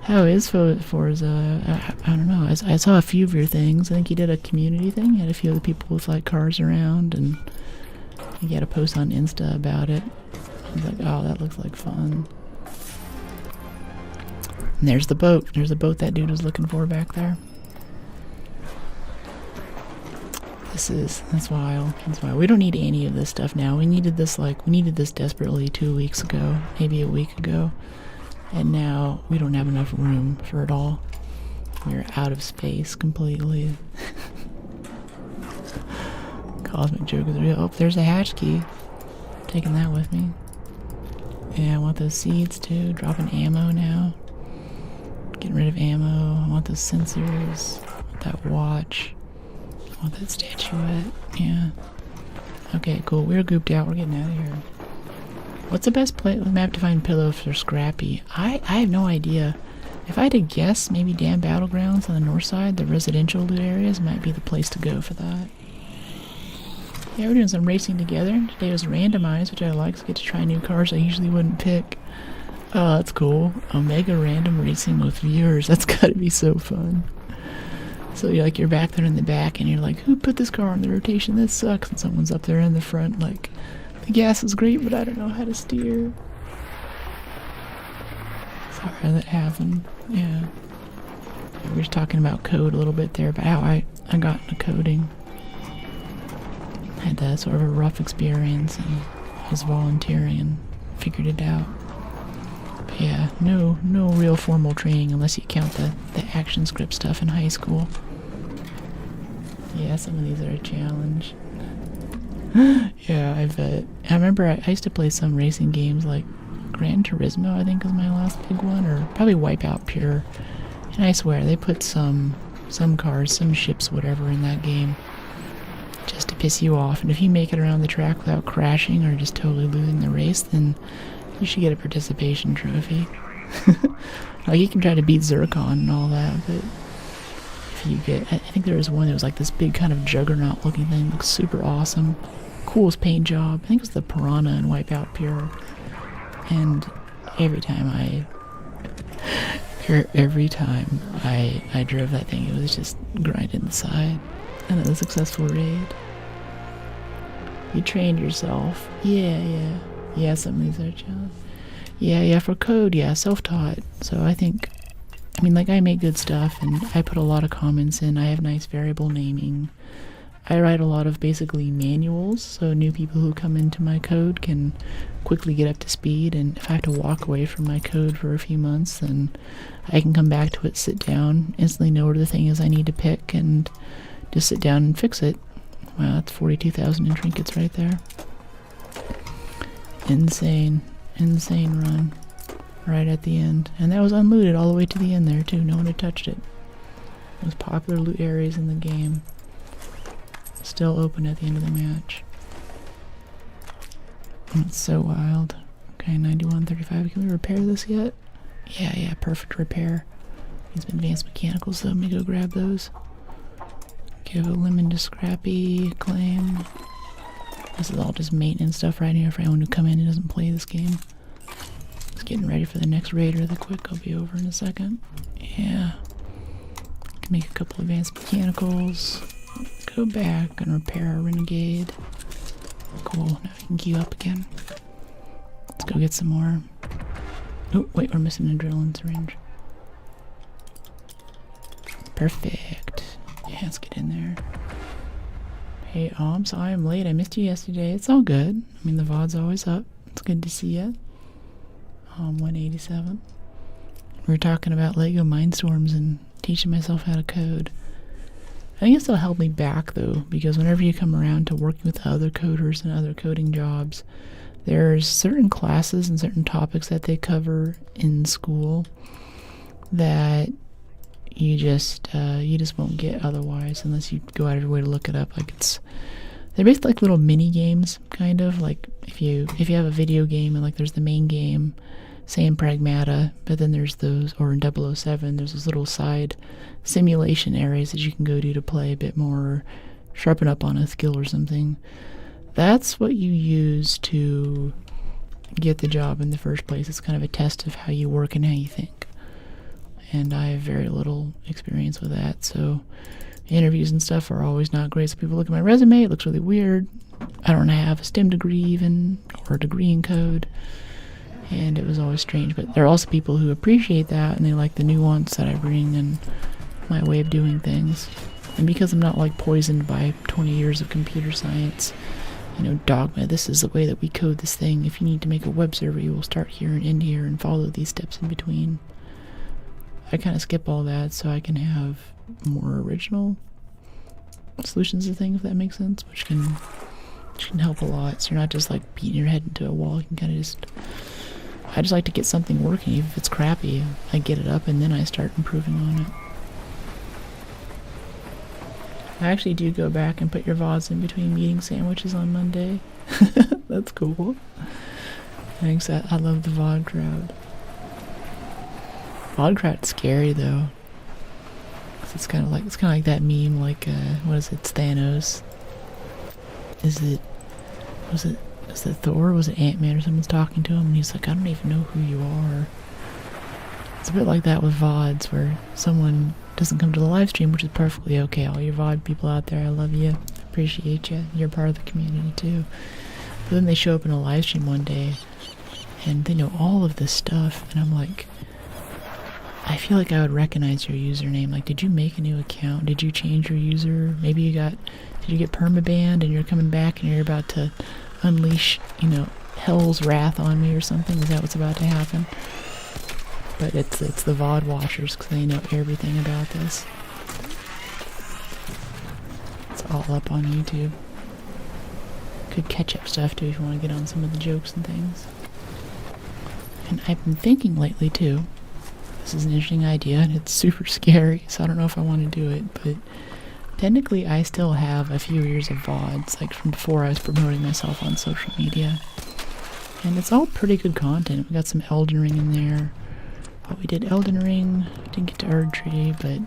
A: How is Forza? I don't know. I saw a few of your things. I think you did a community thing. You had a few of the people with like cars around, and you had a post on Insta about it. I was like, oh, that looks like fun. And there's the boat. There's the boat that dude was looking for back there. That's wild. That's wild. We don't need any of this stuff now. We needed this desperately 2 weeks ago, maybe a week ago. And now we don't have enough room for it all. We're out of space completely. Cosmic joke is real. Oh, there's a hatch key. Taking that with me. Yeah, I want those seeds too. Dropping ammo now. Getting rid of ammo. I want those sensors. I want that watch. I want that statuette. Yeah. Okay, cool. We're grouped out. We're getting out of here. What's the best place? We might have to find pillows for Scrappy. I have no idea. If I had to guess, maybe Dam Battlegrounds on the north side, the residential loot areas, might be the place to go for that. Yeah, we're doing some racing together. Today was randomized, which I like, so I get to try new cars I usually wouldn't pick. Oh, that's cool. Omega random racing with viewers. That's gotta be so fun. So you're back there in the back, and you're like, who put this car on the rotation? This sucks. And someone's up there in the front, like, the gas is great, but I don't know how to steer. Sorry that happened. Yeah. We were just talking about code a little bit there, about how I got into coding. I had that sort of a rough experience, and was volunteering and figured it out. But yeah, no real formal training unless you count the action script stuff in high school. Yeah, some of these are a challenge. Yeah, I bet. I remember I used to play some racing games like Gran Turismo, I think was my last big one, or probably Wipeout Pure. And I swear, they put some cars, some ships, whatever in that game just to piss you off. And if you make it around the track without crashing or just totally losing the race, then you should get a participation trophy. Like, you can try to beat Zircon and all that, but if you get... I think there was one that was like this big kind of juggernaut looking thing, looks super awesome. Coolest paint job. I think it was the Piranha in Wipeout Pure. And every time I drove that thing, it was just grinding the side. Another successful raid. You trained yourself. Yeah, some of these are challenging. Yeah, for code, yeah, self-taught. So I think, I make good stuff, and I put a lot of comments in. I have nice variable naming. I write a lot of basically manuals, so new people who come into my code can quickly get up to speed, and if I have to walk away from my code for a few months, then I can come back to it, sit down, instantly know where the thing is I need to pick, and just sit down and fix it. Wow, that's 42,000 in trinkets right there. Insane run. Right at the end. And that was unlooted all the way to the end there, too. No one had touched it. Most popular loot areas in the game. Still open at the end of the match. It's so wild. Okay, 9135. Can we repair this yet? Yeah, perfect repair. Needs some advanced mechanicals, so let me go grab those. Give a lemon to Scrappy, claim. This is all just maintenance stuff right here for anyone who come in and doesn't play this game. Just getting ready for the next raid really quick. I'll be over in a second. Yeah. Can make a couple advanced mechanicals. Go back and repair our Renegade. Cool, now we can queue up again. Let's go get some more. Oh, wait, we're missing an adrenaline syringe. Perfect. Yeah, let's get in there. Hey, I'm sorry I'm late. I missed you yesterday. It's all good. The VOD's always up. It's good to see you. 187. We were talking about Lego Mindstorms and teaching myself how to code. I think it'll help me back, though, because whenever you come around to working with other coders and other coding jobs, there's certain classes and certain topics that they cover in school that you just won't get otherwise unless you go out of your way to look it up. They're basically like little mini games, kind of like if you have a video game and there's the main game, say in Pragmata, but then there's those, or in 007, there's those little side simulation areas that you can go to play a bit more, or sharpen up on a skill or something. That's what you use to get the job in the first place. It's kind of a test of how you work and how you think. and I have very little experience with that, so interviews and stuff are always not great. So people look at my resume, it looks really weird. I don't have a STEM degree even, or a degree in code, and it was always strange. But there are also people who appreciate that, and they like the nuance that I bring and my way of doing things. And because I'm not like poisoned by 20 years of computer science, you know, dogma, this is the way that we code this thing. If you need to make a web server, you will start here and end here and follow these steps in between. I kind of skip all that so I can have more original solutions to things, if that makes sense, which can help a lot. So you're not just like beating your head into a wall. You can kind of I just like to get something working. Even if it's crappy, I get it up and then I start improving on it. I actually do go back and put your VODs in between meeting sandwiches on Monday. That's cool. Thanks. I love the VOD crowd. VOD crowd's scary though. It's kind of like that meme, like what is it? It's Thanos. Was it Thor? Was it Ant-Man or someone's talking to him and he's like, I don't even know who you are. It's a bit like that with VODs, where someone doesn't come to the live stream, which is perfectly okay. All you VOD people out there, I love you, appreciate you, you're part of the community too. But then they show up in a live stream one day and they know all of this stuff, and I'm like, I feel like I would recognize your username. Like, did you make a new account? Did you change your user? Maybe did you get permabanned and you're coming back and you're about to unleash, you know, hell's wrath on me or something? Is that what's about to happen? But it's the VOD watchers, because they know everything about this. It's all up on YouTube. Good catch-up stuff too if you want to get on some of the jokes and things. And I've been thinking lately too, this is an interesting idea and it's super scary, so I don't know if I want to do it, but technically I still have a few years of VODs, like from before I was promoting myself on social media. And it's all pretty good content. We got some Elden Ring in there. We did Elden Ring, didn't get to Erdtree, but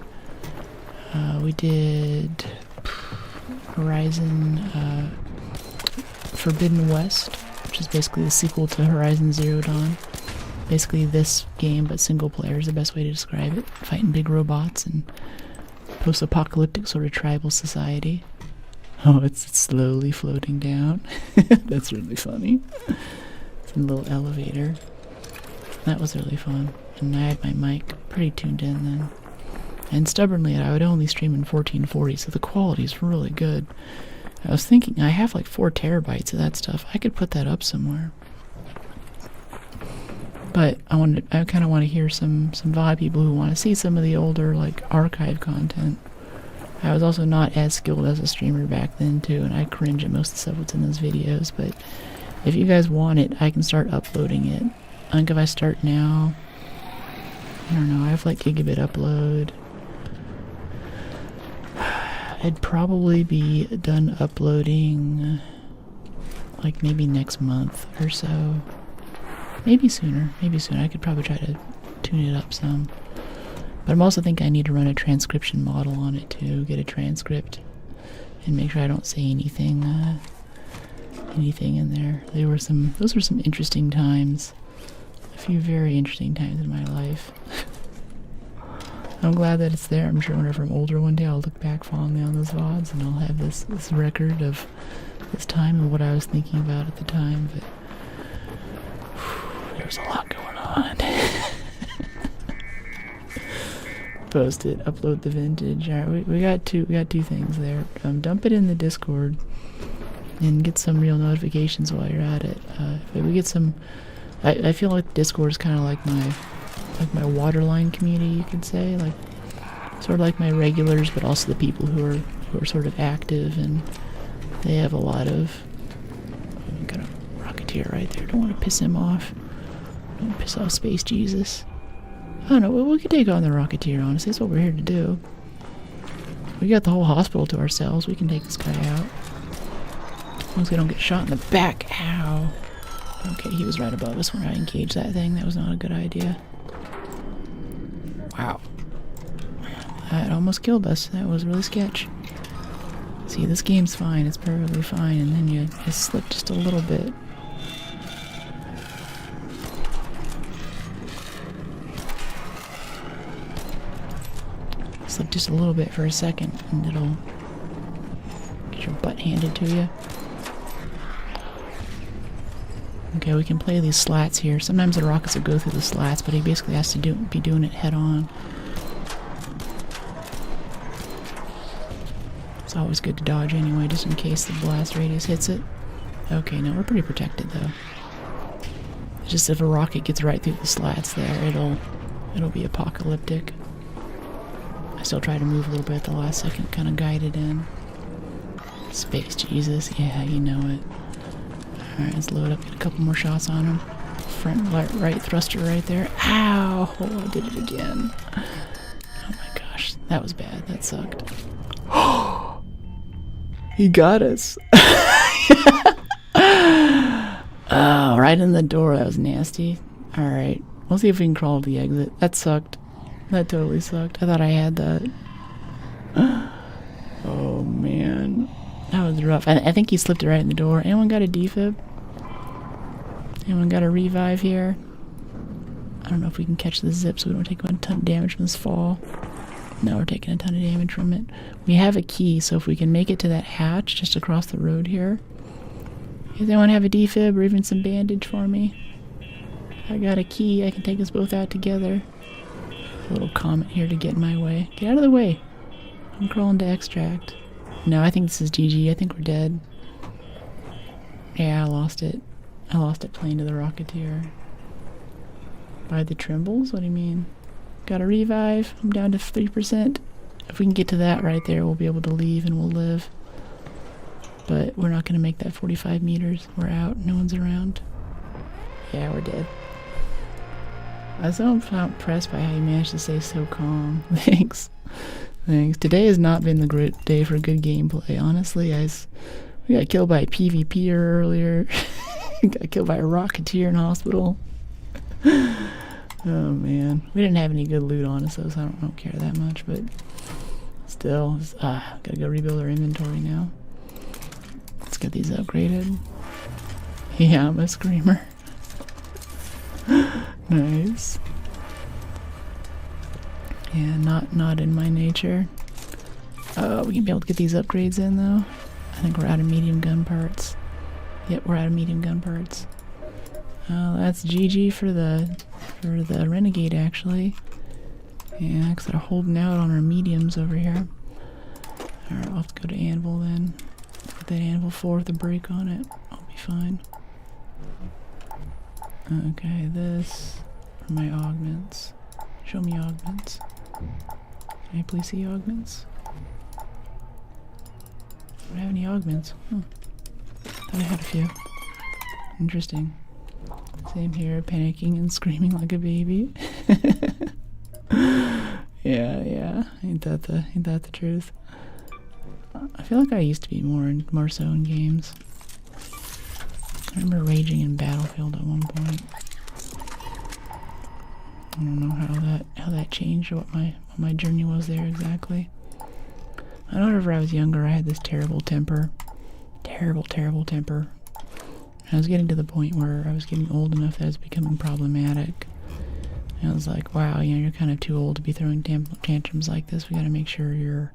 A: we did Horizon Forbidden West, which is basically the sequel to Horizon Zero Dawn. Basically this game, but single player is the best way to describe it. Fighting big robots and post-apocalyptic sort of tribal society. Oh, it's slowly floating down. That's really funny. It's in a little elevator. That was really fun. And I had my mic pretty tuned in then. And stubbornly, I would only stream in 1440, so the quality is really good. I was thinking, I have like 4 terabytes of that stuff. I could put that up somewhere. But I kind of want to hear some VOD people who want to see some of the older, like, archive content. I was also not as skilled as a streamer back then, too, and I cringe at most of the stuff that's in those videos. But if you guys want it, I can start uploading it. I think if I start now, I don't know, I have like gigabit upload. I'd probably be done uploading like maybe next month or so. Maybe sooner. I could probably try to tune it up some. But I'm also thinking I need to run a transcription model on it too, get a transcript, and make sure I don't say anything in there. Those were some interesting times. A few very interesting times in my life. I'm glad that it's there. I'm sure whenever I'm older one day I'll look back fondly on those VODs and I'll have this record of this time and what I was thinking about at the time. But there's a lot going on. Post it, upload the vintage. Alright, we got two things there. Dump it in the Discord and get some real notifications while you're at it. If we get some, I feel like Discord is kind of like my waterline community, you could say, like sort of like my regulars, but also the people who are sort of active, and they have a lot of. Oh, got a Rocketeer right there. Don't want to piss him off. Don't piss off Space Jesus. I don't know. We could take on the Rocketeer. Honestly, that's what we're here to do. We got the whole hospital to ourselves. We can take this guy out. As long as we don't get shot in the back. Ow. Okay, he was right above us when I engaged that thing. That was not a good idea. Wow. That almost killed us. That was really sketch. See, this game's fine. It's perfectly fine. And then you slip just a little bit. Slip just a little bit for a second and it'll get your butt handed to you. Okay, we can play these slats here. Sometimes the rockets will go through the slats, but he basically has to be doing it head on. It's always good to dodge anyway, just in case the blast radius hits it. Okay, no, we're pretty protected though. It's just if a rocket gets right through the slats there, it'll be apocalyptic. I still try to move a little bit at the last second, kind of guide it in. Space Jesus, yeah, you know it. Alright, let's load up, get a couple more shots on him. Front right thruster right there. Ow! Oh, I did it again. Oh my gosh, that was bad. That sucked. He got us. Oh, right in the door. That was nasty. Alright, we'll see if we can crawl to the exit. That sucked. That totally sucked. I thought I had that. Oh man. That was rough. I think he slipped it right in the door. Anyone got a defib? Anyone got a revive here? I don't know if we can catch the zip so we don't take a ton of damage from this fall. No, we're taking a ton of damage from it. We have a key, so if we can make it to that hatch just across the road here. Does anyone have a defib or even some bandage for me? I got a key. I can take us both out together. A little comet here to get in my way. Get out of the way. I'm crawling to extract. No, I think this is GG. I think we're dead. Yeah, I lost it. I lost it playing to the Rocketeer. By the Trembles? What do you mean? Got a revive. I'm down to 3%. If we can get to that right there, we'll be able to leave and we'll live. But we're not going to make that 45 meters. We're out. No one's around. Yeah, we're dead. I was so impressed by how you managed to stay so calm. Thanks. Thanks. Today has not been the great day for good gameplay. Honestly, we got killed by a PvPer earlier. Got killed by a Rocketeer in hospital. Oh man, we didn't have any good loot on us though, so I don't care that much. But still, gotta go rebuild our inventory now. Let's get these upgraded. Yeah, I'm a screamer. Nice. Yeah, not in my nature. We can be able to get these upgrades in though. I think we're out of medium gun parts. Yep, we're out of medium gun parts. That's GG for the Renegade actually. Yeah, because they're holding out on our mediums over here. Alright, I'll have to go to Anvil then. Put that Anvil 4 with a break on it. I'll be fine. Okay, this for my augments. Show me augments. Can I please see augments? I don't have any augments. Thought I had a few. Interesting. Same here, panicking and screaming like a baby. Yeah. Ain't that the truth? I feel like I used to be more so in games. I remember raging in Battlefield at one point. I don't know how that changed or what my journey was there exactly. I know whenever I was younger I had this terrible temper. Terrible temper. I was getting to the point where I was getting old enough that it was becoming problematic. And I was like, wow, you're kind of too old to be throwing tantrums like this. We gotta make sure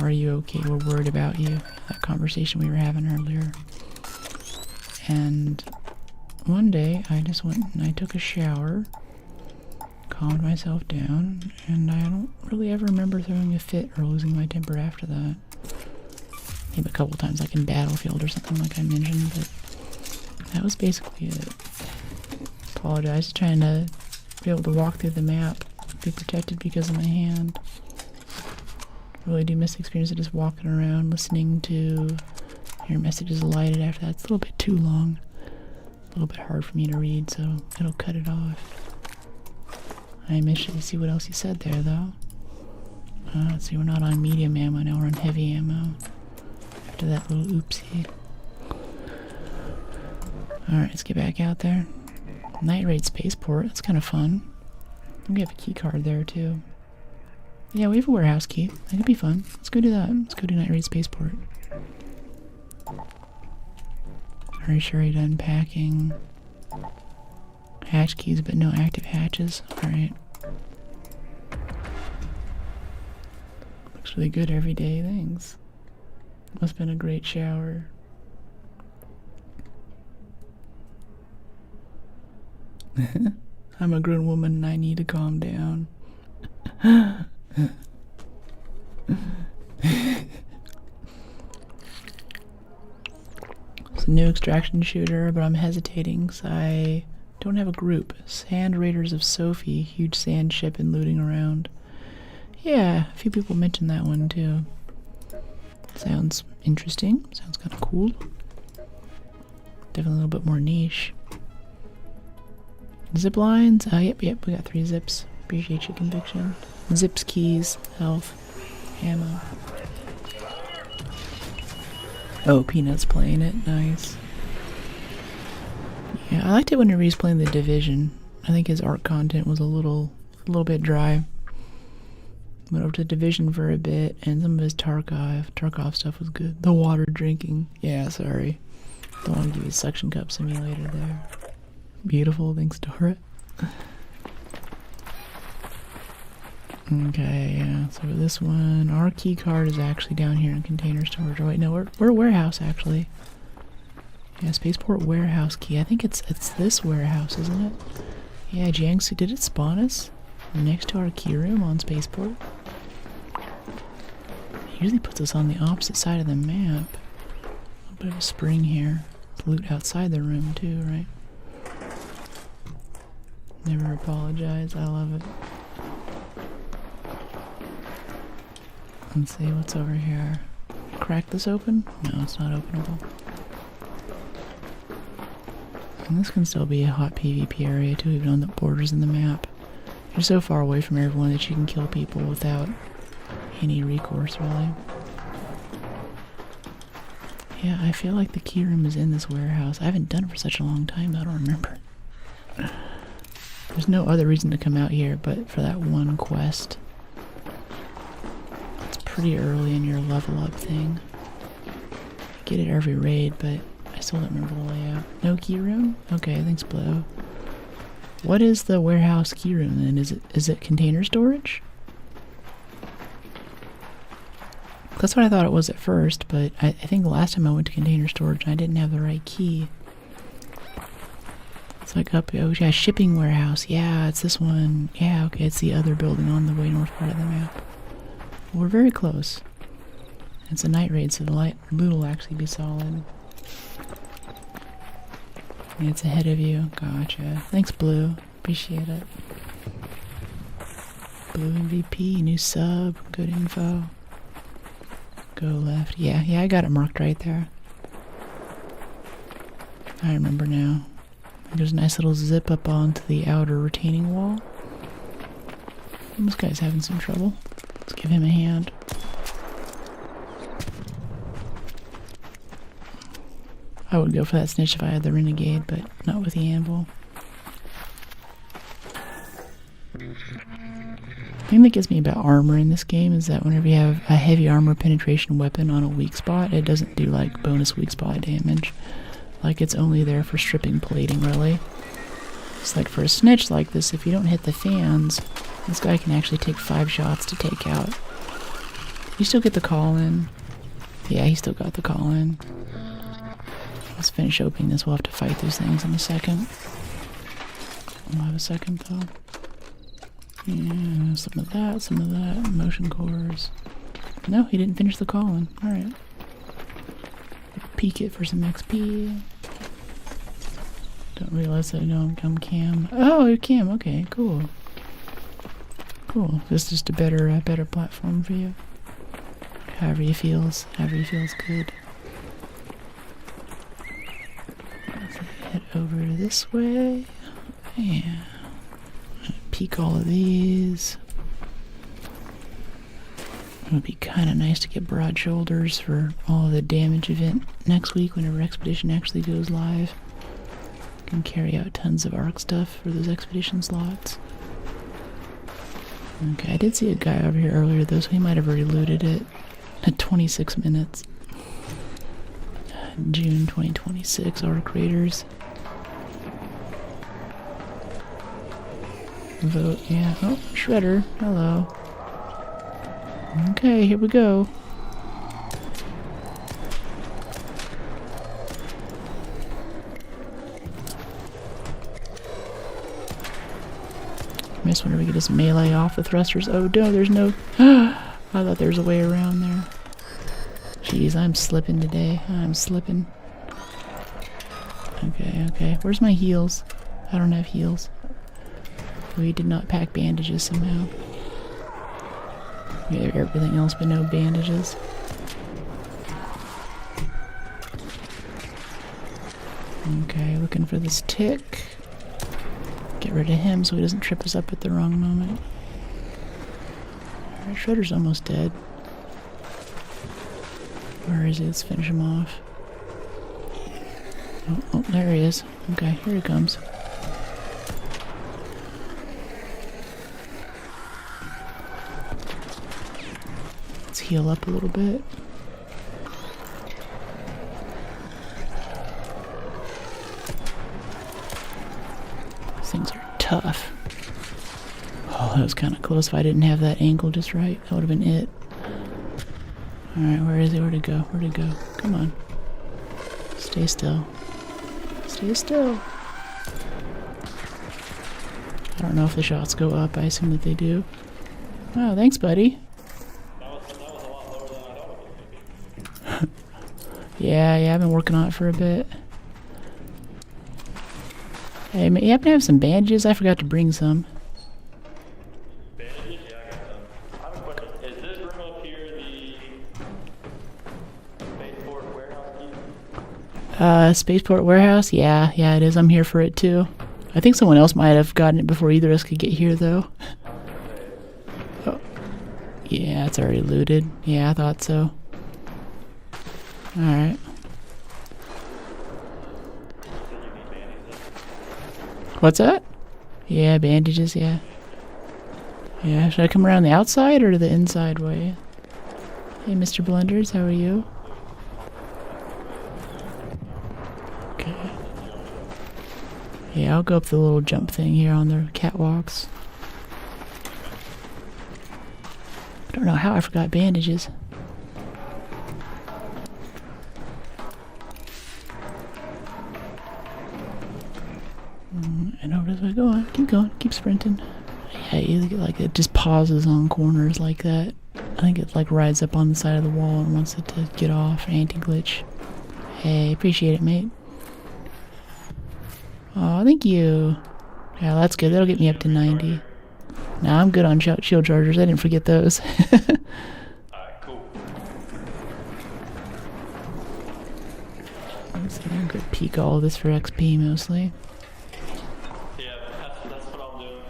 A: are you okay? We're worried about you. That conversation we were having earlier. And one day I just went and I took a shower, calmed myself down, and I don't really ever remember throwing a fit or losing my temper after that. Maybe a couple times like in Battlefield or something like I mentioned, but that was basically it. Apologize, trying to be able to walk through the map, be protected because of my hand. Really do miss the experience of just walking around, listening to your messages lighted after that. It's a little bit too long. A little bit hard for me to read, so it'll cut it off. I miss you to see what else you said there, though. Let's see, we're not on medium ammo, now we're on heavy ammo. After that little oopsie. Alright, let's get back out there. Night Raid Spaceport, that's kind of fun. We have a key card there, too. Yeah, we have a warehouse key. That could be fun. Let's go do that. Let's go do Night Raid Spaceport. Are you sure you're done packing? Hatch keys, but no active hatches. Alright. Actually good everyday things. Must have been a great shower. I'm a grown woman and I need to calm down. It's a new extraction shooter, but I'm hesitating because I don't have a group. Sand Raiders of Sophie, huge sand ship and looting around. Yeah, a few people mentioned that one too. Sounds interesting. Sounds kind of cool. Definitely a little bit more niche. Zip lines? Yep, we got 3 zips. Appreciate your conviction. Zips, keys, health, ammo. Oh, Peanut's playing it. Nice. Yeah, I liked it whenever he's playing The Division. I think his art content was a little bit dry. Went over to Division for a bit, and some of his Tarkov stuff was good. The water drinking. Yeah, sorry. Don't want to give you a suction cup simulator there. Beautiful, thanks Dora. Okay, yeah, so this one, our key card is actually down here in container storage. Oh wait, no, we're warehouse actually. Yeah, Spaceport warehouse key. I think it's this warehouse, isn't it? Yeah, Jiangsu, did it spawn us next to our key room on Spaceport? It usually puts us on the opposite side of the map. A little bit of a spring here. Loot outside the room too, right? Never apologize, I love it. Let's see what's over here. Crack this open? No, it's not openable. And this can still be a hot PvP area too, even on the borders in the map. You're so far away from everyone that you can kill people without any recourse, really. Yeah, I feel like the key room is in this warehouse. I haven't done it for such a long time, I don't remember. There's no other reason to come out here but for that one quest. It's pretty early in your level up thing. I get it every raid, but I still don't remember the layout. No key room? Okay, thanks Blow. What is the warehouse key room then? Is it container storage? That's what I thought it was at first, but I think the last time I went to container storage I didn't have the right key. It's like up, oh yeah, shipping warehouse. Yeah, it's this one. Yeah, okay, it's the other building on the way north part of the map. We're very close. It's a night raid, so the loot will actually be solid. Yeah, it's ahead of you. Gotcha. Thanks, Blue. Appreciate it. Blue MVP, new sub, good info. Go left. Yeah, I got it marked right there. I remember now. There's a nice little zip up onto the outer retaining wall. This guy's having some trouble. Let's give him a hand. I would go for that snitch if I had the renegade, but not with the anvil. The thing that gets me about armor in this game is that whenever you have a heavy armor penetration weapon on a weak spot, it doesn't do like bonus weak spot damage. Like it's only there for stripping plating, really. It's like for a snitch like this, if you don't hit the fans, this guy can actually take 5 shots to take out. You still get the call in. Yeah, he still got the call in. Let's finish opening this. We'll have to fight these things in a second. We'll have a second though. Yeah, some of that. Motion cores. No, he didn't finish the call in. Alright. Peek it for some XP. Don't realize that I know I'm Cam. Oh, you're Cam. Okay, cool. Cool. This is just a better platform for you. However you feels good. Let's head over this way. Yeah. Peek all of these. It would be kind of nice to get broad shoulders for all of the damage event next week whenever Expedition actually goes live. Can carry out tons of ARC stuff for those Expedition slots. Okay, I did see a guy over here earlier though, so he might have already looted it at 26 minutes. June 2026 ARC Raiders. Vote, yeah. Oh, Shredder, hello. Okay, here we go. Miss whenever we get this melee off the thrusters. Oh no, there's no... I thought there was a way around there. Jeez, I'm slipping today. I'm slipping. Okay, okay. Where's my heals? I don't have heals. We did not pack bandages somehow. We have everything else but no bandages. Okay, looking for this tick. Get rid of him so he doesn't trip us up at the wrong moment. Alright, Shredder's almost dead. Where is he? Let's finish him off. Oh, there he is. Okay, here he comes. Let's heal up a little bit. These things are tough. Oh, that was kind of close. If I didn't have that angle just right, that would have been it. Alright, where is he? Where'd he go? Where'd he go? Come on. Stay still. Stay still. I don't know if the shots go up. I assume that they do. Oh, thanks, buddy. Yeah, I've been working on it for a bit. Hey, you happen to have some bandages? I forgot to bring some.
I: Bandages? Yeah, I got some. I have a question. Is this room up here the Spaceport warehouse key?
A: Spaceport warehouse? Yeah, it is. I'm here for it too. I think someone else might have gotten it before either of us could get here, though. Oh. Yeah, it's already looted. Yeah, I thought so. Alright. What's that? Yeah, bandages, yeah. Yeah, should I come around the outside or the inside way? Hey, Mr. Blunders, how are you? Okay. Yeah, I'll go up the little jump thing here on the catwalks. I don't know how I forgot bandages. And over this way, go on, keep sprinting. Yeah, you get like it just pauses on corners like that. I think it like rides up on the side of the wall and wants it to get off. Anti-glitch. Hey, appreciate it, mate. Oh, thank you. Yeah, that's good. That'll get me up to 90. Nah, I'm good on shield chargers. I didn't forget those.
I: Alright, cool.
A: Let's see, I'm gonna peek all this for XP mostly.
I: Yeah, that's what I'm doing.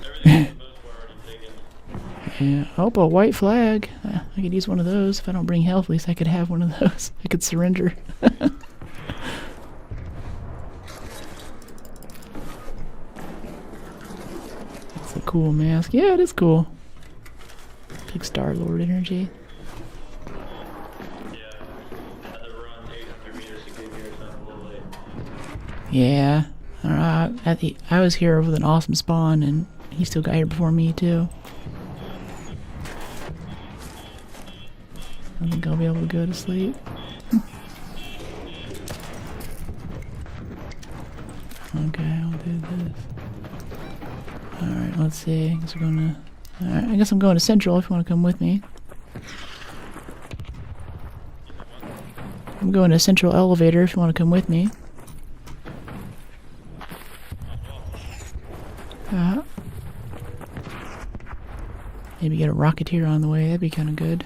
I: Everything for the most part already taken.
A: Yeah. Oh, a white flag. I could use one of those. If I don't bring health, at least I could have one of those. I could surrender. That's a cool mask. Yeah, it is cool. Big Star-Lord energy.
I: Yeah. I had to run 800 meters to get here, so I'm a little late.
A: Yeah. I was here with an awesome spawn, and he still got here before me, too. I think I'll be able to go to sleep. Okay, I'll do this. Alright, let's see. I guess we're gonna... Alright, I guess I'm going to Central if you want to come with me. I'm going to Central Elevator if you want to come with me. Maybe get a Rocketeer on the way. That'd be kind of good.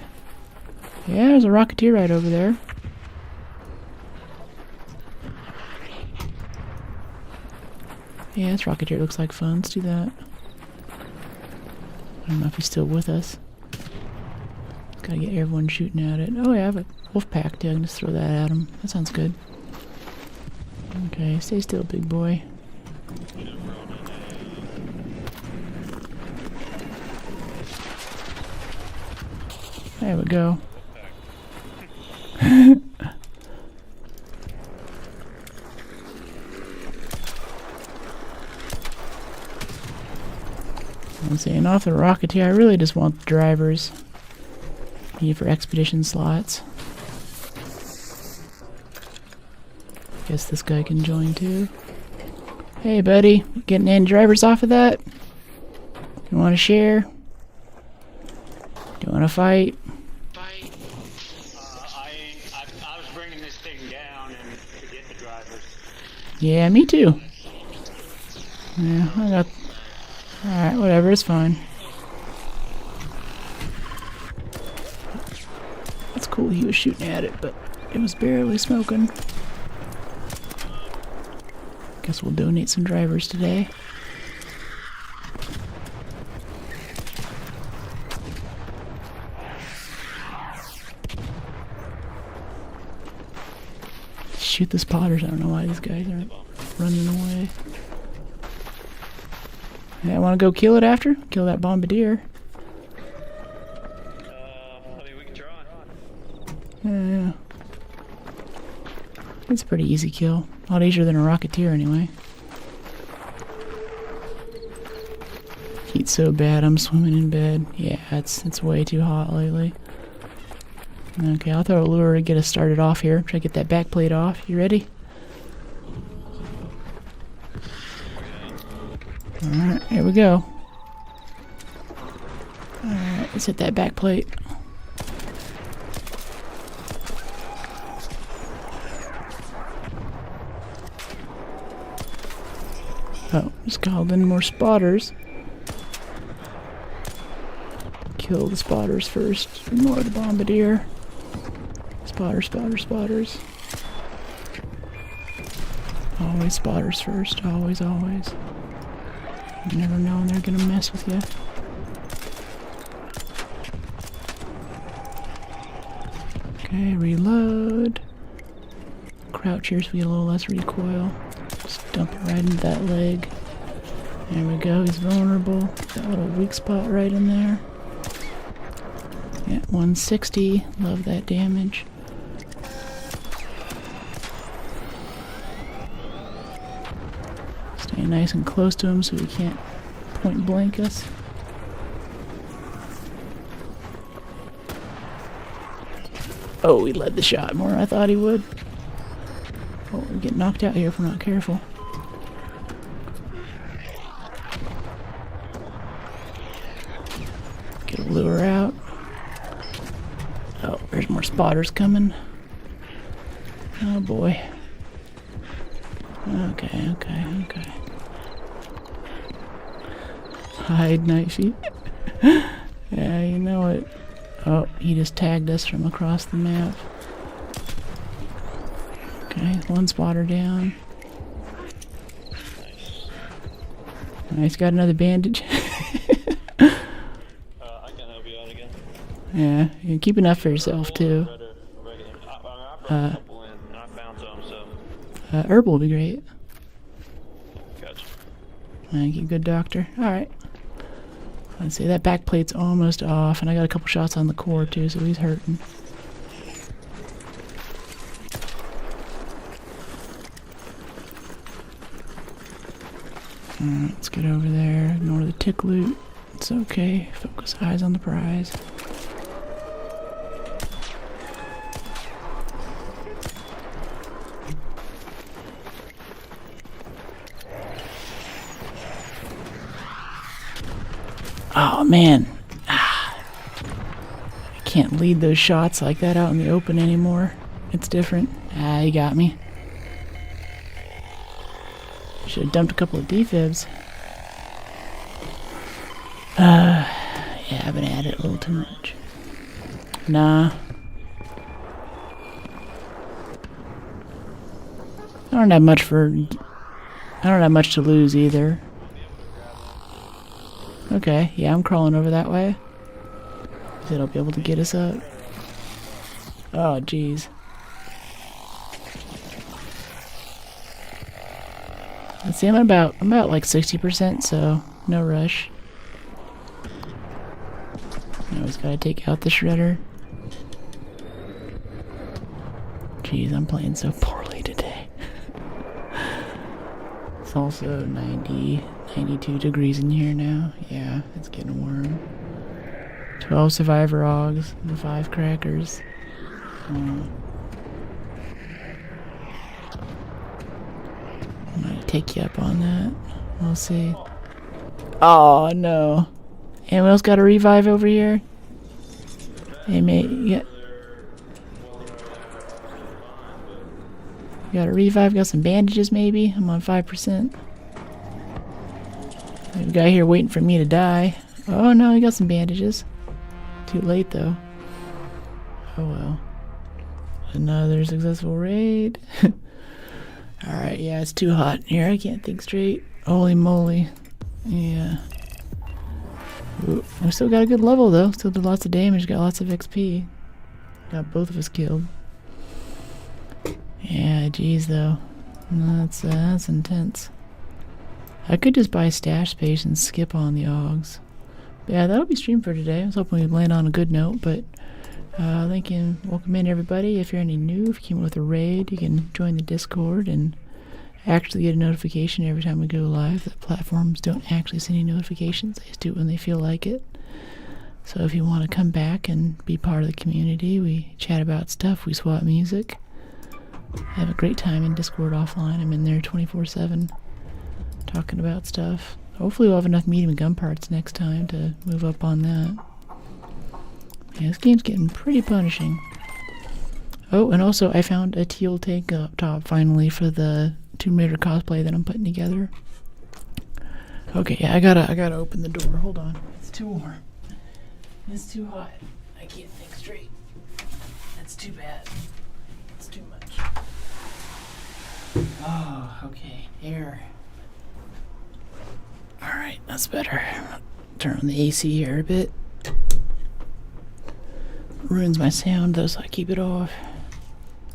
A: Yeah, there's a Rocketeer right over there. Yeah, this Rocketeer looks like fun. Let's do that. I don't know if he's still with us. Gotta get everyone shooting at it. Oh, yeah, I have a wolf pack too. I can just throw that at him. That sounds good. Okay, stay still, big boy. There we go. I'm saying off the Rocketeer, I really just want the drivers. Need for expedition slots. Guess this guy can join too. Hey buddy, getting any drivers off of that? You want to share? Do you want to fight?
G: I was bringing this thing down and to get the drivers.
A: Yeah, me too. Yeah, I got... Alright, whatever, it's fine. That's cool he was shooting at it, but it was barely smoking. Guess we'll donate some drivers today. Shoot the spotters. I don't know why these guys aren't running away. Yeah, I want to go kill it after? Kill that bombardier.
I: I mean, we can try.
A: Yeah. It's a pretty easy kill. A lot easier than a rocketeer anyway. Heat's so bad I'm swimming in bed. Yeah, it's way too hot lately. Okay, I'll throw a lure to get us started off here. Try to get that back plate off. You ready? Alright, here we go. Alright, let's hit that back plate. Oh, just called in more spotters. Kill the spotters first. Ignore the bombardier. Spotters, spotters, spotters. Always spotters first. Always, always. You never know when they're gonna mess with you. Okay, reload. Crouch here so we get a little less recoil. Just dump it right into that leg. There we go, he's vulnerable. That little weak spot right in there. Yeah, 160. Love that damage. Stay nice and close to him so he can't point blank us. Oh, he led the shot more than I thought he would. Oh, we get knocked out here if we're not careful. Get a lure out. Oh, there's more spotters coming. Oh boy. Okay, okay, okay. Hide, knifey. Yeah, you know it. Oh, he just tagged us from across the map. Okay, one spotter down. Nice, got another bandage.
I: I can help you out again.
A: Yeah, you keep enough for yourself too.
I: I brought a couple in and I found some, so.
A: Herbal would be great.
I: Gotcha.
A: Thank you, good doctor. Alright. Let's see, that back plate's almost off, and I got a couple shots on the core too, so he's hurting. Alright, let's get over there, ignore the tick loot. It's okay, focus eyes on the prize. Oh man, I can't lead those shots like that out in the open anymore. It's different. Ah, you got me. Should have dumped a couple of defibs. Yeah, I've been at it a little too much. Nah. I don't have much to lose either. Okay, yeah, I'm crawling over that way. It'll be able to get us up. Oh, jeez. Let's see, I'm about like 60%, so no rush. Always gotta take out the shredder. Jeez, I'm playing so poorly today. It's also 92 degrees in here now. Yeah, it's getting warm. 12 survivor augs and 5 crackers. I might take you up on that. We'll see. Oh no. Anyone else got a revive over here? Hey mate, you got a revive? Got some bandages maybe? I'm on 5%. There's a guy here waiting for me to die. Oh no, he got some bandages. Too late though. Oh well. Another successful raid. Alright, yeah, it's too hot in here. I can't think straight. Holy moly. Yeah. Ooh, we still got a good level though. Still did lots of damage, got lots of XP. Got both of us killed. Yeah, geez though. That's intense. I could just buy stash space and skip on the augs. But yeah, that'll be stream for today. I was hoping we'd land on a good note, but thank you and welcome in everybody. If you're any new, if you came in with a raid, you can join the Discord and actually get a notification every time we go live. The platforms don't actually send any notifications. They just do it when they feel like it. So if you want to come back and be part of the community, we chat about stuff, we swap music. I have a great time in Discord offline. I'm in there 24/7 talking about stuff. Hopefully we'll have enough medium gun parts next time to move up on that. Yeah, this game's getting pretty punishing. Oh, and also I found a teal tank up top finally for the Tomb Raider cosplay that I'm putting together. Okay, yeah, I gotta open the door. Hold on. It's too warm. It's too hot. I can't think straight. That's too bad. It's too much. Oh, okay. Air. Alright, that's better. Turn on the AC here a bit. Ruins my sound though, so I keep it off.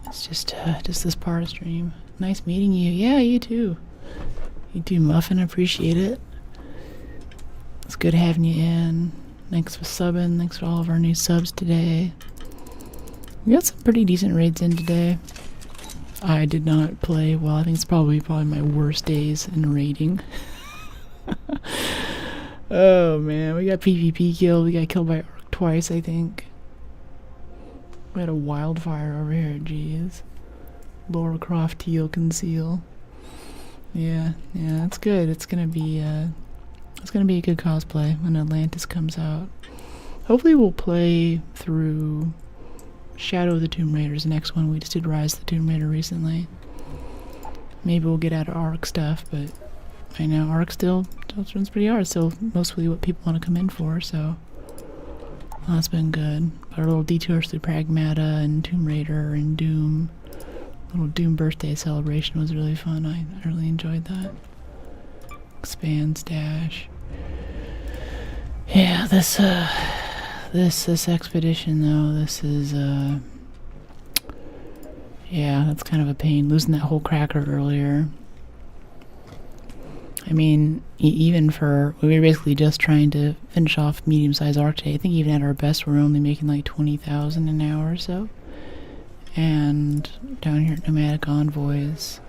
A: It's just this part of stream. Nice meeting you. Yeah, you too. You too, Muffin. Appreciate it. It's good having you in. Thanks for subbing. Thanks for all of our new subs today. We got some pretty decent raids in today. I did not play well. I think it's probably my worst days in raiding. Oh man, we got PvP killed. We got killed by Arc twice, I think. We had a wildfire over here, jeez. Laura Croft Teal Conceal. Yeah, that's good. It's gonna be a good cosplay when Atlantis comes out. Hopefully we'll play through Shadow of the Tomb Raiders, the next one. We just did Rise of the Tomb Raider recently. Maybe we'll get out of Arc stuff, but I know Arc still runs pretty hard. Still mostly what people want to come in for, so that's been good. Our little detours through Pragmata and Tomb Raider and Doom. Little Doom birthday celebration was really fun. I really enjoyed that. Expand stash. Yeah, this expedition though, this is yeah, that's kind of a pain. Losing that whole cracker earlier. I mean, even we were basically just trying to finish off medium-sized arc today. I think even at our best, we're only making like 20,000 an hour or so. And down here at Nomadic Envoys,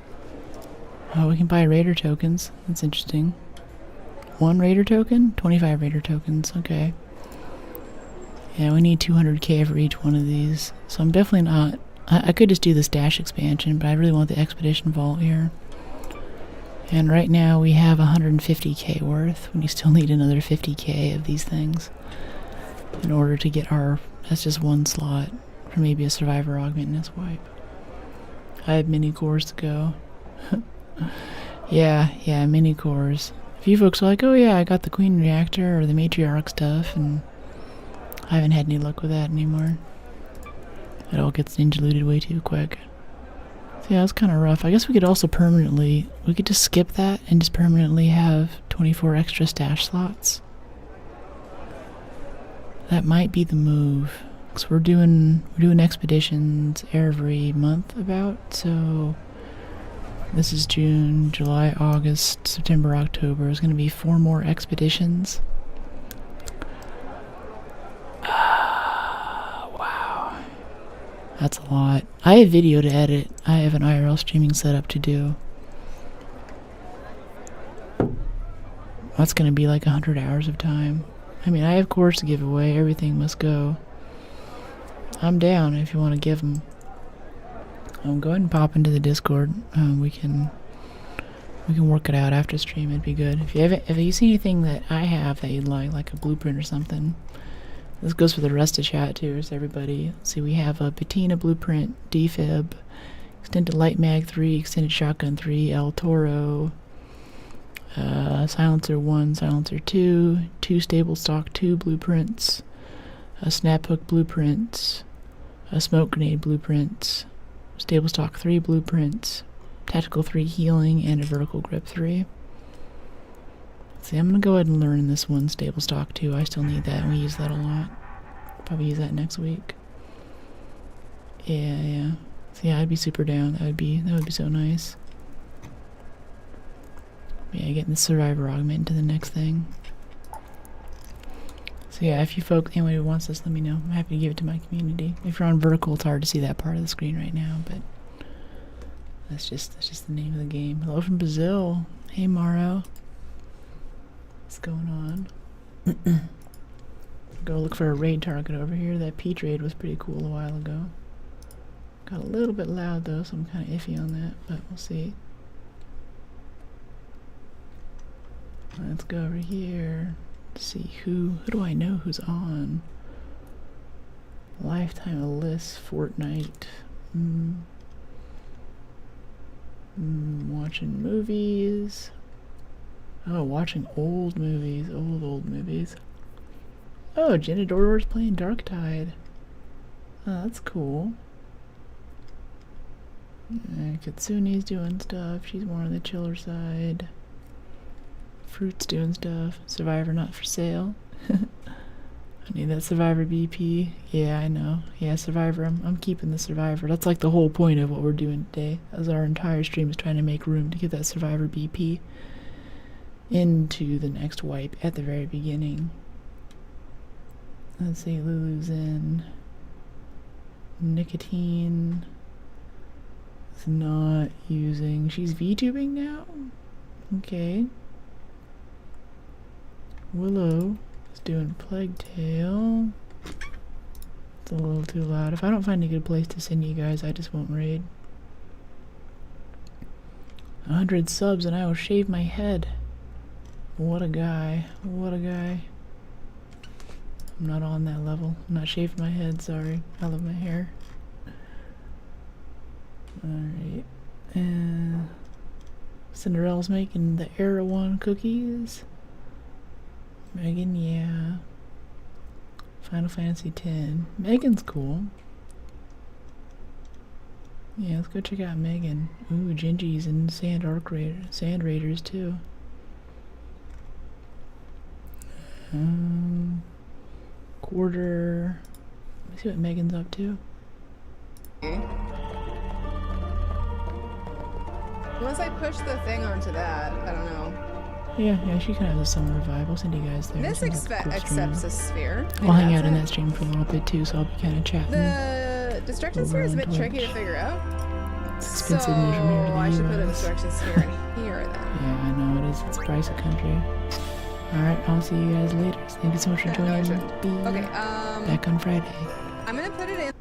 A: oh, we can buy Raider tokens. That's interesting. 1 Raider token? 25 Raider tokens, okay. Yeah, we need 200k for each one of these. So I'm definitely not... I could just do this dash expansion, but I really want the Expedition Vault here. And right now we have 150k worth. We still need another 50k of these things in order to get our... That's just 1 slot for maybe a Survivor Augment wipe. I have mini cores to go. Yeah, mini cores. A few folks are like, oh yeah, I got the Queen Reactor or the Matriarch stuff, and I haven't had any luck with that anymore. It all gets ninja looted way too quick. So yeah, it's kind of rough. I guess we could also we could just skip that and just permanently have 24 extra stash slots. That might be the move. Because we're doing expeditions every month about, so this is June, July, August, September, October. There's going to be 4 more expeditions. Wow. That's a lot. I have video to edit. I have an IRL streaming setup to do. That's going to be like 100 hours of time. I mean, I have cores to give away. Everything must go. I'm down if you want to give them. Go ahead and pop into the Discord. We can work it out after stream. It'd be good. If you see anything that I have that you'd like a blueprint or something. This goes for the rest of chat too. So everybody, see, we have a Patina blueprint, defib, extended light mag 3, extended shotgun 3, El Toro, silencer 1, silencer 2, 2 stable stock 2 blueprints, a snap hook blueprints, a smoke grenade blueprints, stable stock 3 blueprints, tactical 3 healing, and a vertical grip 3. See, I'm gonna go ahead and learn this one stable stock too. I still need that, and we use that a lot. Probably use that next week. Yeah. So yeah, I'd be super down. That would be so nice. Yeah, getting the survivor augment into the next thing. So yeah, if you folks, anyone who wants this, let me know. I'm happy to give it to my community. If you're on vertical, it's hard to see that part of the screen right now, but that's just the name of the game. Hello from Brazil. Hey Maro. What's going on? Go look for a raid target over here. That peach raid was pretty cool a while ago. Got a little bit loud though, so I'm kind of iffy on that, but we'll see. Let's go over here. See who do I know who's on? Lifetime Alyss, Fortnite. Watching movies. Oh, watching old movies. Old movies. Oh, Jenna Doror's playing Darktide. Oh, that's cool. Katsune's doing stuff. She's more on the chiller side. Fruit's doing stuff. Survivor not for sale. I need that Survivor BP. Yeah, I know. Yeah, Survivor. I'm keeping the Survivor. That's like the whole point of what we're doing today. As our entire stream is trying to make room to get that Survivor BP into the next wipe at the very beginning. Let's see, Lulu's in. Nicotine is not using. She's VTubing now? Okay. Willow is doing Plague Tale. It's a little too loud. If I don't find a good place to send you guys, I just won't raid. 100 subs and I will shave my head. What a guy. What a guy. I'm not on that level. I'm not shaving my head, sorry. I love my hair. Alright. Cinderella's making the Erewhon cookies. Megan, yeah. Final Fantasy X. Megan's cool. Yeah, let's go check out Megan. Ooh, Gingy's and Sand Raiders too. Quarter. Let me see what Megan's up to.
J: Once I push the thing onto that, I don't know.
A: Yeah, she kind of has a summer vibe. I'll send you guys there.
J: This accepts a sphere.
A: I'll hang out in that stream for a little bit too, so I'll be kind of chatting.
J: The destruction sphere is a bit tricky to figure out.
A: Expensive news from here to the
J: I should put a
A: US.
J: destruction sphere in here then.
A: Yeah, I know it is. It's price of country. Alright, I'll see you guys later. Thank you so much for joining me.
J: Okay,
A: Back on Friday.
J: I'm gonna put it in.